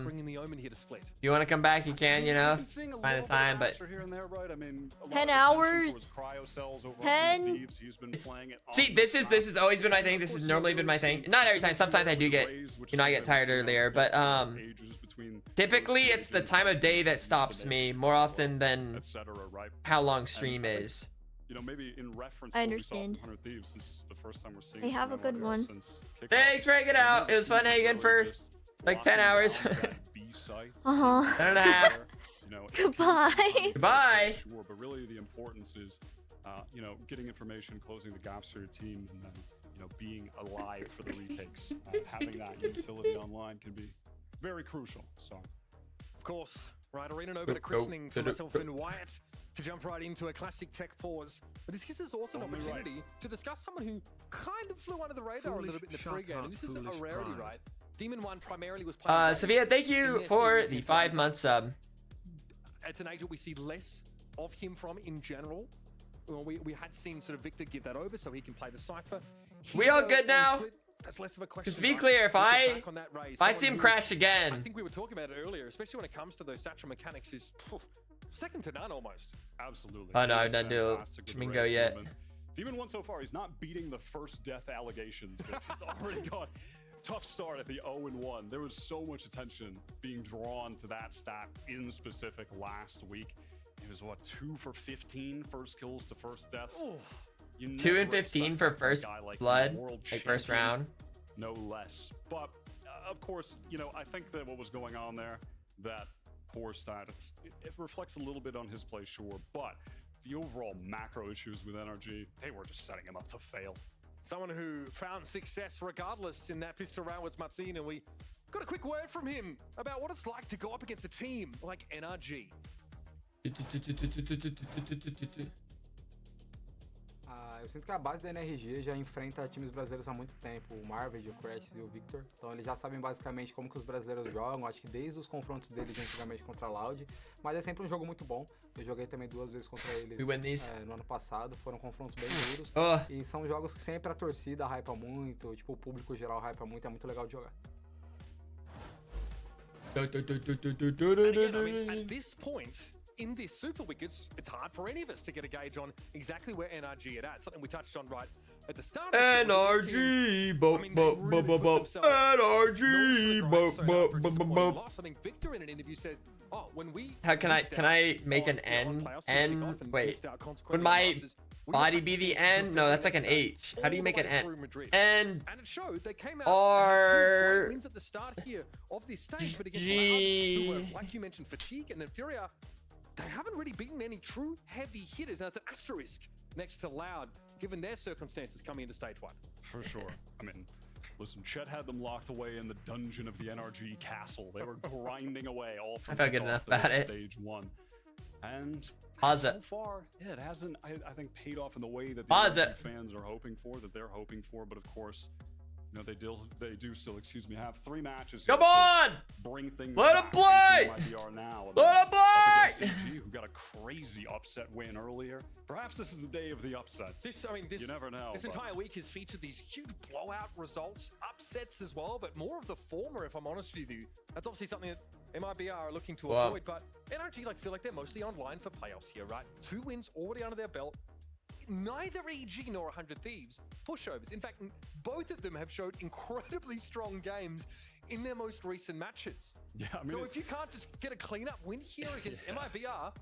Bringing the Omen here to split. You want to come back? You can. You know, find the time, but 10 hours. 10. See, this has always been my thing. This has normally been my thing. Not every time. Sometimes I do get, you know, I get tired earlier, but typically it's the time of day that stops me more often than how long stream is. You know, maybe in reference I to what we saw understand. from 100 Thieves, this is the first time we're seeing. They have a good one. Thanks for hanging out. It was fun hanging for like 10 hours. 10 and a half. Goodbye. Goodbye. Sure, but really the importance is, you know, getting information, closing the gaps for your team, and then, you know, being alive for the retakes. Having that utility online can be very crucial. So, of course, right, Arena no better christening for myself and Wyatt to jump right into a classic tech pause. But this gives us also an opportunity to discuss someone who kind of flew under the radar a little bit in the pre-game. And this is a rarity, right? Demon 1 primarily was playing. Sophia, thank you for the 5-month sub. It's an agent we see less of him from in general. Well, we had seen sort of Victor give that over so he can play the Cypher. We all good now? That's less of a question. To be clear, if I see him crash again, I think we were talking about it earlier, especially when it comes to those Satchel mechanics, is second to none almost. Absolutely. Oh no, I've not do Schmingo yet. Demon 1 so far, he's not beating the first death allegations, but he's already got tough start at the 0-1. There was so much attention being drawn to that stat in specific last week. He was what, 2 for 15 first kills to first deaths. 2 and 15 for first blood, like first round. No less. But of course, you know, I think that what was going on there, that poor stat, it reflects a little bit on his play, sure, but the overall macro issues with NRG, they were just setting him up to fail. Someone who found success regardless in that pistol round was Marzine, and we got a quick word from him about what it's like to go up against a team like NRG. Eu sinto que a base da NRG já enfrenta times brasileiros há muito tempo, o Marvel, o Crash e o Victor. Então eles já sabem basicamente como que os brasileiros jogam, acho que desde os confrontos deles antigamente contra a Loud. Mas é sempre um jogo muito bom. Eu joguei também 2 vezes contra eles no ano passado, foram confrontos bem duros. E são jogos que sempre a torcida hypa muito, tipo o público geral hypa muito, é muito legal de jogar. Again, I mean, at this point, in this Super Week, it's hard for any of us to get a gauge on exactly where NRG are at. Something we touched on right at the start. NRG, I mean, Victor in an interview said, "Oh, when we how can I make an N? N? Wait, would my body be the N? No, that's like an H. How do you make an N? N and it showed they came out R wins at the start here of this stage, but against Loud, who were, like you mentioned, Fatigue and then Furia. They haven't really beaten any true heavy hitters. Now it's an asterisk next to Loud, given their circumstances coming into stage 1. For sure. I mean, listen, Chet had them locked away in the dungeon of the NRG castle. They were grinding away all from I felt good enough about it. Stage 1. And Pause so it. far, yeah, it hasn't, I think, paid off in the way that the NRG fans are hoping for, that they're hoping for. But of course, You know, they do still, excuse me, have 3 matches. Come here to on! Bring things Let him back play! into MIBR now. Let him play! Up against CG, who got a crazy upset win earlier. Perhaps this is the day of the upsets. You never know. This entire week has featured these huge blowout results, upsets as well, but more of the former, if I'm honest with you. That's obviously something that MIBR are looking to Wow. avoid, but NRG feel like they're mostly online for playoffs here, right? 2 wins already under their belt. Neither EG nor 100 Thieves pushovers. In fact, both of them have showed incredibly strong games in their most recent matches. Yeah, I mean, so if you can't just get a clean-up win here against MIBR,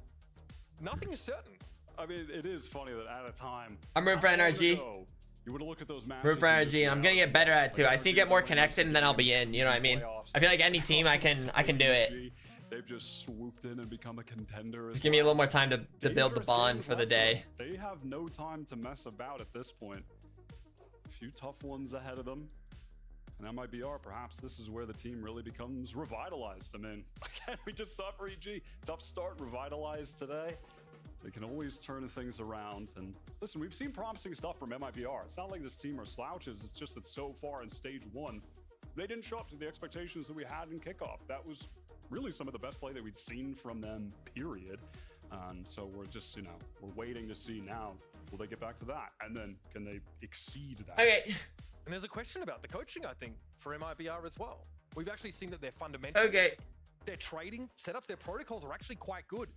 nothing is certain. I mean, it is funny that at a time... I'm rooting for NRG. You would look at those matches. Root for NRG, and I'm gonna get better at it too. I see get more connected, and then I'll be in. You know what I mean? I feel like any team, I can do it. They've just swooped in and become a contender. Just give me a little more time to build the bond for the day. They have no time to mess about at this point. A few tough ones ahead of them. And MIBR, perhaps this is where the team really becomes revitalized. I mean, again, we just saw for EG. Tough start, revitalized today. They can always turn things around. And listen, we've seen promising stuff from MIBR. It's not like this team are slouches. It's just that so far in stage 1, they didn't show up to the expectations that we had in kickoff. That was really some of the best play that we'd seen from them, period. So we're just, you know, we're waiting to see now, will they get back to that? And then can they exceed that? Okay. And there's a question about the coaching, I think, for MIBR as well. We've actually seen that their fundamentals, their trading setups, their protocols are actually quite good.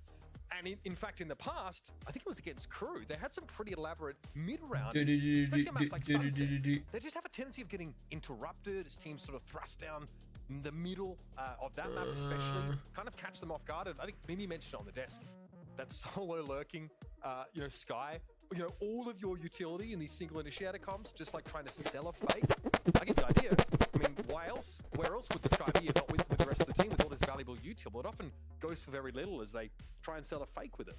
And in fact, in the past, I think it was against Crew, they had some pretty elaborate mid-round, especially on maps like Sunset. They just have a tendency of getting interrupted as teams sort of thrust down in the middle of that map especially, kind of catch them off guard. And I think Mimi mentioned on the desk, that solo lurking, you know, Sky, you know, all of your utility in these single initiator comps, just like trying to sell a fake. I get the idea. I mean, where else would the Sky be if not with the rest of the team with all this valuable util? Well, it often goes for very little as they try and sell a fake with it.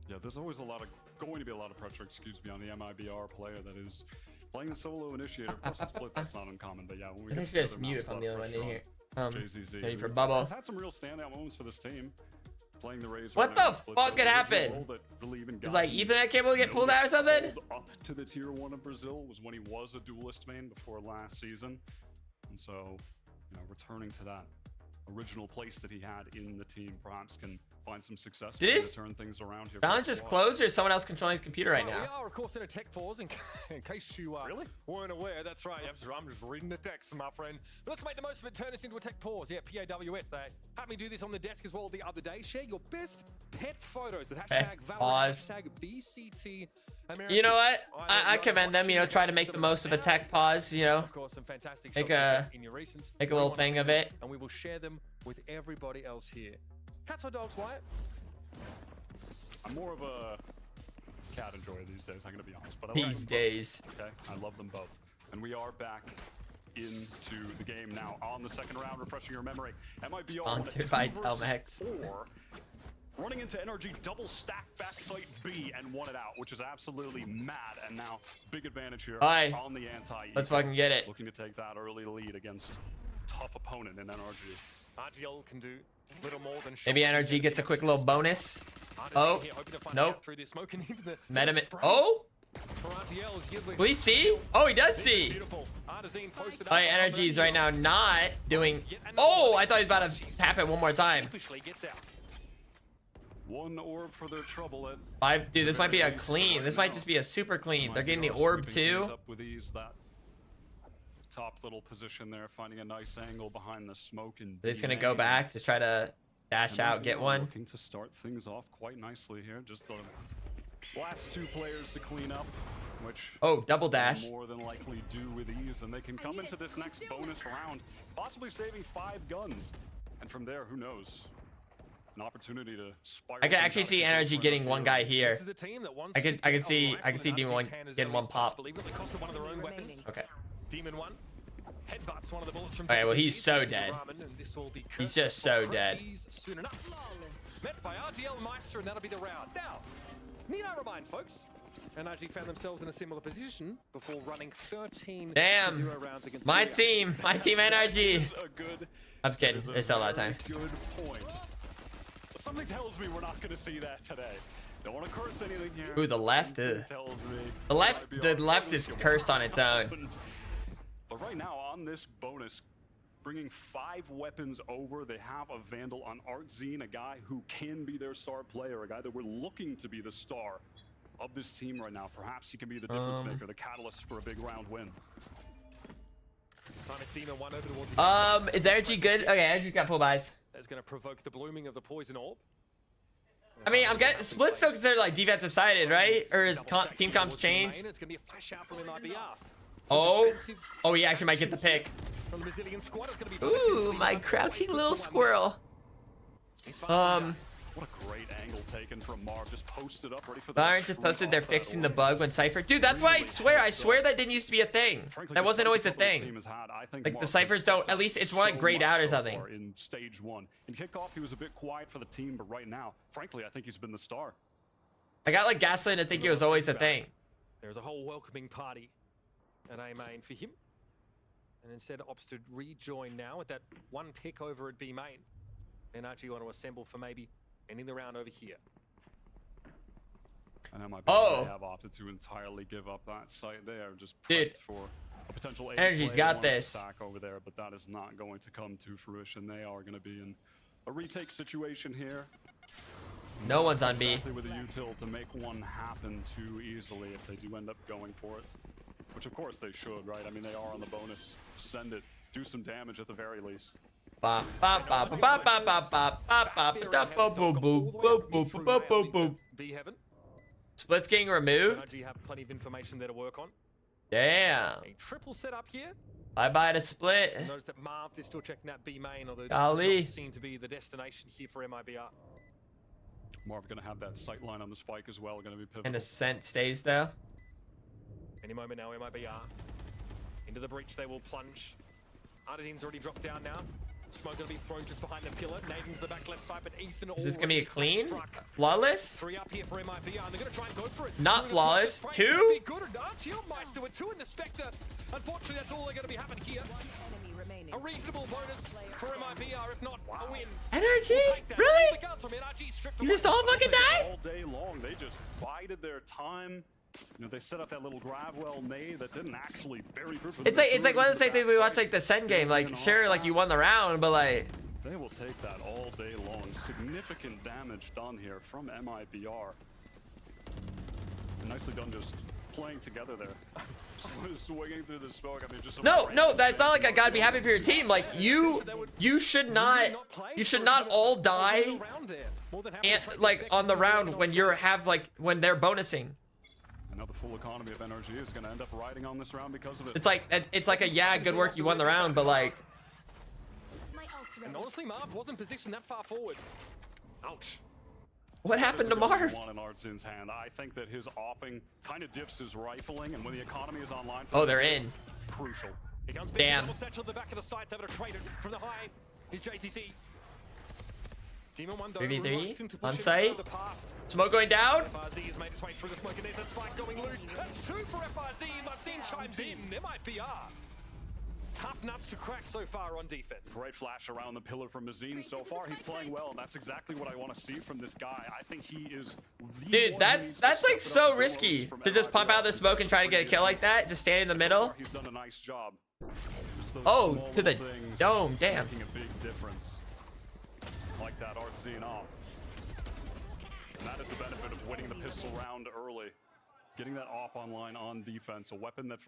Yeah, there's always going to be a lot of pressure, excuse me, on the MIBR player that is playing the solo initiator. Plus the split, that's not uncommon, but yeah, when we I get think just mute if I'm the only one in here. JZZ, Ready for Bubble. has had some real standout moments for this team. Playing the Rays. What the fuck could happen? Is like Ethernet cable get pulled out or something? Up to the tier 1 of Brazil was when he was a duelist main before last season, and so, you know, returning to that original place that he had in the team, perhaps can find some success to turn things around here. Balance just closed, or is someone else controlling his computer right now? We are, of course, in a tech pause, in case you weren't aware. That's right. I'm just reading the text, my friend. But let's make the most of it. Turn this into a tech pause. Yeah, PAWS. They had me do this on the desk as well the other day. Share your best pet photos with hashtag Valorant, hashtag VCT Americas. You know what? I commend them. You know, try to make the most of a tech pause. You know, of course, some fantastic make a little thing of it. And we will share them with everybody else here. Cats or dogs, Wyatt? I'm more of a cat enjoyer these days, I'm gonna be honest. But I these days. Okay, I love them both. And we are back into the game now on the second round, refreshing your memory. MIBR sponsored by Telmex. Running into NRG double stack backside B and won it out, which is absolutely mad. And now big advantage here on the anti. Let's fucking get it. Looking to take that early lead against tough opponent in NRG. RGL can do little more than maybe NRG gets a quick little bonus. Oh, nope. Met him. Oh, will he see? Oh, he does see. Alright, NRG is right now not doing. Oh, I thought he was about to tap it one more time. One orb for their trouble. Dude, this might be a clean. This might just be a super clean. They're getting the orb too. Up with ease, that top little position there, finding a nice angle behind the smoke, and they're just gonna go back, just try to dash out, get one. Looking to start things off quite nicely here. Just the last 2 players to clean up, which double dash more than likely do with ease, and they can come into this next bonus round, possibly saving 5 guns, and from there, who knows? An opportunity to spiral. I can actually see NRG getting one guy here. I could see Demon 1 getting one pop. Okay. Demon 1 headbutts one of the bullets from. Okay, well he's so dead. He's just so dead. Soon enough. Met by RGL Meister, and that'll be the round. Now, need I remind folks, NRG found themselves in a similar position before running 13 damn rounds against my team NRG. I'm just kidding. There's still a lot of time. Good point. Something tells me we're not going to see that today. Don't want to curse anything here. Ooh, the left. The left is cursed on its own. But right now, on this bonus, bringing 5 weapons over, they have a Vandal on Artzine, a guy who can be their star player, a guy that we're looking to be the star of this team right now. Perhaps he can be the difference maker, the catalyst for a big round win. Is NRG good? Okay, NRG got full buys. That's going to provoke the blooming of the poison orb. I mean, I'm getting Split's still considered like defensive sided, right? Or is team comps changed? It's going to be a flash out from MIBR. Oh, he actually might get the pick. From the Brazilian squad, it's going to be Ooh, my crouching little squirrel. What a great angle taken from Marv. Just posted up, ready for Valorant just posted they're fixing the bug when Cypher. Dude, that's why I swear that didn't used to be a thing. That wasn't always a thing. Like the Cyphers don't, at least it's more like grayed out or something. In stage 1. In kickoff, he was a bit quiet for the team, but right now, frankly, I think he's been the star. I got like Gaslit to think it was always a thing. There's a whole welcoming party at A main for him. And instead opts to rejoin now with that one pick over at B main. NRG want to assemble for maybe ending the round over here. And MIBR have opted to entirely give up that site there, just prepped for a potential NRG's got this attack over there, but that is not going to come to fruition. They are going to be in a retake situation here. No one's on B. Exactly with a util to make one happen too easily if they do end up going for it, which of course they should, right? I mean, they are on the bonus. Send it, do some damage at the very least. Bop bop bop bop bop bop bop bop bop boop boop boop boop boop boop boop. B heaven. Split's getting removed. NRG have plenty of information there to work on. Damn. A triple setup here. Bye to Split. Notice that Marv is still checking that B main, although Golly. does seem to be the destination here for MIBR. Marv gonna have that sight line on the spike as well. Gonna be pivotal. And Ascent stays though. Any moment now, MIBR. Into the breach they will plunge. Artisan's already dropped down now. Smoke gonna be thrown just behind the pillar. Nadine to the back left side, but Ethan. Is this gonna be a clean? Flawless? 3 up here for MIBR, and they're gonna try and go for it. Not flawless. 2? Good enough. Shieldmeister with 2 in the Spectre. Unfortunately, that's all they're gonna be having here. A reasonable bonus for MIBR, if not a win. NRG? Really? You just all fucking die? All day long, they just bided their time. You know, they set up that little Gravwell nade that didn't actually bury through. It's like one of the same things we watch like the SEN game. Like sure, like you won the round, but like they will take that all day long. Significant damage done here from MIBR. And nicely done, just playing together there. Swinging through the smoke. I mean, just no, that's not like I gotta be happy for your team. Like you should not all die and like on the round when when they're bonusing. Now the full economy of NRG is going to end up riding on this round because of it. It's like a good work, you won the round, but like. And honestly, Marv wasn't positioned that far forward. Ouch. What happened to Marv? One in Artzin's hand. I think that his opping kind of dips his rifling, and when the economy is online. Oh, they're in. Crucial. Damn. The back of the sights, able to trade it from the high. His JCC. 3v3 on site. Smoke going down. FRZ has made its way through the smoke and there's a spike going loose. That's 2 for FRZ. Maxine chimes in. MIBR. Tough nuts to crack so far on defense. Great flash around the pillar from Mazine so far. He's playing well, and that's exactly what I want to see from this guy. I think he is. Dude, that's like so risky to just pop out of the smoke and try to get a kill like that. Just stand in the middle. He's done a nice job. Oh, to the dome. Damn. Making a big difference. Like that Artzine off. And that is the benefit of winning the pistol round early. Getting that op online on defense. A weapon that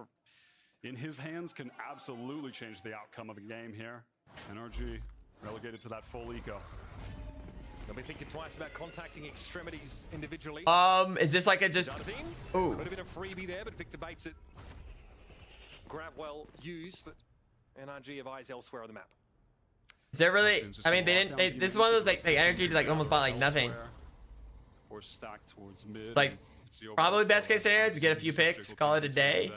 in his hands can absolutely change the outcome of a game here. NRG relegated to that full eco. They'll be thinking twice about contacting extremities individually. Is this like a just... Ooh. Could have been a freebie there, but Victor baits it. Gravwell used, but NRG have eyes elsewhere on the map. Is there really? I mean, this is one of those like energy to like almost buy like nothing. Or stacked towards mid. Like probably best case scenario is get a few picks, call it a day.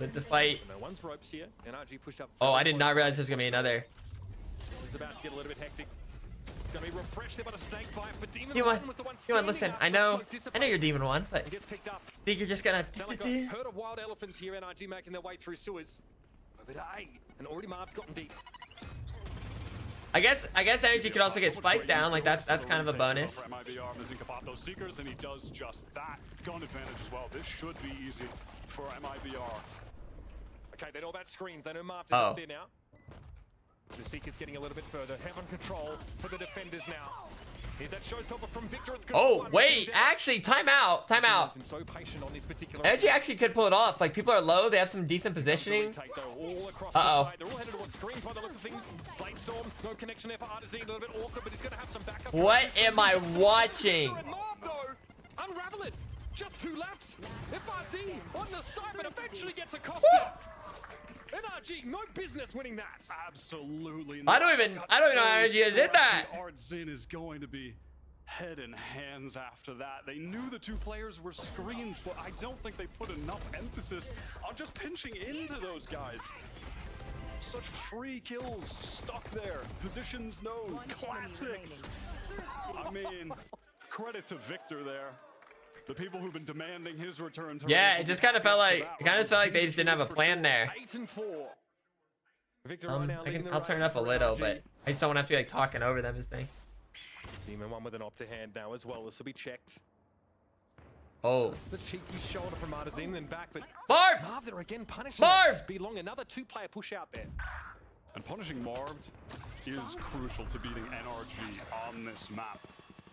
With the fight. No one's ropes here. NRG pushed up. Oh, I did not realize there was gonna be another. This is about to get a little bit hectic. It's gonna be refreshed there by the snake bite, but Demon You One was the one standing listen, up. I know you're Demon One, but He gets picked up. think you're just gonna. Sound like a herd of wild elephants here. NRG making their way through sewers. Over to A, and already Marv's gotten deep. I guess energy could also get spiked down, like that's kind of a bonus. MIBR missing those seekers, and he does just that. Gun advantage as well. This should be easy for MIBR. Okay, they know about screens. They know Marv is up there now. The Seeker's getting a little bit further. Heaven control for the defenders now. Here's that showstopper from Victor. Oh, wait. Actually, timeout. Timeout. Been so patient on this particular NRG actually could pull it off. Like, people are low. They have some decent positioning. all across the side. They're all headed towards screens by the look of things. Bladestorm, no connection there for Artazine. A little bit awkward, but he's going to have some backup. What am I watching? Marv, though, unravel it. Just two left. FRZ on the side, but eventually gets accosted. NRG, no business winning that. Absolutely. I don't even know NRG is in that. Artzin is going to be head and hands after that. They knew the two players were screens, but I don't think they put enough emphasis on just pinching into those guys. Such free kills stuck there. Positions no classics. I mean, credit to Victor there. The people who've been demanding his return. Yeah, it just kind of felt like they just didn't have a plan there. 8 and 4. Victor I'll turn it up a little, but I just don't want to have to be like talking over them. This thing. Demon 1 with an op to hand now as well. This will be checked. Oh. That's the cheeky shoulder from Artazine, then back, but Marv there again punishing. Marv! Be long, another two-player push out there. And punishing Marv is crucial to beating NRG on this map.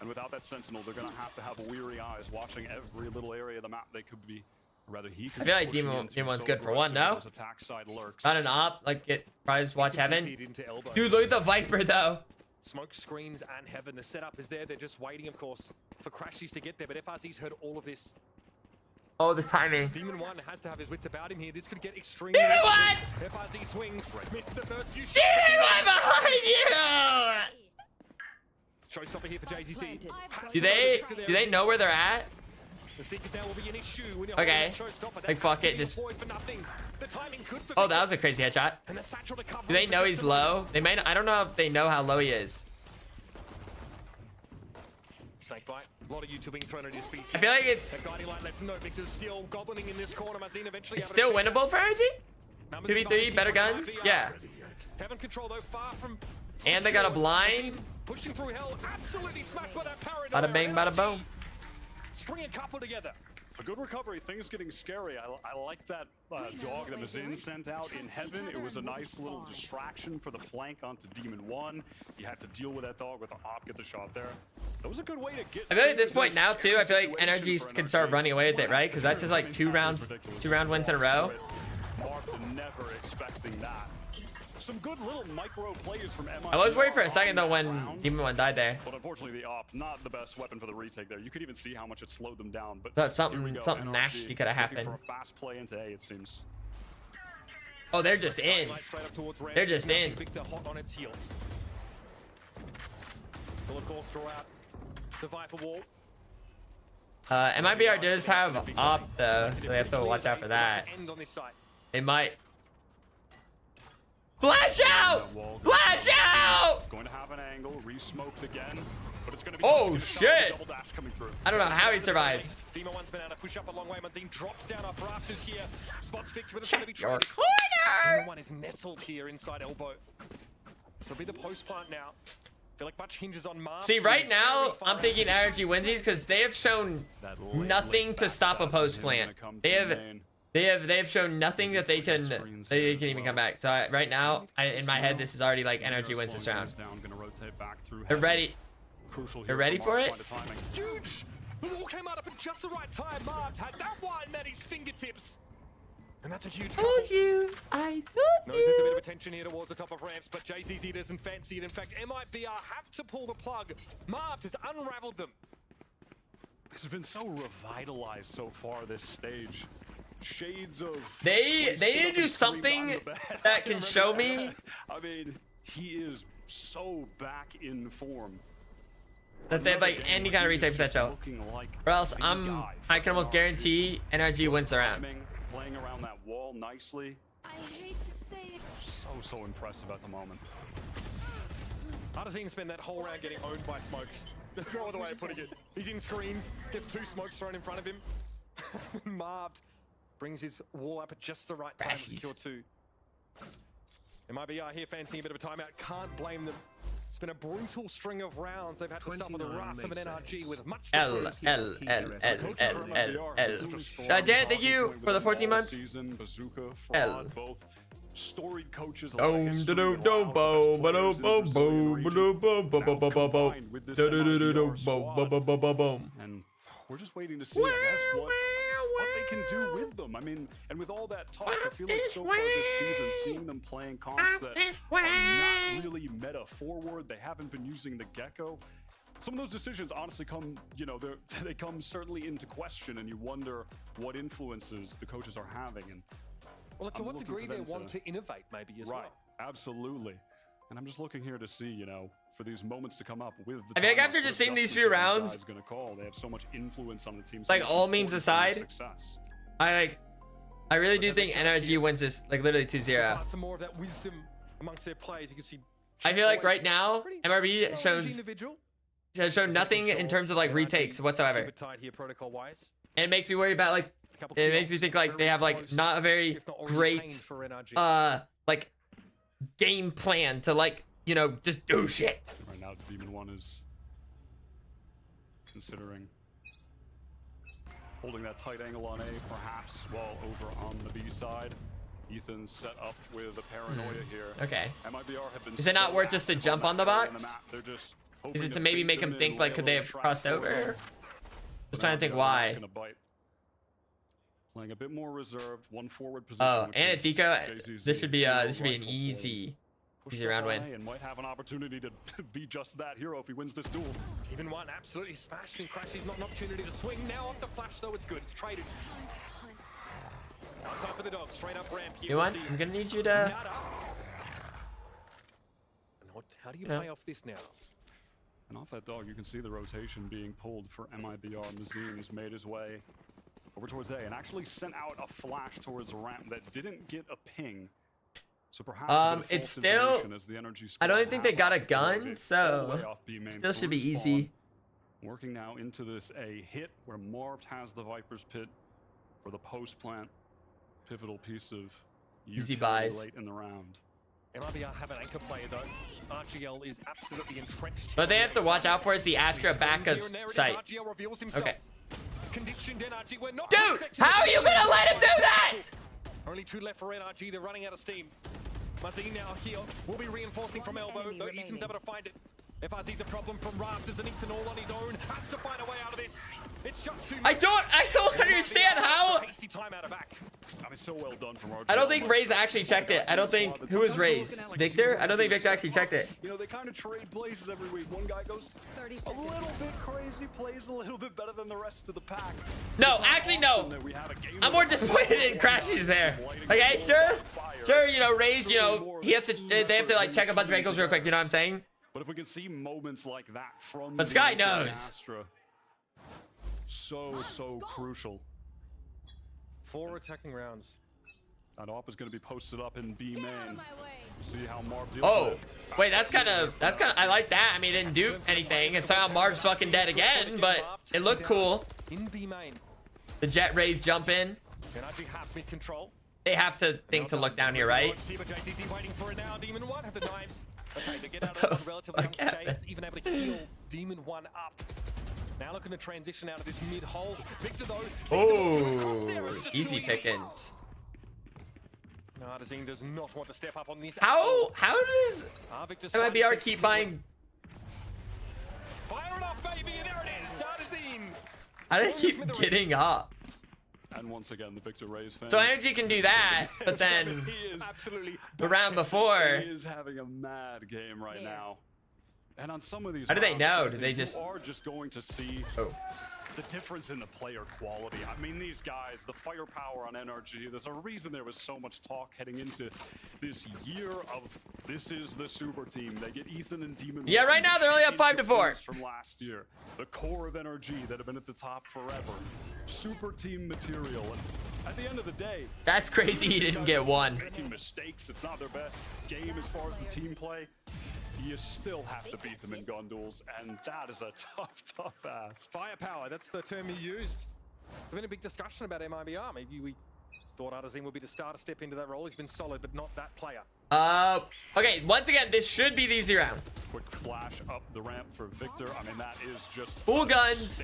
And without that Sentinel, they're going to have weary eyes watching every little area of the map they could be, or rather he could. I feel like Demon 1's good for one, no? Not an op, like it probably just watch Heaven. Dude, look at the Viper though. Smoke screens and Heaven, the setup is there. They're just waiting, of course, for Crashies to get there, but FRZ's heard all of this. Oh, the timing. Demon 1 has to have his wits about him here. This could get extremely... Demon 1! FRZ swings, misses the first few shots. Demon 1 behind you! Showstopper here for JZC. Do they know where they're at? The Seekers now will be an issue when Okay. Like fuck it, just. Oh, that was a crazy headshot. Do they know he's low? They may. I don't know if they know how low he is. Snakebite. A lot of YouTubing thrown at his feet. I feel like it's. That guiding light lets him know Victor's still gobbling in this corner. Mazine eventually. It's still winnable for NRG. 2v3, better guns. Yeah. Heaven control though, far from. And they got a blind. Pushing through hell, absolutely smashed by that power. Bada bang, bada boom. String a couple together. A good recovery. Things getting scary. I like that dog that Mazin sent out in Heaven. It was a nice little distraction for the flank onto Demon 1. You had to deal with that dog with the op, get the shot there. That was a good way to get. I feel like at this point now too, I feel like NRG can start running away with it, right? Because that's just like two round wins in a row. Mark never expecting that. Some good little micro plays from MIBR. I was worried for a second though when Demon 1 died there. But unfortunately the op, not the best weapon for the retake there. You could even see how much it slowed them down. But that's something nasty could have happened. For a fast play into A, it seems. Oh, they're just in. They're just in. Victor hot on its heels. Will of course draw out the Viper wall. MIBR does have op though, so they have to watch out for that. They might. Flash out! Flash out! Going to have an angle, re-smoked again, but it's going to be oh shit! Double dash coming through. I don't know how he survived. Demon 1's been able to push up a long way. Manzine drops down off rafters here. Spots Victor, but it's Check going to be your traded. corner! Demon 1 is nestled here inside elbow. So be the post plant now. Feel like much hinges on Marv. See, right now, I'm thinking NRG wins these because they have shown nothing to stop a post plant. They have shown nothing that they can even come back. So right now, in my head, this is already like NRG wins this round. They're ready. They're ready for it. Huge! The wall came out up at just the right time. Marv had that one at his fingertips. And that's a huge couple. Told you. I told you. Knows there's a bit of attention here towards the top of ramps, but JZZ doesn't fancy it. In fact, MIBR have to pull the plug. Marv has unraveled them. This has been so revitalized so far this stage. Shades of they need to do something that can show me. I mean, he is so back in form. That they have like any kind of retake potential. Or else I can almost guarantee NRG wins the round. Playing around that wall nicely. I hate to say it. So impressive at the moment. Artazine spent that whole round getting owned by smokes. There's no other way of putting it. He's in screens, gets two smokes thrown in front of him. Marved brings his wall up at just the right time to secure two. MIBR here fancying a bit of a timeout. Can't blame them. It's been a brutal string of rounds. They've had to suffer the wrath of an NRG with much L. Janet, thank you for the 14 months. Bazooka, L. Fraud, both storied coaches. And we're just waiting to see, I guess, what they can do with them. I mean, and with all that talk, I feel like so far this season, seeing them playing comps that are not really meta forward, they haven't been using the Gecko. Some of those decisions honestly come, you know, they come certainly into question, and you wonder what influences the coaches are having. And well, to what degree they want to innovate, maybe as well. Absolutely. And I'm just looking here to see, you know, for these moments to come up with the I think after just seeing these few rounds, they have so much influence on the team. Like all memes aside, I really do think NRG wins this like literally 2-0. Some more of that wisdom amongst their players. You can see. I feel like right now MRB has shown nothing in terms of like retakes whatsoever. And it makes me worry about like it makes me think like they have like not a very great like game plan to like, you know, just do shit. Right now Demon 1 is considering holding that tight angle on A, perhaps, while over on the B side. Ethan set up with a paranoia here. Okay. MIBR have been Is it not worth just to jump on the box? They're just Is it to maybe make him think like could they have crossed over? Just trying to think why. Playing a bit more reserved, one forward position. Oh, and it's Eco. This should be an easy round win. And might have an opportunity to be just that hero if he wins this duel. Even one absolutely smashed and crashes, not an opportunity to swing. Now off the flash though, it's good. It's traded. Now it's time for the dog. Straight up ramp here. You want? I'm gonna need you to. How do you play off this now? And off that dog, you can see the rotation being pulled for MIBR. Mazine has made his way over towards A and actually sent out a flash towards ramp that didn't get a ping. So perhaps it's still. as the NRG I don't think they got a gun, so still should be easy. Working now into this A hit where Marv has the Viper's Pit for the post plant. Pivotal piece of easy buys late in the round. MIBR have an anchor player though. RGL is absolutely entrenched. But they have to watch out for is the Astra backup site. Okay. Dude, how are you gonna let him do that? Only 2 left for NRG. They're running out of steam. Mazine now here will be reinforcing from elbow. No, Ethan's able to find it. FRZ's a problem from rafters, and Ethan all on his own has to find a way out of this. It's just too much. I don't understand how. Hasty time out of back. I mean, so well done from RGL. I don't think Ray's actually checked it. I don't think. Who was Ray's? Victor? I don't think Victor actually checked it. You know, they kind of trade places every week. One guy goes a little bit crazy, plays a little bit better than the rest of the pack. No, actually, no. I'm more disappointed in Crashies there. Okay, sure, you know, Ray's, you know, they have to like check a bunch of ankles real quick, you know what I'm saying? But if we can see moments like that from but Sky knows. Astra, so crucial. 4 attacking rounds. That op is going to be posted up in B main. See how Marv deals with it. Wait, that's kind of, I like that. I mean, it didn't do anything, and somehow Marv's fucking dead again, but it looked cool. In B main. The Jet Rays jump in. NRG have mid control. They have to think to look down here, right? JTC waiting for it now. Demon 1 have the knives. Okay, to get out of the relatively young state, even able to heal Demon 1 up. Now looking to transition out of this mid hold. Victor though. Easy pickings. No, Ardazine does not want to step up on this. How does MIBR keep buying? Fire it off, baby! There it is, Ardazine. How do they keep getting up? And once again, the Victor Rays fans. So NRG can do that, but then the round before. He is having a mad game right now. And on some of these, how do they know? Do they just? You are just going to see the difference in the player quality. I mean, these guys, the firepower on NRG. There's a reason there was so much talk heading into this year of this is the super team. They get Ethan and Demon. Yeah, right now they're only up 5-4 from last year. The core of NRG that have been at the top forever. Super team material. And at the end of the day, that's crazy. He didn't get one. Making mistakes. It's not their best game as far as the team play. You still have to beat them in gun duels, and that is a tough ask. Firepower, that's the term you used. There's been a big discussion about MIBR. Maybe we thought Ardazine would be the starter step into that role. He's been solid, but not that player. Okay, once again, this should be the easy round. Quick flash up the ramp for Victor. I mean, that is just full guns.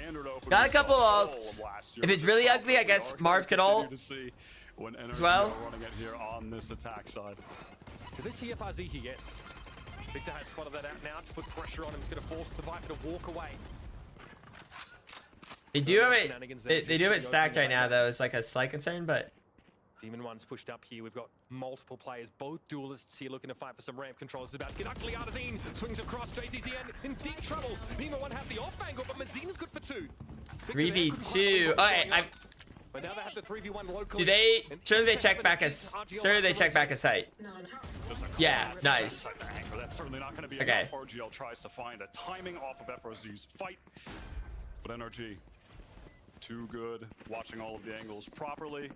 Got a couple ults. If it's really ugly, I guess Marv could ult as well. Running it here on this attack side. To this CFRZ here, yes. Victor has spotted that out now to put pressure on him. He's going to force the Viper to walk away. They do have it. They do have it stacked right now, though. It's like a slight concern, but. Demon One's pushed up here. We've got multiple players, both duelists here looking to fight for some ramp control. It's about to get ugly. Artazine swings across. JZTN in deep trouble. Demon One have the off angle, but Mazina's good for 2. 3v2. Okay, but now they have the 3v1 locally. do they? Surely they check back as. Surely they check back a site. Yeah, nice. That's certainly not going to be okay. enough. RGL tries to find a timing off of FRZ's fight, but NRG too good. Watching all of the angles properly.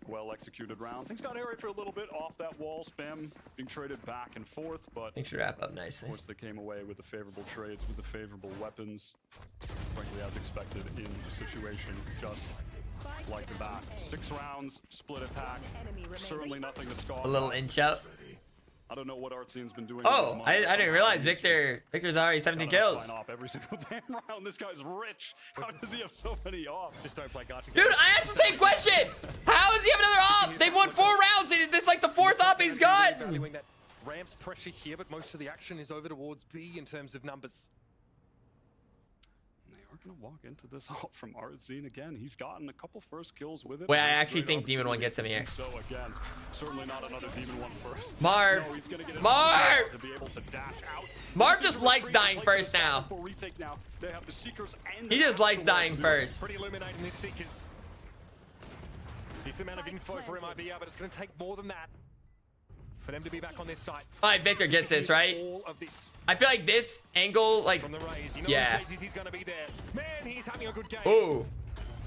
Well executed round. Things got hairy for a little bit off that wall. Spam being traded back and forth, but things should wrap up nicely. Of course, they came away with the favorable trades, with the favorable weapons. Frankly, as expected in a situation just like that. 6 rounds, split attack. Certainly nothing to scoff. A little inch out. I don't know what Artzine's been doing. Oh, I didn't realize Victor's already 17 kills. Off every single damn round. This guy's rich. How does he have so many offs? Just don't play Gacha. Dude, I asked the same question. How does he have another op? They've won 4 rounds and this is like the 4th op he's gotten. Ramps pressure here, but most of the action is over towards B in terms of numbers. We're gonna walk into this op from Artzine again. He's gotten a couple first kills with it. Wait, I actually think Demon One gets him here. So again, certainly not another Demon One first. Marv! No, he's gonna get Marv! to be able to dash out. Marv just likes dying first now. They have the Seekers and He just likes dying first. Pretty illuminating these Seekers. He's the amount of info for MIBR, but it's gonna take more than that for them to be back on this site. All right, Victor gets this, right? I feel like this angle, like, from the Rays. You know yeah. JZT's gonna be there. Man, he's having a good game. Ooh.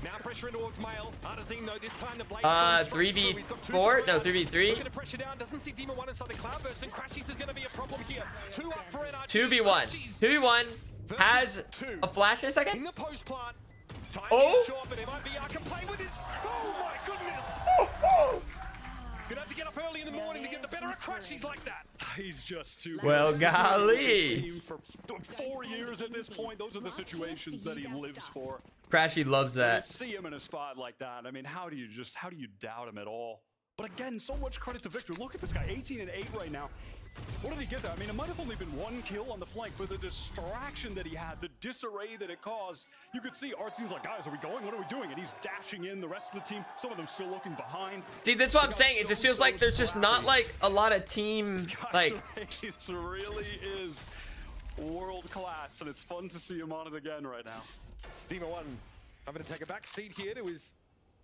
Now pressure in towards Mail. Artazine, though, this time the blade 3v4? No, 3v3. Looking to pressure down. Doesn't see Demon One inside the cloudburst, and Crashies is gonna be a problem here. 2 up for NRG. 2v1. 2v1 has a flash in a second. In the post plant. Oh! Short, but MIBR can play with this. Oh my goodness! Gonna have to get up early in the morning to get the better of Crashies like that. He's just too well, golly. For 4 years at this point, those are the situations that he lives for. Crashy loves that. See him in a spot like that. I mean, how do you doubt him at all? But again, so much credit to Victor. Look at this guy, 18 and 8 right now. What did he get there? I mean, it might have only been 1 kill on the flank, but the distraction that he had, the disarray that it caused, you could see Artzine's like, guys, are we going? What are we doing? And he's dashing in, the rest of the team, some of them still looking behind. See, that's what I'm saying. It just feels like there's just not like a lot of team, like. It really is world class, and it's fun to see him on it again right now. Demon One, I'm going to take a back seat here to his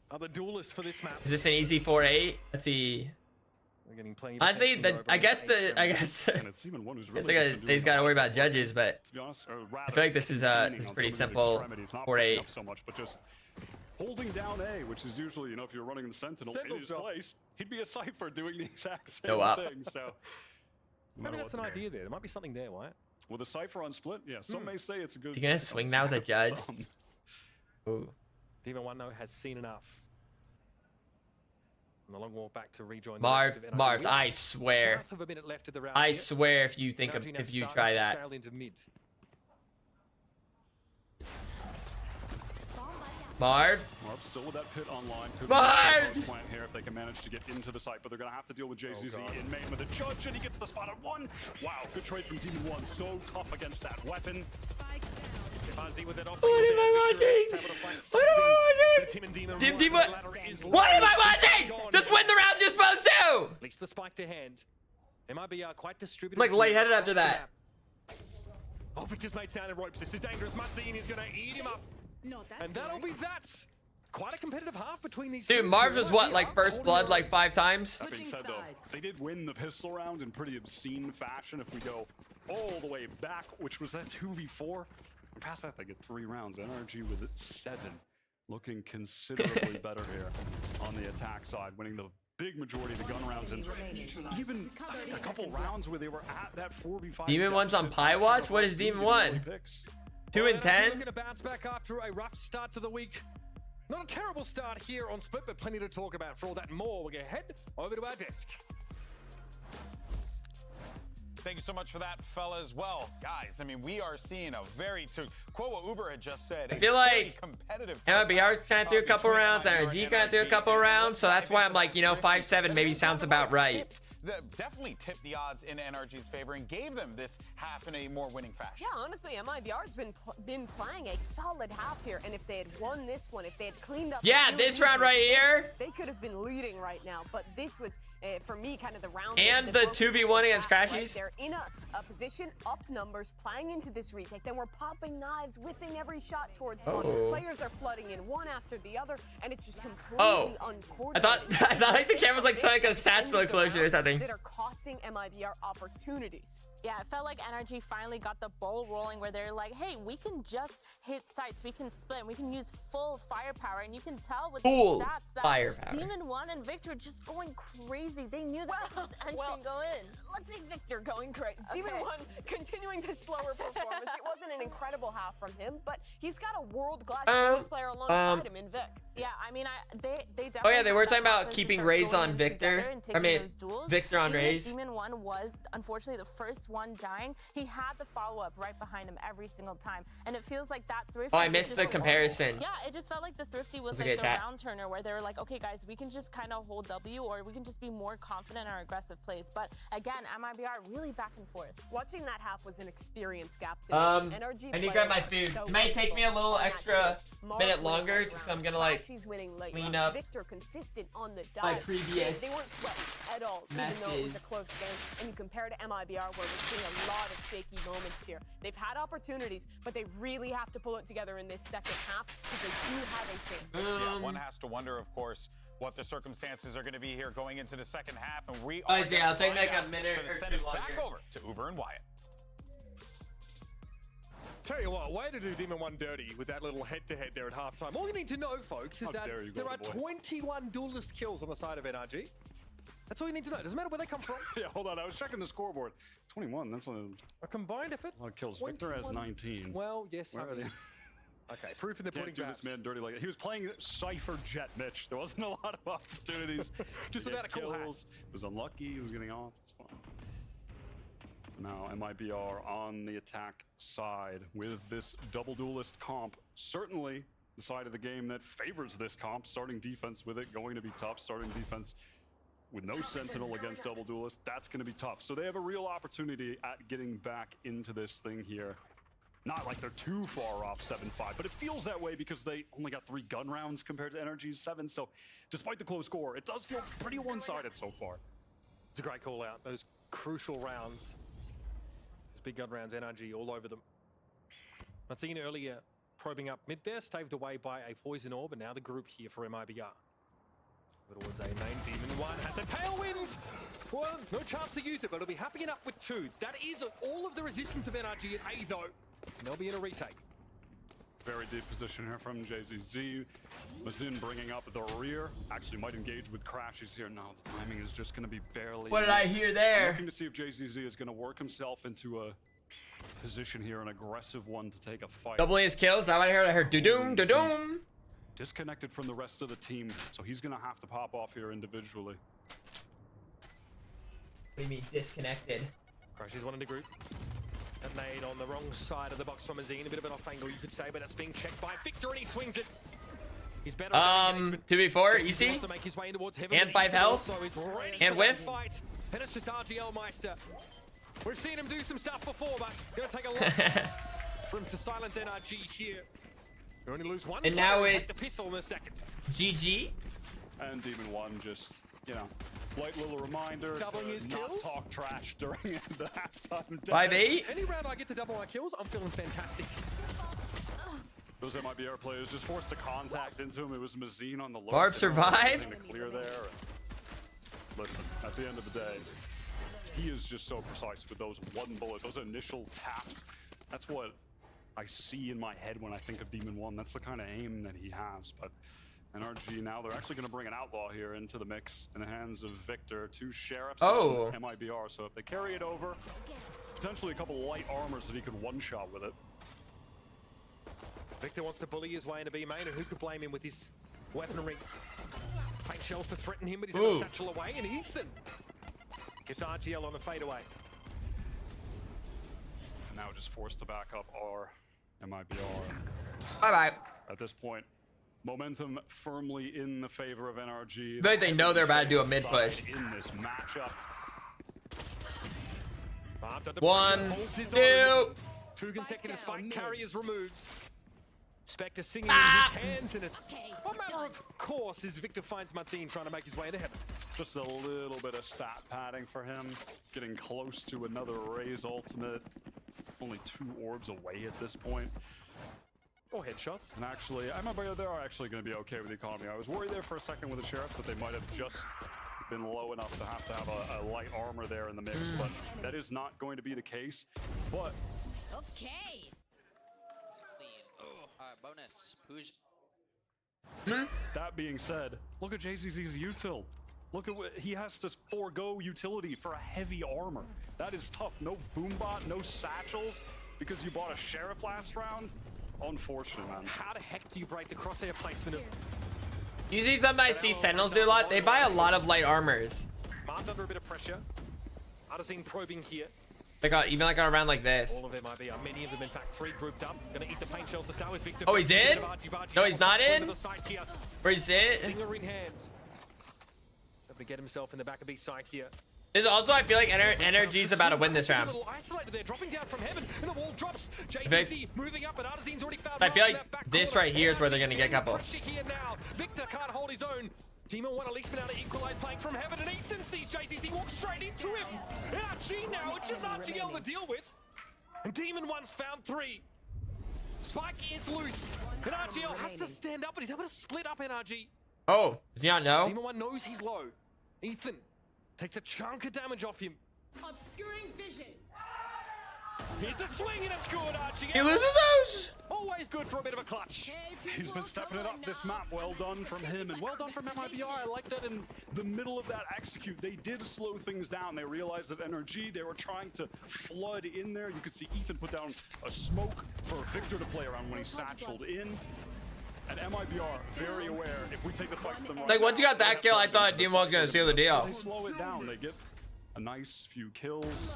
other duelist for this map. Is this an easy 4-8? Let's see. Honestly, I guess he's got to worry about judges, but to be honest, I feel like this is pretty simple 4-8. So much, but just holding down A, which is usually, you know, if you're running the Sentinel in his place, he'd be a Cypher doing the exact same thing. So maybe that's an idea there. There might be something there, Wyatt. With a Cypher on split, yeah, some may say it's a good. Is he gonna swing now with a judge? Ooh. Demon One has seen enough. On the long walk back to rejoin Marv, I swear. I swear if you think of, if you try that. Marv still with that pit online. Marv! Plant here if they can manage to get into the site, but they're going to have to deal with JZZ in main with the judge, and he gets the spot at 1. Wow, good trade from Demon One. So tough against that weapon. What am I watching? What am I watching? What am I watching? Just win the round you're supposed to! At least the spike to hand. MIBR quite distributed. I'm like lightheaded after that. Oh, Victor's made sound and ropes. This is dangerous. Matsine is going to eat him up. And that'll be that. Quite a competitive half between these two. Dude, Marv was what, like first blood like 5 times? That being said, though, they did win the pistol round in pretty obscene fashion. If we go all the way back, which was that 2v4. Past that, they get 3 rounds. NRG with 7, looking considerably better here on the attack side, winning the big majority of the gun rounds, and even a couple rounds where they were at that 4v5. Demon One's on Pie Watch? What is Demon One? 2 and 10? Looking to bounce back after a rough start to the week. Not a terrible start here on Split, but plenty to talk about. For all that and more, we're going to head over to our desk. Thank you so much for that, fellas. Well, guys, I mean, we are seeing a very, to quote what Uber had just said, I feel like competitive MIBR kind of threw a couple rounds, NRG kind of threw a couple rounds, so that's why I'm like, you know, 5-7 maybe sounds about right. Definitely tipped the odds in NRG's favor and gave them this half in a more winning fashion. Yeah, honestly, MIBR's been playing a solid half here, and if they had won this one, if they had cleaned up, this round right here, they could have been leading right now. But this was, for me, kind of the round. And the 2v1 against Crashies. Right? They're in a position, up numbers, playing into this retake. Then we're popping knives, whiffing every shot towards one. Players are flooding in one after the other, and it's just completely uncoordinated. I thought like the camera was like a satchel explosion or something. That are costing MIBR opportunities. Yeah, it felt like NRG finally got the ball rolling where they're like, hey, we can just hit sites, we can split, we can use full firepower, and you can tell with the stats that Demon 1 and Victor just going crazy. They knew that this entry can go in. Let's say Victor going crazy. Demon 1 continuing the slower performance. It wasn't an incredible half from him, but he's got a world-class player alongside him in Vic. Yeah, I mean, they definitely. Oh yeah, they were talking about keeping Raze on Victor. I mean, Victor on Raze. Demon 1 was unfortunately the first one dying. He had the follow-up right behind him every single time, and it feels like that Thrifty. Oh, I missed the comparison. Yeah, it just felt like the Thrifty was like the round turner where they were like, okay, guys, we can just kind of hold W, or we can just be more confident in our aggressive plays. But again, MIBR really back and forth. Watching that half was an experience gap to me. I need to grab my food. It might take me a little extra minute longer, just 'cause I'm gonna like clean up Victor consistent on the dive. my previous they weren't sweating at all, even though it was a close game. And you compare to MIBR, where we're seeing a lot of shaky moments here. They've had opportunities, but they really have to pull it together in this second half because they do have a chance. Yeah, one has to wonder, of course, what the circumstances are going to be here going into the second half, and we are. Yeah, I'll take like a minute or two longer. Back over to Uber and Wyatt. Tell you what, way to do Demon 1 dirty with that little head-to-head there at halftime. All you need to know, folks, is that there are 21 duelist kills on the side of NRG. That's all you need to know. Doesn't matter where they come from. Yeah, hold on. I was checking the scoreboard. 21. That's a combined effort. A lot of kills. Victor has 19. Well, yes. Where are they? Okay, proof in the pudding. Can't do this man dirty like that. He was playing Cypher Jet, Mitch. There wasn't a lot of opportunities. Just without a cool hat. He was unlucky. He was getting off. It's fine. Now MIBR on the attack side with this double duelist comp. Certainly the side of the game that favors this comp. Starting defense with it going to be tough. Starting defense with no Sentinel against double duelist, that's going to be tough. So they have a real opportunity at getting back into this thing here. Not like they're too far off 7-5, but it feels that way because they only got 3 gun rounds compared to NRG's 7. So despite the close score, it does feel pretty one-sided so far. It's a great call out. Those crucial rounds. Those big gun rounds, NRG all over them. I'd seen earlier probing up mid there, staved away by a poison orb, and now the group here for MIBR. Towards a main Demon 1 has the tailwind! Well, no chance to use it, but it'll be happy enough with 2. That is all of the resistance of NRG at A, though. And they'll be in a retake. Very deep position here from JZZ. Mazin bringing up the rear. Actually might engage with Crashies here. No, the timing is just going to be barely. What did I hear there? I'm looking to see if JZZ is going to work himself into a position here, an aggressive one to take a fight. Doubling his kills. That what I heard. I heard do-doom, do-doom. Disconnected from the rest of the team, so he's going to have to pop off here individually. What do you mean disconnected? Crashies one in the group. A nade on the wrong side of the box from Azine. A bit of an off angle, you could say, but that's being checked by Victor, and he swings it. He's better. 2v4, easy. And 5 health. And whiff. And it's just RGL Meister. We've seen him do some stuff before, but gonna take a lot for him to silence NRG here. You only lose one. And now it's the pistol in a second. GG. And Demon 1 just, you know, light little reminder doubling his not kills. Talk trash during the halftime. 5-8. Any round I get to double my kills, I'm feeling fantastic. Those MIBR players just forced the contact into him. It was Mazin on the low. Barb survived. To clear there. Listen, at the end of the day, he is just so precise with those one bullet, those initial taps. That's what I see in my head when I think of Demon 1. That's the kind of aim that he has. But NRG now, they're actually going to bring an outlaw here into the mix in the hands of Victor. 2 sheriffs and MIBR. So if they carry it over, potentially a couple light armors that he could one-shot with it. Victor wants to bully his way into B main, and who could blame him with his weaponry? Fake shells to threaten him, but he's got a satchel away, and Ethan Gets RGL on the fadeaway. Now just forced to back up our MIBR. Bye-bye. At this point, momentum firmly in the favor of NRG. They know they're about to do a mid push. In this matchup. 1, 2. Two consecutive spike carriers removed. Spectre singing in his hands, and it's a matter of course as Victor finds Martin trying to make his way into heaven. Just a little bit of stat padding for him. Getting close to another Raze ultimate. Only 2 orbs away at this point. Or headshots. And actually, they are actually going to be okay with the economy. I was worried there for a second with the Sheriffs that they might have just been low enough to have a light armor there in the mix, but that is not going to be the case. But okay. Bonus. That being said, look at JCC's util. Look at what he has to forego utility for a heavy armor. That is tough. No boombot, no satchels, because you bought a Sheriff last round. Unfortunate, man. How the heck do you break the crosshair placement of... Usually something I see Sentinels do a lot. They buy a lot of light armors. Marked under a bit of pressure. Arsene probing here. Even like on a round like this. All of them IBR, many of them in fact 3 grouped up. Gonna eat the paint shells to start with Victor. Oh, he's in? No, he's not in? Where's it? Stinger in hand. So to get himself in the back of B side here. There's also, I feel like NRG's about to win this round. They're dropping down from heaven, and the wall drops. JCC moving up, and Artisan's already found. I feel like this right here is where they're gonna get a couple. Here now. Victor can't hold his own. Demon 1 at least been able to equalize, playing from heaven, and Ethan sees JCC walk straight into him. NRG now, it's just RGL to deal with. And Demon 1's found 3. Spike is loose. And RGL has to stand up, and he's able to split up NRG. Oh, did you not know? Demon 1 knows he's low. Ethan takes a chunk of damage off him. Obscuring vision. Here's the swing, and it's good, RGL. He loses those. Always good for a bit of a clutch. He's been stepping it up this map. Well done from him, and well done from MIBR. I like that in the middle of that execute, they did slow things down. They realized that NRG, they were trying to flood in there. You could see Ethan put down a smoke for Victor to play around when he satcheled in. And MIBR, very aware, if we take the fight to them right like, once you got that kill, I thought Demon was going to seal the deal. So they slow it down. They get a nice few kills.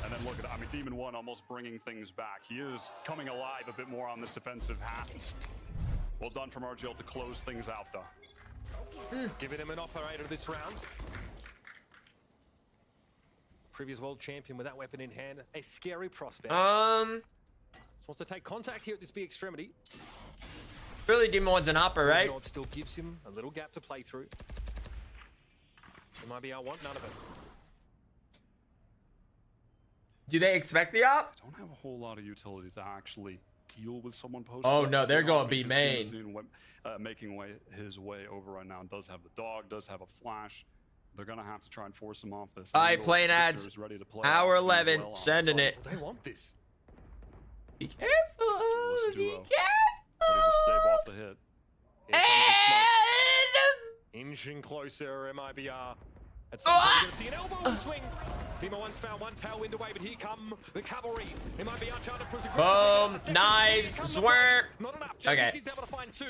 And then look at it. I mean, Demon 1 almost bringing things back. He is coming alive a bit more on this defensive half. Well done from RGL to close things out, though. Giving him an operator this round. Previous world champion with that weapon in hand. A scary prospect. Just wants to take contact here at this big extremity. Really, Demon 1's an opera, right? Still gives him a little gap to play through. It might be I want none of it. Do they expect the op? Don't have a whole lot of utility to actually deal with someone post. Oh no, they're going B main. Making his way over right now. Does have the dog, does have a flash. They're gonna have to try and force him off this. Alright, playing ads. Hour 11, sending it. They want this. Be careful. Be careful. Ready to stave off the hit. Inching closer, MIBR. At some point, you're going to see an elbow swing. Demon 1's found one tailwind away, but here come the cavalry. MIBR trying to push aggressive. Boom, knives, swerve. Not enough. Okay. JCC's able to find 2.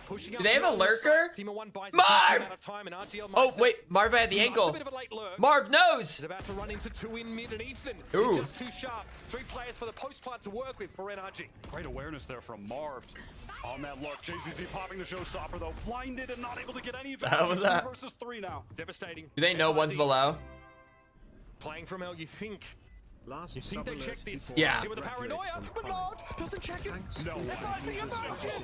Pushing Do they have a lurker? Demon 1 buys Marv! time, and RGL Oh wait, Marv had the ankle. Marv knows. He's about to run into 2 in mid, and Ethan Ooh. is just too sharp. 3 players for the post plant to work with for NRG. Great awareness there from Marv. On that look, JCC popping the showstopper though, blinded and not able to get any of it. How was that? 2 versus 3 now. Devastating. Do they know one's below? Playing from L, you think Last You think they checked this? Yeah. Here with the paranoia, but Lord doesn't check it. No.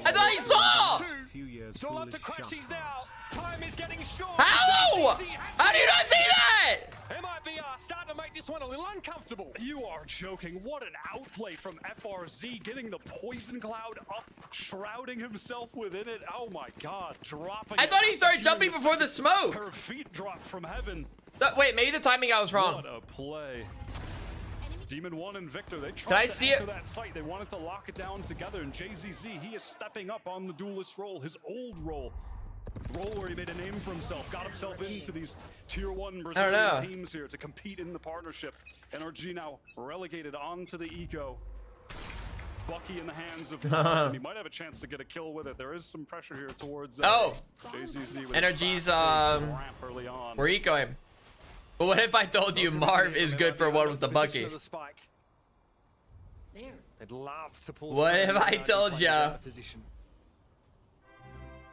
I thought he saw! It's all up to Crashies now. Time is getting short. How? How do you not see that? MIBR starting to make this one a little uncomfortable. You are joking. What an outplay from FRZ, getting the poison cloud up, shrouding himself within it. Oh my god, dropping. I thought he started jumping before the smoke. Her feet dropped from heaven. Wait, maybe the timing I was wrong. What a play. Demon 1 and Victor, they Can tried I to see enter it? that site. They wanted to lock it down together, and JZZ, he is stepping up on the duelist role, his old role. Role where he made a name for himself, got himself into these tier 1 Brazilian teams here to compete in the partnership. NRG now relegated onto the eco. Bucky in the hands of he might have a chance to get a kill with it. There is some pressure here towards JZZ with NRG's ramp early on. we're ecoing. But what if I told you Marv is good for one with the bucky? They'd love to pull. What if I told ya?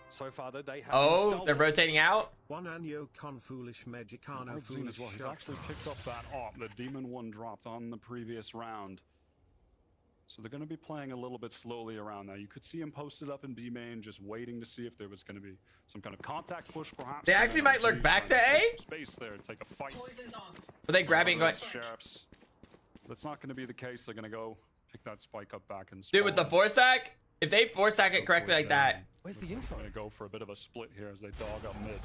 So far, though, they have. Oh, they're rotating out. One Anyo con foolish Magicano foolish as well. He's actually picked up that op that Demon 1 dropped on the previous round. So they're going to be playing a little bit slowly around now. You could see him posted up in B main, just waiting to see if there was going to be some kind of contact push, perhaps. They actually might lurk back to A. Space there, take a fight. Are they grabbing? Going? Sheriffs. That's not going to be the case. They're going to go pick that spike up back and. Dude, with the 4-stack, if they 4-stack it correctly like that. Where's the info? Going to go for a bit of a split here as they dog up mid.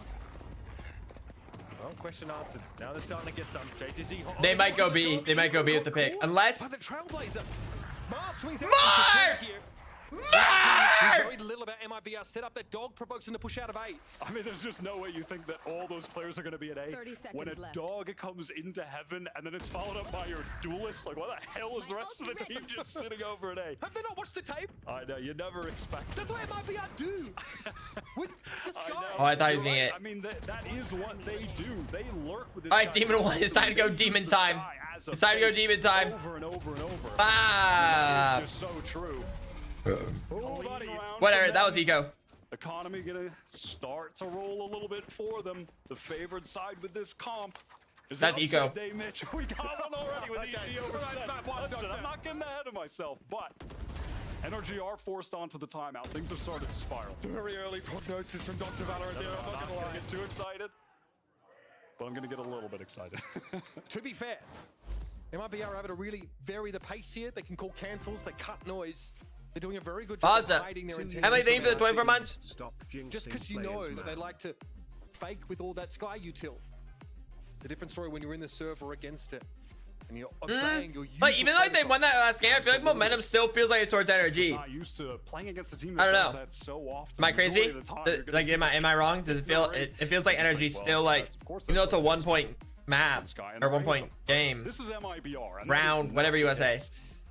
Well, question answered. Now they're starting to get some. JCC. They might go B. They might go B with the pick, unless. By the Trailblazer. Marv swings out. Marv! Very little about MIBR set up. That dog provokes him to push out of A. I mean, there's just no way you think that all those players are going to be at A. 30 seconds when a left. dog comes into heaven and then it's followed up by your duelist, like what the hell is the rest of the team just sitting over at A? Have they not watched the tape? I know, you never expect. That's what MIBR do. With the sky. Oh, I thought he was getting it. I mean, that is what they do. They lurk with this. All right, Demon 1. It's time to go Demon time. It's time to go Demon time. Over and over and over. Ah. It's just so true. Whatever, that was eco. Economy gonna start to roll a little bit for them. The favored side with this comp is that's eco. Day, Mitch. We got one already with EG over Listen, I'm not getting ahead of myself, but NRG are forced onto the timeout. Things have started to spiral. Very early prognosis from Dr. Valorant there. I'm not gonna get too excited, but I'm gonna get a little bit excited. To be fair, MIBR are able to really vary the pace here. They can call cancels, they cut noise. They're doing a very good job of hiding their intentions. How many thinking for the 24 months? Just because you know that they like to fake with all that Sky util. The different story when you're in the server against it. And you're obeying your Like, even though they won that last game, I feel like momentum still feels like it's towards NRG. Not used to playing against a team I don't that does know. that so often. Am I crazy? Like, am I wrong? Does it feel? It feels like NRG still like, even though it's a 1-point map or 1-point game. This is MIBR. Round, whatever you want to say.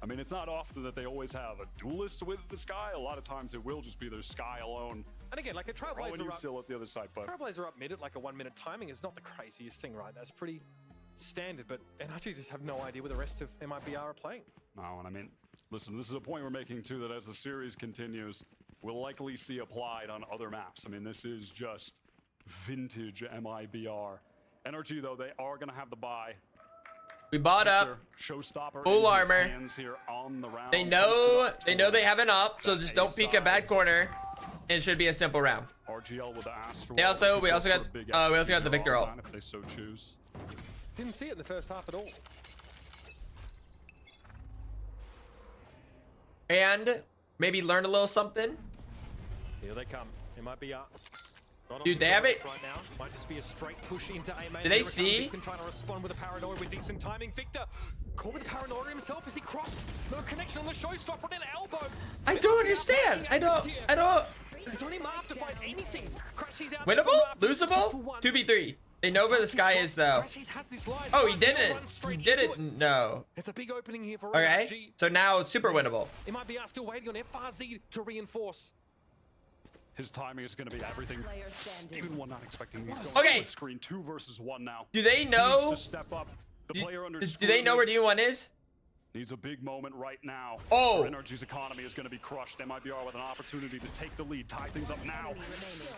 I mean, it's not often that they always have a duelist with the Sky. A lot of times it will just be their Sky alone. And again, like a Trailblazer up, still at the other side, but Trailblazer up mid at like a 1-minute timing is not the craziest thing, right? That's pretty standard, but NRG just have no idea where the rest of MIBR are playing. No, and I mean, listen, this is a point we're making too, that as the series continues, we'll likely see applied on other maps. I mean, this is just vintage MIBR. NRG, though, they are going to have the bye. We bought up full armor. They know they have an up, so just don't peek a bad corner. It should be a simple round. RGL with the Astral. We also got the Victor ult. If they so choose. Didn't see it in the first half at all. And maybe learn a little something. Here they come. It might be up. Dude, they have it. Right now. Might just be a straight push into A main. Do they see? Victor trying to respond with a paranoia with decent timing. Victor caught with the paranoia himself as he crossed. No connection on the showstopper and an elbow. I don't understand. I don't. It's only Marv to find anything. Crashies out. Winnable? Losable? 2v3. They know where the Sky is though. Oh, he didn't. He didn't. No. It's a big opening here for Okay. NRG. So now it's super winnable. It might be still waiting on FRZ to reinforce. His timing is going to be everything. Even one not expecting me. Okay. Screen 2 versus 1 now. Do they know? He needs to step up. The player under Do they know where D1 is? Needs a big moment right now. Oh. NRG's economy is going to be crushed. MIBR with an opportunity to take the lead, tie things up now.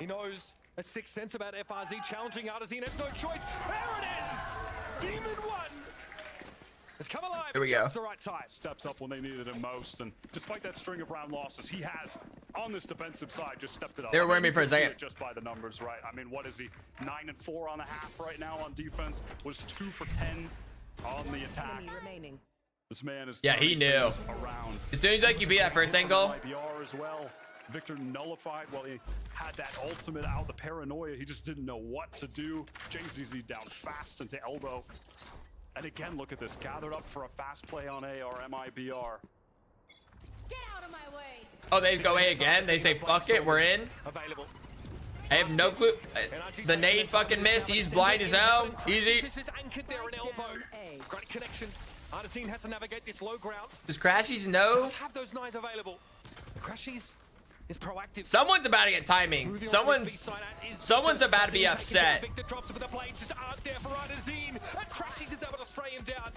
He knows a sixth sense about FRZ challenging Artazine. Has no choice. There it is. Demon 1. It's come alive. Here we go. Just the right time. Steps up when they needed him most, and despite that string of round losses, he has on this defensive side just stepped it up. They were worrying me for a second. Just by the numbers, right? I mean, what is he? 9-4 on the half right now on defense. Was 2 for 10 on the attack. This man is he knew. Around. As soon as you beat that first angle. MIBR as well. Victor nullified while he had that ultimate out. The paranoia, he just didn't know what to do. JZZ down fast into elbow. And again, look at this. Gathered up for a fast play on A or MIBR. Get out of my way. Oh, they go A again. They say, fuck it, we're in. Available. I have no clue. The nade fucking missed. He's blind as hell. Easy. This is anchored there in elbow. Great connection. Artazine has to navigate this low ground. Does Crashies know? Does have those nines available. Crashies is proactive. Someone's about to get timing. Someone's about to be upset. Victor drops it with the blades just aren't there for Ardazine. And Crashies is able to spray him down.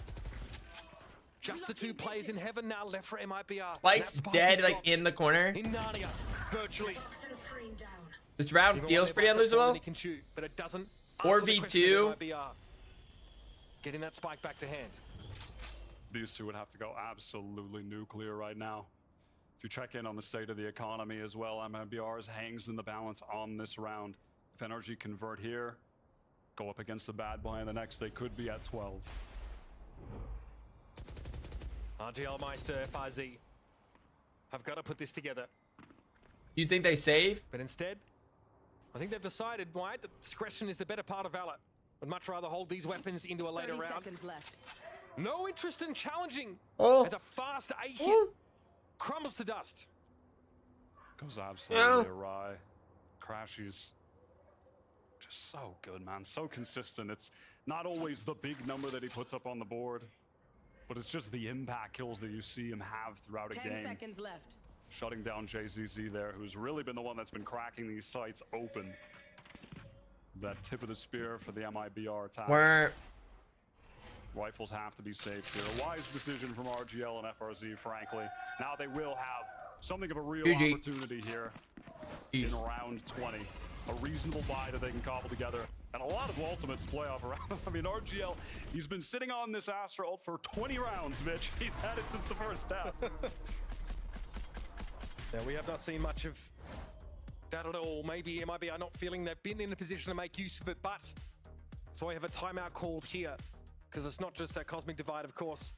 Just the two players in heaven now left for MIBR. Spike's dead, like in the corner. In Narnia, virtually. This round feels pretty unlosable. Can shoot, but it doesn't. 4v2. Getting that spike back to hand. These two would have to go absolutely nuclear right now. If you check in on the state of the economy as well, MIBR's hangs in the balance on this round. If NRG convert here, go up against the bad boy in the next, they could be at 12. RGL Meister, FRZ have got to put this together. You think they save? But instead, I think they've decided, Wyatt, that discretion is the better part of valor. Would much rather hold these weapons into a later 30 round. seconds left. No interest in challenging. Oh. As a fast A hit crumbles to dust. Goes absolutely awry. Crashies. Just so good, man. So consistent. It's not always the big number that he puts up on the board, but it's just the impact kills that you see him have throughout a 10 game. seconds left. Shutting down JZZ there, who's really been the one that's been cracking these sites open. That tip of the spear for the MIBR attack. Rifles have to be safe here. A wise decision from RGL and FRZ, frankly. Now they will have something of a real opportunity here in round 20. A reasonable buy that they can cobble together. And a lot of ultimates playoff around. I mean, RGL, he's been sitting on this Astra ult for 20 rounds, Mitch. He's had it since the first half. Yeah, we have not seen much of that at all. Maybe MIBR not feeling they've been in a position to make use of it, but that's why we have a timeout called here. Because it's not just that cosmic divide, of course.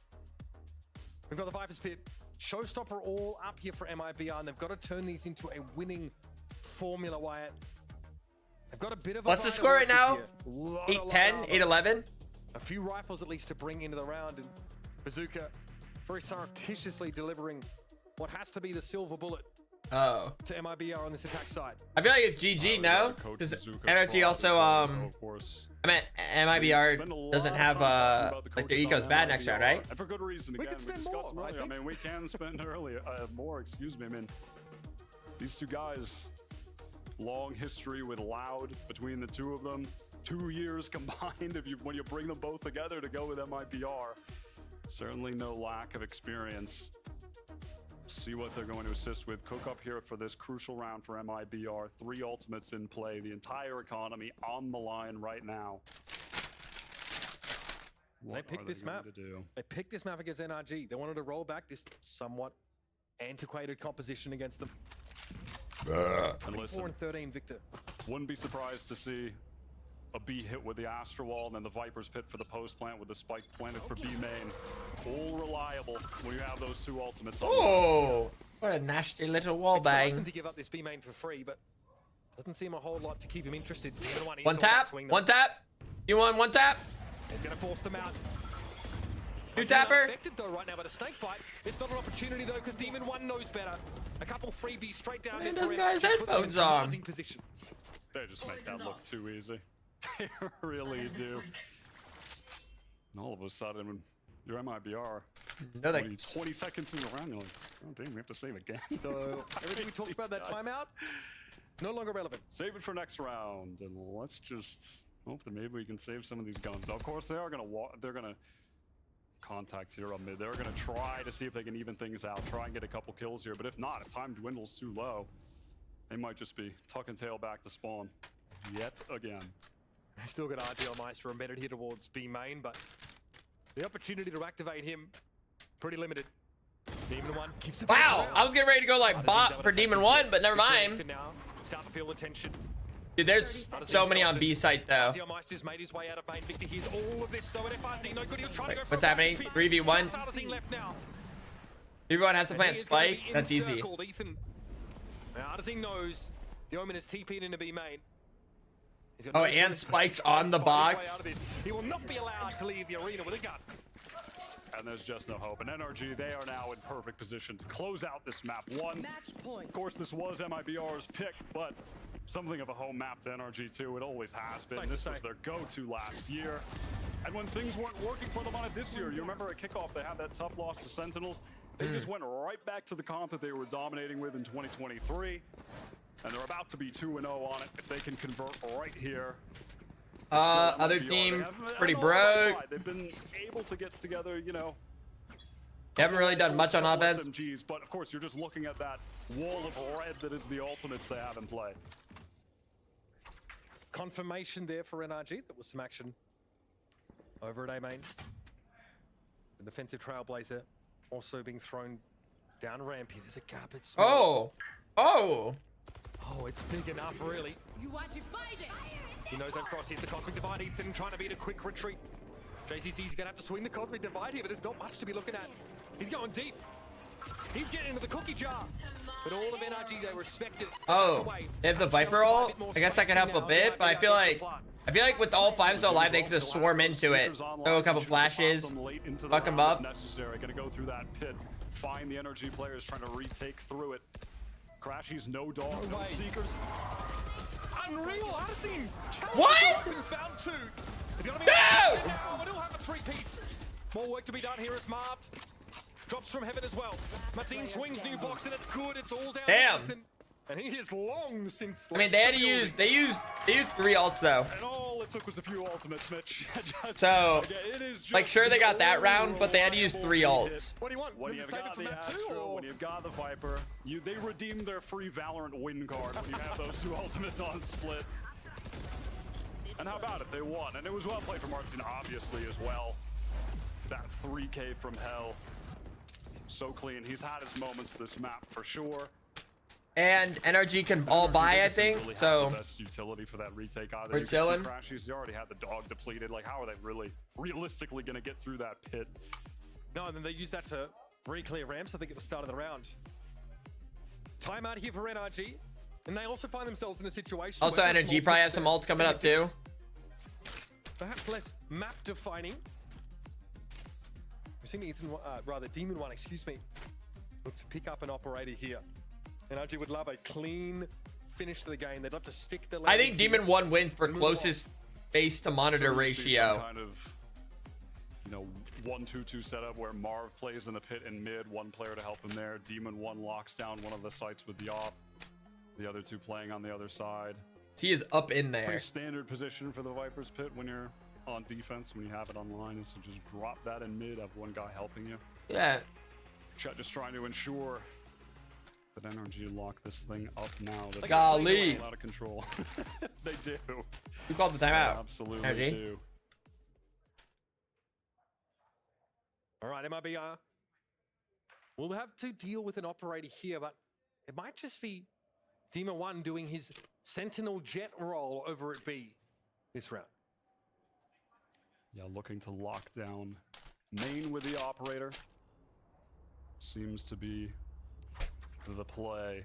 We've got the Viper's Pit. Showstopper all up here for MIBR, and they've got to turn these into a winning formula, Wyatt. They've got a bit of a... What's the score right now? 8-10, 8-11? A few rifles at least to bring into the round, and Bazooka very surreptitiously delivering what has to be the silver bullet to MIBR on this attack side. I feel like it's GG, no? Because NRG also, I meant MIBR doesn't have, like, the eco's bad next round, right? And for good reason. Again, we discussed them earlier. I mean, we can spend more, excuse me. I mean, these two guys, long history with Loud between the two of them. 2 years combined when you bring them both together to go with MIBR. Certainly no lack of experience. See what they're going to assist with. Cook up here for this crucial round for MIBR. 3 ultimates in play. The entire economy on the line right now. They picked this map. They picked this map against NRG. They wanted to roll back this somewhat antiquated composition against them. 24 and 13, Victor. Wouldn't be surprised to see a B hit with the Astra Wall, and then the Viper's Pit for the post plant with the spike planted for B main. All reliable when you have those 2 ultimates. Oh, what a nasty little wall bang. To give up this B main for free, but doesn't seem a whole lot to keep him interested. One tap, one tap. You want one tap? He's going to force them out. 2 tapper. Affected though right now by the snake bite. It's not an opportunity though because Demon 1 knows better. A couple freebies straight down there. Those guys' headphones on. They just make that look too easy. They really do. And all of a sudden, your MIBR, no, 20 seconds in the round, you're like, oh damn, we have to save again. So everything we talked about that timeout, no longer relevant. Save it for next round, and let's just hope that maybe we can save some of these guns. Of course, they are gonna contact here on mid. They're gonna try to see if they can even things out, try and get a couple kills here. But if not, if time dwindles too low, they might just be tuck and tail back to spawn yet again. They still got RGL Meister embedded here towards B main, but the opportunity to activate him pretty limited. Demon 1 keeps it. Wow, I was getting ready to go like bot for Demon 1, but never mind. Now start to feel the tension. Dude, there's so many on B site though. RGL Meister's made his way out of main. Victor hears all of this though, and FRZ no good. He was trying to go for what's happening? 3v1. 3v1 has to plant Spike. That's easy. Ethan. Now Ardazine knows the Omen is TP'd into B main. Oh, and Spike's on the box. He will not be allowed to leave the arena with a gun. And there's just no hope. And NRG, they are now in perfect position to close out this map. Of course, this was MIBR's pick, but something of a home map to NRG too. It always has been. This was their go-to last year. And when things weren't working for them on it this year, you remember at kickoff, they had that tough loss to Sentinels. They just went right back to the comp that they were dominating with in 2023. And they're about to be 2-0 on it if they can convert right here. Other team, pretty broke. They've been able to get together, you know. They haven't really done much on offense. SMGs, but of course, you're just looking at that wall of red that is the ultimates they have in play. Confirmation there for NRG. That was some action over at A main. The defensive Trailblazer also being thrown down ramp here. There's a gap. It's Oh, it's big enough, really. You are divided. He knows that cross. Here's the Cosmic Divide. Ethan trying to beat a quick retreat. JCC's gonna have to swing the Cosmic Divide here, but there's not much to be looking at. He's going deep. He's getting into the cookie jar. But all of NRG, they respect it. They have the Viper ult. I guess that could help a bit, but I feel like with all 5 so alive, they can just swarm into it. Throw a couple flashes, fuck them up. Necessary. Gonna go through that pit, find the NRG players trying to retake through it. Crashies, no dog, no seekers. Unreal, Arsene! What? Found 2. It's gonna be no! Now, but he'll have a 3-piece. More work to be done here as Marved drops from heaven as well. Mateen swings new box and it's good. It's all down. Damn. And he is long since. I mean, they used 3 ults though. And all it took was a few ultimates, Mitch. So, like, sure they got that round, but they had to use 3 ults. What do you want? When you've got the Astro, when you've got the Viper, they redeemed their free Valorant win card when you have those 2 ultimates on split. And how about it? They won. And it was well played from Martin, obviously, as well. That 3K from hell. So clean. He's had his moments this map for sure. And NRG can all buy, I think. Really so the best utility for that retake either. We're chilling. Crashies, they already had the dog depleted. Like, how are they really realistically going to get through that pit? No, and then they use that to re-clear ramps, I think, at the start of the round. Timeout here for NRG. And they also find themselves in a situation. Also, NRG probably has some ults coming up too. Perhaps less map defining. We've seen Ethan, Demon One, excuse me, look to pick up an operator here. NRG would love a clean finish to the game. They'd love to stick the. I think Demon 1 wins for closest face to monitor ratio. Kind of, you know, 1-2-2 setup where Marv plays in the pit and mid, 1 player to help him there. Demon 1 locks down one of the sites with the op. The other 2 playing on the other side. He is up in there. Pretty standard position for the Viper's pit when you're on defense, when you have it online, is to just drop that in mid, have 1 guy helping you. Yeah. Chet just trying to ensure that NRG lock this thing up now. That Golly. Out of control. They do. Who called the timeout? They absolutely NRG? do. All right, MIBR. We'll have to deal with an operator here, but it might just be Demon 1 doing his Sentinel Jet role over at B this round. Yeah, looking to lock down main with the operator. Seems to be the play.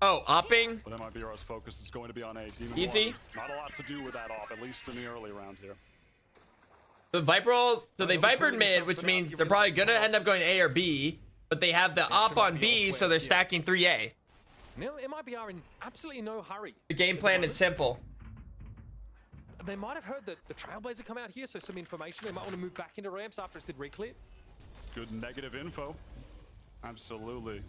Oh, opping. But MIBR's focus is going to be on A. Demon Easy. 1. Not a lot to do with that op, at least in the early round here. The Viper ult, so they Vipered mid, which means they're probably gonna end up going A or B, but they have the op on B, so they're stacking 3A. Now, MIBR in absolutely no hurry. The game plan is simple. They might have heard that the Trailblazer come out here, so some information. They might want to move back into ramps after it's been re-clear. Good negative info. Absolutely.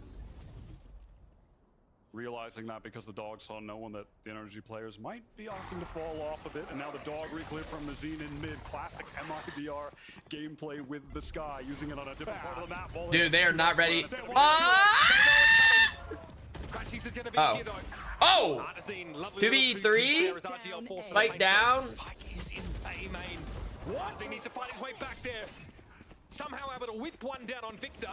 Realizing that because the dog saw no one, that the NRG players might be opting to fall off a bit. And now the dog re-clear from Mazine in mid. Classic MIBR gameplay with the Sky, using it on a different part of the map. Dude, they are not ready. Oh. Oh! 2v3? Spike down? Spike is in A main. He needs to find his way back there. Somehow able to whip 1 down on Victor.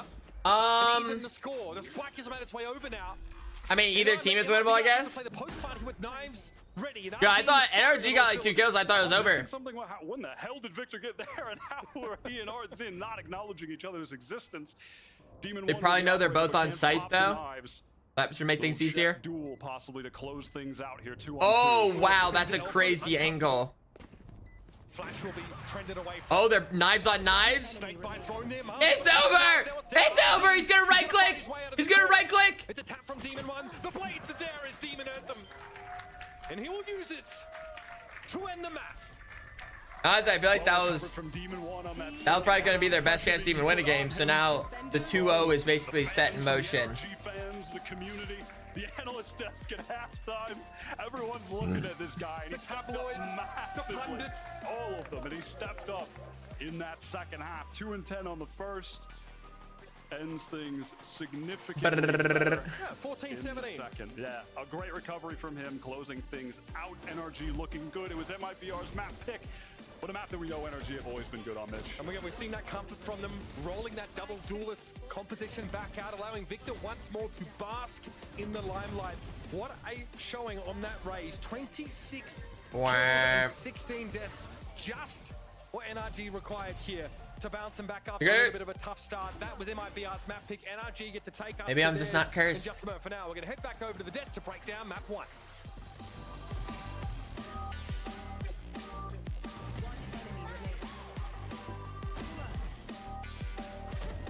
And even the score. The Spike has made its way over now. I mean, either team is winnable, I guess. Yeah, I thought NRG got like 2 kills. I thought it was over. Something about when the hell did Victor get there, and how are he and Ardzin not acknowledging each other's existence? Demon They probably know they're both on site though. That should make things easier. Duel possibly to close things out here. 2-on-2. Oh wow, that's a crazy angle. Flash will be trended away. Oh, they're knives on knives. It's over! It's over! He's gonna right click! He's gonna right click! It's a tap from Demon 1. The blades are there as Demon earned them. And he will use it to end the map. Honestly, I feel like that was probably going to be their best chance to even win a game. So now the 2-0 is basically set in motion. The community, the analyst desk at halftime, everyone's looking at this guy, and he stepped up massively. The pundits, all of them, and he stepped up in that second half. 2 and 10 on the first. Ends things significantly better. Yeah, 14-17. Second, yeah, a great recovery from him, closing things out. NRG looking good. It was MIBR's map pick, but a map that we know NRG have always been good on, Mitch. And we've seen that comfort from them, rolling that double duelist composition back out, allowing Victor once more to bask in the limelight. What a showing on that raise. 26 kills and 16 deaths, just what NRG required here to bounce them back after a little bit of a tough start. That was MIBR's map pick. NRG get to take us. Maybe I'm just not cursed. In just a moment. For now, we're going to head back over to the desk to break down map 1.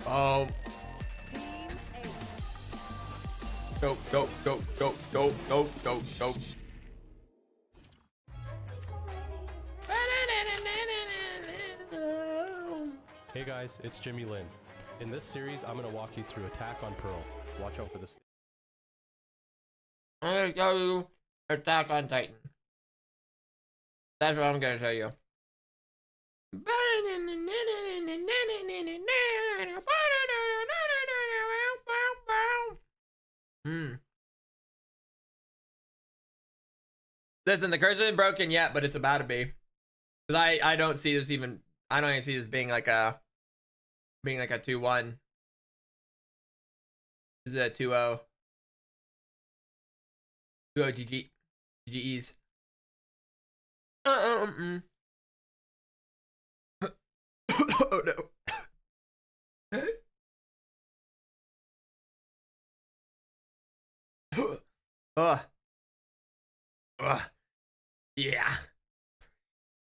Oh. Go, go, go, go, go, go, go, go. Hey guys, it's Jimmy Lin. In this series, I'm going to walk you through Attack on Pearl. Watch out for this. I'm going to show you Attack on Titan. That's what I'm going to show you. Listen, the curse isn't broken yet, but it's about to be. Because I don't see this even... I don't even see this being like a 2-1. This is a 2-0. 2-0 GG's. Oh no. Yeah.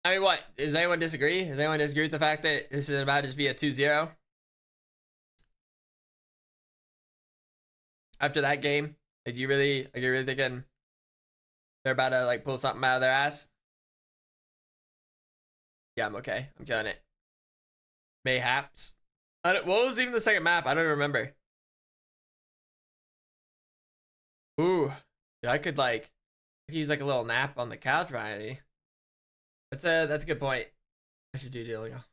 I mean, what? Does anyone disagree? Does anyone disagree with the fact that this is about to just be a 2-0? After that game? Like, are you really thinking they're about to, like, pull something out of their ass? Yeah, I'm okay. I'm killing it. Mayhaps. What was even the second map? I don't even remember. Ooh. Yeah, I could use, like, a little nap on the couch, Riley. That's a good point. I should do Duolingo.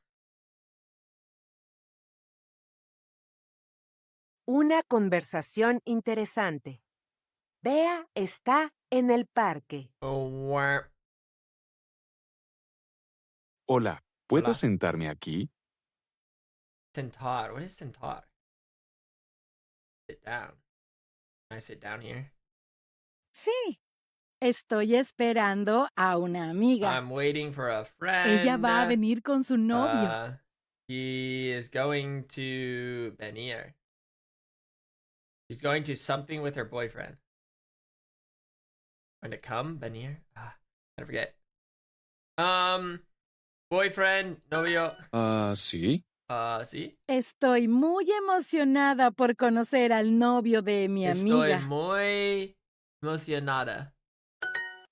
Una conversación interesante. Bea está en el parque. Hola, ¿puedo sentarme aquí? Sentar. What is sentar? Sit down. Can I sit down here? Sí. Estoy esperando a una amiga. I'm waiting for a friend. Ella va a venir con su novio. He is going to venir. She's going to something with her boyfriend. Going to come? Venir? I forget. Boyfriend, novio. Sí. Sí. Estoy muy emocionada por conocer al novio de mi amiga. Estoy muy emocionada.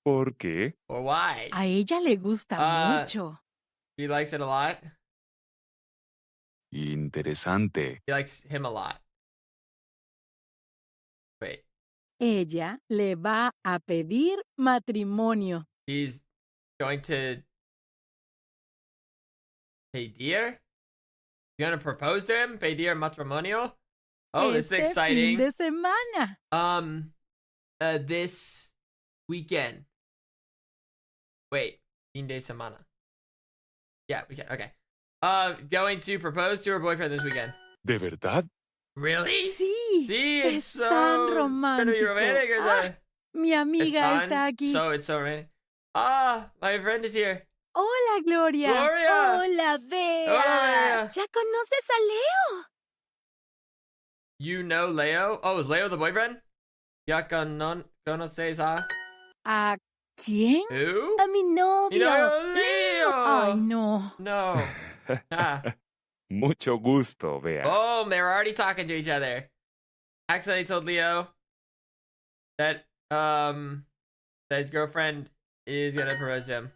¿Por qué? Or why? A ella le gusta mucho. He likes it a lot. Interesante. He likes him a lot. Wait. Ella le va a pedir matrimonio. He's going to pedir? You're gonna propose to him? Pedir matrimonio? Oh, this is exciting. Fin de semana. This weekend. Wait, fin de semana. Yeah, weekend. Okay. Going to propose to her boyfriend this weekend. ¿De verdad? Really? Sí. Sí, it's so tan romántico. Gonna be romantic, or is that... Mi amiga está aquí. So it's so romantic. My friend is here. Hola, Gloria. Gloria. Hola, Bea. Hola. ¿Ya conoces a Leo? You know Leo? Oh, is Leo the boyfriend? Ya conoces a... ¿A quién? Who? A mi novio. You know Leo. Ay, no. No. Mucho gusto, Bea. Boom, they were already talking to each other. Accidentally told Leo that his girlfriend is gonna propose to him.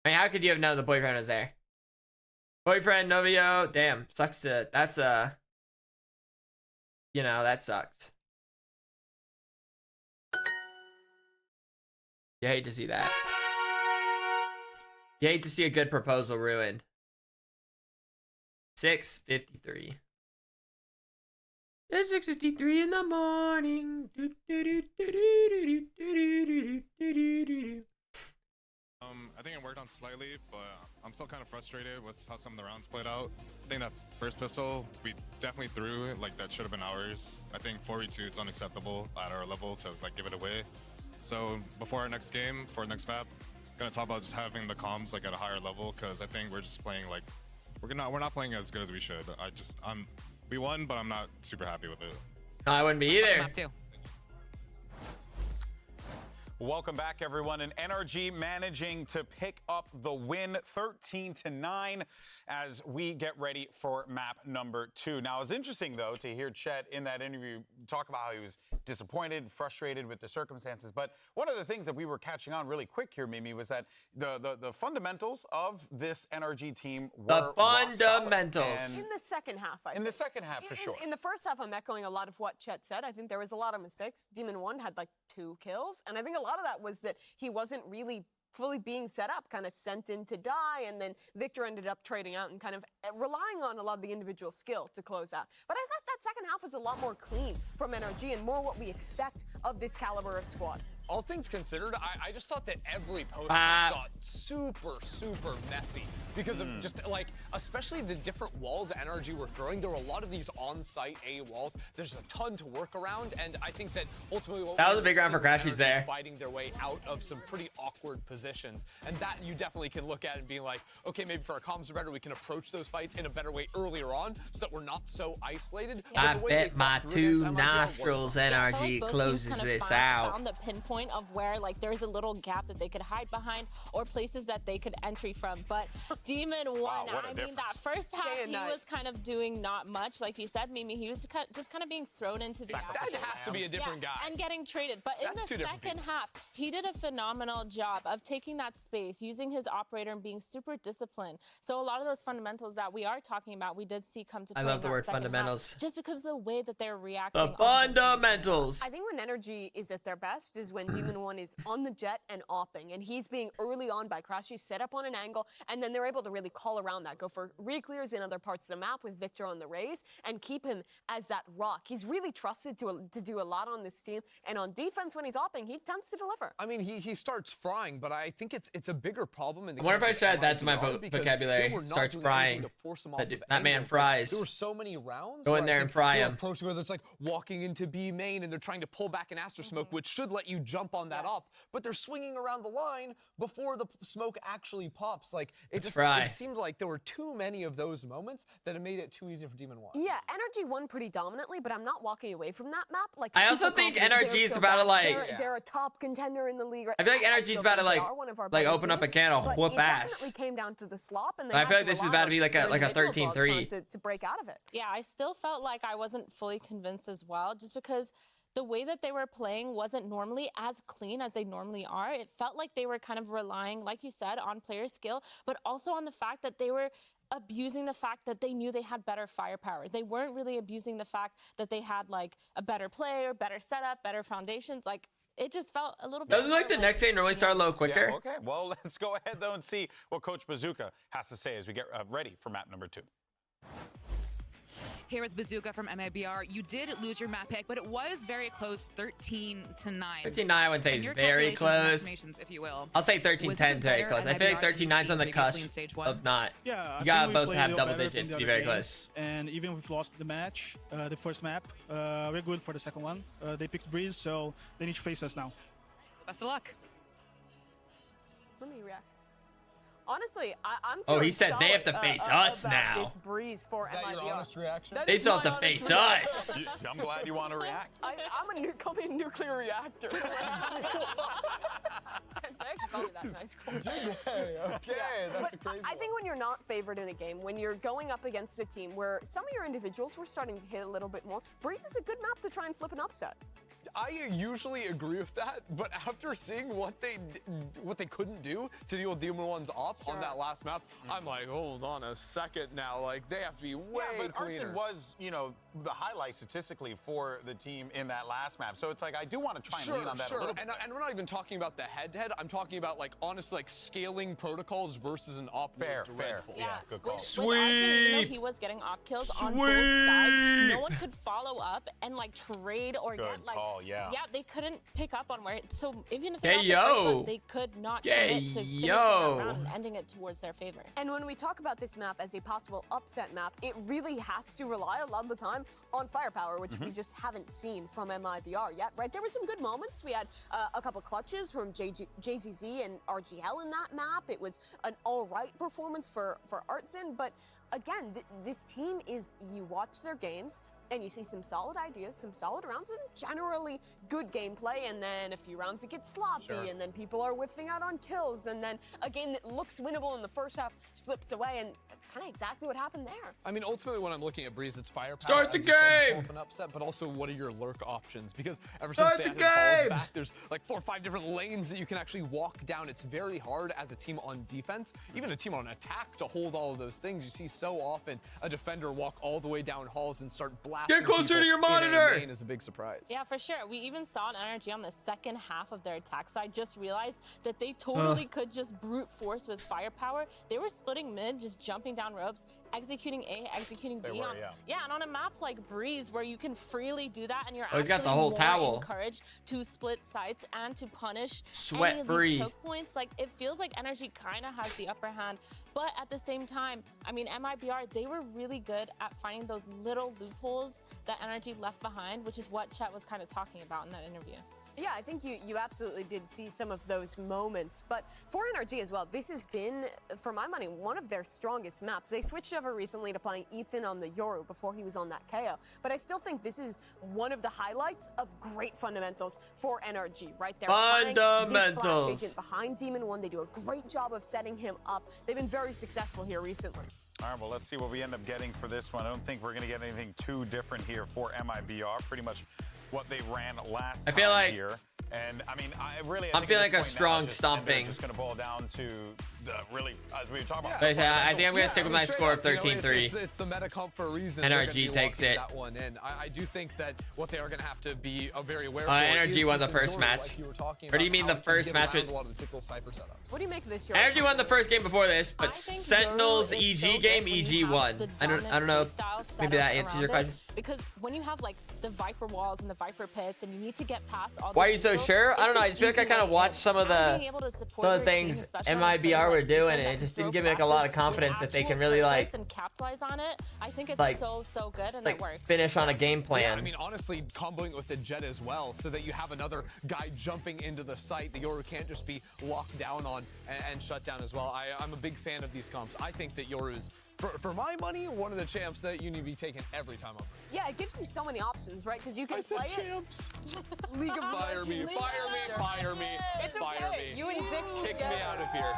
I mean, how could you have known the boyfriend was there? Boyfriend, novio, damn, sucks to, that's you know, that sucks. You hate to see that. You hate to see a good proposal ruined. 6:53. It's 6:53 in the morning. I think it worked on slightly, but I'm still kind of frustrated with how some of the rounds played out. I think that first pistol, we definitely threw it, like that should have been ours. I think 4v2, it's unacceptable at our level to like give it away. So before our next game, for our next map, gonna talk about just having the comms like at a higher level, because I think we're just playing like we're not playing as good as we should. We won, but I'm not super happy with it. No, I wouldn't be either. Welcome back, everyone. And NRG managing to pick up the win 13-9 as we get ready for map number 2. Now, it's interesting, though, to hear Chet in that interview talk about how he was disappointed, frustrated with the circumstances. But one of the things that we were catching on really quick here, Mimi, was that the fundamentals of this NRG team were the fundamentals. In the second half, I think. In the second half, for sure. In the first half, I'm echoing a lot of what Chet said. I think there was a lot of mistakes. Demon 1 had like 2 kills, and I think a lot of that was that he wasn't really fully being set up, kind of sent in to die, and then Victor ended up trading out and kind of relying on a lot of the individual skill to close out. But I thought that second half was a lot more clean from NRG and more what we expect of this caliber of squad. All things considered, I just thought that every post got super messy because of just like, especially the different walls NRG were throwing. There were a lot of these on-site A walls. There's a ton to work around, and I think that ultimately what that was a big round for Crashies there. Fighting their way out of some pretty awkward positions, and that you definitely can look at and be like, okay, maybe for our comms are better, we can approach those fights in a better way earlier on, so that we're not so isolated. I bet my 2 nostrils NRG closes this out. Found the pinpoint of where like there's a little gap that they could hide behind or places that they could entry from. But Demon 1, I mean, that first half he was kind of doing not much, like you said, Mimi. He was just kind of being thrown into the action. That has to be a different guy. And getting traded. But in the second half, he did a phenomenal job of taking that space, using his operator and being super disciplined. So a lot of those fundamentals that we are talking about, we did see come to play. I love the word fundamentals. Just because of the way that they're reacting. The fundamentals. I think when NRG is at their best is when Demon 1 is on the jet and opping, and he's being early on by Crashy, set up on an angle, and then they're able to really call around that, go for re-clears in other parts of the map with Victor on the raise, and keep him as that rock. He's really trusted to do a lot on this team, and on defense when he's opping, he tends to deliver. I mean, he starts frying, but I think it's a bigger problem in the I wonder if I should add that to my vocabulary. Starts frying. That man fries. There were so many rounds. Go in there and fry him. Whether it's like walking into B main and they're trying to pull back an Aster smoke, which should let you jump on that up, but they're swinging around the line before the smoke actually pops. Like it seemed like there were too many of those moments that it made it too easy for Demon 1. Yeah, NRG won pretty dominantly, but I'm not walking away from that map. Like I also think NRG is about to like they're a top contender in the league. I feel like NRG is about to like open up a can of whoop ass. It definitely came down to the slop, and I feel like this is about to be like a 13-3 to break out of it. Yeah, I still felt like I wasn't fully convinced as well, just because the way that they were playing wasn't normally as clean as they normally are. It felt like they were kind of relying, like you said, on player skill, but also on the fact that they were abusing the fact that they knew they had better firepower. They weren't really abusing the fact that they had like a better player, better setup, better foundations. Like it just felt a little bit. Doesn't like the next day normally start a little quicker. Yeah, okay, well, let's go ahead though and see what Coach Bazooka has to say as we get ready for map number 2. Here with Bazooka from MIBR, you did lose your map pick, but it was very close, 13-9. 13-9, I wouldn't say it's very close. If you will. I'll say 13-10 very close. I feel like 13-9's on the cusp of not. Yeah, you gotta both have double digits to be very close. And even if we've lost the match, the first map, we're good for the second one. They picked Breeze, so they need to face us now. Best of luck. Let me react. Honestly, I'm oh, he said they have to face us now. This Breeze for MIBR. Your honest reaction? They still have to face us. I'm glad you want to react. Call me a nuclear reactor. They actually call me that in high school. Okay, that's crazy. I think when you're not favored in a game, when you're going up against a team where some of your individuals were starting to hit a little bit more, Breeze is a good map to try and flip an upset. I usually agree with that, but after seeing what they couldn't do to deal with Demon One's op on that last map, I'm like, hold on a second now. Like, they have to be way but cleaner. Arson was, you know, the highlight statistically for the team in that last map. So it's like, I do want to try and lean on that a little bit. And we're not even talking about the head-to-head. I'm talking about, like, honestly, like, scaling protocols versus an op mode dreadful. Yeah, good call. With Arson, even though he was getting op kills on both sides, no one could follow up and like trade or get like. Yeah, they couldn't pick up on where. So even if they got Hey, the first yo. one, they could not Hey, commit to finishing yo. that round and ending it towards their favor. And when we talk about this map as a possible upset map, it really has to rely a lot of the time on firepower, which we just haven't seen from MIBR yet, right? There were some good moments. We had a couple clutches from JZZ and RGL in that map. It was an all right performance for Artson, but again, this team is, you watch their games and you see some solid ideas, some solid rounds, and generally good gameplay, and then a few rounds that get sloppy, and then people are whiffing out on kills, and then a game that looks winnable in the first half slips away, and that's kind of exactly what happened there. I mean, ultimately, when I'm looking at Breeze, it's firepower. Start the as you said, game! both an upset, but also what are your lurk options? Because ever Start since the the Falls game! back, there's like 4 or 5 different lanes that you can actually walk down. It's very hard as a team on defense, even a team on attack, to hold all of those things. You see so often a defender walk all the way down halls and start blasting. Get closer people to your in a monitor! lane is a big surprise. Yeah, for sure. We even saw an NRG on the second half of their attack side. Just realized that they totally could just brute force with firepower. They were splitting mid, just jumping down ropes, executing A, executing B. And on a map like Breeze, where you can freely do that, and you're he's actually got the whole more towel. encouraged to split sites and to punish Sweat any of free. these choke points. Like, it feels like NRG kind of has the upper hand, but at the same time, I mean, MIBR, they were really good at finding those little loopholes that NRG left behind, which is what Chet was kind of talking about in that interview. Yeah, I think you absolutely did see some of those moments. But for NRG as well, this has been, for my money, one of their strongest maps. They switched over recently to playing Ethan on the Yoru before he was on that KO. But I still think this is one of the highlights of great fundamentals for NRG, right? They're playing this Flash agent behind Demon One. They do a great job of setting him up. They've been very successful here recently. All right, well, let's see what we end up getting for this one. I don't think we're going to get anything too different here for MIBR. Pretty much what they ran last time here. And I mean, I'm feeling like a strong stomping. Just going to boil down to really, as we were talking about. I think I'm going to stick with my score of 13-3. It's the meta comp for a reason. NRG takes it. That one in. I do think that what they are going to have to be very aware of. NRG won the first match. Or do you mean the first match with? A lot of the typical Cypher setups. What do you make of this? NRG won the first game before this, but Sentinel's EG game, EG won. I don't know. Maybe that answers your question. Because when you have like the Viper walls and the Viper pits, and you need to get past all. Why are you so sure? I don't know. I just feel like I kind of watched some of the things MIBR were doing, and it just didn't give me like a lot of confidence that they can really like and capitalize on it. I think it's so good, and it works. Finish on a game plan. Yeah, I mean, honestly, comboing with the Jet as well, so that you have another guy jumping into the site. The Yoru can't just be locked down on and shut down as well. I'm a big fan of these comps. I think that Yoru's, for my money, one of the champs that you need to be taking every time up. Yeah, it gives you so many options, right? Because you can play champs. League of Fire me, fire me. It's fire okay. me. You and Zix Kick me out of here.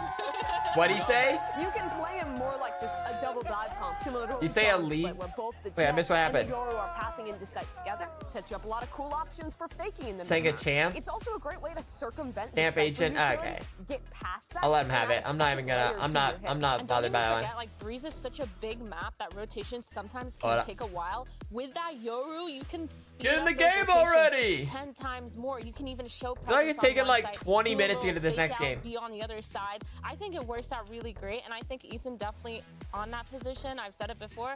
What'd he say? You can play him more like just a double dive comp, similar to what You we say saw a in lead? Split, where both the Wait, I Jet missed what and the happened. Yoru are pathing into sight together. Sets you up a lot of cool options for faking in the Saying a mid-map. champ? It's also a great way to circumvent the Champ Cypher agent? utility, Okay. get past that. I'll let him and have add it. a I'm not even second gonna. layer I'm to not. your hit. I'm not And bothered don't by even that forget, one. like, Breeze is such a big map that rotations sometimes can take a while. With that Yoru, you can speed Get in up the those game rotations already! 10 times more. You can even show I feel like it's presence on taking one like side, 20 do a minutes to get little to this fake next out, game. Be on the other side. I think it works out really great, and I think Ethan definitely on that position. I've said it before.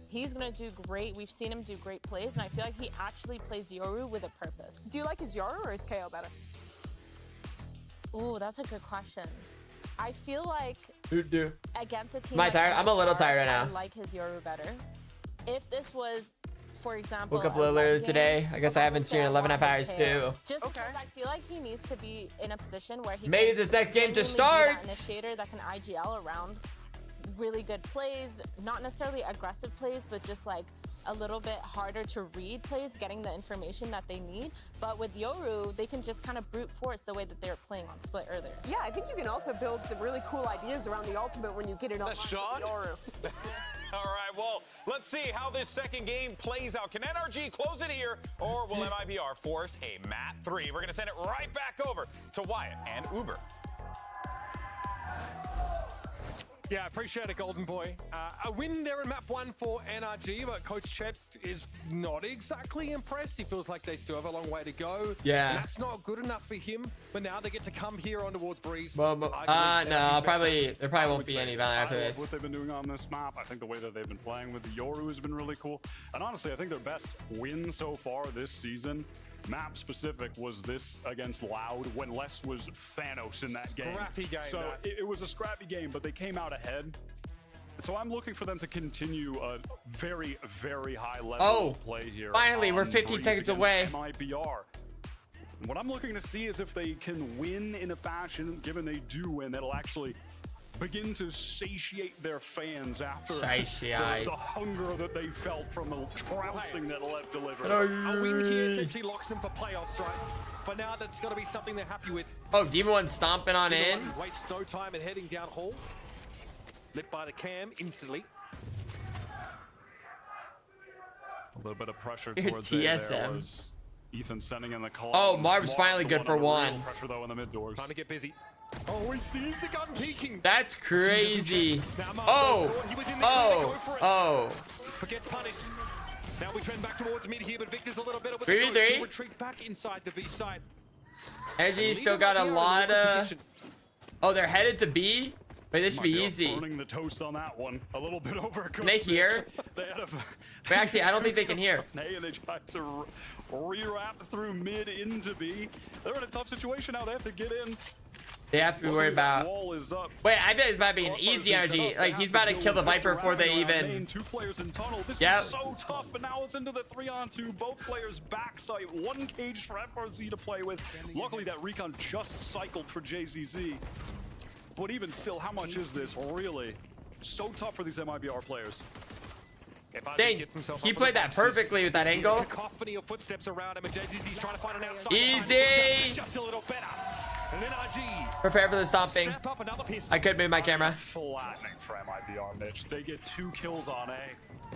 He's gonna do great. We've seen him do great plays, and I feel like he actually plays Yoru with a purpose. Do you like his Yoru or his KO better? Ooh, that's a good question. I feel like against a team Am I like tired? I'm a little MIBR, tired right I now. like his Yoru better. If this was, for example, Woke up a a little late early game, today. I guess I haven't seen 11 and a half hours too. Just because I feel like he needs to be in a position where he Maybe can this next game just genuinely be that starts. initiator that can IGL around really good plays, not necessarily aggressive plays, but just like a little bit harder to read plays, getting the information that they need. But with Yoru, they can just kind of brute force the way that they were playing on Split earlier. Yeah, I think you can also build some really cool ideas around the ultimate when you get it on Yoru. All right, well, let's see how this second game plays out. Can NRG close it here, or will MIBR force a map 3? We're going to send it right back over to Wyatt and Uber. Yeah, appreciate it, Golden Boy. A win there in map 1 for NRG, but Coach Chet is not exactly impressed. He feels like they still have a long way to go. Yeah. And that's not good enough for him, but now they get to come here on towards Breeze. Well, no, there probably won't be any Valorant after this. What they've been doing on this map, I think the way that they've been playing with the Yoru has been really cool. And honestly, I think their best win so far this season, map specific, was this against Loud when Les was Thanos in that game. Scrappy game. So it was a scrappy game, but they came out ahead. And so I'm looking for them to continue a very, very high level of play here. Finally, we're 15 seconds away. MIBR. What I'm looking to see is if they can win in a fashion, given they do win, that'll actually begin to satiate their fans after the hunger that they felt from the trouncing that Lev delivered. A win here essentially locks them for playoffs, right? For now, that's got to be something they're happy with. Oh, Demon One stomping on in. Waste no time and heading down halls. Lit by the cam instantly. A little bit of pressure towards TSM. Was Ethan sending in the call. Oh, Marv's finally good for one. Pressure though in the mid doors. Trying to get busy. Oh, he sees the gun peeking. That's crazy. Oh. But gets punished. Now we trend back towards mid here, but Victor's a little better with 3v3. the retreat back inside the B side. NRG still got a lot of. Oh, they're headed to B. Wait, this should be easy. Burning the toast on that one. A little bit overcooked. Can they hear? They had But actually, I don't think they can hear. And they tried to re-wrap through mid into B. They're in a tough situation now. They have to get in. They have to be worried about. Wall is up. Wait, I bet it's about to be an easy NRG. Like, he's about to kill the Viper before they even. 2 players in tunnel. This is so tough, and now it's into the 3-on-2. Both players backside. 1 cage for FRZ to play with. Luckily, that recon just cycled for JZZ. But even still, how much is this really? So tough for these MIBR players. Dang, he played that perfectly with that angle. Cacophony of footsteps around him, and JZZ's trying to find an outside. Easy. Just a little better. And then NRG. Prepare for the stomping. I could move my camera. Flattening for MIBR, Mitch. They get 2 kills on A.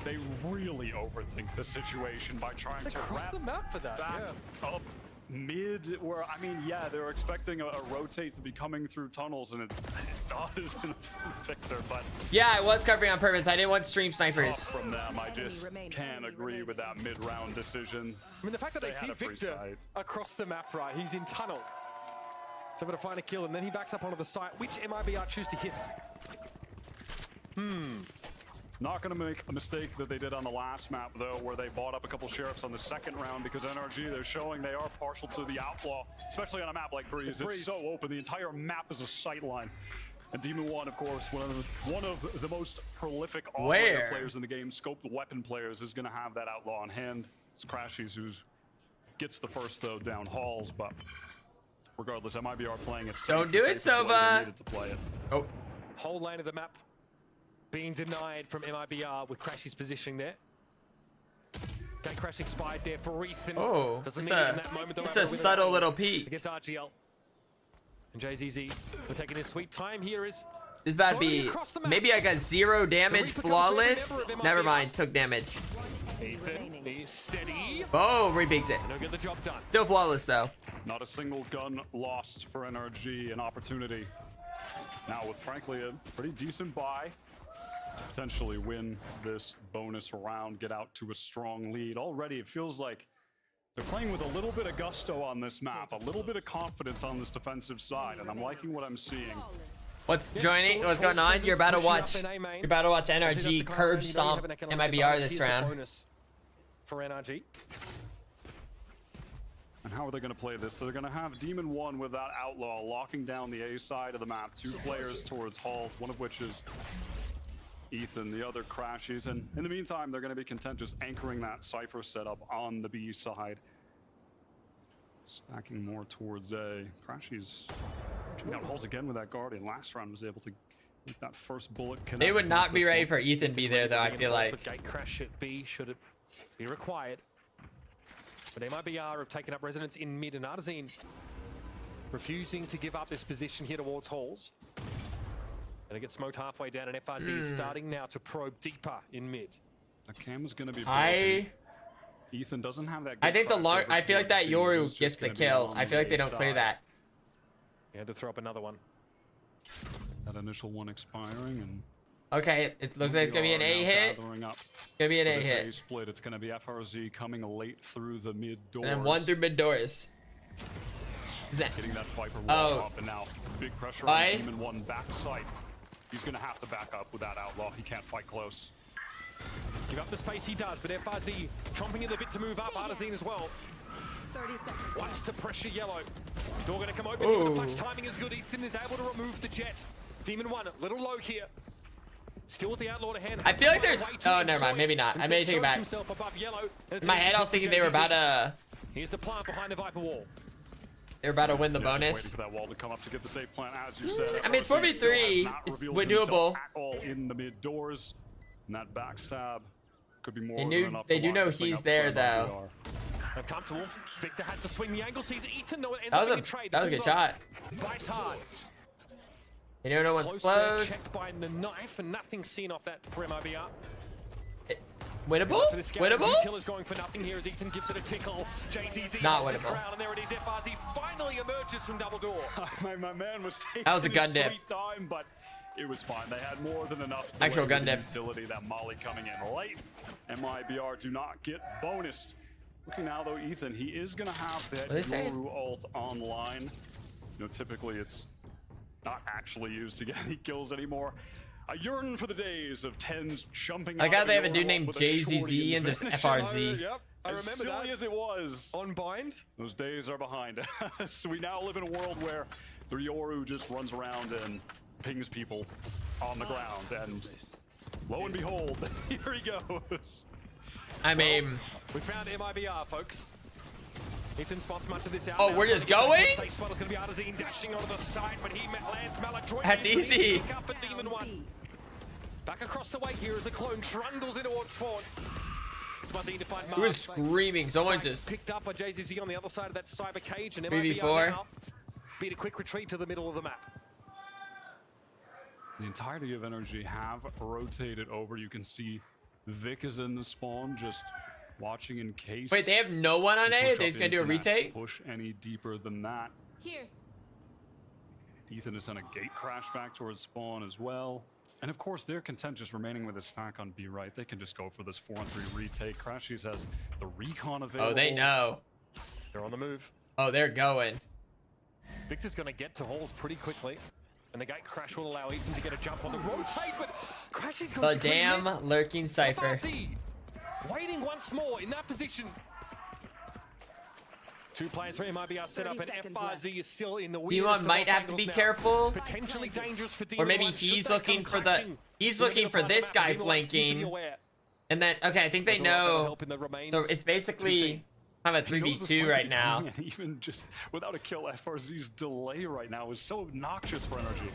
They really overthink the situation by trying to wrap the map for that. back up mid, where, I mean, yeah, they're expecting a rotate to be coming through tunnels, and it does in Victor, but yeah, I was covering on purpose. I didn't want stream snipers. From them, I just can't agree with that mid-round decision. I mean, the fact that they see Victor across the map, right? He's in tunnel. So able to find a kill, and then he backs up onto the site. Which MIBR choose to hit? Not going to make a mistake that they did on the last map, though, where they bought up a couple sheriffs on the second round, because NRG, they're showing they are partial to the outlaw, especially on a map like Breeze. It's so open. The entire map is a sight line. And Demon One, of course, one of the most prolific all-player players in the game, scoped weapon players, is going to have that outlaw on hand. It's Crashies who gets the first, though, down halls, but regardless, MIBR playing it. Don't do it, Sova. Oh. Whole lane of the map being denied from MIBR with Crashy's positioning there. Gate Crash expired there for Ethan. Oh, it's a subtle little peek. Against RGL. And JZZ, we're taking his sweet time here is. This is about to be, maybe I got 0 damage, flawless. Never mind, took damage. Ethan is steady. Oh, rebigs it. Get the job done. Still flawless though. Not a single gun lost for NRG, an opportunity. Now with frankly a pretty decent buy. Potentially win this bonus round, get out to a strong lead. Already it feels like they're playing with a little bit of gusto on this map, a little bit of confidence on this defensive side, and I'm liking what I'm seeing. What's joining? What's going on? You're about to watch NRG curb stomp MIBR this round. For NRG. And how are they going to play this? So they're going to have Demon One with that outlaw locking down the A side of the map. 2 players towards halls, one of which is Ethan, the other Crashies, and in the meantime, they're going to be content just anchoring that Cypher setup on the B side. Stacking more towards A. Crashies checking out halls again with that Guardian. Last round was able to get that first bullet connect. They would not be ready for Ethan to be there, though, I feel like. Gate Crash at B, should it be required. But MIBR have taken up residence in mid, and Artazine refusing to give up this position here towards halls. And it gets smoked halfway down, and FRZ is starting now to probe deeper in mid. The cam is going to be I Ethan doesn't have that. I think I feel like that Yoru gets the kill. I feel like they don't clear that. He had to throw up another one. That initial one expiring, and okay, it looks like it's gonna be an A hit. It's gonna be an A hit. Split. It's gonna be FRZ coming late through the mid doors. And then one through mid doors. Getting that Viper wall up, and now big pressure on Demon 1 backside. He's gonna have to back up with that Outlaw. He can't fight close. Give up the space he does, but FRZ chomping in the bit to move up. Artazine as well. 30 seconds. Wants to pressure yellow. Door gonna come open. The flash timing is good. Ethan is able to remove the jet. Demon 1 a little low here. Still with the Outlaw to hand. I feel like there's. Oh, never mind. Maybe not. I may take it back. In my head, I was thinking they were about to. Here's the plant behind the Viper wall. They're about to win the bonus. Waiting for that wall to come up to get the safe plant, as you said. I mean, it's 4v3. It's doable. At all in the mid doors, and that backstab could be more. They do know he's there though. Uncomfortable. Victor had to swing the angle. Sees Ethan. No, that was a good shot. Bites hard. You know, no one's close. Checked by the knife, and nothing seen off that for MIBR. Winnable? Winnable? Till is going for nothing here as Ethan gives it a tickle. JTZ not winnable. And there it is. FRZ finally emerges from double door. my man was taking that was a gun diff. Time, but it was fine. They had more than enough. Actual gun diff. Utility that Molly coming in late. MIBR do not get bonus. Looking now though, Ethan, he is gonna have that Yoru ult online. You know, typically it's not actually used to get any kills anymore. I yearn for the days of tens jumping. I got they have a dude named JZZ and just FRZ. Yep, I remember as silly as it was. On bind, those days are behind us. We now live in a world where the Yoru just runs around and pings people on the ground, and lo and behold, here he goes. I mean, we found MIBR, folks. Ethan spots much of this out. Oh, we're just going? Gonna be Artazine dashing onto the side, but he lands Maladroit. That's easy. Up for Demon 1. Back across the way here as the clone trundles in towards spawn. It's Martin to find Mark. Who is screaming? Someone just picked up by JZZ on the other side of that cyber cage, and BB4 now beat a quick retreat to the middle of the map. The entirety of NRG have rotated over. You can see Vic is in the spawn, just watching in case. Wait, they have no one on A? They're just gonna do a retake? Push any deeper than that. Here. Ethan has done a gate crash back towards spawn as well. And of course, they're content just remaining with a stack on B right. They can just go for this 4-on-3 retake. Crashies has the recon available. Oh, they know. They're on the move. Oh, they're going. Victor's gonna get to halls pretty quickly. And the gate crash will allow Ethan to get a jump on the rotate, but Crashies goes the damn lurking Cypher. FRZ waiting once more in that position. Two players for MIBR set up, and FRZ is still in the Demon might have to be careful. Potentially dangerous for Demon. Or maybe he's looking for the this guy flanking. And then okay, I think they know. It's basically kind of a 3v2 right now. Even just without a kill, FRZ's delay right now is so obnoxious for NRG.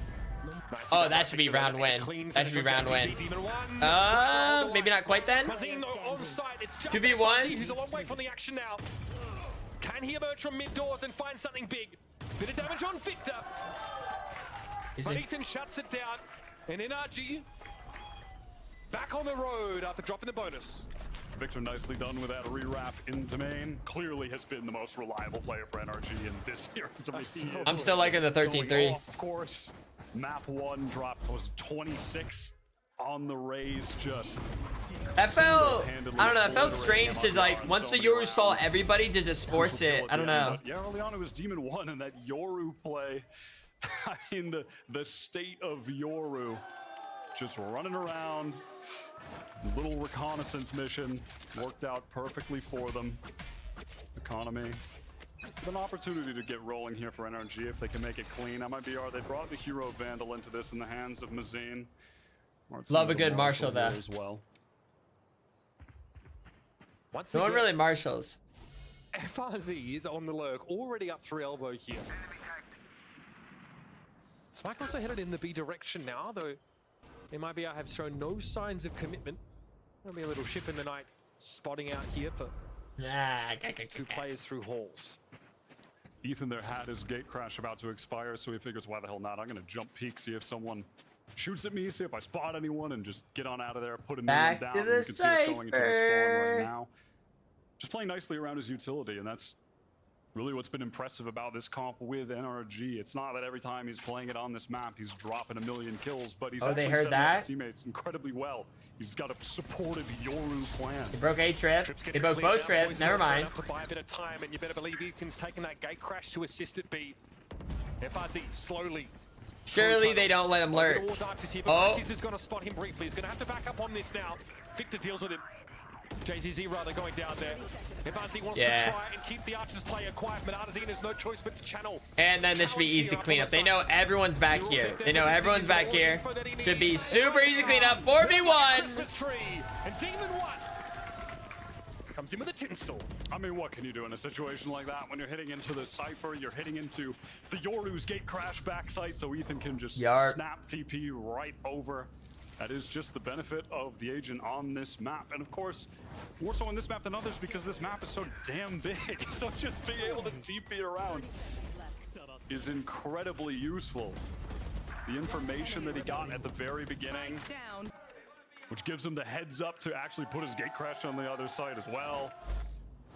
Oh, that should be round win. That should be round win. Maybe not quite then. 2v1. He's a long way from the action now. Can he emerge from mid doors and find something big? Bit of damage on Victor. But Ethan shuts it down. And NRG back on the road after dropping the bonus. Victor nicely done with that rewrap into main. Clearly has been the most reliable player for NRG in this series. I'm still liking the 13-3. Of course, map 1 dropped was 26 on the raise. Just that felt, I don't know, that felt strange because like once the Yoru saw everybody to just force it. I don't know. Yeah, early on it was Demon 1 and that Yoru play in the state of Yoru. Just running around. Little reconnaissance mission worked out perfectly for them. Economy. An opportunity to get rolling here for NRG if they can make it clean. MIBR, they brought the hero Vandal into this in the hands of Mazine. Love a good Marshall there as well. No one really marshals. FRZ is on the lurk, already up 3 elbow here. Spike also headed in the B direction now, though MIBR have shown no signs of commitment. There'll be a little ship in the night spotting out here for two players through halls. Ethan there had his gate crash about to expire, so he figures, why the hell not? I'm going to jump peek, see if someone shoots at me, see if I spot anyone, and just get on out of there, put a Back down. to You the can see us going into the spawn right cipher. now. Just playing nicely around his utility, and that's really what's been impressive about this comp with NRG. It's not that every time he's playing it on this map, he's dropping a million kills, but he's actually setting up his teammates incredibly well. He's got a supportive Yoru plan. He broke a trip. He broke both trips. Never mind. To buy a bit of time, and you better believe Ethan's taking that gate crash to assist it B. FRZ slowly. Surely they don't let him lurk. Oh. He's going to spot him briefly. He's going to have to back up on this now. Victor deals with him. JZZ rather going down there. FRZ wants to try and keep the Archers player quiet, but Artazine has no choice but to channel. And then this should be easy cleanup. They know everyone's back here. They know everyone's back here. Should be super easy cleanup. 4v1. And Demon 1 comes in with a tinsel. I mean, what can you do in a situation like that when you're hitting into the Cypher, you're hitting into the Yoru's gate crash backside, so Ethan can just snap TP right over. That is just the benefit of the agent on this map. And of course, more so on this map than others because this map is so damn big. So just being able to TP around is incredibly useful. The information that he got at the very beginning, which gives him the heads up to actually put his gate crash on the other side as well.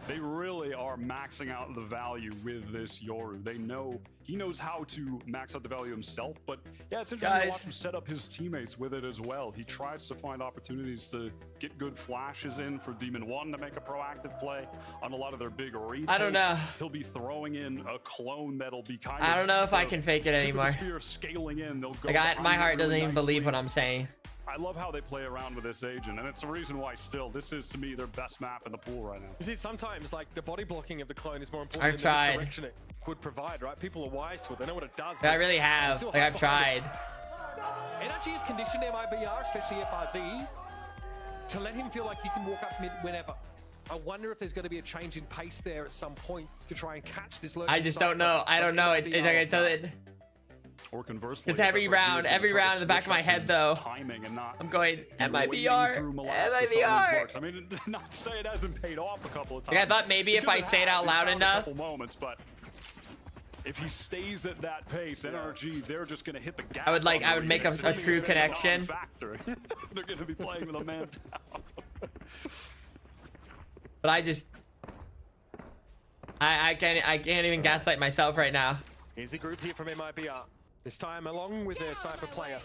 They really are maxing out the value with this Yoru. They know, he knows how to max out the value himself, but yeah, it's interesting to watch him set up his teammates with it as well. He tries to find opportunities to get good flashes in for Demon 1 to make a proactive play on a lot of their big retakes. I don't know. He'll be throwing in a clone that'll be kind of... I don't know if I can fake it anymore. Scaling in, they'll go like my heart doesn't even believe what I'm saying. I love how they play around with this agent, and it's a reason why still this is to me their best map in the pool right now. You see, sometimes like the body blocking of the clone is more important than the direction it could provide, right? People are wise to it, they know what it does. I really have. Like I've tried. NRG have conditioned MIBR, especially FRZ, to let him feel like he can walk up mid whenever. I wonder if there's going to be a change in pace there at some point to try and catch this lurking. I just don't know. I don't know. It's like I tell it. Or conversely, it's every round in the back of my head though. I'm going MIBR, MIBR. I mean, not to say it hasn't paid off a couple of times. Like I thought maybe if I say it out loud enough. Moments, but if he stays at that pace, NRG, they're just gonna hit the gas. I would make a true connection. They're gonna be playing with a man down. But I can't even gaslight myself right now. Here's the group here from MIBR. This time along with their Cypher player.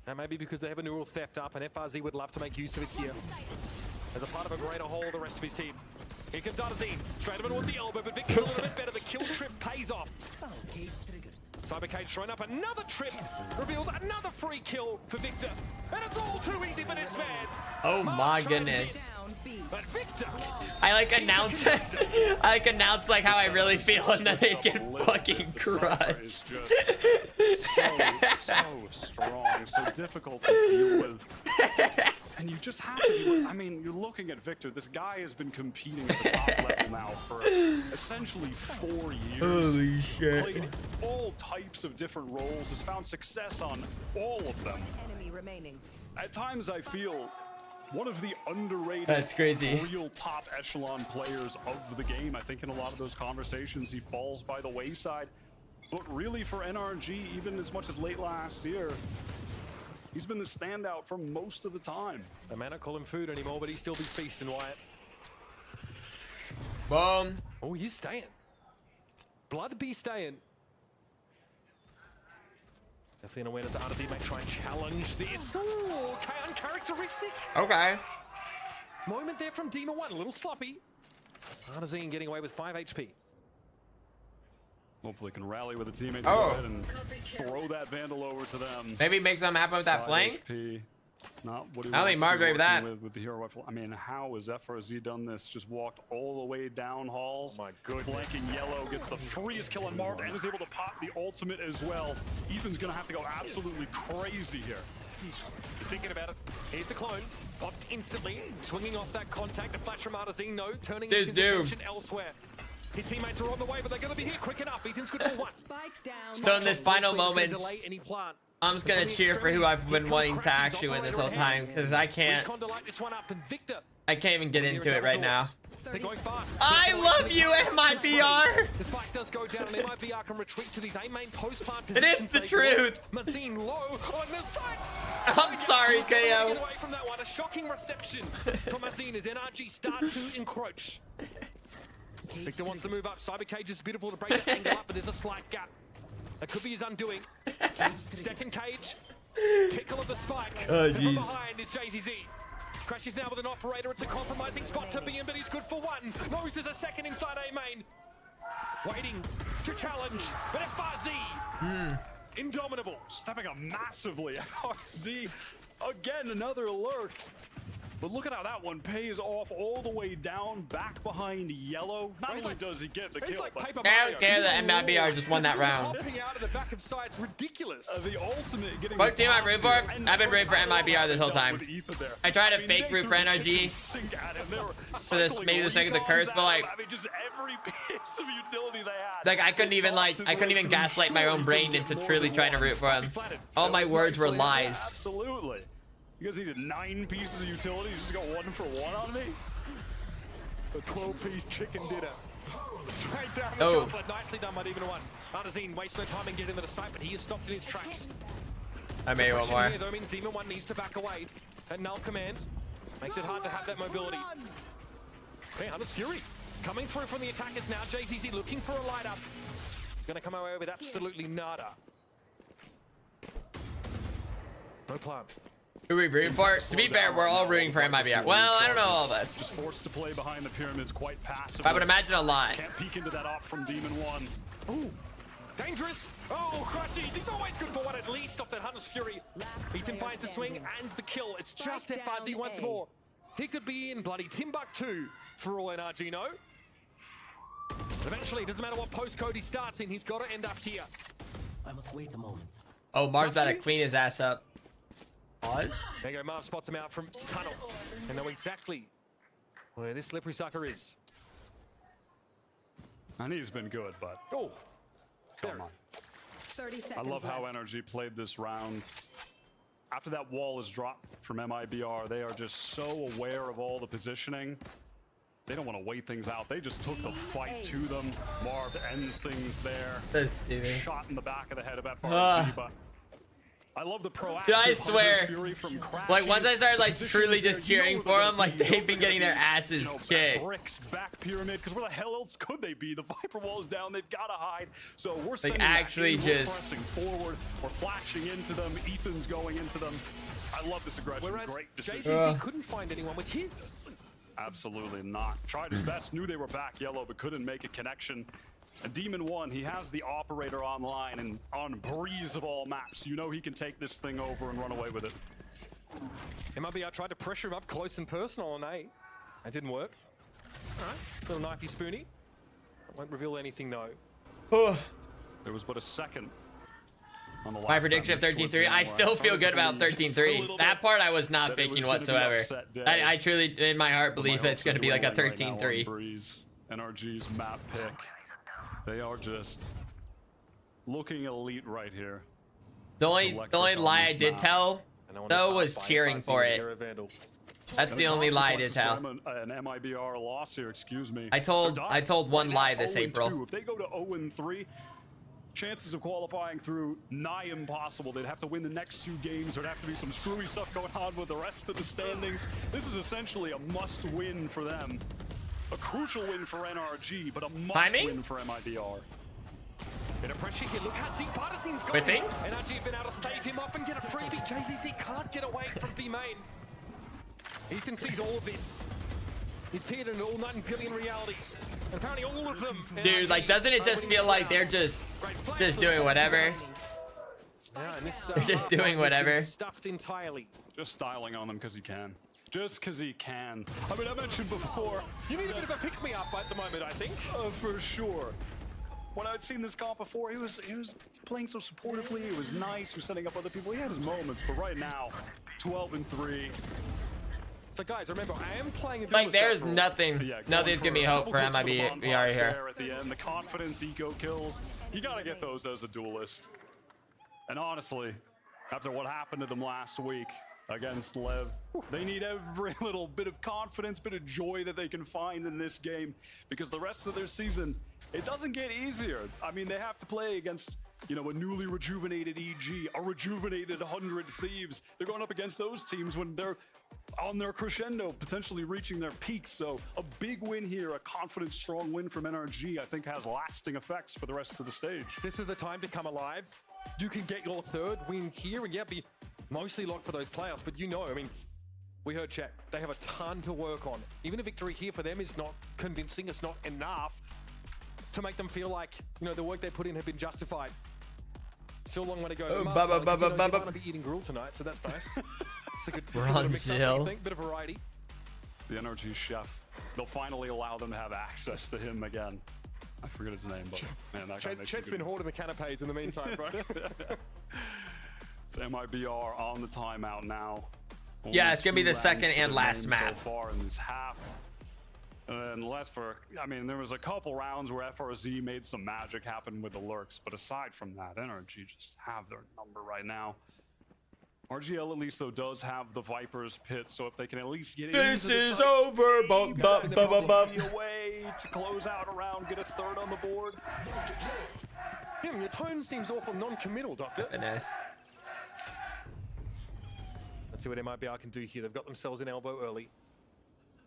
That may be because they have a neural theft up, and FRZ would love to make use of it here. As a part of a greater whole, the rest of his team. Here comes Artazine, straight up towards the elbow, but Victor's a little bit better. The kill trip pays off. Cybercade throwing up another trip, reveals another free kill for Victor. And it's all too easy for this man. Oh my goodness. But Victor, I announce like how I really feel, and then they get fucking crushed. So strong, so difficult to deal with. And you just have to, I mean, you're looking at Victor. This guy has been competing at the top level now for essentially 4 years. Holy shit. Played all types of different roles, has found success on all of them. Enemy remaining. At times I feel one of the underrated, that's crazy, real top echelon players of the game. I think in a lot of those conversations he falls by the wayside. But really for NRG, even as much as late last year, he's been the standout for most of the time. The man don't call him food anymore, but he still be feasting, Wyatt. Boom. Oh, he's staying. Blood be staying. Definitely an awareness that Artazine may try and challenge this. Ooh, okay, uncharacteristic. Okay. Moment there from Demon 1, a little sloppy. Artazine getting away with 5 HP. Hopefully can rally with the teammates and throw that Vandal over to them. Maybe make something happen with that flank. HP. Not what he I don't think Margrave that. With the hero rifle. I mean, how has FRZ done this? Just walked all the way down halls. Oh my goodness. Blanking yellow, gets the freest kill on Marv and is able to pop the ultimate as well. Ethan's gonna have to go absolutely crazy here. He's thinking about it. Here's the clone. Popped instantly. Swinging off that contact. A flash from Artazine, though. Turning his attention elsewhere. His teammates are on the way, but they're going to be here quick enough. Ethan's good for one. So in this final moments, I'm just going to cheer for who I've been wanting to actually win this whole time, because I can't even get into it right now. I love you, MIBR. The spike does go down, and MIBR can retreat to these A main post plant It positions. is the truth. Mazine low on the sights. I'm sorry, KO. Get away from that one. A shocking reception from Mazine as NRG start to encroach. Victor wants to move up. Cyber Cage is beautiful to break that angle up, but there's a slight gap. That could be his undoing. Second cage. Tickle of the spike. Oh, and from jeez. behind is JZZ. Crashes now with an operator. It's a compromising spot to be in, but he's good for one. Knows there's a second inside A main. Waiting to challenge, but FRZ. Indomitable. Stepping up massively. FRZ, again, another alert. But look at how that one pays off all the way down, back behind yellow. Not only does he get the kill, like but Paper I don't care that MIBR just won that round. Hopping out of the back of sides, ridiculous. The ultimate getting What team I'm rooting for? I've been rooting for MIBR this whole time. I tried to fake root for NRG for this, maybe the sake of the curse, but like, I mean, just every piece of utility they had. I couldn't even gaslight my own brain into truly trying to root for him. All my words were lies. Absolutely. You guys needed 9 pieces of utilities just to go 1-for-1 on me? The 12-piece chicken dinner. Straight down the Oh. gauntlet. Nicely done by Demon One. Artazine wastes no time in getting to the site, but he is stopped in his tracks. I made one more. Here, though, means Demon One needs to back away. At null command. Makes it hard to have that mobility. Okay, Hunter's Fury coming through from the attackers now. JZZ looking for a light up. He's going to come away with absolutely nada. No plant. Who are we rooting for? To be fair, we're all rooting for MIBR. Well, I don't know all of us. Just forced to play behind the pyramids quite passively. I would imagine a lot. Can't peek into that op from Demon One. Ooh, dangerous. Oh, crushes. He's always good for one at least off that Hunter's Fury. Ethan finds the swing and the kill. It's just FRZ once more. He could be in bloody Timbuktu for all NRG know. But eventually, it doesn't matter what postcode he starts in, he's got to end up here. I must wait a moment. Oh, Marv's got to clean his ass up. Pause. There you go, Marv spots him out from tunnel. And know exactly where this slippery sucker is. And he's been good, but oh, come on. 30 seconds I love how left. NRG played this round. After that wall is dropped from MIBR, they are just so aware of all the positioning. They don't want to wait things out. They just took the fight to them. Marv ends things there. That's stupid. Shot in the back of the head of FRZ, but I love the proactive. Dude, I swear, Fury from like once I started like truly there, just cheering for them, like they've been getting their asses kicked. Bricks back pyramid, because where the hell else could they be? The Viper wall is down. They've got to hide. So we're like actually just pressing forward. We're flashing into them. Ethan's going into them. I love this aggression. Whereas Great decision. JCC couldn't find anyone with his. Absolutely not. Tried his best. Knew they were back yellow, but couldn't make a connection. And Demon One, he has the operator online and on breeze of all maps. You know he can take this thing over and run away with it. MIBR tried to pressure him up close and personal on A. That didn't work. All right, little knifey spoony. Won't reveal anything though. There was but a second on the last My prediction of 13-3. I still feel good about 13-3. That part I was not faking whatsoever. I truly, in my heart, believe it's going to be like a 13-3. NRG's map pick. They are just looking elite right here. The only lie I did tell, though, was cheering for it. That's the only lie I did tell. An MIBR loss here, excuse me. I told one lie this April. If they go to 0-3, chances of qualifying through nigh impossible. They'd have to win the next 2 games. There'd have to be some screwy stuff going on with the rest of the standings. This is essentially a must-win for them. A crucial win for NRG, but a must-win for MIBR. Bit of pressure here. Look how deep Artisan's got. Whiffing? NRG have been able to stave him off and get a freebie. JZZ can't get away from B main. Ethan sees all of this. He's peered into all 9 billion realities. And apparently all of them. Dude, like, doesn't it just feel like they're just doing whatever? Yeah, and this, they're just doing whatever. Stuffed entirely. Just styling on them because he can. Just because he can. I mean, I mentioned before. You need a bit of a pick-me-up at the moment, I think. For sure. When I'd seen this comp before, he was playing so supportively. It was nice. He was setting up other people. He had his moments, but right now, 12-3. So guys, remember, I am playing a like there's nothing's giving me hope for MIBR here. At the end, the confidence eco kills. You gotta get those as a duelist. And honestly, after what happened to them last week, against Lev. They need every little bit of confidence, bit of joy that they can find in this game, because the rest of their season, it doesn't get easier. I mean, they have to play against, you know, a newly rejuvenated EG, a rejuvenated 100 Thieves. They're going up against those teams when they're on their crescendo, potentially reaching their peak. So a big win here, a confident, strong win from NRG, I think has lasting effects for the rest of the stage. This is the time to come alive. You can get your third win here and yeah, be mostly locked for those playoffs. But you know, I mean, we heard chat, they have a ton to work on. Even a victory here for them is not convincing, it's not enough to make them feel like, you know, the work they put in have been justified. Still a long way to go. Oh, you're going to be eating gruel tonight, so that's nice. It's a good Bronzil. bit of variety. The NRG chef, they'll finally allow them to have access to him again. I forget his name, but man, that guy makes Chet's been hoarding the canapes in the meantime, bro. It's MIBR on the timeout now. Yeah, it's gonna be the second and last map so far in this half. And I mean, there was a couple rounds where FRZ made some magic happen with the lurks, but aside from that, NRG just have their number right now. RGL at least though does have the Viper's pit, so if they can at least get this into is over. Away to close out a round, get a third on the board. Tim, your tone seems awful non-committal, Doctor. Finesse. Let's see what MIBR can do here. They've got themselves in elbow early.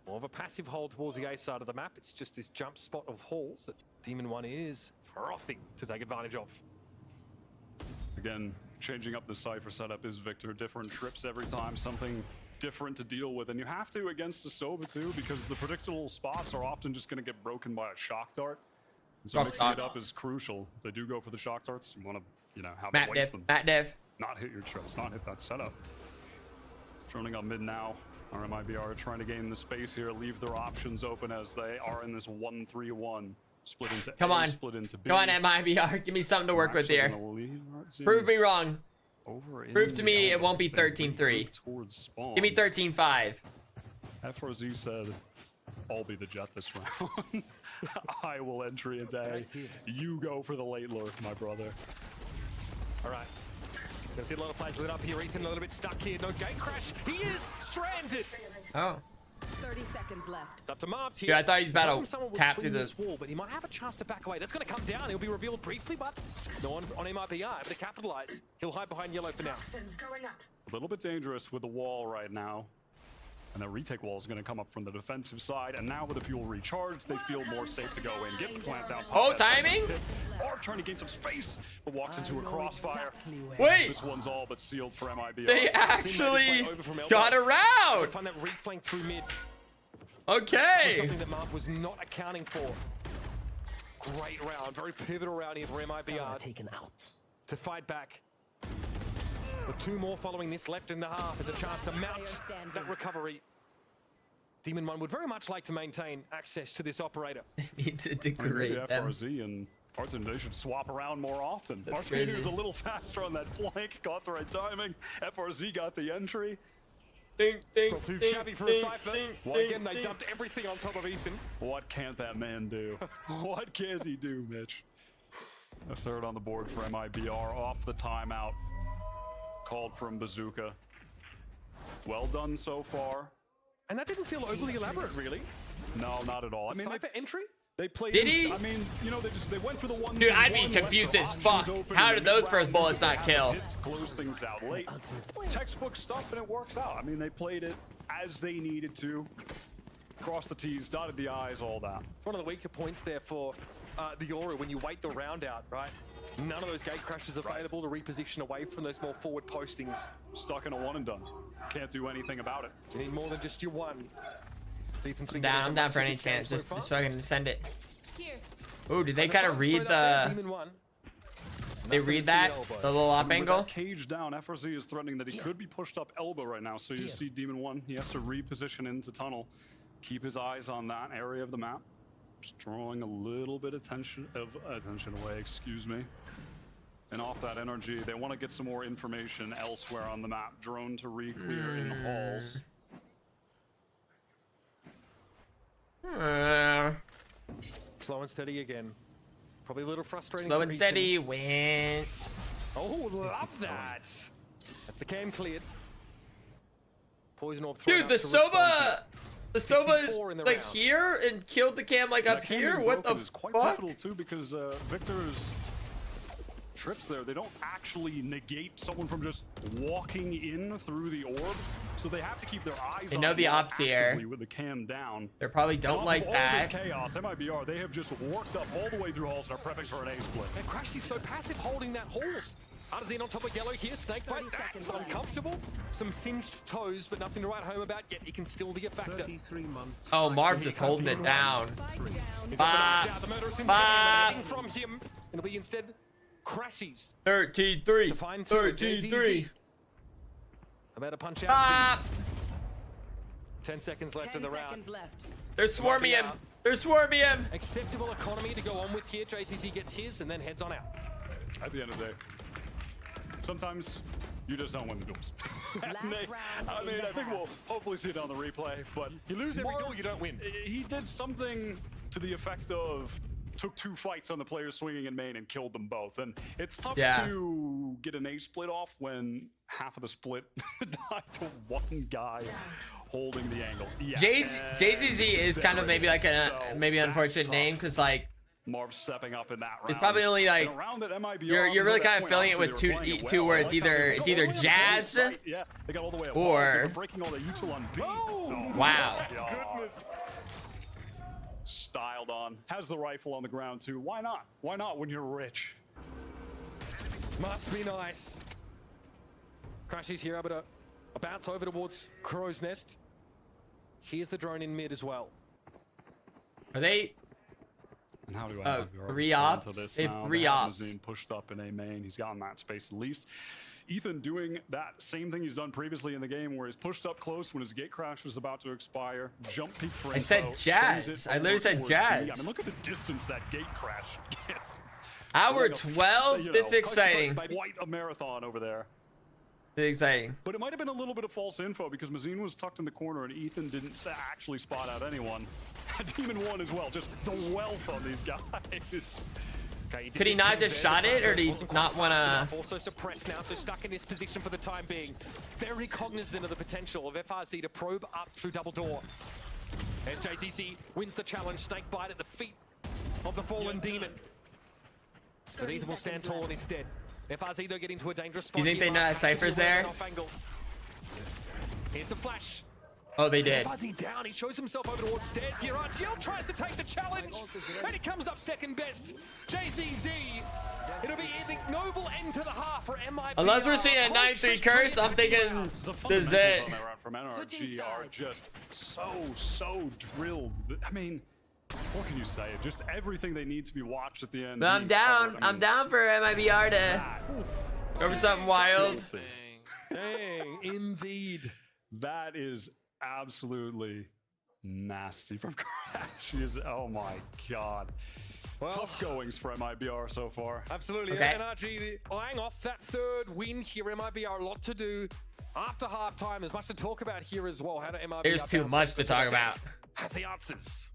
More of a passive hold towards the A side of the map. It's just this jump spot of halls that Demon One is frothing to take advantage of. Again, changing up the Cypher setup is Victor. Different trips every time, something different to deal with. And you have to against the Sova too, because the predictable spots are often just going to get broken by a shock dart. And so mixing it up is crucial. If they do go for the shock darts, you want to, you know, have them waste them. Not hit your trips, not hit that setup. Droning up mid now. MIBR trying to gain the space here, leave their options open as they are in this 1-3-1. Split into A, split into B. Come on, MIBR. Give me something to work with here. Prove me wrong. Prove to me it won't be 13-3. Give me 13-5. FRZ said, I'll be the jet this round. I will entry into A. You go for the late lurk, my brother. All right. Gonna see a lot of players lit up here. Ethan a little bit stuck here. No gate crash. He is stranded. Oh. 30 seconds left. It's up to Marv here. Yeah, I thought he's about to tap through the wall, but he might have a chance to back away. That's going to come down. He'll be revealed briefly, but no one on MIBR able to capitalize. He'll hide behind yellow for now. A little bit dangerous with the wall right now. And the retake wall is going to come up from the defensive side. And now with the fuel recharged, they feel more safe to go in. Get the plant down. Oh, timing! Marv trying to gain some space, but walks into a crossfire. Wait! This one's all but sealed for MIBR. They actually got around! Find that reflank through mid. Okay. Something that Marv was not accounting for. Great round, very pivotal round here for MIBR. Taken out. To fight back. With two more following this left in the half as a chance to mount that recovery. Demon One would very much like to maintain access to this operator. Need to degrade them. FRZ and Artin, they should swap around more often. Artin was a little faster on that flank, got the right timing. FRZ got the entry. Ding, ding, Not too ding, shabby for ding, a Cypher. ding, Well, ding, again, they ding. dumped everything on top of Ethan. What can't that man do? What can he do, Mitch? A third on the board for MIBR off the timeout. Called from Bazooka. Well done so far. And that didn't feel overly elaborate, really. No, not at all. I mean, Cypher entry? They played. Did he? I mean, you know, they went for the one. Dude, I'd be confused as fuck. How did those first bullets not kill? Close things out late. Textbook stuff, and it works out. I mean, they played it as they needed to. Crossed the T's, dotted the I's, all that. One of the weaker points there for the Aura when you wait the round out, right? None of those gate crashes available to reposition away from those more forward postings. Stuck in a one and done. Can't do anything about it. You need more than just your one. I'm down for any chance. Just fucking send it. Here. Ooh, did they kind of read the... They read that? The little up angle? Cage down. FRZ is threatening that he could be pushed up elbow right now. So you see Demon One. He has to reposition into tunnel. Keep his eyes on that area of the map. Just drawing a little bit of attention away, excuse me. And off that NRG, they want to get some more information elsewhere on the map. Drone to re-clear in halls. Slow and steady again. Probably a little frustrating. Slow and steady, win. Oh, love that. That's the cam cleared. Poison orb thrown Dude, out the to respond Sova, the 54 in Sova the like round. here and killed the cam like up That cam here. being What the broken is quite fuck? pivotal too, because Victor's trips there, they don't actually negate someone from just walking in through the orb, so they have to keep their eyes They on know the it ops here. actively with the cam down. They probably And don't off like of all that. this chaos, MIBR, they have just worked up all the way through halls and are prepping for an A split. And Crash is so passive holding that horse. Arzine on top of yellow here, Snakebite, that's uncomfortable. Some singed toes, but nothing to write home about yet. It can still be a factor. 33 months. Oh, Marv just holding it down. He's Bob, got the knives out, the murderous intent Bob. emanating from him. It'll be instead Crashies 13-3. to find two. 13-3. About to punch Bob. out. 10 seconds left in the round. They're swarming him. They're swarming him. Acceptable economy to go on with here. JCC gets his and then heads on out. At the end of the day, sometimes you just don't win the duels. I think we'll hopefully see it on the replay, but You lose every duel, you don't win. He did something to the effect of took 2 fights on the players swinging in main and killed them both, and it's tough to get an A split off when half of the split died to one guy holding the angle. Yeah, JZZ is kind of maybe like a maybe unfortunate name because like Marv stepping up in that round. it's probably only like you're really kind of filling it with two words. Either jazz yeah, they got all the way up. or breaking all the util on B. wow. Goodness. Styled on. Has the rifle on the ground too. Why not? Why not when you're rich? Must be nice. Crashies here, able to bounce over towards Crow's Nest. Here's the drone in mid as well. Are they? And how do I re-ops? They've re-ops. Pushed up in A main. He's gotten that space at least. Ethan doing that same thing he's done previously in the game, where he's pushed up close when his gate crash was about to expire. Jump peek for info. I said jazz. I literally said jazz. I mean, look at the distance that gate crash gets. Hour 12. This is exciting. Quite a marathon over there. It's exciting. But it might have been a little bit of false info because Mazine was tucked in the corner and Ethan didn't actually spot out anyone. Demon won as well. Just the wealth on these guys. Okay, Could he not have just shot it, or did he not want to? Also suppressed now, so stuck in this position for the time being. Very cognizant of the potential of FRZ to probe up through double door. As JZC wins the challenge, Snakebite at the feet of the fallen demon. But Ethan will stand tall and instead. FRZ though getting to a dangerous spot. You think they know Cypher's there? Here's the flash. Oh, they did. FRZ down, he shows himself over towards stairs here. RGL tries to take the challenge, and he comes up second best. JZZ, it'll be an ignoble end to the half for MIBR. Unless we're seeing a 9-3 curse, I'm thinking this is it. From NRG are just so drilled. I mean, what can you say? Just everything they need to be watched at the end. But I'm down. I'm down for MIBR to go for something wild. Dang, indeed. That is absolutely nasty from Crash. She is, oh my god. Well, tough goings for MIBR so far. Absolutely. Okay. NRG eyeing off that third win here. MIBR a lot to do after halftime. There's much to talk about here as well. How do MIBR There's too much to talk about. Has the answers.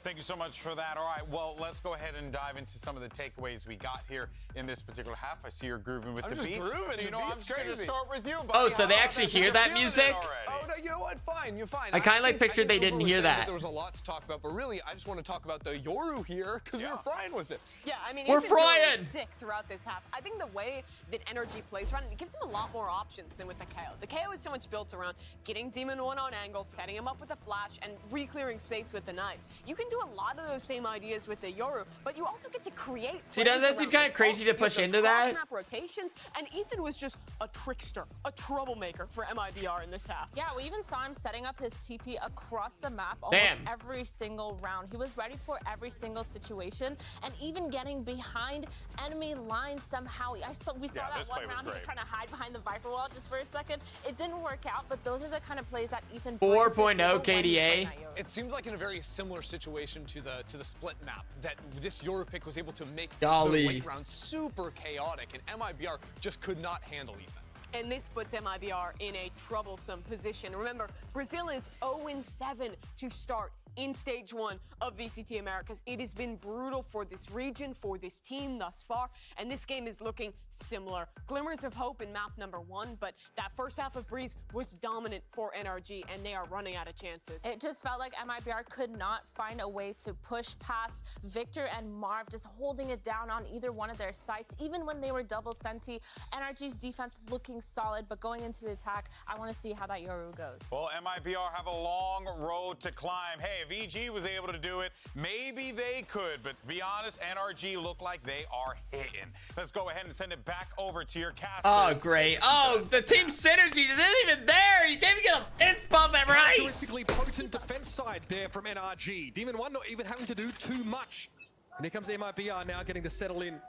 Thank you so much for that. All right, well, let's go ahead and dive into some of the takeaways we got here in this particular half. I see you're grooving with the beat. So, you know, I'm going to start with you, buddy. Oh, so they How actually about hear that You're music? feeling it already. Oh, no, you know what? Fine, you're fine. I kind of like pictured they didn't hear that. There was a lot to talk about, but really, I just want to talk about the Yoru here because we were frying with it. Yeah, I mean, We're Ethan's really frying! sick throughout this half. I think the way that NRG plays around it gives him a lot more options than with the KO. The KO is so much built around getting Demon 1 on angle, setting him up with a flash, and re-clearing space with the knife. You can do a lot of those same ideas with the Yoru, but you also get to create. See, doesn't that seem kind of crazy to push into that? Map rotations, and Ethan was just a trickster, a troublemaker for MIBR in this half. Yeah, we even saw him setting up his TP across the map almost every single round. He was ready for every single situation, and even getting behind enemy lines somehow. We saw that one round he was trying to hide behind the Viper wall just for a second. It didn't work out, but those are the kind of plays that Ethan 4.0 KDA. It seems like in a very similar situation to the split map that this Yoru pick was able to make Golly. the late round super chaotic, and MIBR just could not handle Ethan. And this puts MIBR in a troublesome position. Remember, Brazil is 0-7 to start in stage 1 of VCT Americas. It has been brutal for this region, for this team thus far, and this game is looking similar. Glimmers of hope in map number 1, but that first half of Breeze was dominant for NRG, and they are running out of chances. It just felt like MIBR could not find a way to push past Victor and Marv, just holding it down on either one of their sites, even when they were double senti. NRG's defense looking solid, but going into the attack, I want to see how that Yoru goes. Well, MIBR have a long road to climb. Hey, if EG was able to do it, maybe they could, but to be honest, NRG look like they are hitting. Let's go ahead and send it back over to your cast. Oh, great. Oh, the team synergy isn't even there. You can't even get a fist bump at right. Characteristically potent defense side there from NRG. Demon 1 not even having to do too much. And here comes MIBR now getting to settle in.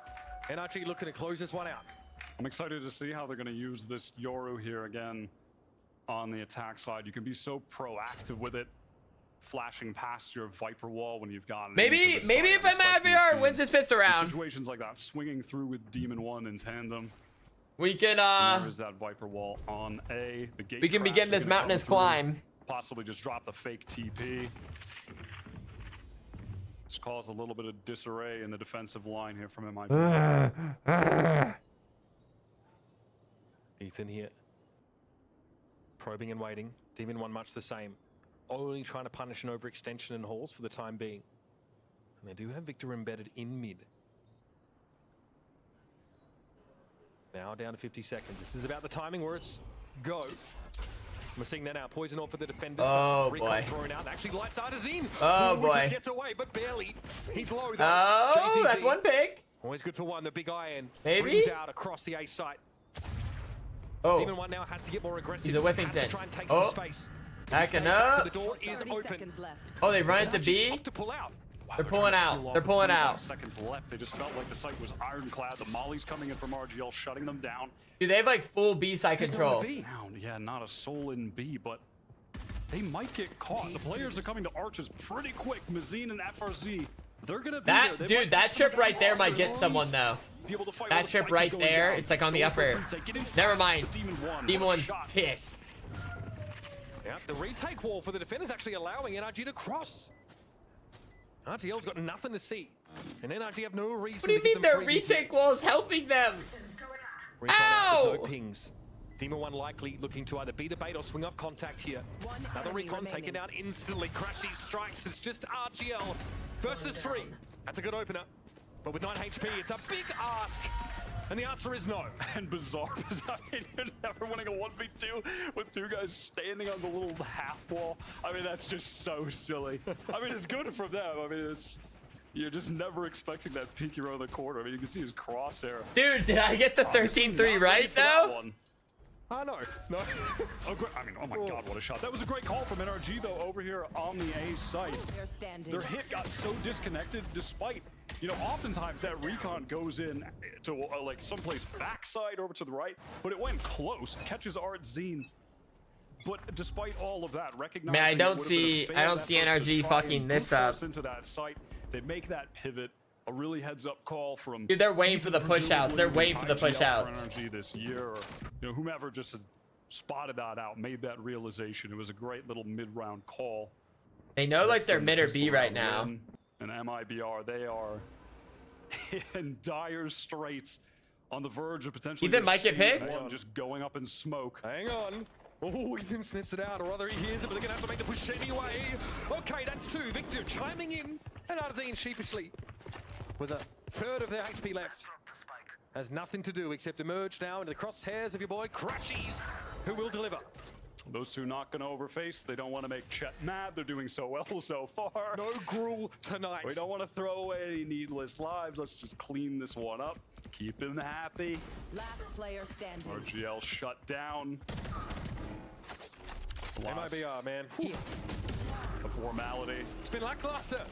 NRG looking to close this one out. I'm excited to see how they're going to use this Yoru here again on the attack side. You can be so proactive with it, flashing past your Viper wall when you've got maybe if MIBR wins his pistol round. Situations like that, swinging through with Demon 1 in tandem. We can There's that Viper wall on A. The gate we can begin this mountainous climb. Possibly just drop the fake TP. Just cause a little bit of disarray in the defensive line here from MIBR. Ethan here. Probing and waiting. Demon 1 much the same. Only trying to punish an overextension in halls for the time being. And they do have Victor embedded in mid. Now down to 50 seconds. This is about the timing where it's go. We're seeing that now. Poison off for the defenders. Oh, Recon boy. thrown out. Actually lights Artazine. Oh, Who boy. just gets away, but barely. He's low though. Oh, JZZ. that's one pick. Always good for one. The big iron. Maybe? Brings out across the A site. Oh. Demon 1 now has to get more aggressive. He's a whiffing Has to ten. try and take Oh. some space. Backing up. The door is open. Oh, they run it to B. To pull out. They're pulling out. They're pulling out. Seconds left. They just felt like the site was ironclad. The mollies coming in from RGL, shutting them down. Dude, they have like full B side control. Down. Yeah, not a soul in B, but they might get caught. The players are coming to arches pretty quick. Mazine and FRZ, they're gonna be there. They Dude, might that just trip come right down there off might their get someone knees, though. be able to fight That while the trip spike is right going there, down. it's like on the Going for upper. Prince, get in Never fast mind. with Demon 1. Demon What a 1's shot. pissed. Yep, the retake wall for the defenders actually allowing NRG to cross. RGL's got nothing to see. And NRG have no reason What do you to mean give their them free retake wall is helping them? Recon out with Ow! no pings. Demon 1 likely looking to either be the bait or swing off contact here. Another recon taken out instantly. Crashy strikes. It's just RGL versus 3. That's a good opener. But with 9 HP, it's a big ask. And the answer is no. And bizarre, you're never winning a 1v2 with 2 guys standing on the little half wall. I mean, that's just so silly. I mean, it's good from them. I mean, you're just never expecting that peeking around the corner. I mean, you can see his crosshair. Dude, did I get the 13-3 right though? No. No. Oh, great. I mean, oh my God, what a shot. That was a great call from NRG, though, over here on the A site. Their hit got so disconnected, despite, you know, oftentimes that recon goes in to, like, someplace backside over to the right, but it went close, catches Artzine. But despite all of that, recognizing Man, I it don't would've been a see failed NRG effort to try fucking and this brute up. force into that site, they make that pivot. A really heads-up call from. Dude, they're waiting for the push-outs. They're waiting for the IGL push-outs. NRG this year, or you know, whomever just had spotted that out, made that realization. It was a great little mid-round call. They know like they're mid or B right now. And MIBR, they are in dire straits, on the verge of potentially. Ethan might get picked. Just going up in smoke. Hang on. Oh, Ethan sniffs it out, or rather he hears it, but they're gonna have to make the push anyway. Okay, that's 2. Victor chiming in, and Arzine sheepishly, with a third of their HP left, has nothing to do except emerge now into the crosshairs of your boy Crashies, who will deliver. Those 2 not gonna overface. They don't want to make Chet mad. They're doing so well so far. No gruel tonight. We don't want to throw away any needless lives. Let's just clean this one up. Keep him happy. Last player standing. RGL shut down. MIBR, man. A formality. It's been lackluster.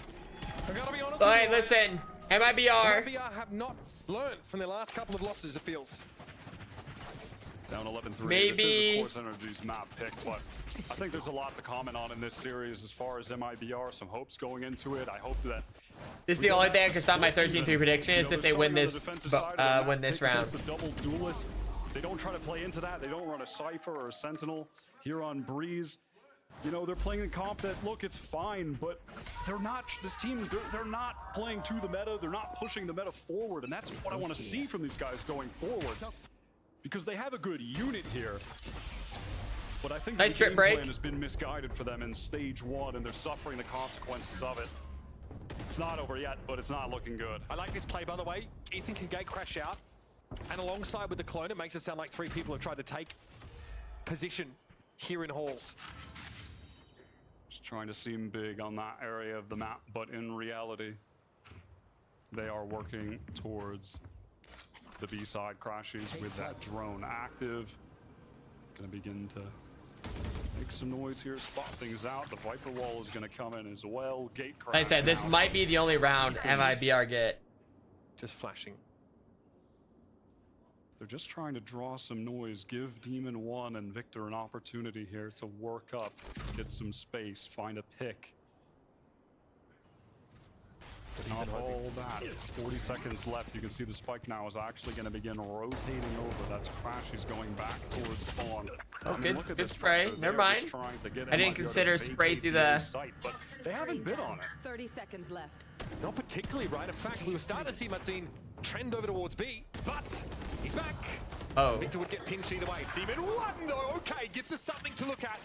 I gotta be honest. Alright, listen. MIBR. MIBR have not learned from their last couple of losses, it feels. Down 11-3. Maybe. This is, of course, NRG's map pick, but I think there's a lot to comment on in this series as far as MIBR. Some hopes going into it. I hope that. This is the only thing I can stop my 13-3 prediction is if they win this round. It's a double duelist. They don't try to play into that. They don't run a Cypher or a Sentinel here on Breeze. You know, they're playing a comp that, look, it's fine, but they're not, this team, they're not playing to the meta, they're not pushing the meta forward, and that's what I want to see from these guys going forward. Because they have a good unit here. But I think nice the trip game break plan has been misguided for them in stage 1, and they're suffering the consequences of it. It's not over yet, but it's not looking good. I like this play, by the way. Ethan can gate crash out, and alongside with the clone, it makes it sound like 3 people have tried to take position here in halls. Just trying to seem big on that area of the map, but in reality, they are working towards the B side crashes with that drone active. Gonna begin to make some noise here, spot things out. The Viper wall is gonna come in as well. Gate crash. Like I said, this might be the only round MIBR get. Just flashing. They're just trying to draw some noise, give Demon 1 and Victor an opportunity here to work up, get some space, find a pick. But not all that. 40 seconds left. You can see the spike now is actually going to begin rotating over. That's Crash. He's going back towards spawn. Oh, I mean, good spray. Never mind. I didn't consider spray through the site, but they haven't bid on it. 30 seconds left. Not particularly, right? In fact, we were starting to see Martin trend over towards B, but he's back. Oh. Victor would get pinched either way. Demon 1, though, okay, gives us something to look at.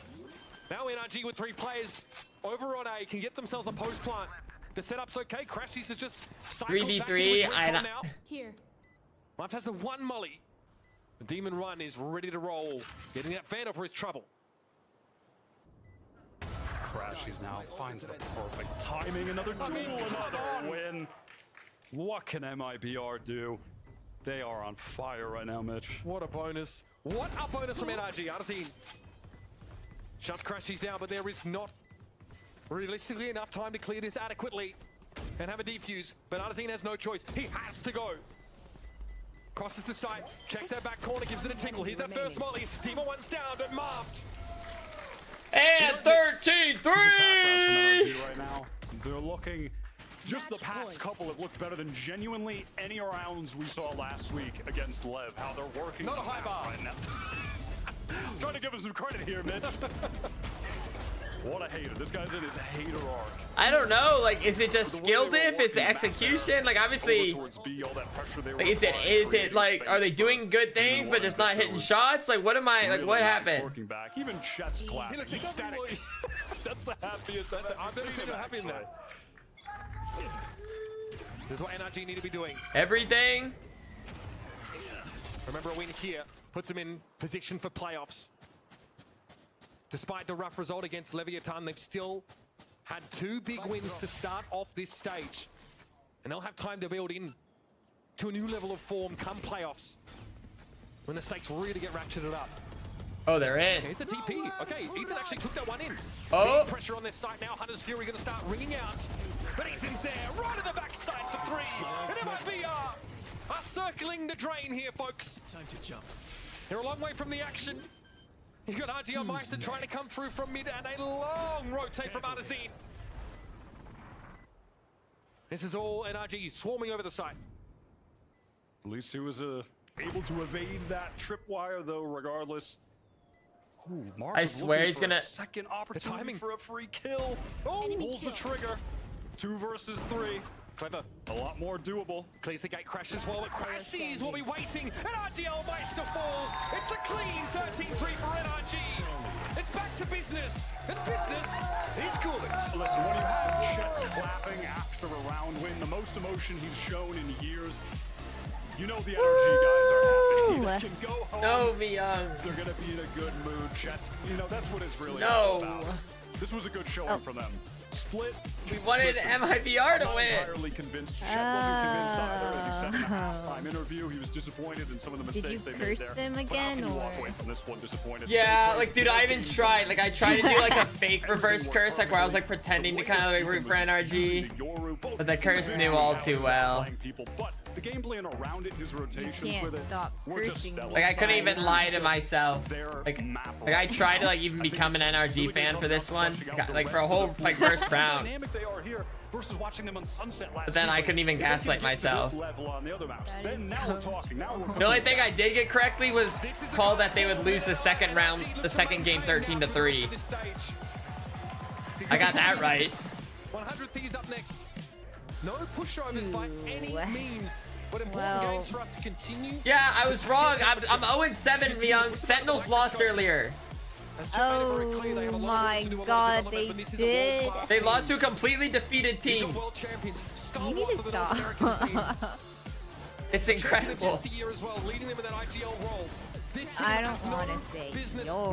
Now NRG with 3 players over on A can get themselves a post plant. The setup's okay. Crashies is just 3v3. Now. Here. Life has the 1 molly. The Demon Run is ready to roll. Getting that fan for his trouble. Crashies now finds the perfect timing. Another duel, another win. What can MIBR do? They are on fire right now, Mitch. What a bonus. What a bonus from NRG. Arsene shuts Crashies down, but there is not realistically enough time to clear this adequately and have a defuse. But Arsene has no choice. He has to go. Crosses the site, checks that back corner, gives it a tinkle. Here's that first molly. Demon 1's down, but marked. And 13-3! Right now, they're looking, just the past couple have looked better than genuinely any rounds we saw last week against Lev. How they're working. Not a high bar. Right now. Trying to give him some credit here, Mitch. What a hater. This guy's in his hater arc. I don't know, like, is it just skill diff? Is it execution? Like, obviously, like, is it like, are they doing good things but just not hitting shots? Like, what am I, like, what happened? Working back. Even Chet's clapping. He looks ecstatic. That's the happiest. I've never seen him happy in that. This is what NRG need to be doing. Everything. Remember, a win here puts him in position for playoffs. Despite the rough result against Leviathan, they've still had 2 big wins to start off this stage. And they'll have time to build in to a new level of form come playoffs, when the stakes really get ratcheted up. Oh, they're in. Here's the TP. Okay, Ethan actually took that one in. Oh. Big pressure on this site now. Hunter's Fury going to start ringing out. But Ethan's there, right at the backside for 3. And MIBR are circling the drain here, folks. Time to jump. They're a long way from the action. You got RGL Meister trying to come through from mid and a long rotate from Arsene. This is all NRG swarming over the site. At least he was able to evade that tripwire, though, regardless. Ooh, Mark I swear he's gonna. Second opportunity for a free kill. Oh, pulls the trigger. 2 versus 3. Clever. A lot more doable. Clears the gate, crashes while it crashes. Will be waiting. And RGL Meister falls. It's a clean 13-3 for NRG. It's back to business. And business is good. Listen, when you have Chet clapping after a round win, the most emotion he's shown in years, you know the NRG guys are happy. They can go home. No, Miyoung. They're going to be in a good mood. Chet's, you know, that's what it's really all about. This was a good showing for them. Split. We wanted MIBR to win. I'm entirely convinced. Chet wasn't convinced either. As he said in the halftime interview, he was disappointed in some of the mistakes they made there. Them again, but how can you walk away from this one disappointed? Yeah, like, dude, I even tried. Like, I tried to do like a fake reverse curse, like where I was like pretending to kind of like root for NRG, but the curse knew all too well. The game plan around it, his rotations with it, were just stellar. Like, I couldn't even lie to myself. Like I tried to like even become an NRG fan for this one, like for a whole like first round. But then I couldn't even gaslight myself. The only thing I did get correctly was called that they would lose the second round, the second game 13-3. I got that right. 100 Thieves up next. No pushovers by any means, but important games for us to continue. Yeah, I was wrong. I'm 0-7, Miyoung. Sentinels lost earlier. Oh my god, they did. They lost to a completely defeated team. You need to stop. It's incredible. I don't want to say you're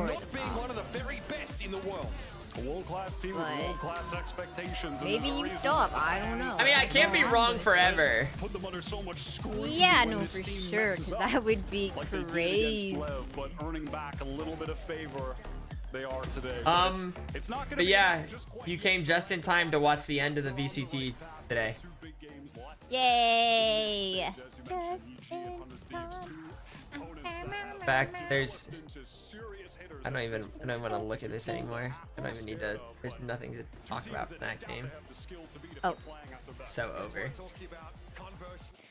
not being one of the very best in the world. A world-class team with world-class expectations. Maybe you stop. I don't know. I mean, I can't be wrong forever. Put them under so much scrutiny. Yeah, no, for sure. Because that would be like they did crazy. against Lev, but earning back a little bit of favor. They are today. It's not gonna but yeah, you came just in time to watch the end of the VCT today. Yay! In fact, there's I don't even want to look at this anymore. I don't even need to. There's nothing to talk about in that game. Oh, so over.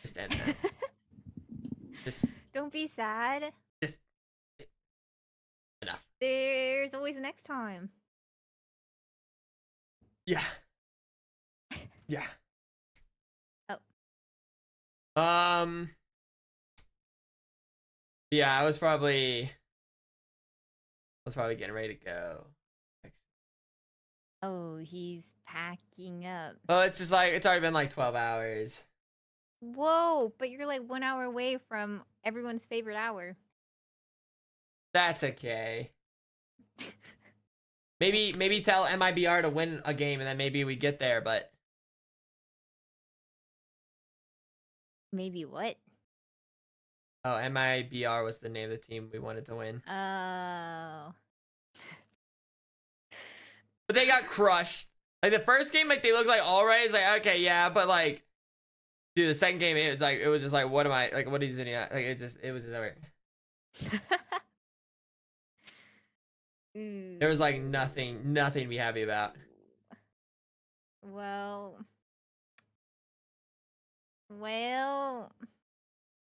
Just end it. Just don't be sad. Just enough. There's always next time. Yeah. Yeah. Oh. Yeah, I was probably getting ready to go. Oh, he's packing up. Oh, it's just like it's already been like 12 hours. Whoa, but you're like 1 hour away from everyone's favorite hour. That's okay. Maybe tell MIBR to win a game and then maybe we get there, but maybe what? oh, MIBR was the name of the team we wanted to win. Oh. But they got crushed. Like the first game, like they looked like all right. It's like okay, yeah, but like, dude, the second game, it was just like, what am I like? What is it? Like it was just over. There was like nothing to be happy about. Well,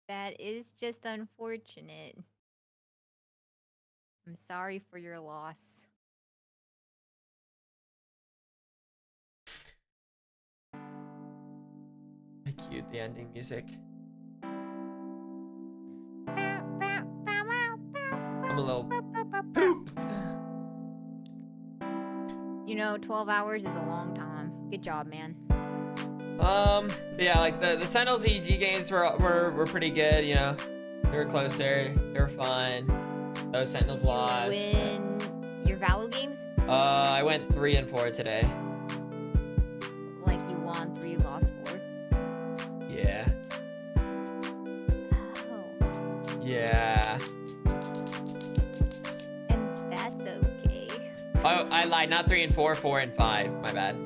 that is just unfortunate. I'm sorry for your loss. Cute, the ending music. I'm a little pooped. You know, 12 hours is a long time. Good job, man. Yeah, like the Sentinels EG games were pretty good, you know. They were closer, they were fun. Those Sentinels lost. Win your Valo games? I went 3 and 4 today. Like you won 3, lost 4? Yeah. Oh. Yeah. And that's okay. Oh, I lied, not 3 and 4, 4 and 5. My bad.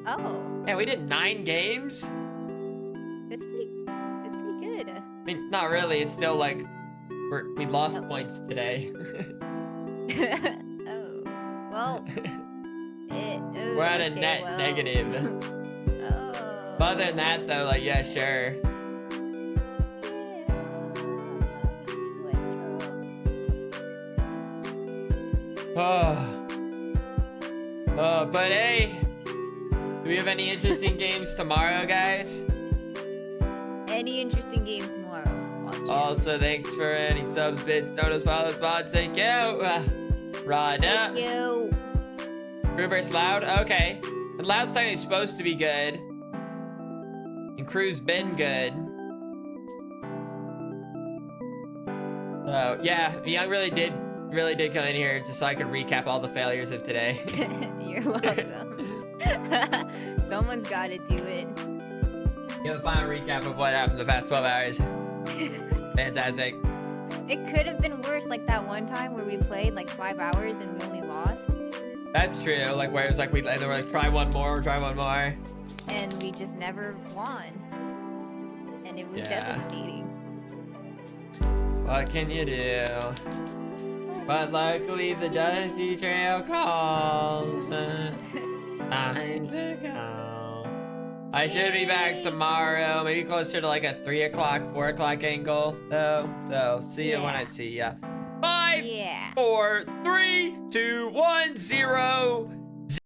Oh. Yeah, we did 9 games. That's pretty good. I mean, not really. It's still like we lost points today. Oh. Well. We're at a net negative. Oh. But other than that, though, like yeah, sure. But hey, do we have any interesting games tomorrow, guys? Any interesting games tomorrow? Also, thanks for any subs, bits, donuts, follows, bots. Thank you. Rada. Thank you. Crew vs. Loud. Okay. And Loud's technically supposed to be good. And Crew's been good. So yeah, Miyoung really did come in here just so I could recap all the failures of today. You're welcome. Someone's got to do it. Give a final recap of what happened the past 12 hours. Fantastic. It could have been worse, like that one time where we played like 5 hours and we only lost. That's true. Like where it was like and they were like try one more. And we just never won. And it was devastating. What can you do? But luckily the dusty trail calls. Time to go. I should be back tomorrow, maybe closer to like a 3 o'clock, 4 o'clock angle though. So see you when I see ya. 5, 4, 3, 2, 1, 0.